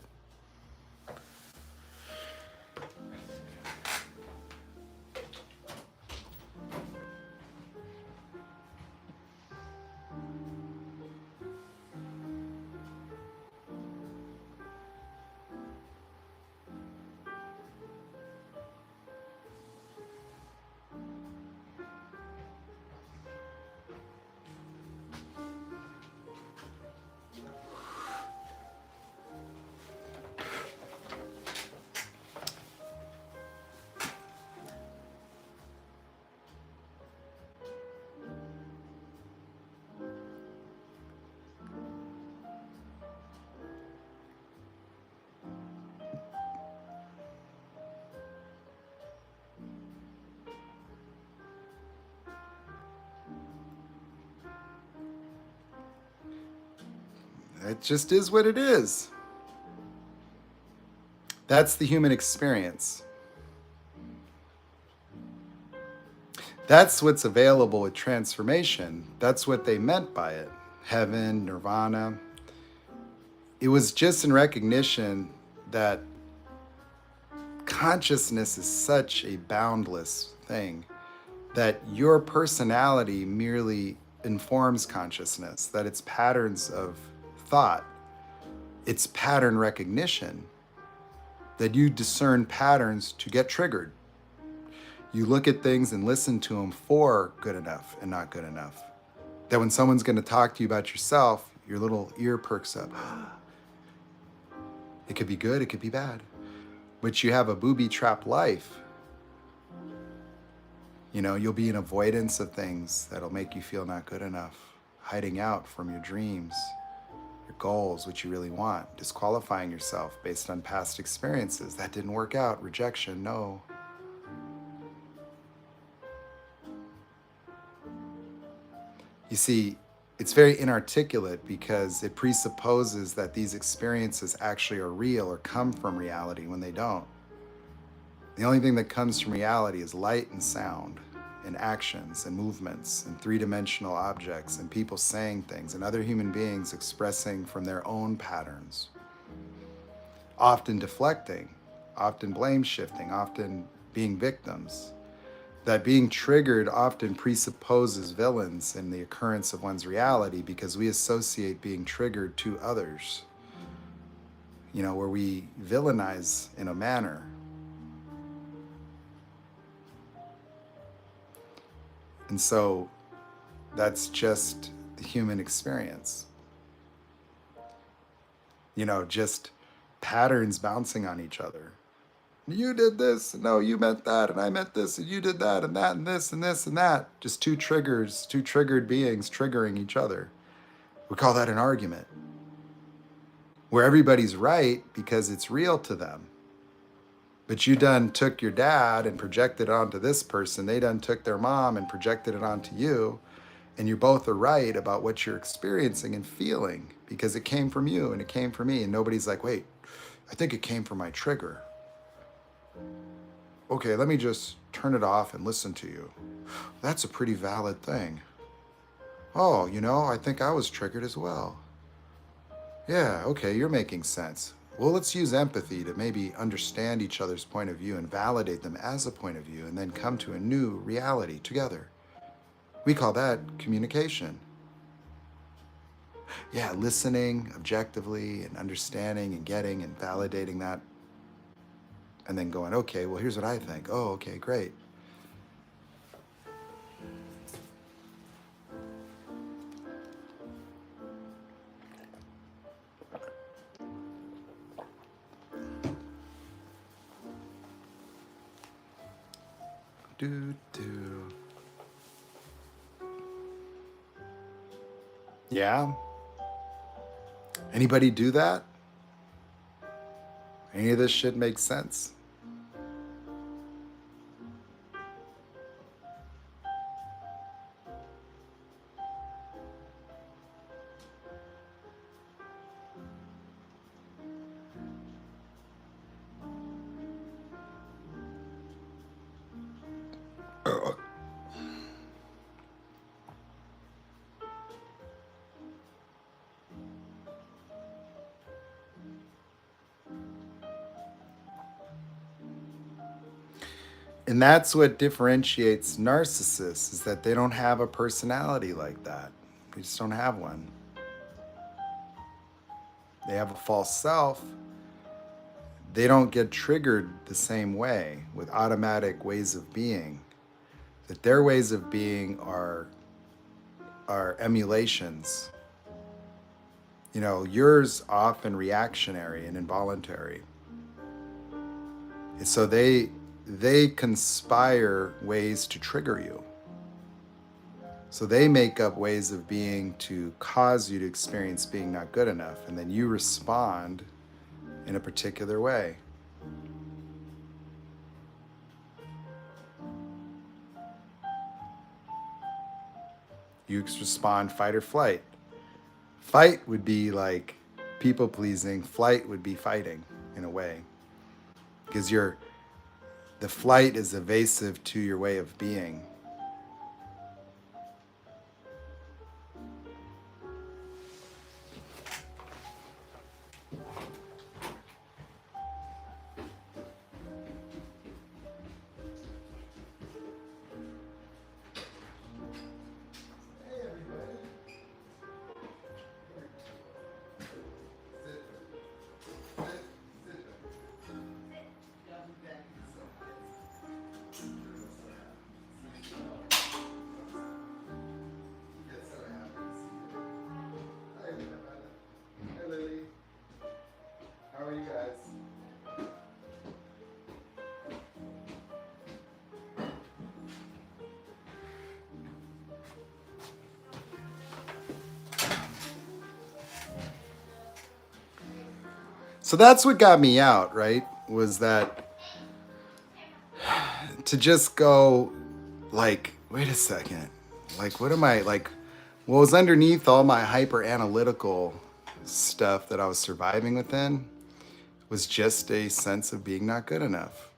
It just is what it is. That's the human experience. That's what's available with transformation. That's what they meant by it. Heaven, nirvana. It was just in recognition that consciousness is such a boundless thing that your personality merely informs consciousness, that it's patterns of thought, it's pattern recognition, that you discern patterns to get triggered. You look at things and listen to them for good enough and not good enough. That when someone's going to talk to you about yourself, your little ear perks up. It could be good, it could be bad. But you have a booby-trapped life. You'll be in avoidance of things that'll make you feel not good enough, hiding out from your dreams. your goals, what you really want, disqualifying yourself based on past experiences. That didn't work out, rejection, no. You see, it's very inarticulate because it presupposes that these experiences actually are real or come from reality when they don't. The only thing that comes from reality is light and sound, and actions and movements, and three-dimensional objects, and people saying things, and other human beings expressing from their own patterns, often deflecting, often blame shifting, often being victims. That being triggered often presupposes villains in the occurrence of one's reality because we associate being triggered to others, where we villainize in a manner. And so that's just the human experience. Just patterns bouncing on each other. You did this, no, you meant that, and I meant this, and you did that, and that, and this, and this, and that. Just two triggered beings triggering each other. We call that an argument, where everybody's right because it's real to them. But you done took your dad and projected it onto this person. They done took their mom and projected it onto you. And you both are right about what you're experiencing and feeling because it came from you and it came from me. And nobody's like, wait, I think it came from my trigger. Okay, let me just turn it off and listen to you. That's a pretty valid thing. Oh, I think I was triggered as well. Yeah, okay, you're making sense. Well, let's use empathy to maybe understand each other's point of view and validate them as a point of view and then come to a new reality together. We call that communication. Yeah, listening objectively and understanding and getting and validating that. And then going, okay, well, here's what I think. Oh, okay, great. Do. Yeah? Anybody do that? Any of this shit makes sense? And that's what differentiates narcissists is that they don't have a personality like that. They just don't have one. They have a false self. They don't get triggered the same way with automatic ways of being. That their ways of being are emulations. Yours often reactionary and involuntary. And so they conspire ways to trigger you. So they make up ways of being to cause you to experience being not good enough, and then you respond in a particular way. You respond fight or flight. Fight would be like people pleasing, flight would be fighting in a way. Because the flight is evasive to your way of being. So that's what got me out, right? Was that to just go like, wait a second. Like, what am I like? What was underneath all my hyper analytical stuff that I was surviving within was just a sense of being not good enough.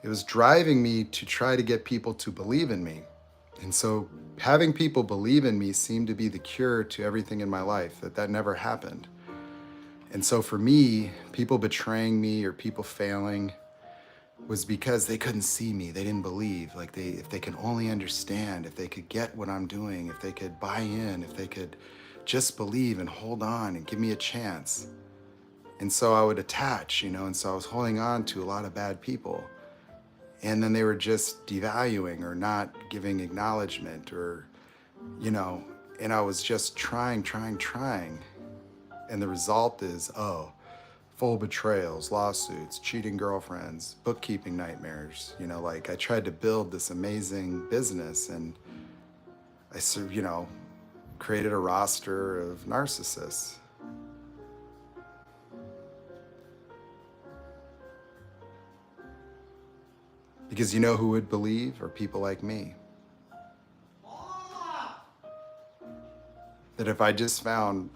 It was driving me to try to get people to believe in me. And so having people believe in me seemed to be the cure to everything in my life, that never happened. And so for me, people betraying me or people failing was because they couldn't see me. They didn't believe. Like if they can only understand, if they could get what I'm doing, if they could buy in, if they could just believe and hold on and give me a chance. And so I would attach, and so I was holding on to a lot of bad people. And then they were just devaluing or not giving acknowledgement and I was just trying. And the result is, full betrayals, lawsuits, cheating girlfriends, bookkeeping nightmares. Like I tried to build this amazing business and I created a roster of narcissists. Because you know who would believe? Are people like me. That if I just found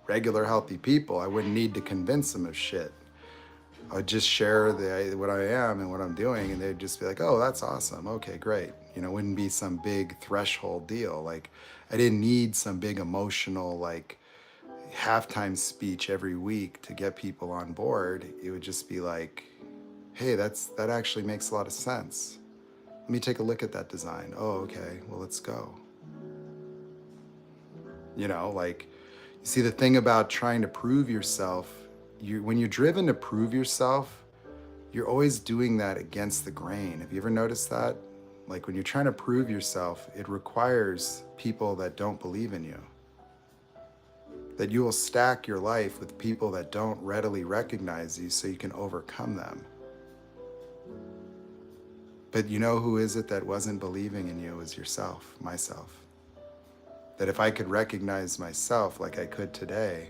regular healthy people, I wouldn't need to convince them of shit. I would just share what I am and what I'm doing, and they'd just be like, oh, that's awesome. Okay, great. It wouldn't be some big threshold deal. Like I didn't need some big emotional like halftime speech every week to get people on board. It would just be like, hey, that actually makes a lot of sense. Let me take a look at that design. Oh, okay, well, let's go. Like, you see, the thing about trying to prove yourself, when you're driven to prove yourself, you're always doing that against the grain. Have you ever noticed that? Like, when you're trying to prove yourself, it requires people that don't believe in you. That you will stack your life with people that don't readily recognize you so you can overcome them. But you know who is it that wasn't believing in you? It was yourself, myself. That if I could recognize myself like I could today,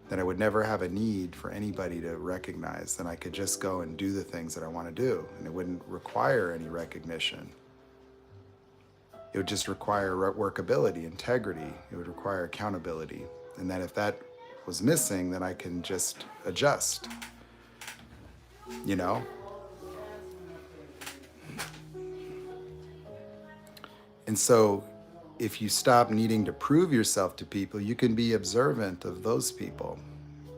then I would never have a need for anybody to recognize. Then I could just go and do the things that I want to do, and it wouldn't require any recognition. It would just require workability, integrity. It would require accountability. And then if that was missing, then I can just adjust, And so if you stop needing to prove yourself to people, you can be observant of those people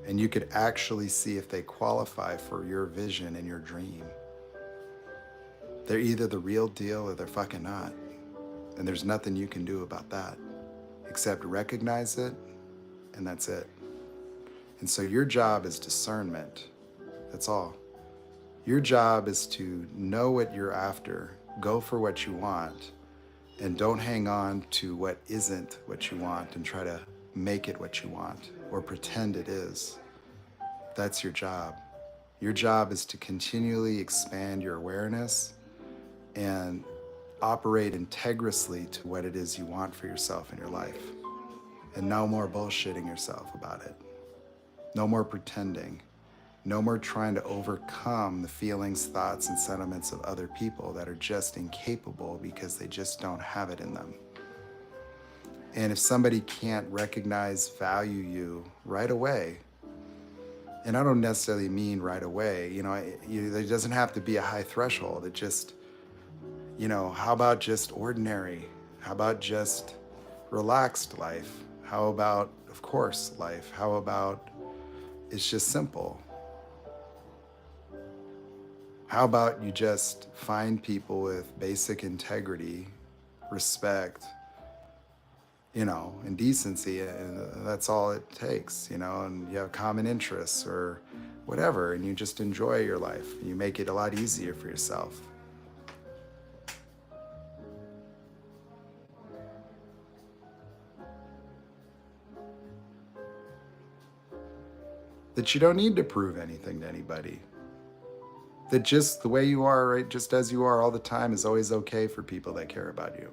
and you could actually see if they qualify for your vision and your dream. They're either the real deal or they're fucking not. And there's nothing you can do about that except recognize it, and that's it. And so your job is discernment. That's all. Your job is to know what you're after, go for what you want, and don't hang on to what isn't what you want and try to make it what you want or pretend it is. That's your job. Your job is to continually expand your awareness and operate integriously to what it is you want for yourself in your life. And no more bullshitting yourself about it. No more pretending. No more trying to overcome the feelings, thoughts, and sentiments of other people that are just incapable because they just don't have it in them. And if somebody can't recognize, value you right away, and I don't necessarily mean right away, there doesn't have to be a high threshold. It just, how about just ordinary? How about just relaxed life? How about, of course, life? How about it's just simple? How about you just find people with basic integrity, respect, and decency, and that's all it takes, and you have common interests or whatever, and you just enjoy your life. You make it a lot easier for yourself. That you don't need to prove anything to anybody. That just the way you are, right, just as you are all the time is always okay for people that care about you.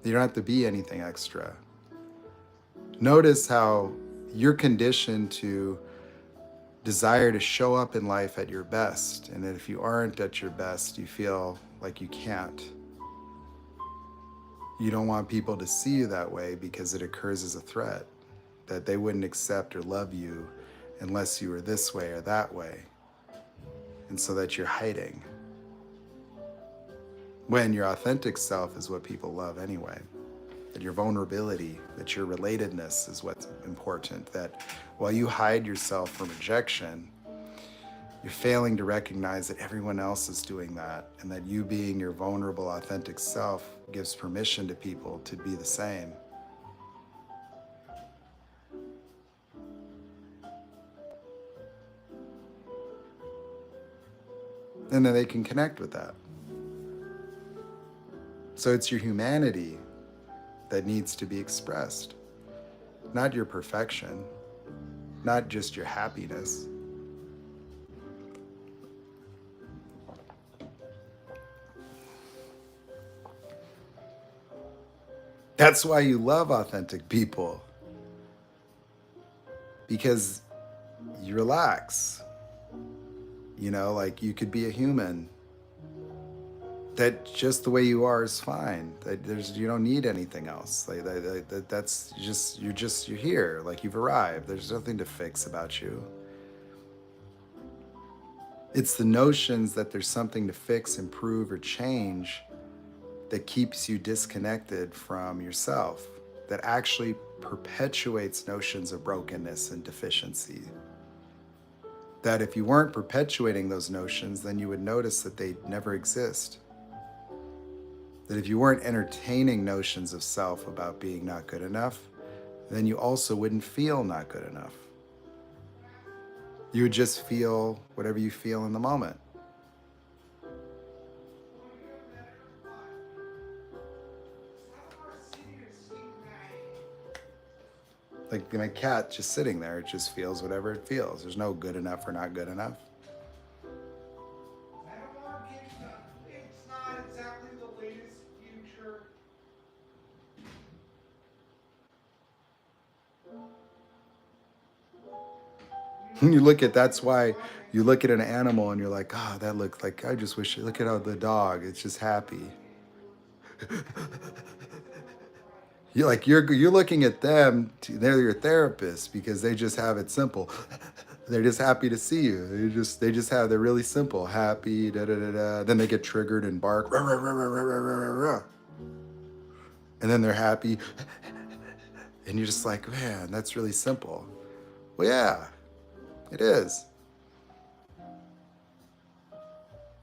You don't have to be anything extra. Notice how you're conditioned to desire to show up in life at your best. And that if you aren't at your best, you feel like you can't. You don't want people to see you that way because it occurs as a threat, that they wouldn't accept or love you unless you were this way or that way. And so that you're hiding. When your authentic self is what people love anyway. That your vulnerability, that your relatedness is what's important. That while you hide yourself from rejection, you're failing to recognize that everyone else is doing that, and that you being your vulnerable, authentic self gives permission to people to be the same. And then they can connect with that. So it's your humanity that needs to be expressed, not your perfection, not just your happiness. That's why you love authentic people, because you relax. You know, like you could be a human. That just the way you are is fine. That you don't need anything else. That's just you're here. Like you've arrived. There's nothing to fix about you. It's the notions that there's something to fix, improve, or change that keeps you disconnected from yourself, that actually perpetuates notions of brokenness and deficiency. That if you weren't perpetuating those notions, then you would notice that they never exist. That if you weren't entertaining notions of self about being not good enough, then you also wouldn't feel not good enough. You would just feel whatever you feel in the moment. Like my cat just sitting there, it just feels whatever it feels. There's no good enough or not good enough. I don't want kids to, it's not exactly the latest future. You look at, that's why you look at an animal and you're like, oh, that looks like, I just wish, look at how the dog, it's just happy. You're looking at them, they're your therapist because they just have it simple. They're just happy to see you. They're really simple, happy, da da da da. Then they get triggered and bark, rah, rah, rah, rah, rah, rah, rah, rah, rah. And then they're happy, and you're just like, man, that's really simple. Well, yeah, it is.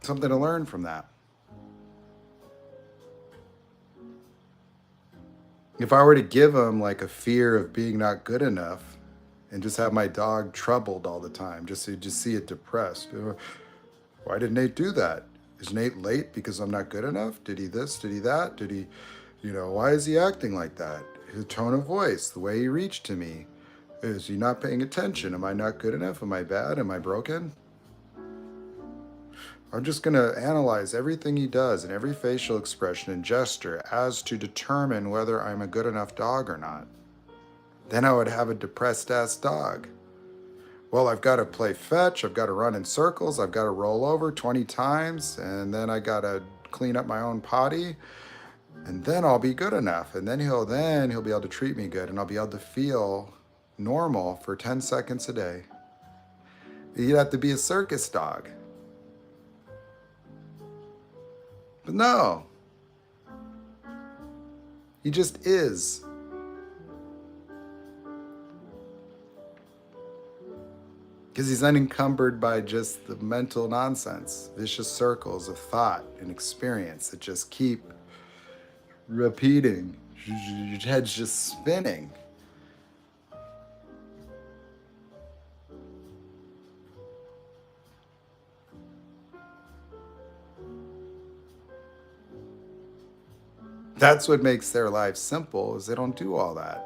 Something to learn from that. If I were to give them like a fear of being not good enough and just have my dog troubled all the time, just see it depressed. Why did Nate do that? Is Nate late because I'm not good enough? Did he this? Did he that? Did he, why is he acting like that? His tone of voice, the way he reached to me. Is he not paying attention? Am I not good enough? Am I bad? Am I broken? I'm just going to analyze everything he does and every facial expression and gesture as to determine whether I'm a good enough dog or not. Then I would have a depressed ass dog. Well, I've got to play fetch, I've got to run in circles, I've got to roll over 20 times, and then I got to clean up my own potty, and then I'll be good enough. And then he'll be able to treat me good, and I'll be able to feel normal for 10 seconds a day. You'd have to be a circus dog. But no. He just is. Because he's unencumbered by just the mental nonsense, vicious circles of thought and experience that just keep repeating. Your head's just spinning. That's what makes their life simple, is they don't do all that.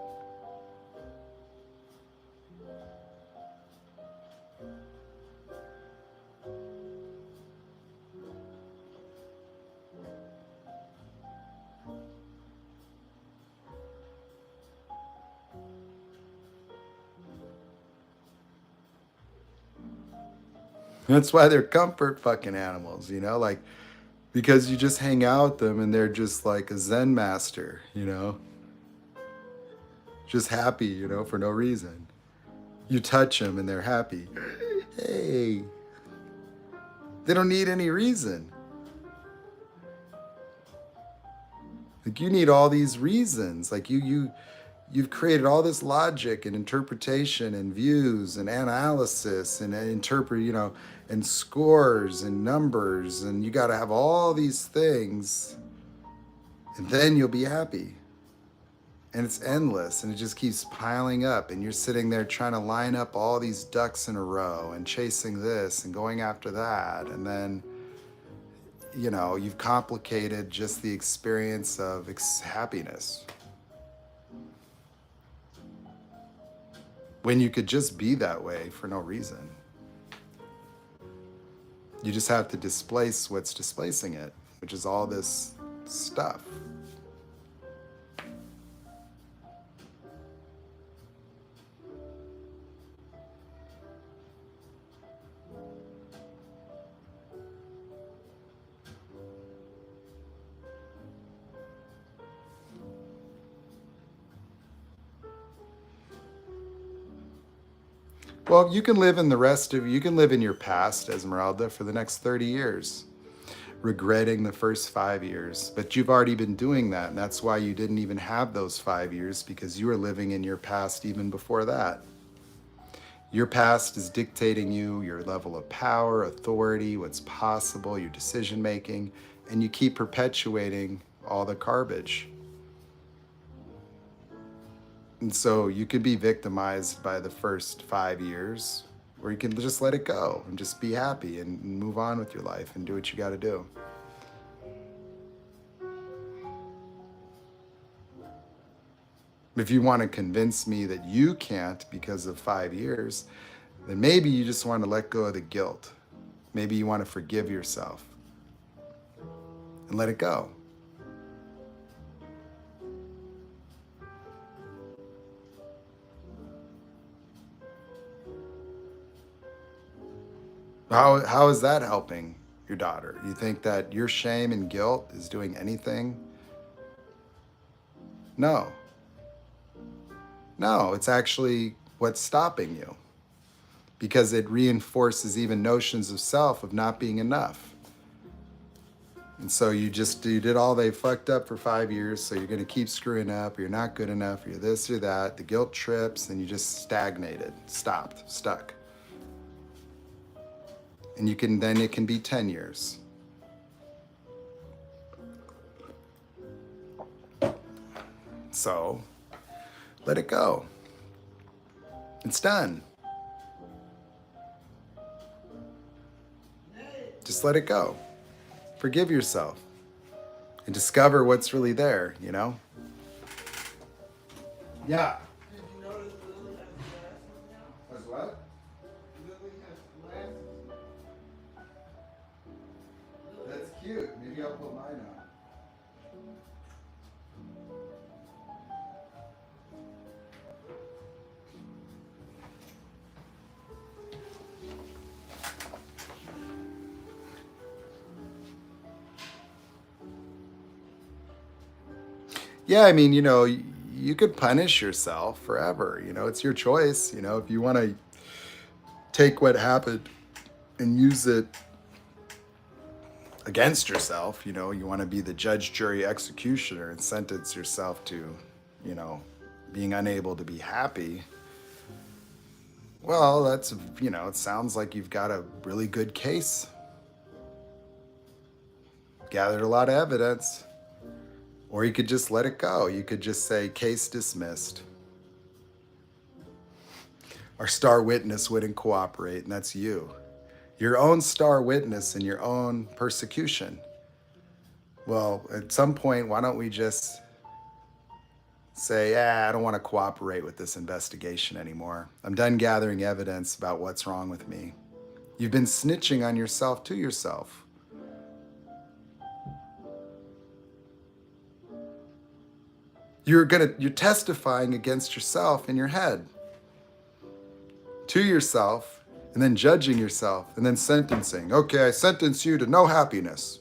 That's why they're comfort fucking animals, you know, like because you just hang out with them and they're just like a Zen master, you know, just happy, you know, for no reason. You touch them and they're happy. Hey, they don't need any reason. Like you need all these reasons. Like you've created all this logic and interpretation and views and analysis and interpret, you know, and scores and numbers, and you got to have all these things, and then you'll be happy. And it's endless, and it just keeps piling up, and you're sitting there trying to line up all these ducks in a row and chasing this and going after that, and then you know you've complicated just the experience of happiness when you could just be that way for no reason. You just have to displace what's displacing it, which is all this stuff. Well, you can live in you can live in your past, Esmeralda, for the next 30 years, regretting the first 5 years. But you've already been doing that, and that's why you didn't even have those 5 years, because you were living in your past even before that. Your past is dictating you, your level of power, authority, what's possible, your decision making, and you keep perpetuating all the garbage. And so you can be victimized by the first 5 years, or you can just let it go and just be happy and move on with your life and do what you got to do. If you want to convince me that you can't because of 5 years, then maybe you just want to let go of the guilt. Maybe you want to forgive yourself and let it go. How is that helping your daughter? You think that your shame and guilt is doing anything? No. No, it's actually what's stopping you, because it reinforces even notions of self of not being enough. And so you did all they fucked up for 5 years, so you're going to keep screwing up, you're not good enough, you're this or that, the guilt trips, and you just stagnated, stopped, stuck. And then it can be 10 years. So let it go. It's done. Just let it go. Forgive yourself and discover what's really there, you know? Yeah. Did you notice Lily has glasses now? As what? Lily has glasses now. That's cute. Maybe I'll put mine on. Yeah, I mean, you know, you could punish yourself forever. You know, it's your choice. You know, if you want to take what happened and use it against yourself, you know, you want to be the judge, jury, executioner and sentence yourself to, you know, being unable to be happy. Well, that's, you know, it sounds like you've got a really good case. Gathered a lot of evidence. Or you could just let it go. You could just say, case dismissed. Our star witness wouldn't cooperate, and that's you. Your own star witness in your own persecution. Well, at some point, why don't we just say, I don't want to cooperate with this investigation anymore. I'm done gathering evidence about what's wrong with me. You've been snitching on yourself to yourself. You're testifying against yourself in your head, to yourself, and then judging yourself, and then sentencing. Okay, I sentence you to no happiness.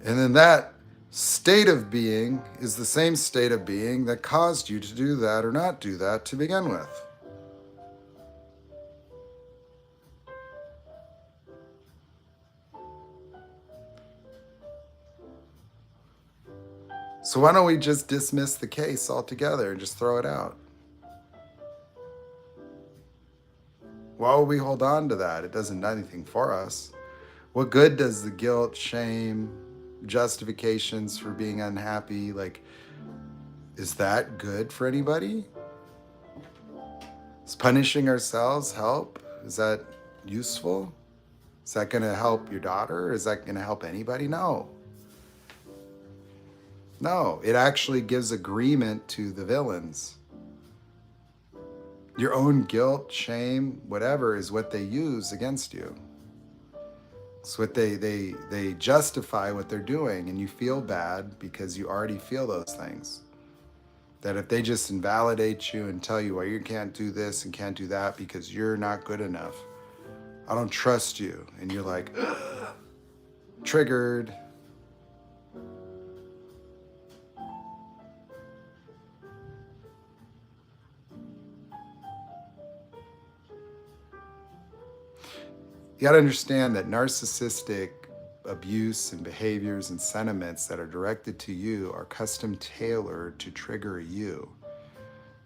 And then that state of being is the same state of being that caused you to do that or not do that to begin with. So why don't we just dismiss the case altogether and just throw it out? Why would we hold on to that? It doesn't do anything for us. What good does the guilt, shame, justifications for being unhappy, like, is that good for anybody? Does punishing ourselves help? Is that useful? Is that going to help your daughter? Is that going to help anybody? No. No, it actually gives agreement to the villains. Your own guilt, shame, whatever is what they use against you. It's what they justify what they're doing, and you feel bad because you already feel those things. That if they just invalidate you and tell you, well, you can't do this and can't do that because you're not good enough. I don't trust you. And you're like, ugh, triggered. You got to understand that narcissistic abuse and behaviors and sentiments that are directed to you are custom tailored to trigger you.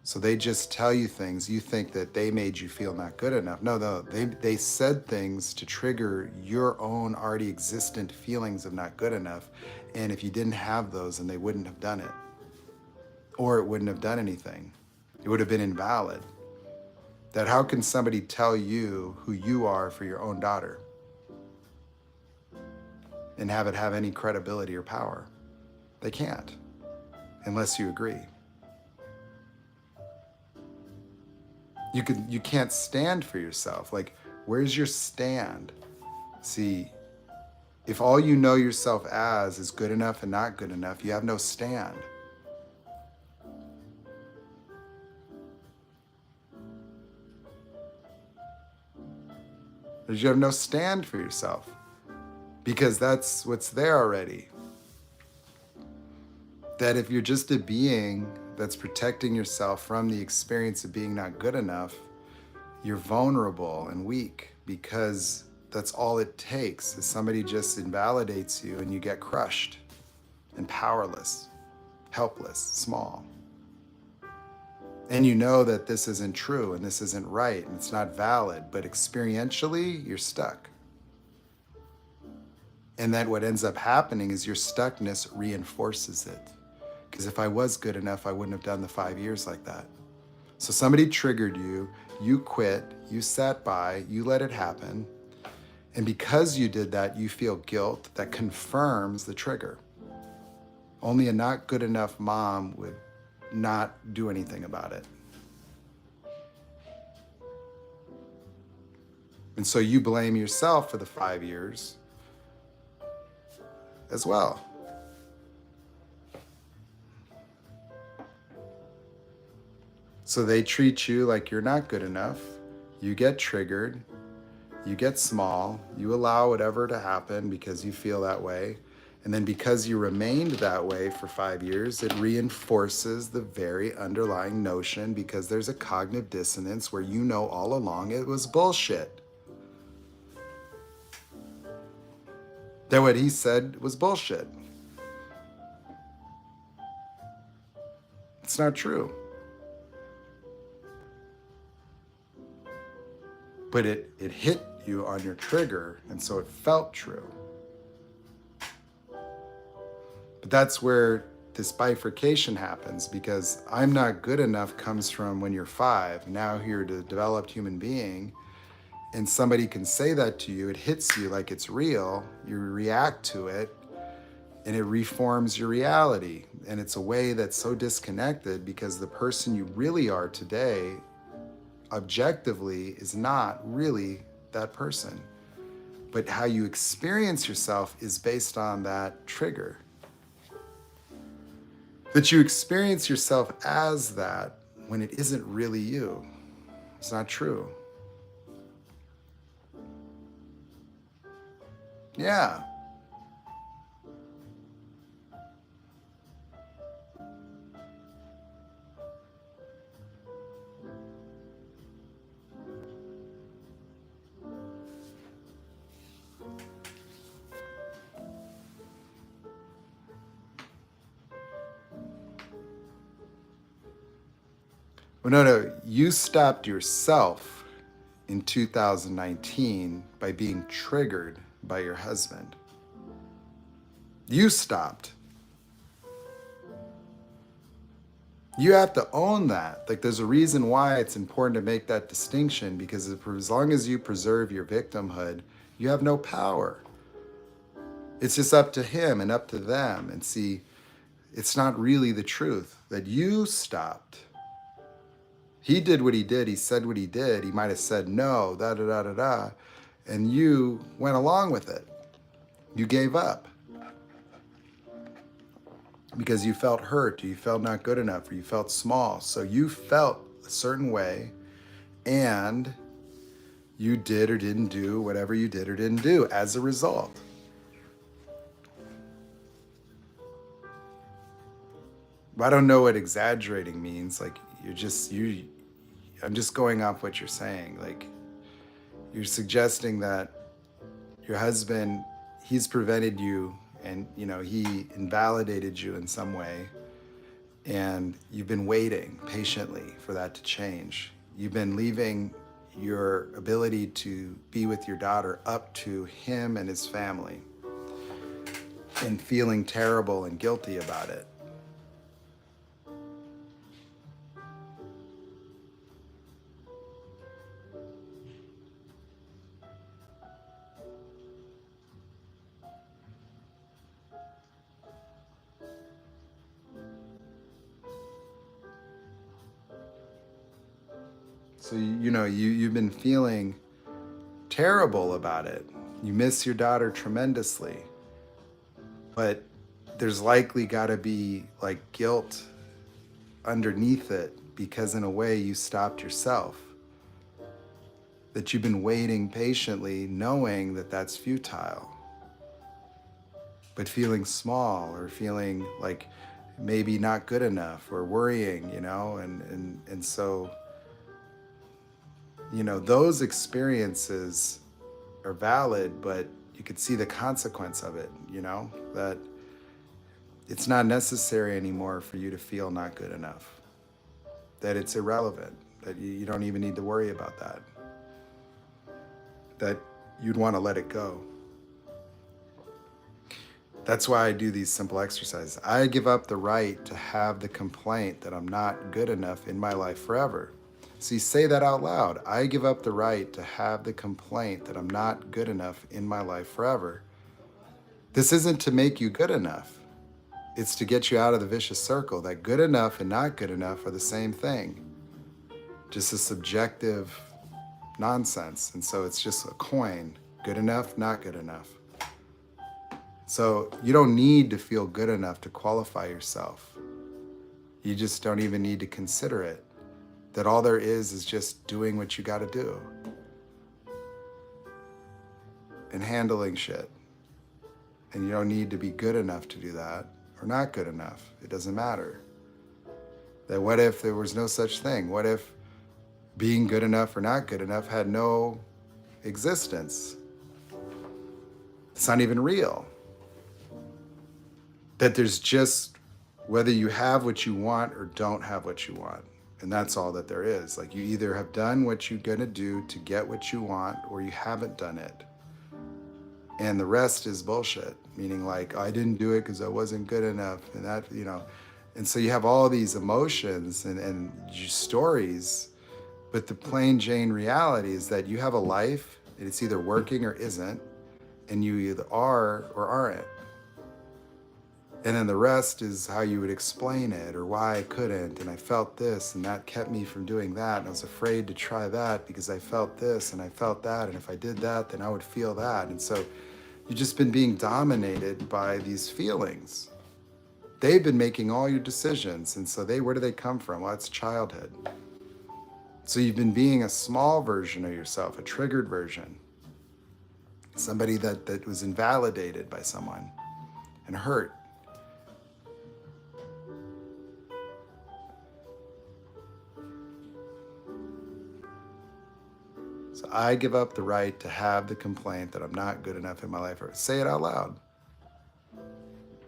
So they just tell you things, you think that they made you feel not good enough. No, they said things to trigger your own already existent feelings of not good enough. And if you didn't have those, then they wouldn't have done it. Or it wouldn't have done anything. It would have been invalid. That how can somebody tell you who you are for your own daughter and have it have any credibility or power? They can't, unless you agree. You can't stand for yourself. Like, where's your stand? See, if all you know yourself as is good enough and not good enough, you have no stand. You have no stand for yourself because that's what's there already. That if you're just a being that's protecting yourself from the experience of being not good enough, you're vulnerable and weak because that's all it takes is somebody just invalidates you and you get crushed and powerless, helpless, small. And you know that this isn't true and this isn't right and it's not valid, but experientially, you're stuck. And that what ends up happening is your stuckness reinforces it. Because if I was good enough, I wouldn't have done the 5 years like that. So somebody triggered you, you quit, you sat by, you let it happen. And because you did that, you feel guilt that confirms the trigger. Only a not good enough mom would not do anything about it. And so you blame yourself for the 5 years as well. So they treat you like you're not good enough. You get triggered. You get small. You allow whatever to happen because you feel that way. And then because you remained that way for 5 years, it reinforces the very underlying notion because there's a cognitive dissonance where you know all along it was bullshit. That what he said was bullshit. It's not true. But it hit you on your trigger, and so it felt true. But that's where this bifurcation happens, because I'm not good enough comes from when you're 5. Now you're a developed human being, and somebody can say that to you. It hits you like it's real. You react to it, and it reforms your reality. And it's a way that's so disconnected because the person you really are today, objectively, is not really that person. But how you experience yourself is based on that trigger. that you experience yourself as that when it isn't really you. It's not true. Yeah. Well, no. You stopped yourself in 2019 by being triggered by your husband. You stopped. You have to own that. Like, there's a reason why it's important to make that distinction, because as long as you preserve your victimhood, you have no power. It's just up to him and up to them. And see, it's not really the truth that you stopped. He did what he did. He said what he did. He might have said no, da da da da da. And you went along with it. You gave up because you felt hurt, or you felt not good enough, or you felt small. So you felt a certain way, and you did or didn't do whatever you did or didn't do as a result. I don't know what exaggerating means. Like, I'm just going off what you're saying. Like, you're suggesting that your husband, he's prevented you, and he invalidated you in some way, and you've been waiting patiently for that to change. You've been leaving your ability to be with your daughter up to him and his family, and feeling terrible and guilty about it. So you've been feeling terrible about it. You miss your daughter tremendously, but there's likely got to be like guilt underneath it, because in a way you stopped yourself. That you've been waiting patiently, knowing that that's futile, but feeling small, or feeling like maybe not good enough, or worrying, and so those experiences are valid, but you could see the consequence of it, that it's not necessary anymore for you to feel not good enough, that it's irrelevant, that you don't even need to worry about that you'd want to let it go. That's why I do these simple exercises. I give up the right to have the complaint that I'm not good enough in my life forever. So you say that out loud. I give up the right to have the complaint that I'm not good enough in my life forever. This isn't to make you good enough. It's to get you out of the vicious circle that good enough and not good enough are the same thing. Just a subjective nonsense. And so it's just a coin. Good enough, not good enough. So you don't need to feel good enough to qualify yourself. You just don't even need to consider it. That all there is just doing what you got to do. And handling shit. And you don't need to be good enough to do that, or not good enough. It doesn't matter. That what if there was no such thing? What if being good enough or not good enough had no existence? It's not even real. That there's just whether you have what you want or don't have what you want. And that's all that there is. Like, you either have done what you're gonna do to get what you want, or you haven't done it. And the rest is bullshit. Meaning like, I didn't do it because I wasn't good enough. And that, and so you have all these emotions and stories, but the plain Jane reality is that you have a life, and it's either working or isn't, and you either are or aren't. And then the rest is how you would explain it, or why I couldn't, and I felt this, and that kept me from doing that, and I was afraid to try that because I felt this, and I felt that, and if I did that, then I would feel that. And so you've just been being dominated by these feelings they've been making all your decisions. And so where do they come from? Well, it's childhood. So you've been being a small version of yourself, a triggered version, somebody that was invalidated by someone and hurt. So I give up the right to have the complaint that I'm not good enough in my life. Or say it out loud.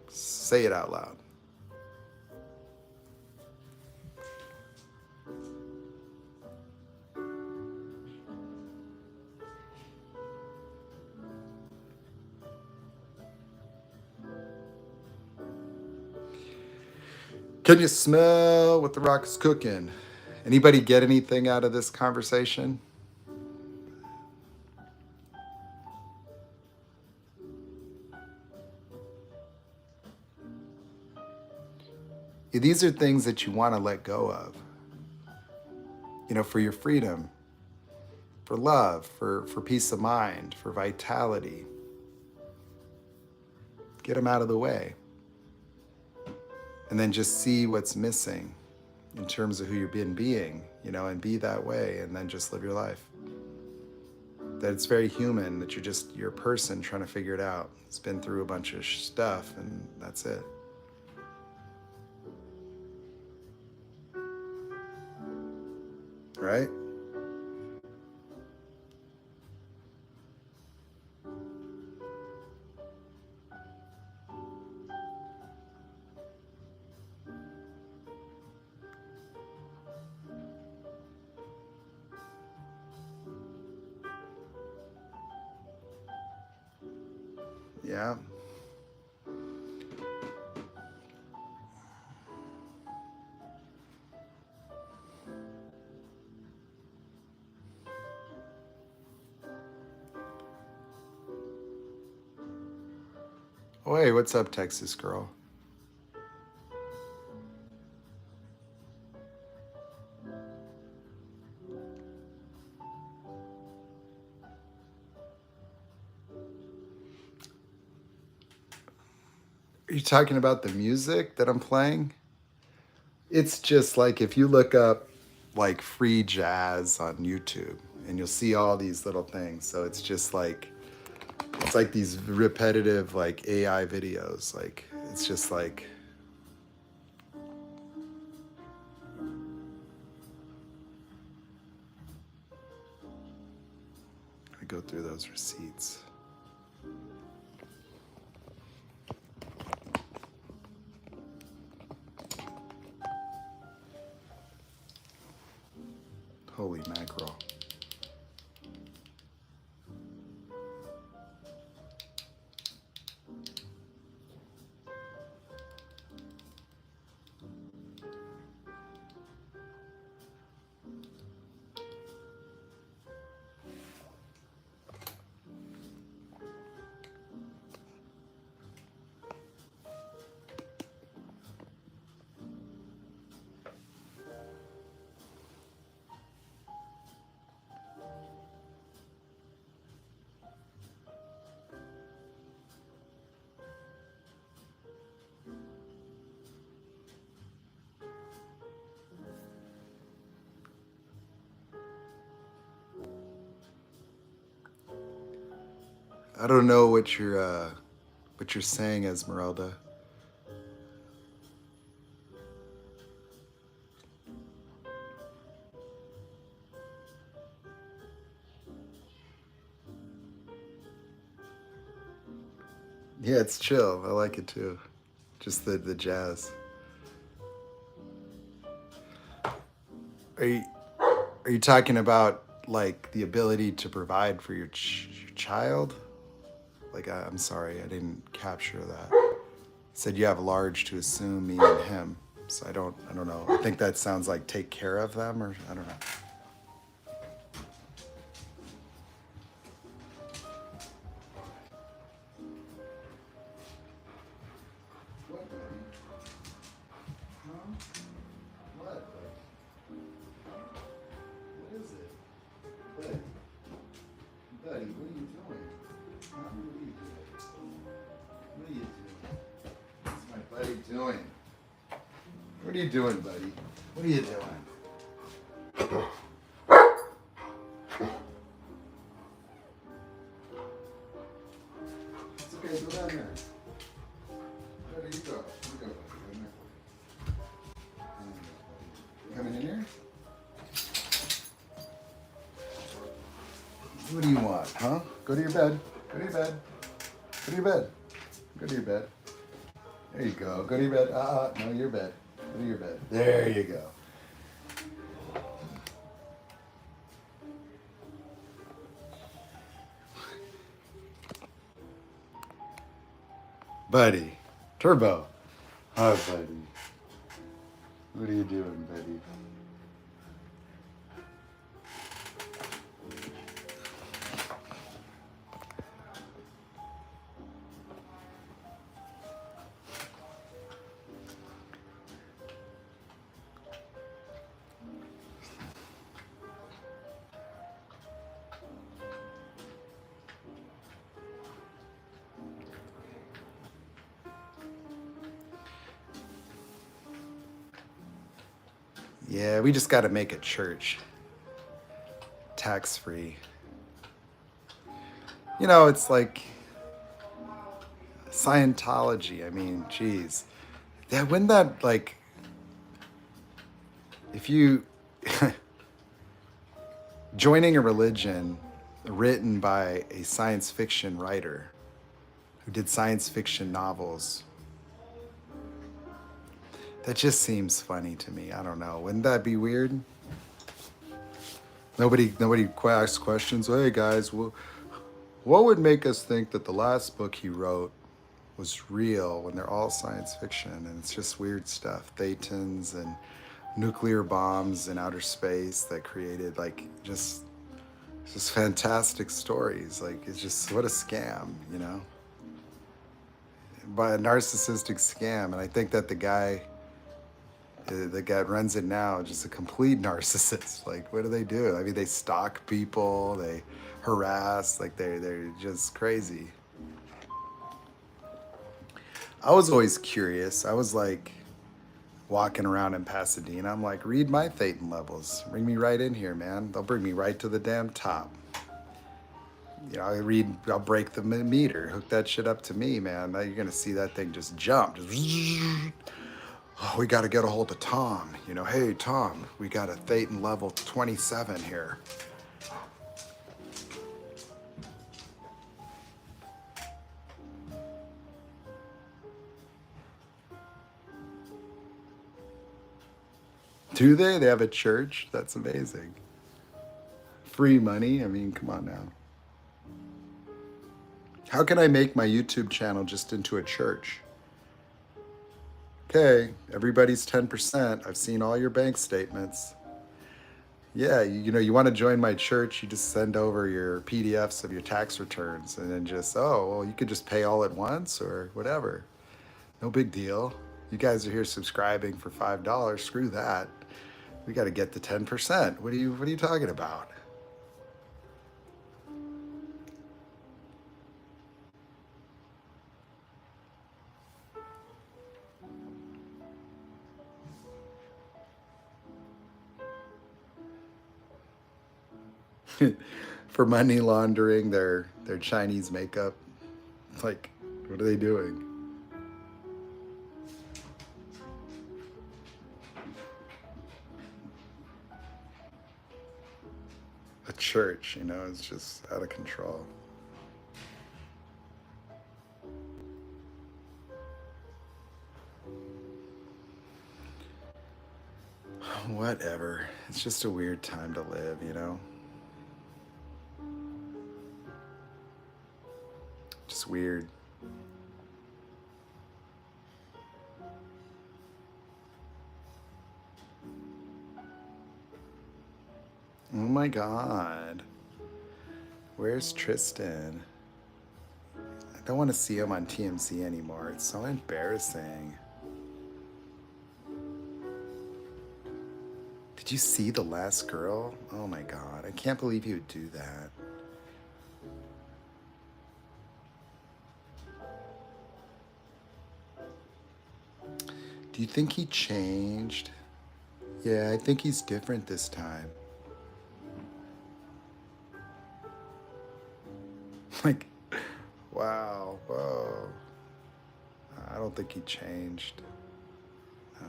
Say it out loud. Can you smell what the rock is cooking? Anybody get anything out of this conversation? These are things that you want to let go of. For your freedom, for love, for peace of mind, for vitality. Get them out of the way. And then just see what's missing in terms of who you've been being, and be that way, and then just live your life. That it's very human, that you're a person trying to figure it out. It's been through a bunch of stuff, and that's it. Right? Yeah. Oh, hey, what's up, Texas girl? Are you talking about the music that I'm playing? It's just like if you look up like free jazz on YouTube and you'll see all these little things. So it's just like, it's like these repetitive like AI videos. Like, it's just like, I go through those receipts. Holy mackerel. I don't know what you're saying, Esmeralda. Yeah, it's chill. I like it too. Just the jazz. Are you talking about like the ability to provide for your child? Like, I'm sorry, I didn't capture that. You said you have large to assume me and him. So I don't know. I think that sounds like take care of them, or I don't know. What, buddy? Huh? What, buddy? What is it? Buddy? Buddy, what are you doing? Huh? What are you doing? What are you doing? It's my buddy doing? What are you doing, buddy? What are you doing? It's okay, go down there. There you go. You go, buddy. Go in there. You coming in here? What do you want, huh? Go to your bed. Go to your bed. Go to your bed. Go to your bed. There you go. Go to your bed. No, your bed. Go to your bed. There you go. Buddy. Turbo. Hi, buddy. What are you doing, buddy? Yeah, we just got to make a church tax-free. You know, it's like Scientology. I mean, geez. Yeah, wouldn't that, like, if you joining a religion written by a science fiction writer who did science fiction novels, that just seems funny to me. I don't know. Wouldn't that be weird? Nobody asks questions. Hey guys, well, what would make us think that the last book he wrote was real when they're all science fiction and it's just weird stuff, thetans and nuclear bombs in outer space that created like just fantastic stories. Like it's just what a scam, you know, by a narcissistic scam. And I think that the guy that runs it now is just a complete narcissist. Like, what do they do? I mean, they stalk people, they harass, like they're just crazy. I was always curious. I was like walking around in Pasadena. I'm like, read my Thetan levels. Bring me right in here, man. They'll bring me right to the damn top. You know, I'll break the meter, hook that shit up to me, man. Now you're gonna see that thing just jump. Oh, we gotta get a hold of Tom. You know, hey, Tom, we got a Thetan level 27 here. Do they? They have a church? That's amazing. Free money? I mean, come on now. How can I make my YouTube channel just into a church? Okay, everybody's 10%. I've seen all your bank statements. Yeah, you know, you want to join my church, you just send over your PDFs of your tax returns and then just, oh, well, you could just pay all at once or whatever. No big deal. You guys are here subscribing for $5. Screw that. We got to get to 10%. What are you talking about? For money laundering their Chinese makeup. Like, what are they doing? A church, you know, is just out of control. Whatever. It's just a weird time to live, you know? Just weird. Oh my God. Where's Tristan? I don't want to see him on TMZ anymore. It's so embarrassing. Did you see The Last Girl? Oh my God. I can't believe you would do that. Do you think he changed? Yeah, I think he's different this time. Like, wow, whoa. I don't think he changed. No.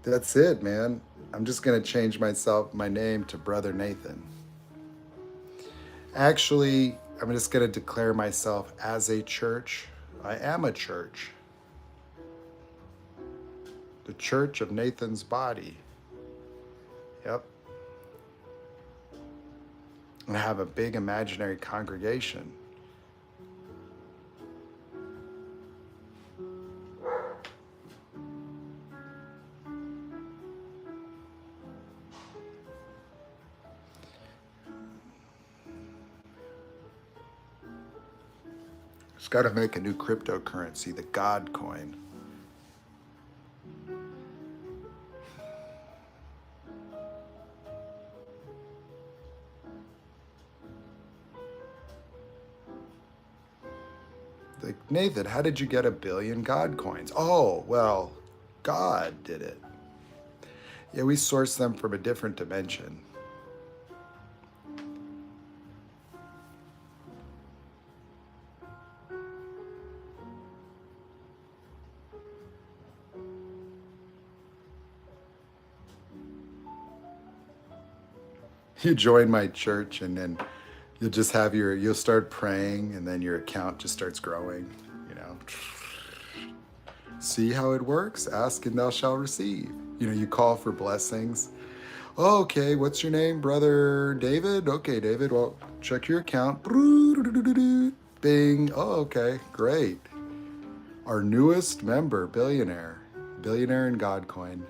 That's it, man. I'm just gonna change my name to Brother Nathan. Actually, I'm just gonna declare myself as a church. I am a church. The Church of Nathan's Body. Yep. And I have a big imaginary congregation. Just got to make a new cryptocurrency, the God coin. Like, Nathan, how did you get 1 billion God coins? Oh, well, God did it. Yeah, we source them from a different dimension. You join my church and then you'll start praying and then your account just starts growing, you know. See how it works? Ask and thou shalt receive. You know, you call for blessings. Oh, okay, what's your name, Brother David? Okay, David, well, check your account. Bing. Oh, okay, great. Our newest member, billionaire in Godcoin.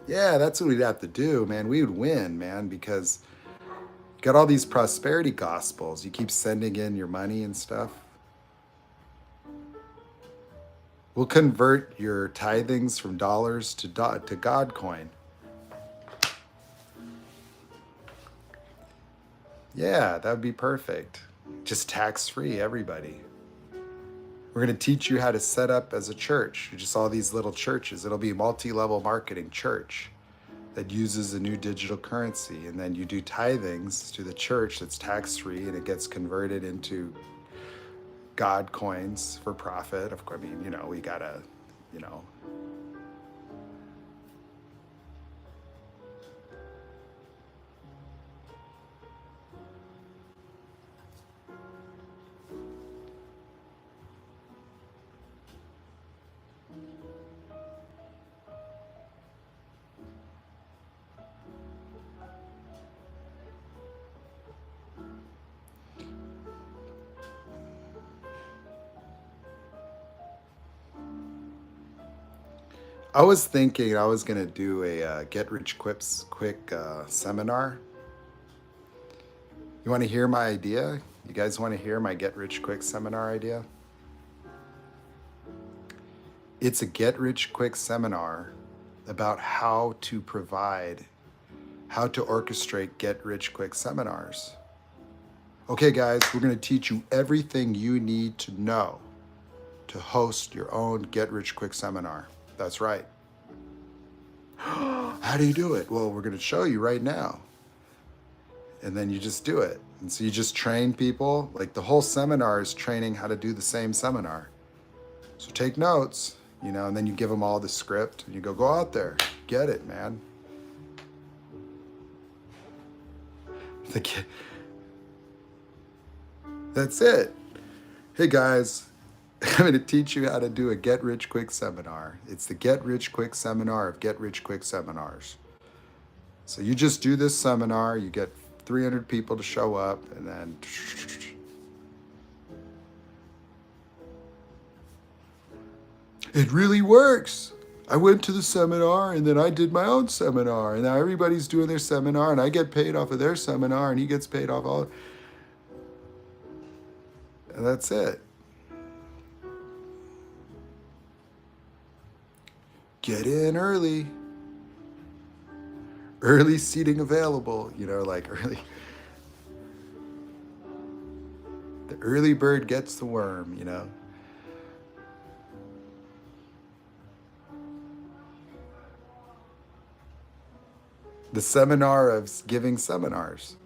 Yeah, that's what we'd have to do, man. We would win, man, because you got all these prosperity gospels. You keep sending in your money and stuff. We'll convert your tithings from dollars to Godcoin. Yeah, that would be perfect. Just tax-free, everybody. We're going to teach you how to set up as a church. Just all these little churches. It'll be a multi-level marketing church that uses a new digital currency. And then you do tithings to the church that's tax-free and it gets converted into God coins for profit. Of course, I mean, you know, we got to, you know. I was thinking I was going to do a get rich quick seminar. You want to hear my idea? You guys want to hear my get rich quick seminar idea? It's a get rich quick seminar about how to orchestrate get rich quick seminars. Okay, guys, we're going to teach you everything you need to know to host your own get rich quick seminar. That's right. How do you do it? Well, we're going to show you right now. And then you just do it. And so you just train people. Like the whole seminar is training how to do the same seminar. So take notes, you know, and then you give them all the script and you go out there, get it, man. That's it. Hey guys, I'm going to teach you how to do a Get Rich Quick seminar. It's the Get Rich Quick seminar of Get Rich Quick seminars. So you just do this seminar, you get 300 people to show up, and then it really works. I went to the seminar and then I did my own seminar and now everybody's doing their seminar and I get paid off of their seminar and he gets paid off all. And that's it. Get in early. Early seating available, like early. The early bird gets the worm. The seminar of giving seminars.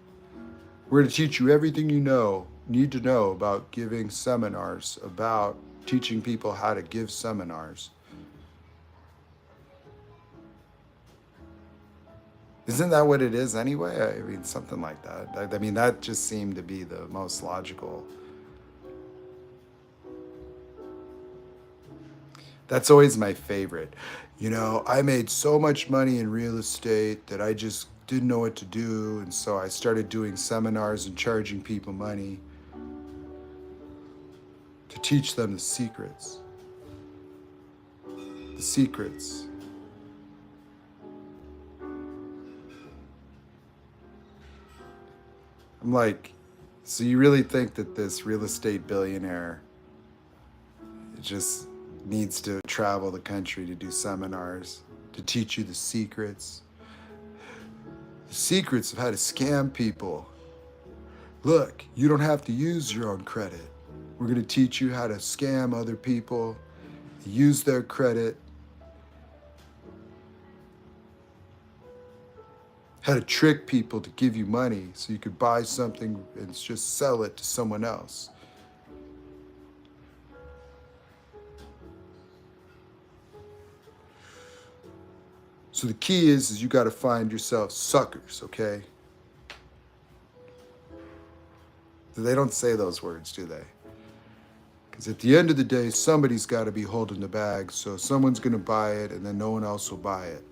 We're going to teach you everything you need to know about giving seminars, about teaching people how to give seminars. Isn't that what it is anyway? I mean, something like that. I mean, that just seemed to be the most logical. That's always my favorite. I made so much money in real estate that I just didn't know what to do. And so I started doing seminars and charging people money to teach them the secrets. The secrets. I'm like, so you really think that this real estate billionaire just needs to travel the country to do seminars, to teach you the secrets of how to scam people? Look, you don't have to use your own credit. We're going to teach you how to scam other people, use their credit, how to trick people to give you money so you could buy something and just sell it to someone else. So the key is you got to find yourself suckers, okay? They don't say those words, do they? Because at the end of the day, somebody's got to be holding the bag, so someone's going to buy it and then no one else will buy it,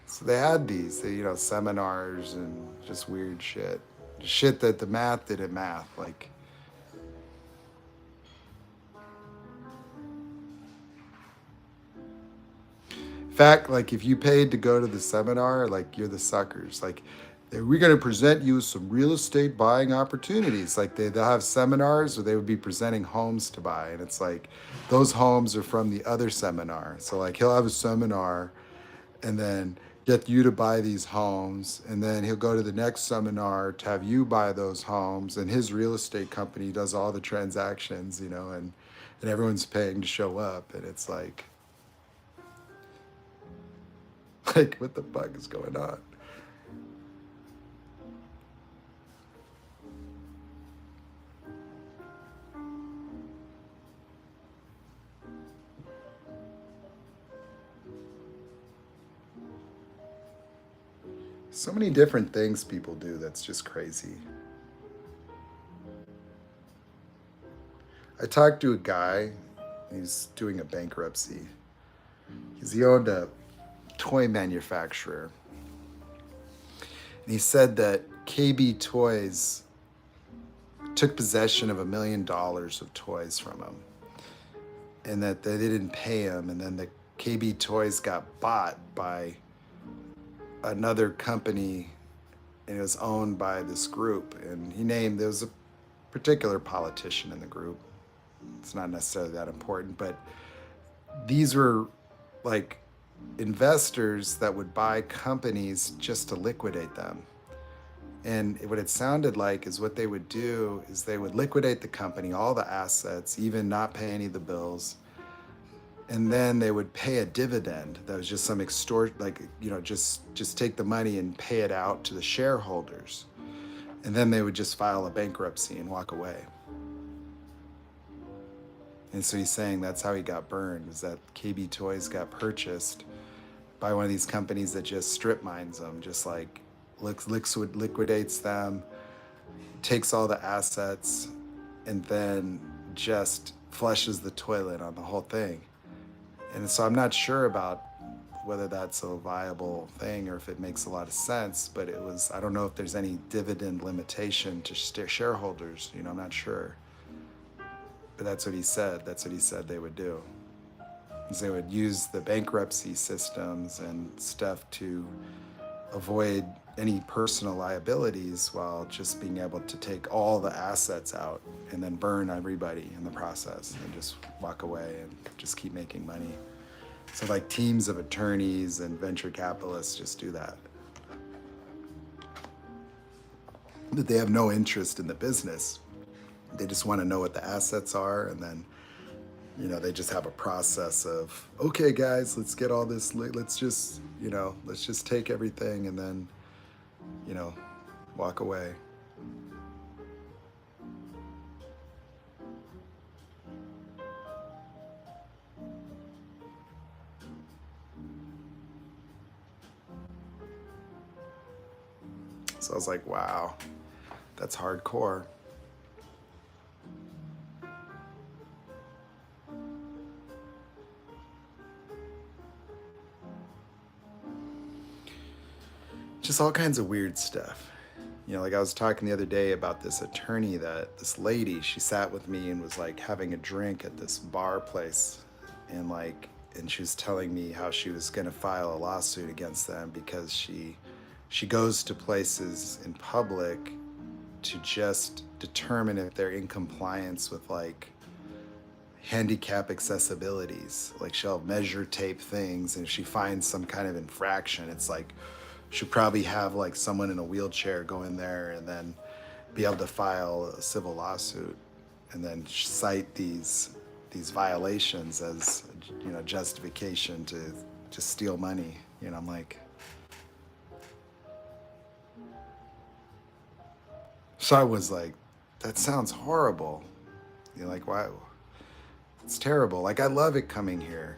So they had these, seminars and just weird shit. Shit that the math didn't math, like. In fact, like if you paid to go to the seminar, like you're the suckers. Like we're going to present you with some real estate buying opportunities. Like they'll have seminars where they would be presenting homes to buy. And it's like those homes are from the other seminar. So like he'll have a seminar and then get you to buy these homes. And then he'll go to the next seminar to have you buy those homes. And his real estate company does all the transactions, and everyone's paying to show up. And it's like what the fuck is going on? So many different things people do that's just crazy. I talked to a guy, he's doing a bankruptcy. He owned a toy manufacturer. And he said that KB Toys took possession of $1 million of toys from him. And that they didn't pay him. And then the KB Toys got bought by another company and it was owned by this group. And there was a particular politician in the group. It's not necessarily that important, but these were like investors that would buy companies just to liquidate them. And what it sounded like is what they would do is they would liquidate the company, all the assets, even not pay any of the bills. And then they would pay a dividend that was just some just take the money and pay it out to the shareholders. And then they would just file a bankruptcy and walk away. And so he's saying that's how he got burned, is that KB Toys got purchased by one of these companies that just strip mines them, just like liquidates them, takes all the assets, and then just flushes the toilet on the whole thing. And so I'm not sure about whether that's a viable thing or if it makes a lot of sense, but I don't know if there's any dividend limitation to shareholders, I'm not sure. But that's what he said. That's what he said they would do. is they would use the bankruptcy systems and stuff to avoid any personal liabilities while just being able to take all the assets out and then burn everybody in the process and just walk away and just keep making money. So like teams of attorneys and venture capitalists just do that. But they have no interest in the business. They just want to know what the assets are, and then they just have a process of, okay guys, let's get all this, let's just take everything and then walk away. So I was like, wow, that's hardcore. Just all kinds of weird stuff. Like I was talking the other day about this attorney, this lady, she sat with me and was like having a drink at this bar place, and she was telling me how she was going to file a lawsuit against them because she goes to places in public to just determine if they're in compliance with like handicap accessibilities. Like she'll measure tape things, and if she finds some kind of infraction, it's like she'll probably have like someone in a wheelchair go in there and then be able to file a civil lawsuit and then cite these violations as justification to steal money. I'm like, so I was like, that sounds horrible. Like, why? It's terrible. Like I love it coming here,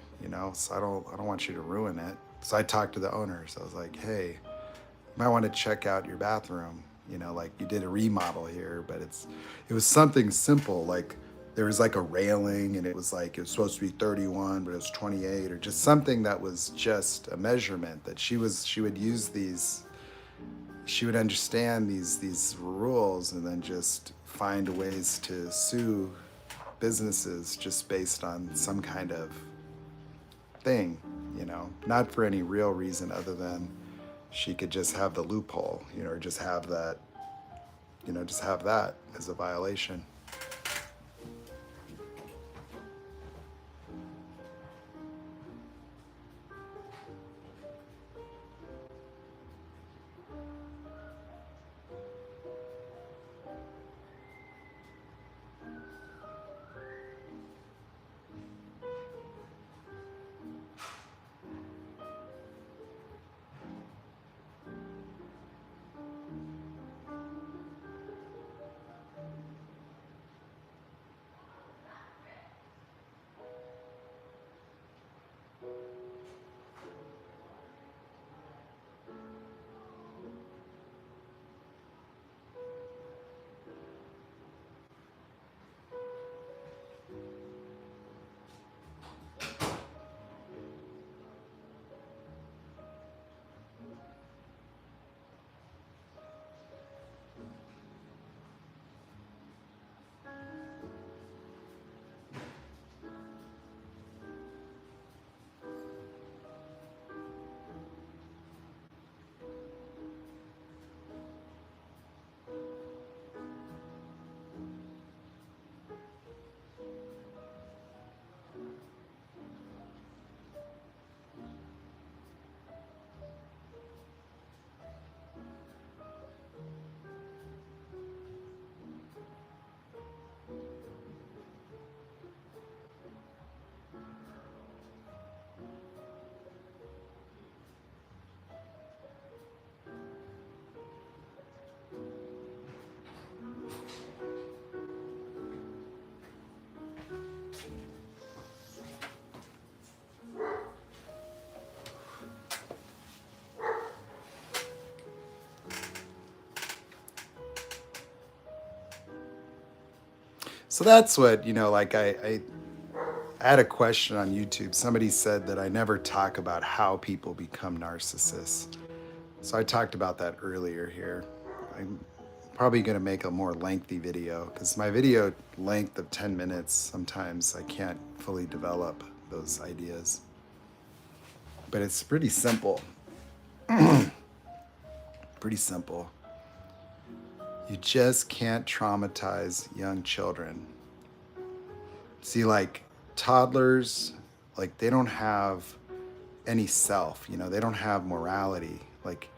so I don't want you to ruin it. So I talked to the owners. I was like, hey, you might want to check out your bathroom. Like you did a remodel here, but it was something simple. Like there was like a railing, and it was supposed to be 31, but it was 28, or just something that was just a measurement that she would use these. She would understand these rules and then just find ways to sue businesses just based on some kind of thing, not for any real reason other than she could just have the loophole, or just have that as a violation. So that's what, like I had a question on YouTube. Somebody said that I never talk about how people become narcissists. So I talked about that earlier here. I'm probably going to make a more lengthy video because my video length of 10 minutes, sometimes I can't fully develop. those ideas. But it's pretty simple. Pretty simple. You just can't traumatize young children. See, like toddlers, like they don't have any self, you know, they don't have morality. Like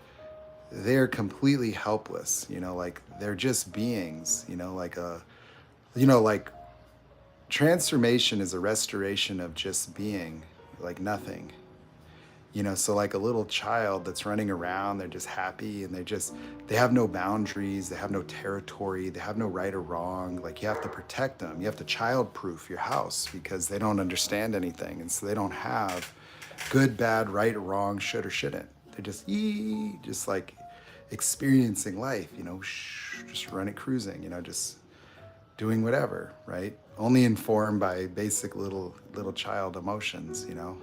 they're completely helpless, you know, like they're just beings, you know, like like transformation is a restoration of just being, like nothing. You know, so like a little child that's running around, they're just happy and they have no boundaries, they have no territory, they have no right or wrong. Like you have to protect them. You have to child-proof your house because they don't understand anything. And so they don't have good, bad, right or wrong, should or shouldn't. They're just like experiencing life, you know, just running, cruising, you know, just doing whatever, right? Only informed by basic little child emotions, you know.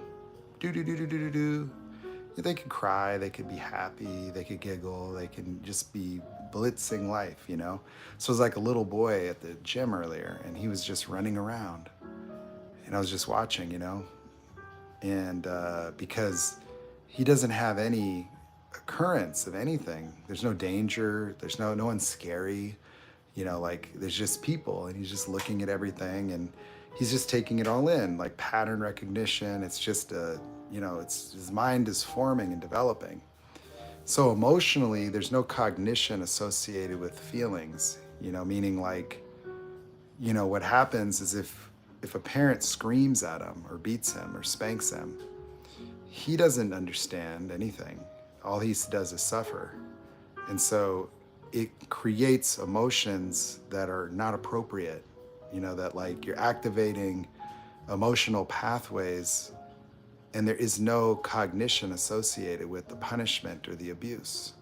Do. They could cry, they could be happy, they could giggle, they can just be blitzing life, you know. So it was like a little boy at the gym earlier, and he was just running around, and I was just watching, you know, and because he doesn't have any occurrence of anything, there's no danger, there's no one's scary, you know, like there's just people, and he's just looking at everything, and he's just taking it all in, like pattern recognition. It's just you know, it's his mind is forming and developing. So emotionally, there's no cognition associated with feelings, you know, meaning like, you know, what happens is if a parent screams at him or beats him or spanks him, he doesn't understand anything. All he does is suffer. And so it creates emotions that are not appropriate, you know, that like you're activating emotional pathways and there is no cognition associated with the punishment or the abuse.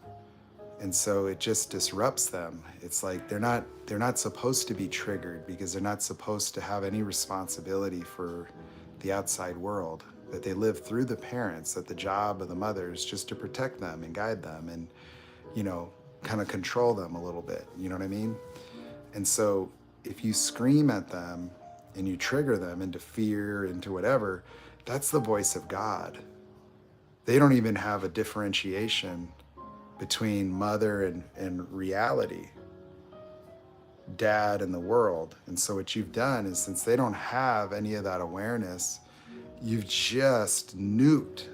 And so it just disrupts them. It's like they're not supposed to be triggered because they're not supposed to have any responsibility for the outside world, that they live through the parents, that the job of the mother is just to protect them and guide them and, you know, kind of control them a little bit, you know what I mean? And so if you scream at them and you trigger them into fear, into whatever, that's the voice of God. They don't even have a differentiation between mother and reality, dad and the world. And so what you've done is, since they don't have any of that awareness, you've just nuked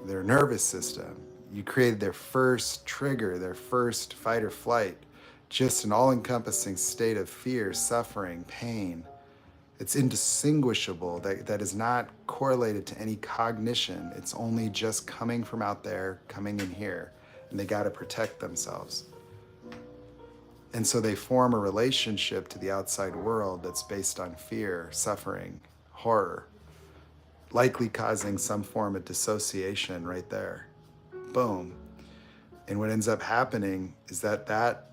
their nervous system. You created their first trigger, their first fight or flight, just an all-encompassing state of fear, suffering, pain. It's indistinguishable, that is not correlated to any cognition. It's only just coming from out there, coming in here, and they got to protect themselves. And so they form a relationship to the outside world that's based on fear, suffering, horror, likely causing some form of dissociation right there. Boom. And what ends up happening is that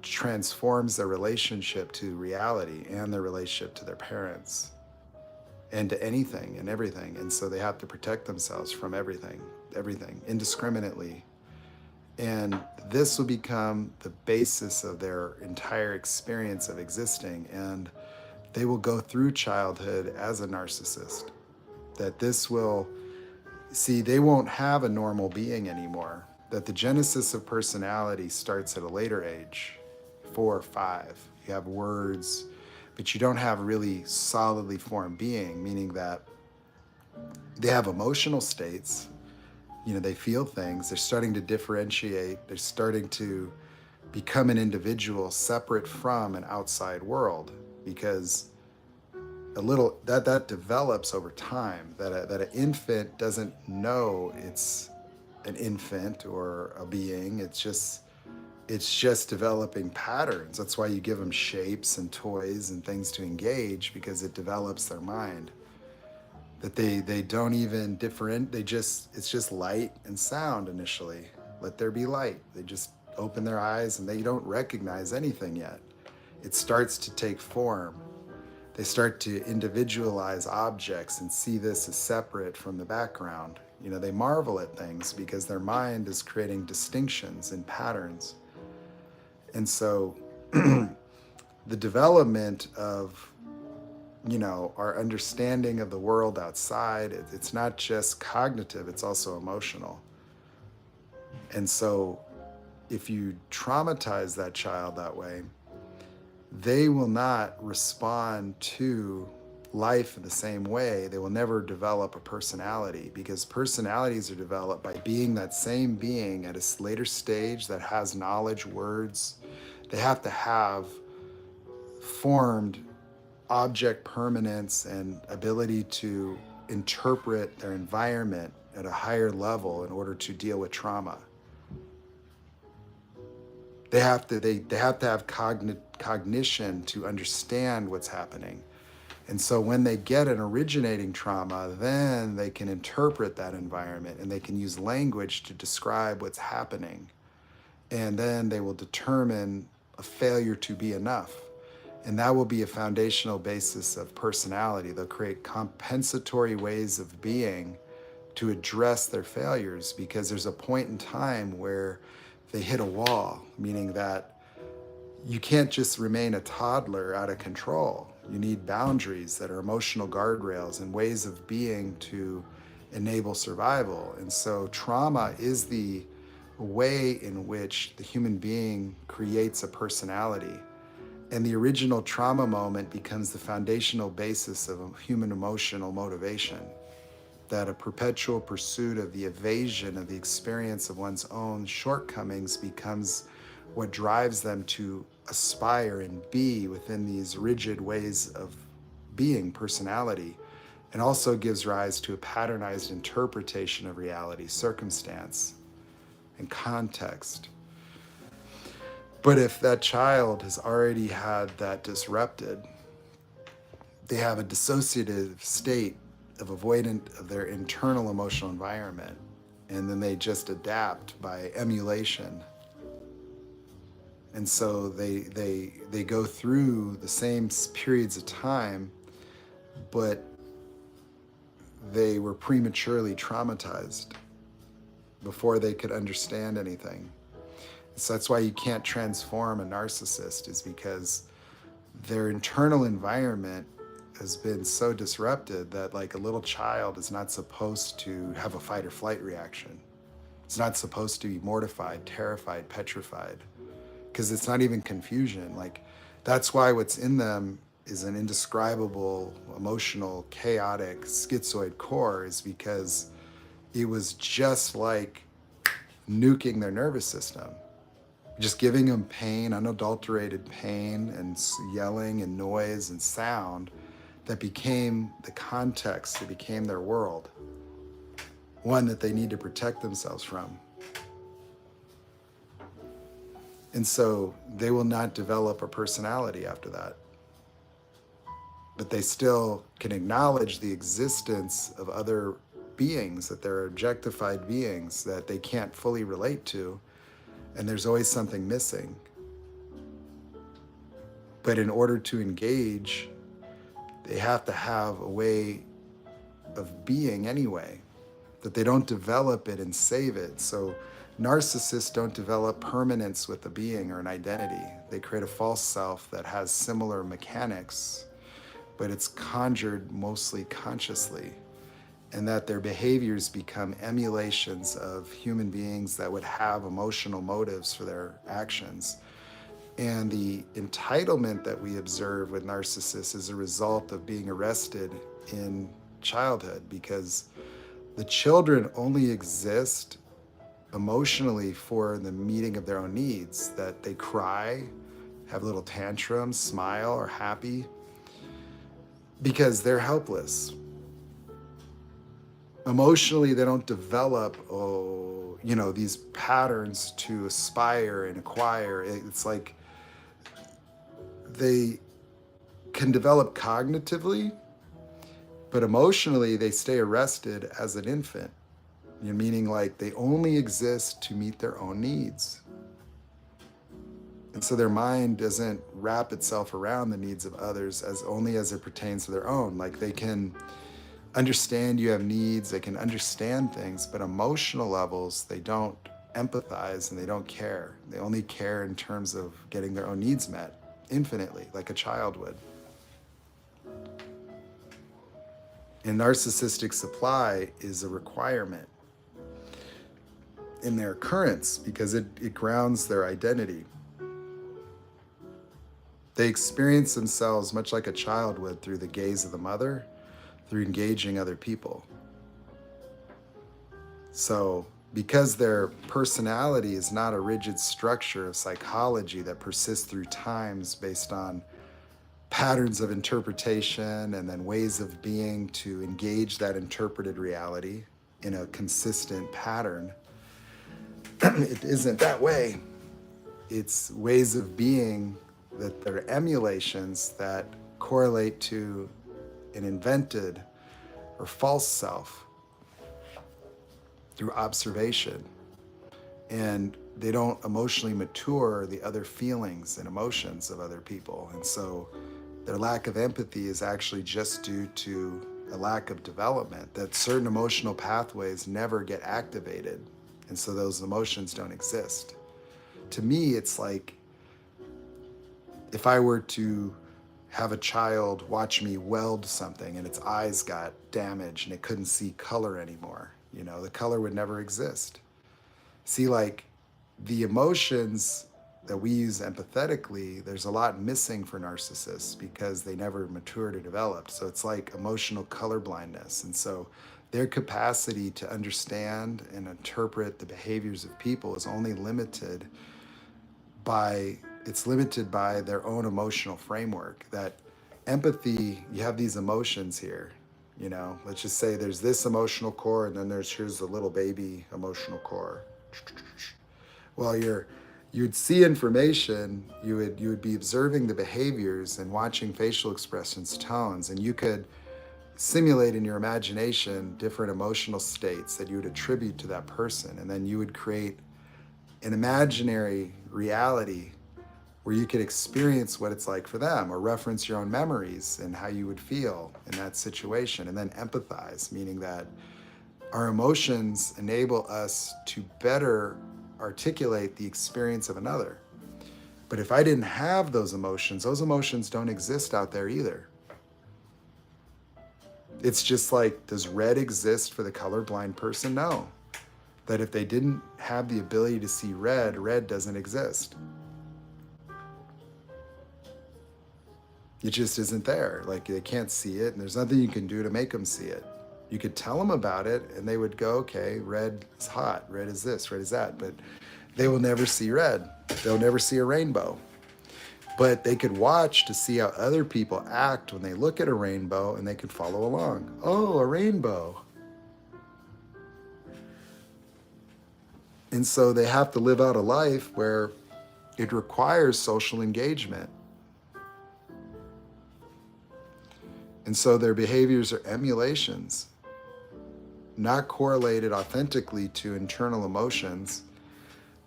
transforms their relationship to reality and their relationship to their parents and to anything and everything. And so they have to protect themselves from everything, indiscriminately. And this will become the basis of their entire experience of existing. And they will go through childhood as a narcissist. That this will, see, they won't have a normal being anymore. That the genesis of personality starts at a later age, 4 or 5. You have words, but you don't have really solidly formed being, meaning that they have emotional states. You know, they feel things. They're starting to differentiate. They're starting to become an individual separate from an outside world, because a little that develops over time. That an infant doesn't know it's an infant or a being. It's just developing patterns. That's why you give them shapes and toys and things to engage, because it develops their mind. That they don't even different. It's just light and sound initially. Let there be light. They just open their eyes and they don't recognize anything yet. It starts to take form. They start to individualize objects and see this as separate from the background. You know, they marvel at things because their mind is creating distinctions and patterns. And so the development of our understanding of the world outside. It's not just cognitive, it's also emotional. And so if you traumatize that child that way, they will not respond to life in the same way. They will never develop a personality, because personalities are developed by being that same being at a later stage that has knowledge, words. They have to have formed object permanence and ability to interpret their environment at a higher level in order to deal with trauma. They have to have cognition to understand what's happening. And so when they get an originating trauma, then they can interpret that environment and they can use language to describe what's happening. And then they will determine a failure to be enough. And that will be a foundational basis of personality. They'll create compensatory ways of being to address their failures, because there's a point in time where they hit a wall, meaning that you can't just remain a toddler out of control. You need boundaries that are emotional guardrails and ways of being to enable survival. And so trauma is the way in which the human being creates a personality. And the original trauma moment becomes the foundational basis of a human emotional motivation. That a perpetual pursuit of the evasion of the experience of one's own shortcomings becomes what drives them to aspire and be within these rigid ways of being, personality, and also gives rise to a patternized interpretation of reality, circumstance, and context. But if that child has already had that disrupted, they have a dissociative state of avoidant of their internal emotional environment, and then they just adapt by emulation. And so they go through the same periods of time, but they were prematurely traumatized before they could understand anything. So that's why you can't transform a narcissist, is because their internal environment has been so disrupted that, like, a little child is not supposed to have a fight or flight reaction. It's not supposed to be mortified, terrified, petrified, because it's not even confusion. Like, that's why what's in them is an indescribable, emotional, chaotic, schizoid core, is because it was just like nuking their nervous system. Just giving them pain, unadulterated pain, and yelling and noise and sound that became the context, that became their world, one that they need to protect themselves from. And so they will not develop a personality after that. But they still can acknowledge the existence of other beings, that they're objectified beings that they can't fully relate to, and there's always something missing. But in order to engage, they have to have a way of being anyway, that they don't develop it and save it. So narcissists don't develop permanence with a being or an identity. They create a false self that has similar mechanics, but it's conjured mostly consciously, and that their behaviors become emulations of human beings that would have emotional motives for their actions. And the entitlement that we observe with narcissists is a result of being arrested in childhood, because the children only exist emotionally for the meeting of their own needs, that they cry, have little tantrums, smile, or happy, because they're helpless. Emotionally, they don't develop, these patterns to aspire and acquire. It's like they can develop cognitively, but emotionally they stay arrested as an infant. Meaning, like, they only exist to meet their own needs. And so their mind doesn't wrap itself around the needs of others as only as it pertains to their own. Like, they can understand you have needs, they can understand things, but emotional levels, they don't empathize and they don't care. They only care in terms of getting their own needs met infinitely, like a child would. And narcissistic supply is a requirement in their currents because it grounds their identity. They experience themselves much like a child would through the gaze of the mother, through engaging other people. So, because their personality is not a rigid structure of psychology that persists through times based on patterns of interpretation and then ways of being to engage that interpreted reality in a consistent pattern, it isn't that way. It's ways of being that they're emulations that correlate to an invented or false self through observation. And they don't emotionally mature the other feelings and emotions of other people. And so their lack of empathy is actually just due to a lack of development, that certain emotional pathways never get activated. And so those emotions don't exist. To me, it's like if I were to have a child watch me weld something and its eyes got damaged and it couldn't see color anymore, the color would never exist. See, like the emotions that we use empathetically, there's a lot missing for narcissists because they never matured or developed. So it's like emotional color blindness. And so their capacity to understand and interpret the behaviors of people is only limited by their own emotional framework. That empathy, you have these emotions here, let's just say there's this emotional core and then here's the little baby emotional core. Well, you'd see information, you would be observing the behaviors and watching facial expressions, tones, and you could simulate in your imagination different emotional states that you would attribute to that person, and then you would create an imaginary reality where you could experience what it's like for them or reference your own memories and how you would feel in that situation, and then empathize, meaning that our emotions enable us to better articulate the experience of another. But if I didn't have those emotions don't exist out there either. It's just like, does red exist for the colorblind person? No. That if they didn't have the ability to see red, red doesn't exist. It just isn't there. Like, they can't see it, and there's nothing you can do to make them see it. You could tell them about it, and they would go, okay, red is hot, red is this, red is that, but they will never see red. They'll never see a rainbow. But they could watch to see how other people act when they look at a rainbow, and they could follow along. Oh, a rainbow. And so they have to live out a life where it requires social engagement. And so their behaviors are emulations, not correlated authentically to internal emotions,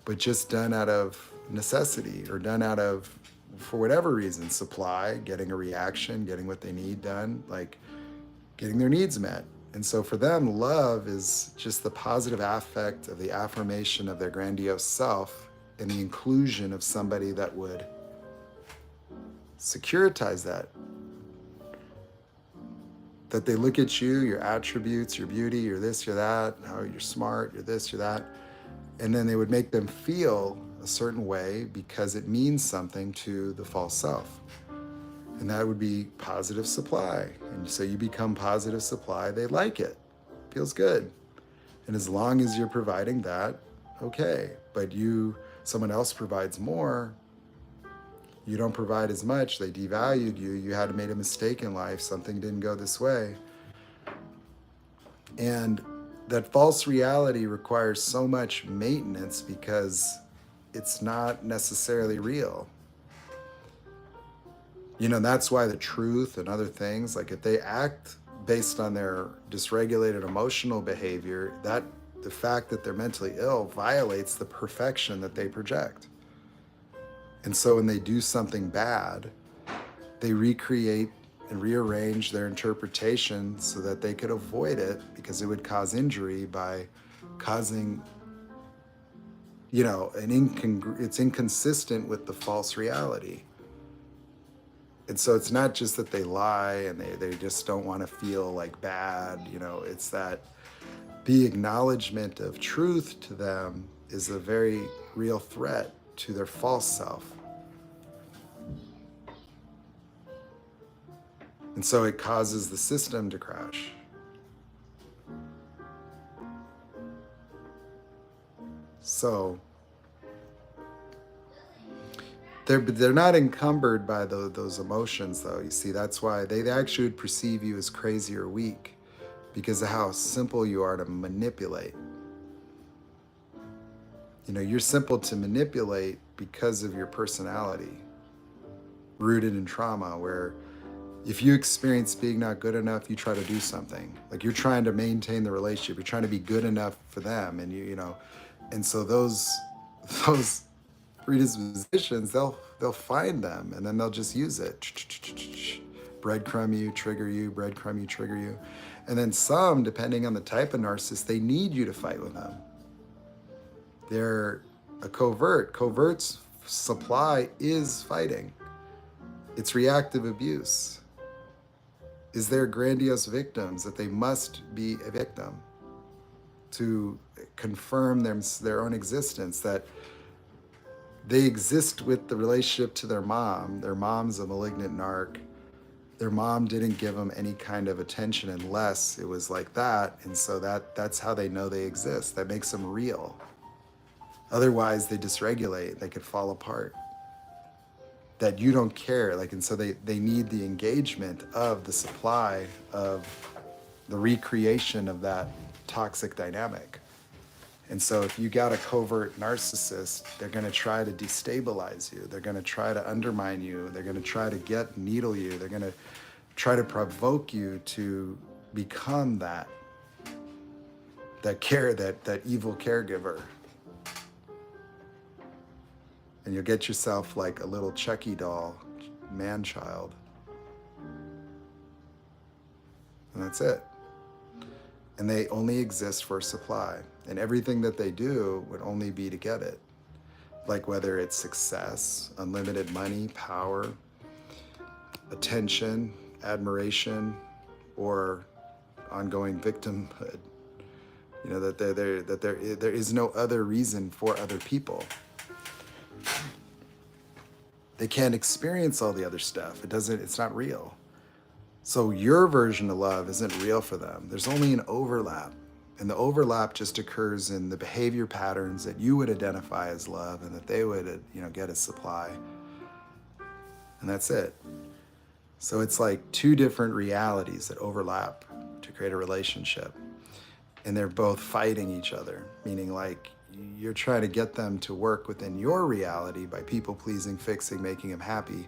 but just done out of necessity or done out of, for whatever reason, supply, getting a reaction, getting what they need done, like getting their needs met. And so for them, love is just the positive affect of the affirmation of their grandiose self and the inclusion of somebody that would securitize that. That they look at you, your attributes, your beauty, you're this, you're that, how you're smart, you're this, you're that. And then they would make them feel a certain way because it means something to the false self. And that would be positive supply. And so you become positive supply, they like it. Feels good. And as long as you're providing that, okay. But someone else provides more, you don't provide as much, they devalued you, you had made a mistake in life, something didn't go this way. And that false reality requires so much maintenance because it's not necessarily real. That's why the truth and other things, like if they act based on their dysregulated emotional behavior, that the fact that they're mentally ill violates the perfection that they project. And so when they do something bad, they recreate and rearrange their interpretation so that they could avoid it because it would cause injury by causing, it's inconsistent with the false reality. And so it's not just that they lie and they just don't want to feel like bad, you know, it's that the acknowledgement of truth to them is a very real threat to their false self. And so it causes the system to crash. So they're not encumbered by those emotions, though. You see, that's why they actually would perceive you as crazy or weak, because of how simple you are to manipulate. You know, you're simple to manipulate because of your personality, rooted in trauma, where if you experience being not good enough, you try to do something. Like you're trying to maintain the relationship, you're trying to be good enough for them, and you know, and so those predispositions, they'll find them, and then they'll just use it. Breadcrumb you, trigger you, breadcrumb you, trigger you. And then some, depending on the type of narcissist, they need you to fight with them. They're a covert. Covert's supply is fighting. It's reactive abuse. Is there grandiose victims that they must be a victim to confirm their own existence, that they exist with the relationship to their mom. Their mom's a malignant narc. Their mom didn't give them any kind of attention unless it was like that. And so that's how they know they exist. That makes them real. Otherwise, they dysregulate. They could fall apart. That you don't care. And so they need the engagement of the supply of the recreation of that toxic dynamic. And so if you got a covert narcissist, they're going to try to destabilize you. They're going to try to undermine you. They're going to try to needle you. They're going to try to provoke you to become that evil caregiver. And you'll get yourself like a little Chucky doll, man-child. And that's it. And they only exist for supply. And everything that they do would only be to get it. Like whether it's success, unlimited money, power, attention, admiration, or ongoing victimhood. You know, that there is no other reason for other people. They can't experience all the other stuff. It's not real. So your version of love isn't real for them. There's only an overlap. And the overlap just occurs in the behavior patterns that you would identify as love and that they would, get as supply. And that's it. So it's like two different realities that overlap to create a relationship. And they're both fighting each other, meaning like you're trying to get them to work within your reality by people pleasing, fixing, making them happy.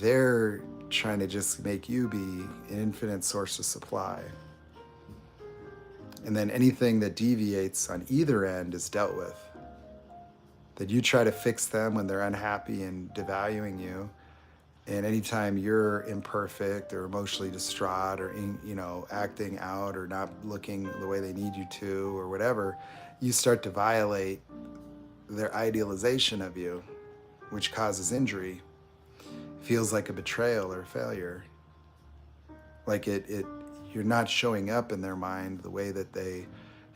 They're trying to just make you be an infinite source of supply. And then anything that deviates on either end is dealt with. That you try to fix them when they're unhappy and devaluing you. And anytime you're imperfect or emotionally distraught or acting out or not looking the way they need you to or whatever, you start to violate their idealization of you, which causes injury. Feels like a betrayal or a failure. Like you're not showing up in their mind the way that they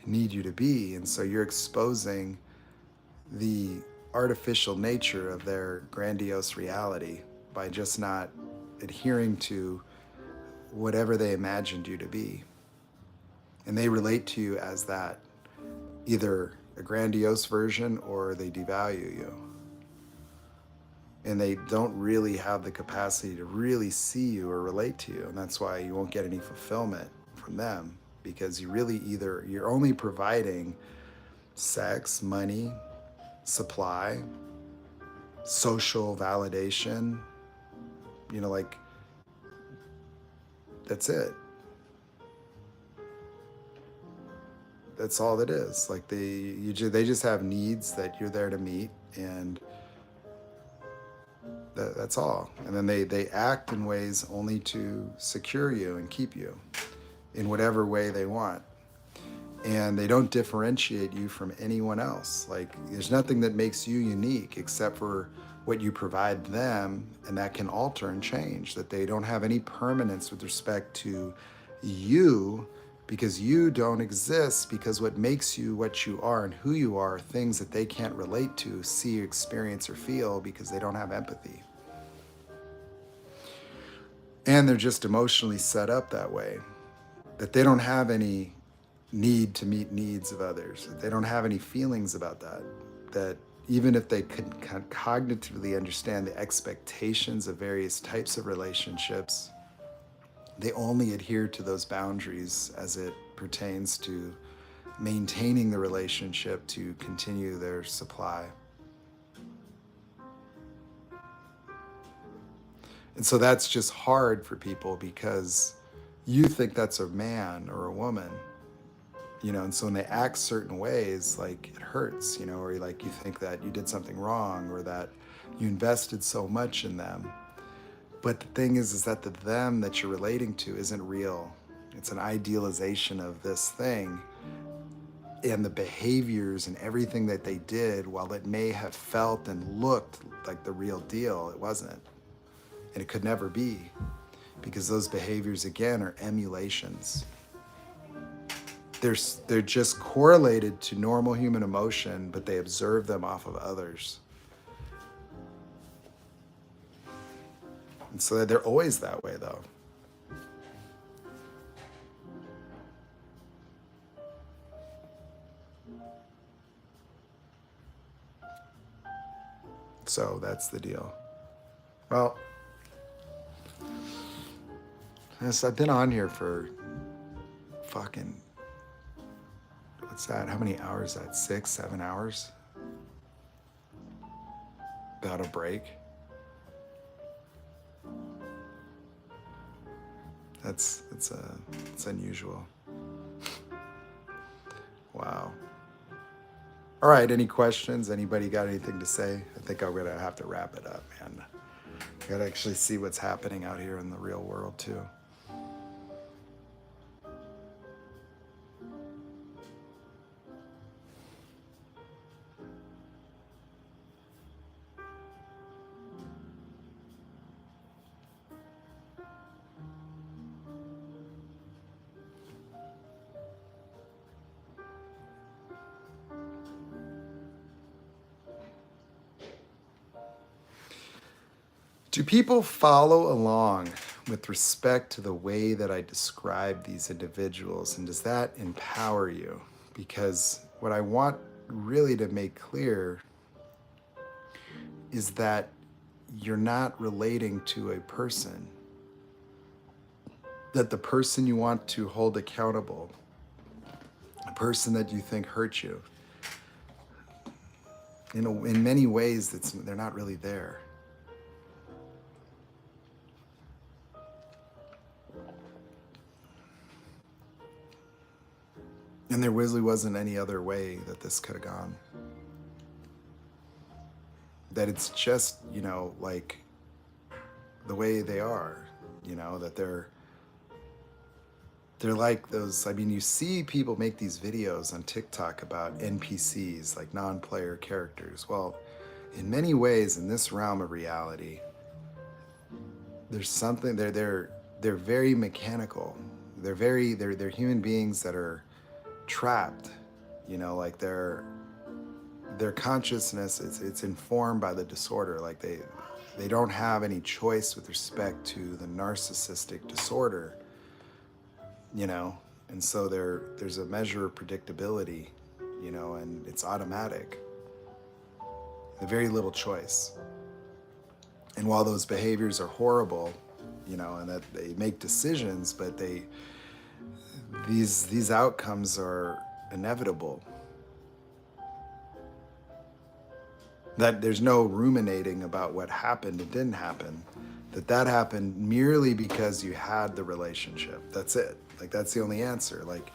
need you to be. And so you're exposing the artificial nature of their grandiose reality by just not adhering to whatever they imagined you to be. And they relate to you as that, either a grandiose version or they devalue you. And they don't really have the capacity to really see you or relate to you. And that's why you won't get any fulfillment from them, because you're only providing sex, money, supply, social validation, that's it. That's all it is. Like they just have needs that you're there to meet, and that's all. And then they act in ways only to secure you and keep you in whatever way they want. And they don't differentiate you from anyone else. Like there's nothing that makes you unique except for what you provide them, and that can alter and change, that they don't have any permanence with respect to you, because you don't exist, because what makes you what you are and who you are things that they can't relate to, see, experience, or feel, because they don't have empathy. And they're just emotionally set up that way, that they don't have any need to meet needs of others, that they don't have any feelings about that, that even if they could cognitively understand the expectations of various types of relationships, they only adhere to those boundaries as it pertains to maintaining the relationship to continue their supply. And so that's just hard for people, because you think that's a man or a woman, and so when they act certain ways, like, it hurts, or like you think that you did something wrong, or that you invested so much in them. But the thing is that the them that you're relating to isn't real. It's an idealization of this thing, and the behaviors and everything that they did, while it may have felt and looked like the real deal, it wasn't. And it could never be, because those behaviors, again, are emulations. They're just correlated to normal human emotion, but they observe them off of others. And so they're always that way, though. So that's the deal. Well, yes, I've been on here for fucking, what's that? How many hours is that? 6, 7 hours? Without a break? It's unusual. Wow. All right, any questions? Anybody got anything to say? I think I'm gonna have to wrap it up, man. I gotta actually see what's happening out here in the real world too. Do people follow along with respect to the way that I describe these individuals, and does that empower you? Because what I want really to make clear is that you're not relating to a person, that the person you want to hold accountable, a person that you think hurt you, in many ways they're not really there. And there really wasn't any other way that this could have gone. That it's just, like the way they are, that they're like those, you see people make these videos on TikTok about NPCs, like non-player characters. Well, in many ways, in this realm of reality, there's something, they're very mechanical. They're human beings that are trapped, like their consciousness, it's informed by the disorder. Like they don't have any choice with respect to the narcissistic disorder, and so there's a measure of predictability, and it's automatic. Very little choice. And while those behaviors are horrible, and that they make decisions, but these outcomes are inevitable. That there's no ruminating about what happened and didn't happen. That happened merely because you had the relationship. That's it. Like, that's the only answer. Like,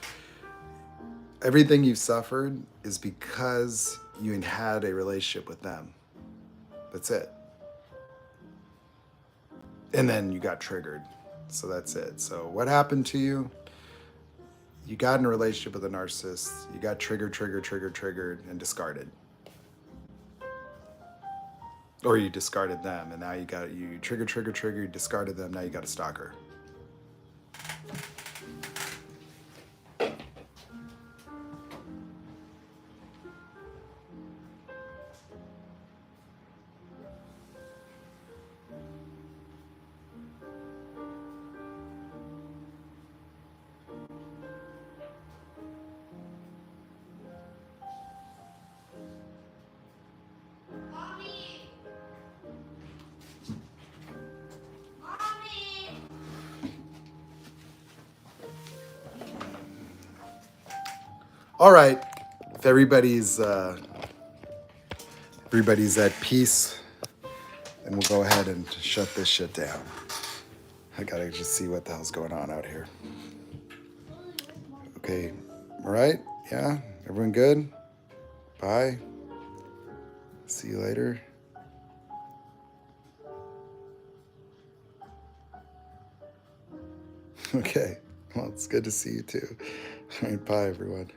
everything you've suffered is because you had a relationship with them. That's it. And then you got triggered. So that's it. So what happened to you? You got in a relationship with a narcissist. You got triggered, and discarded. Or you discarded them, and now you trigger, you discarded them, now you got a stalker. Mommy! Mommy! All right, if everybody's at peace, then we'll go ahead and shut this shit down. I gotta just see what the hell's going on out here. Okay, all right, yeah, everyone good? Bye. See you later. Okay, well, it's good to see you too. All right, bye, everyone.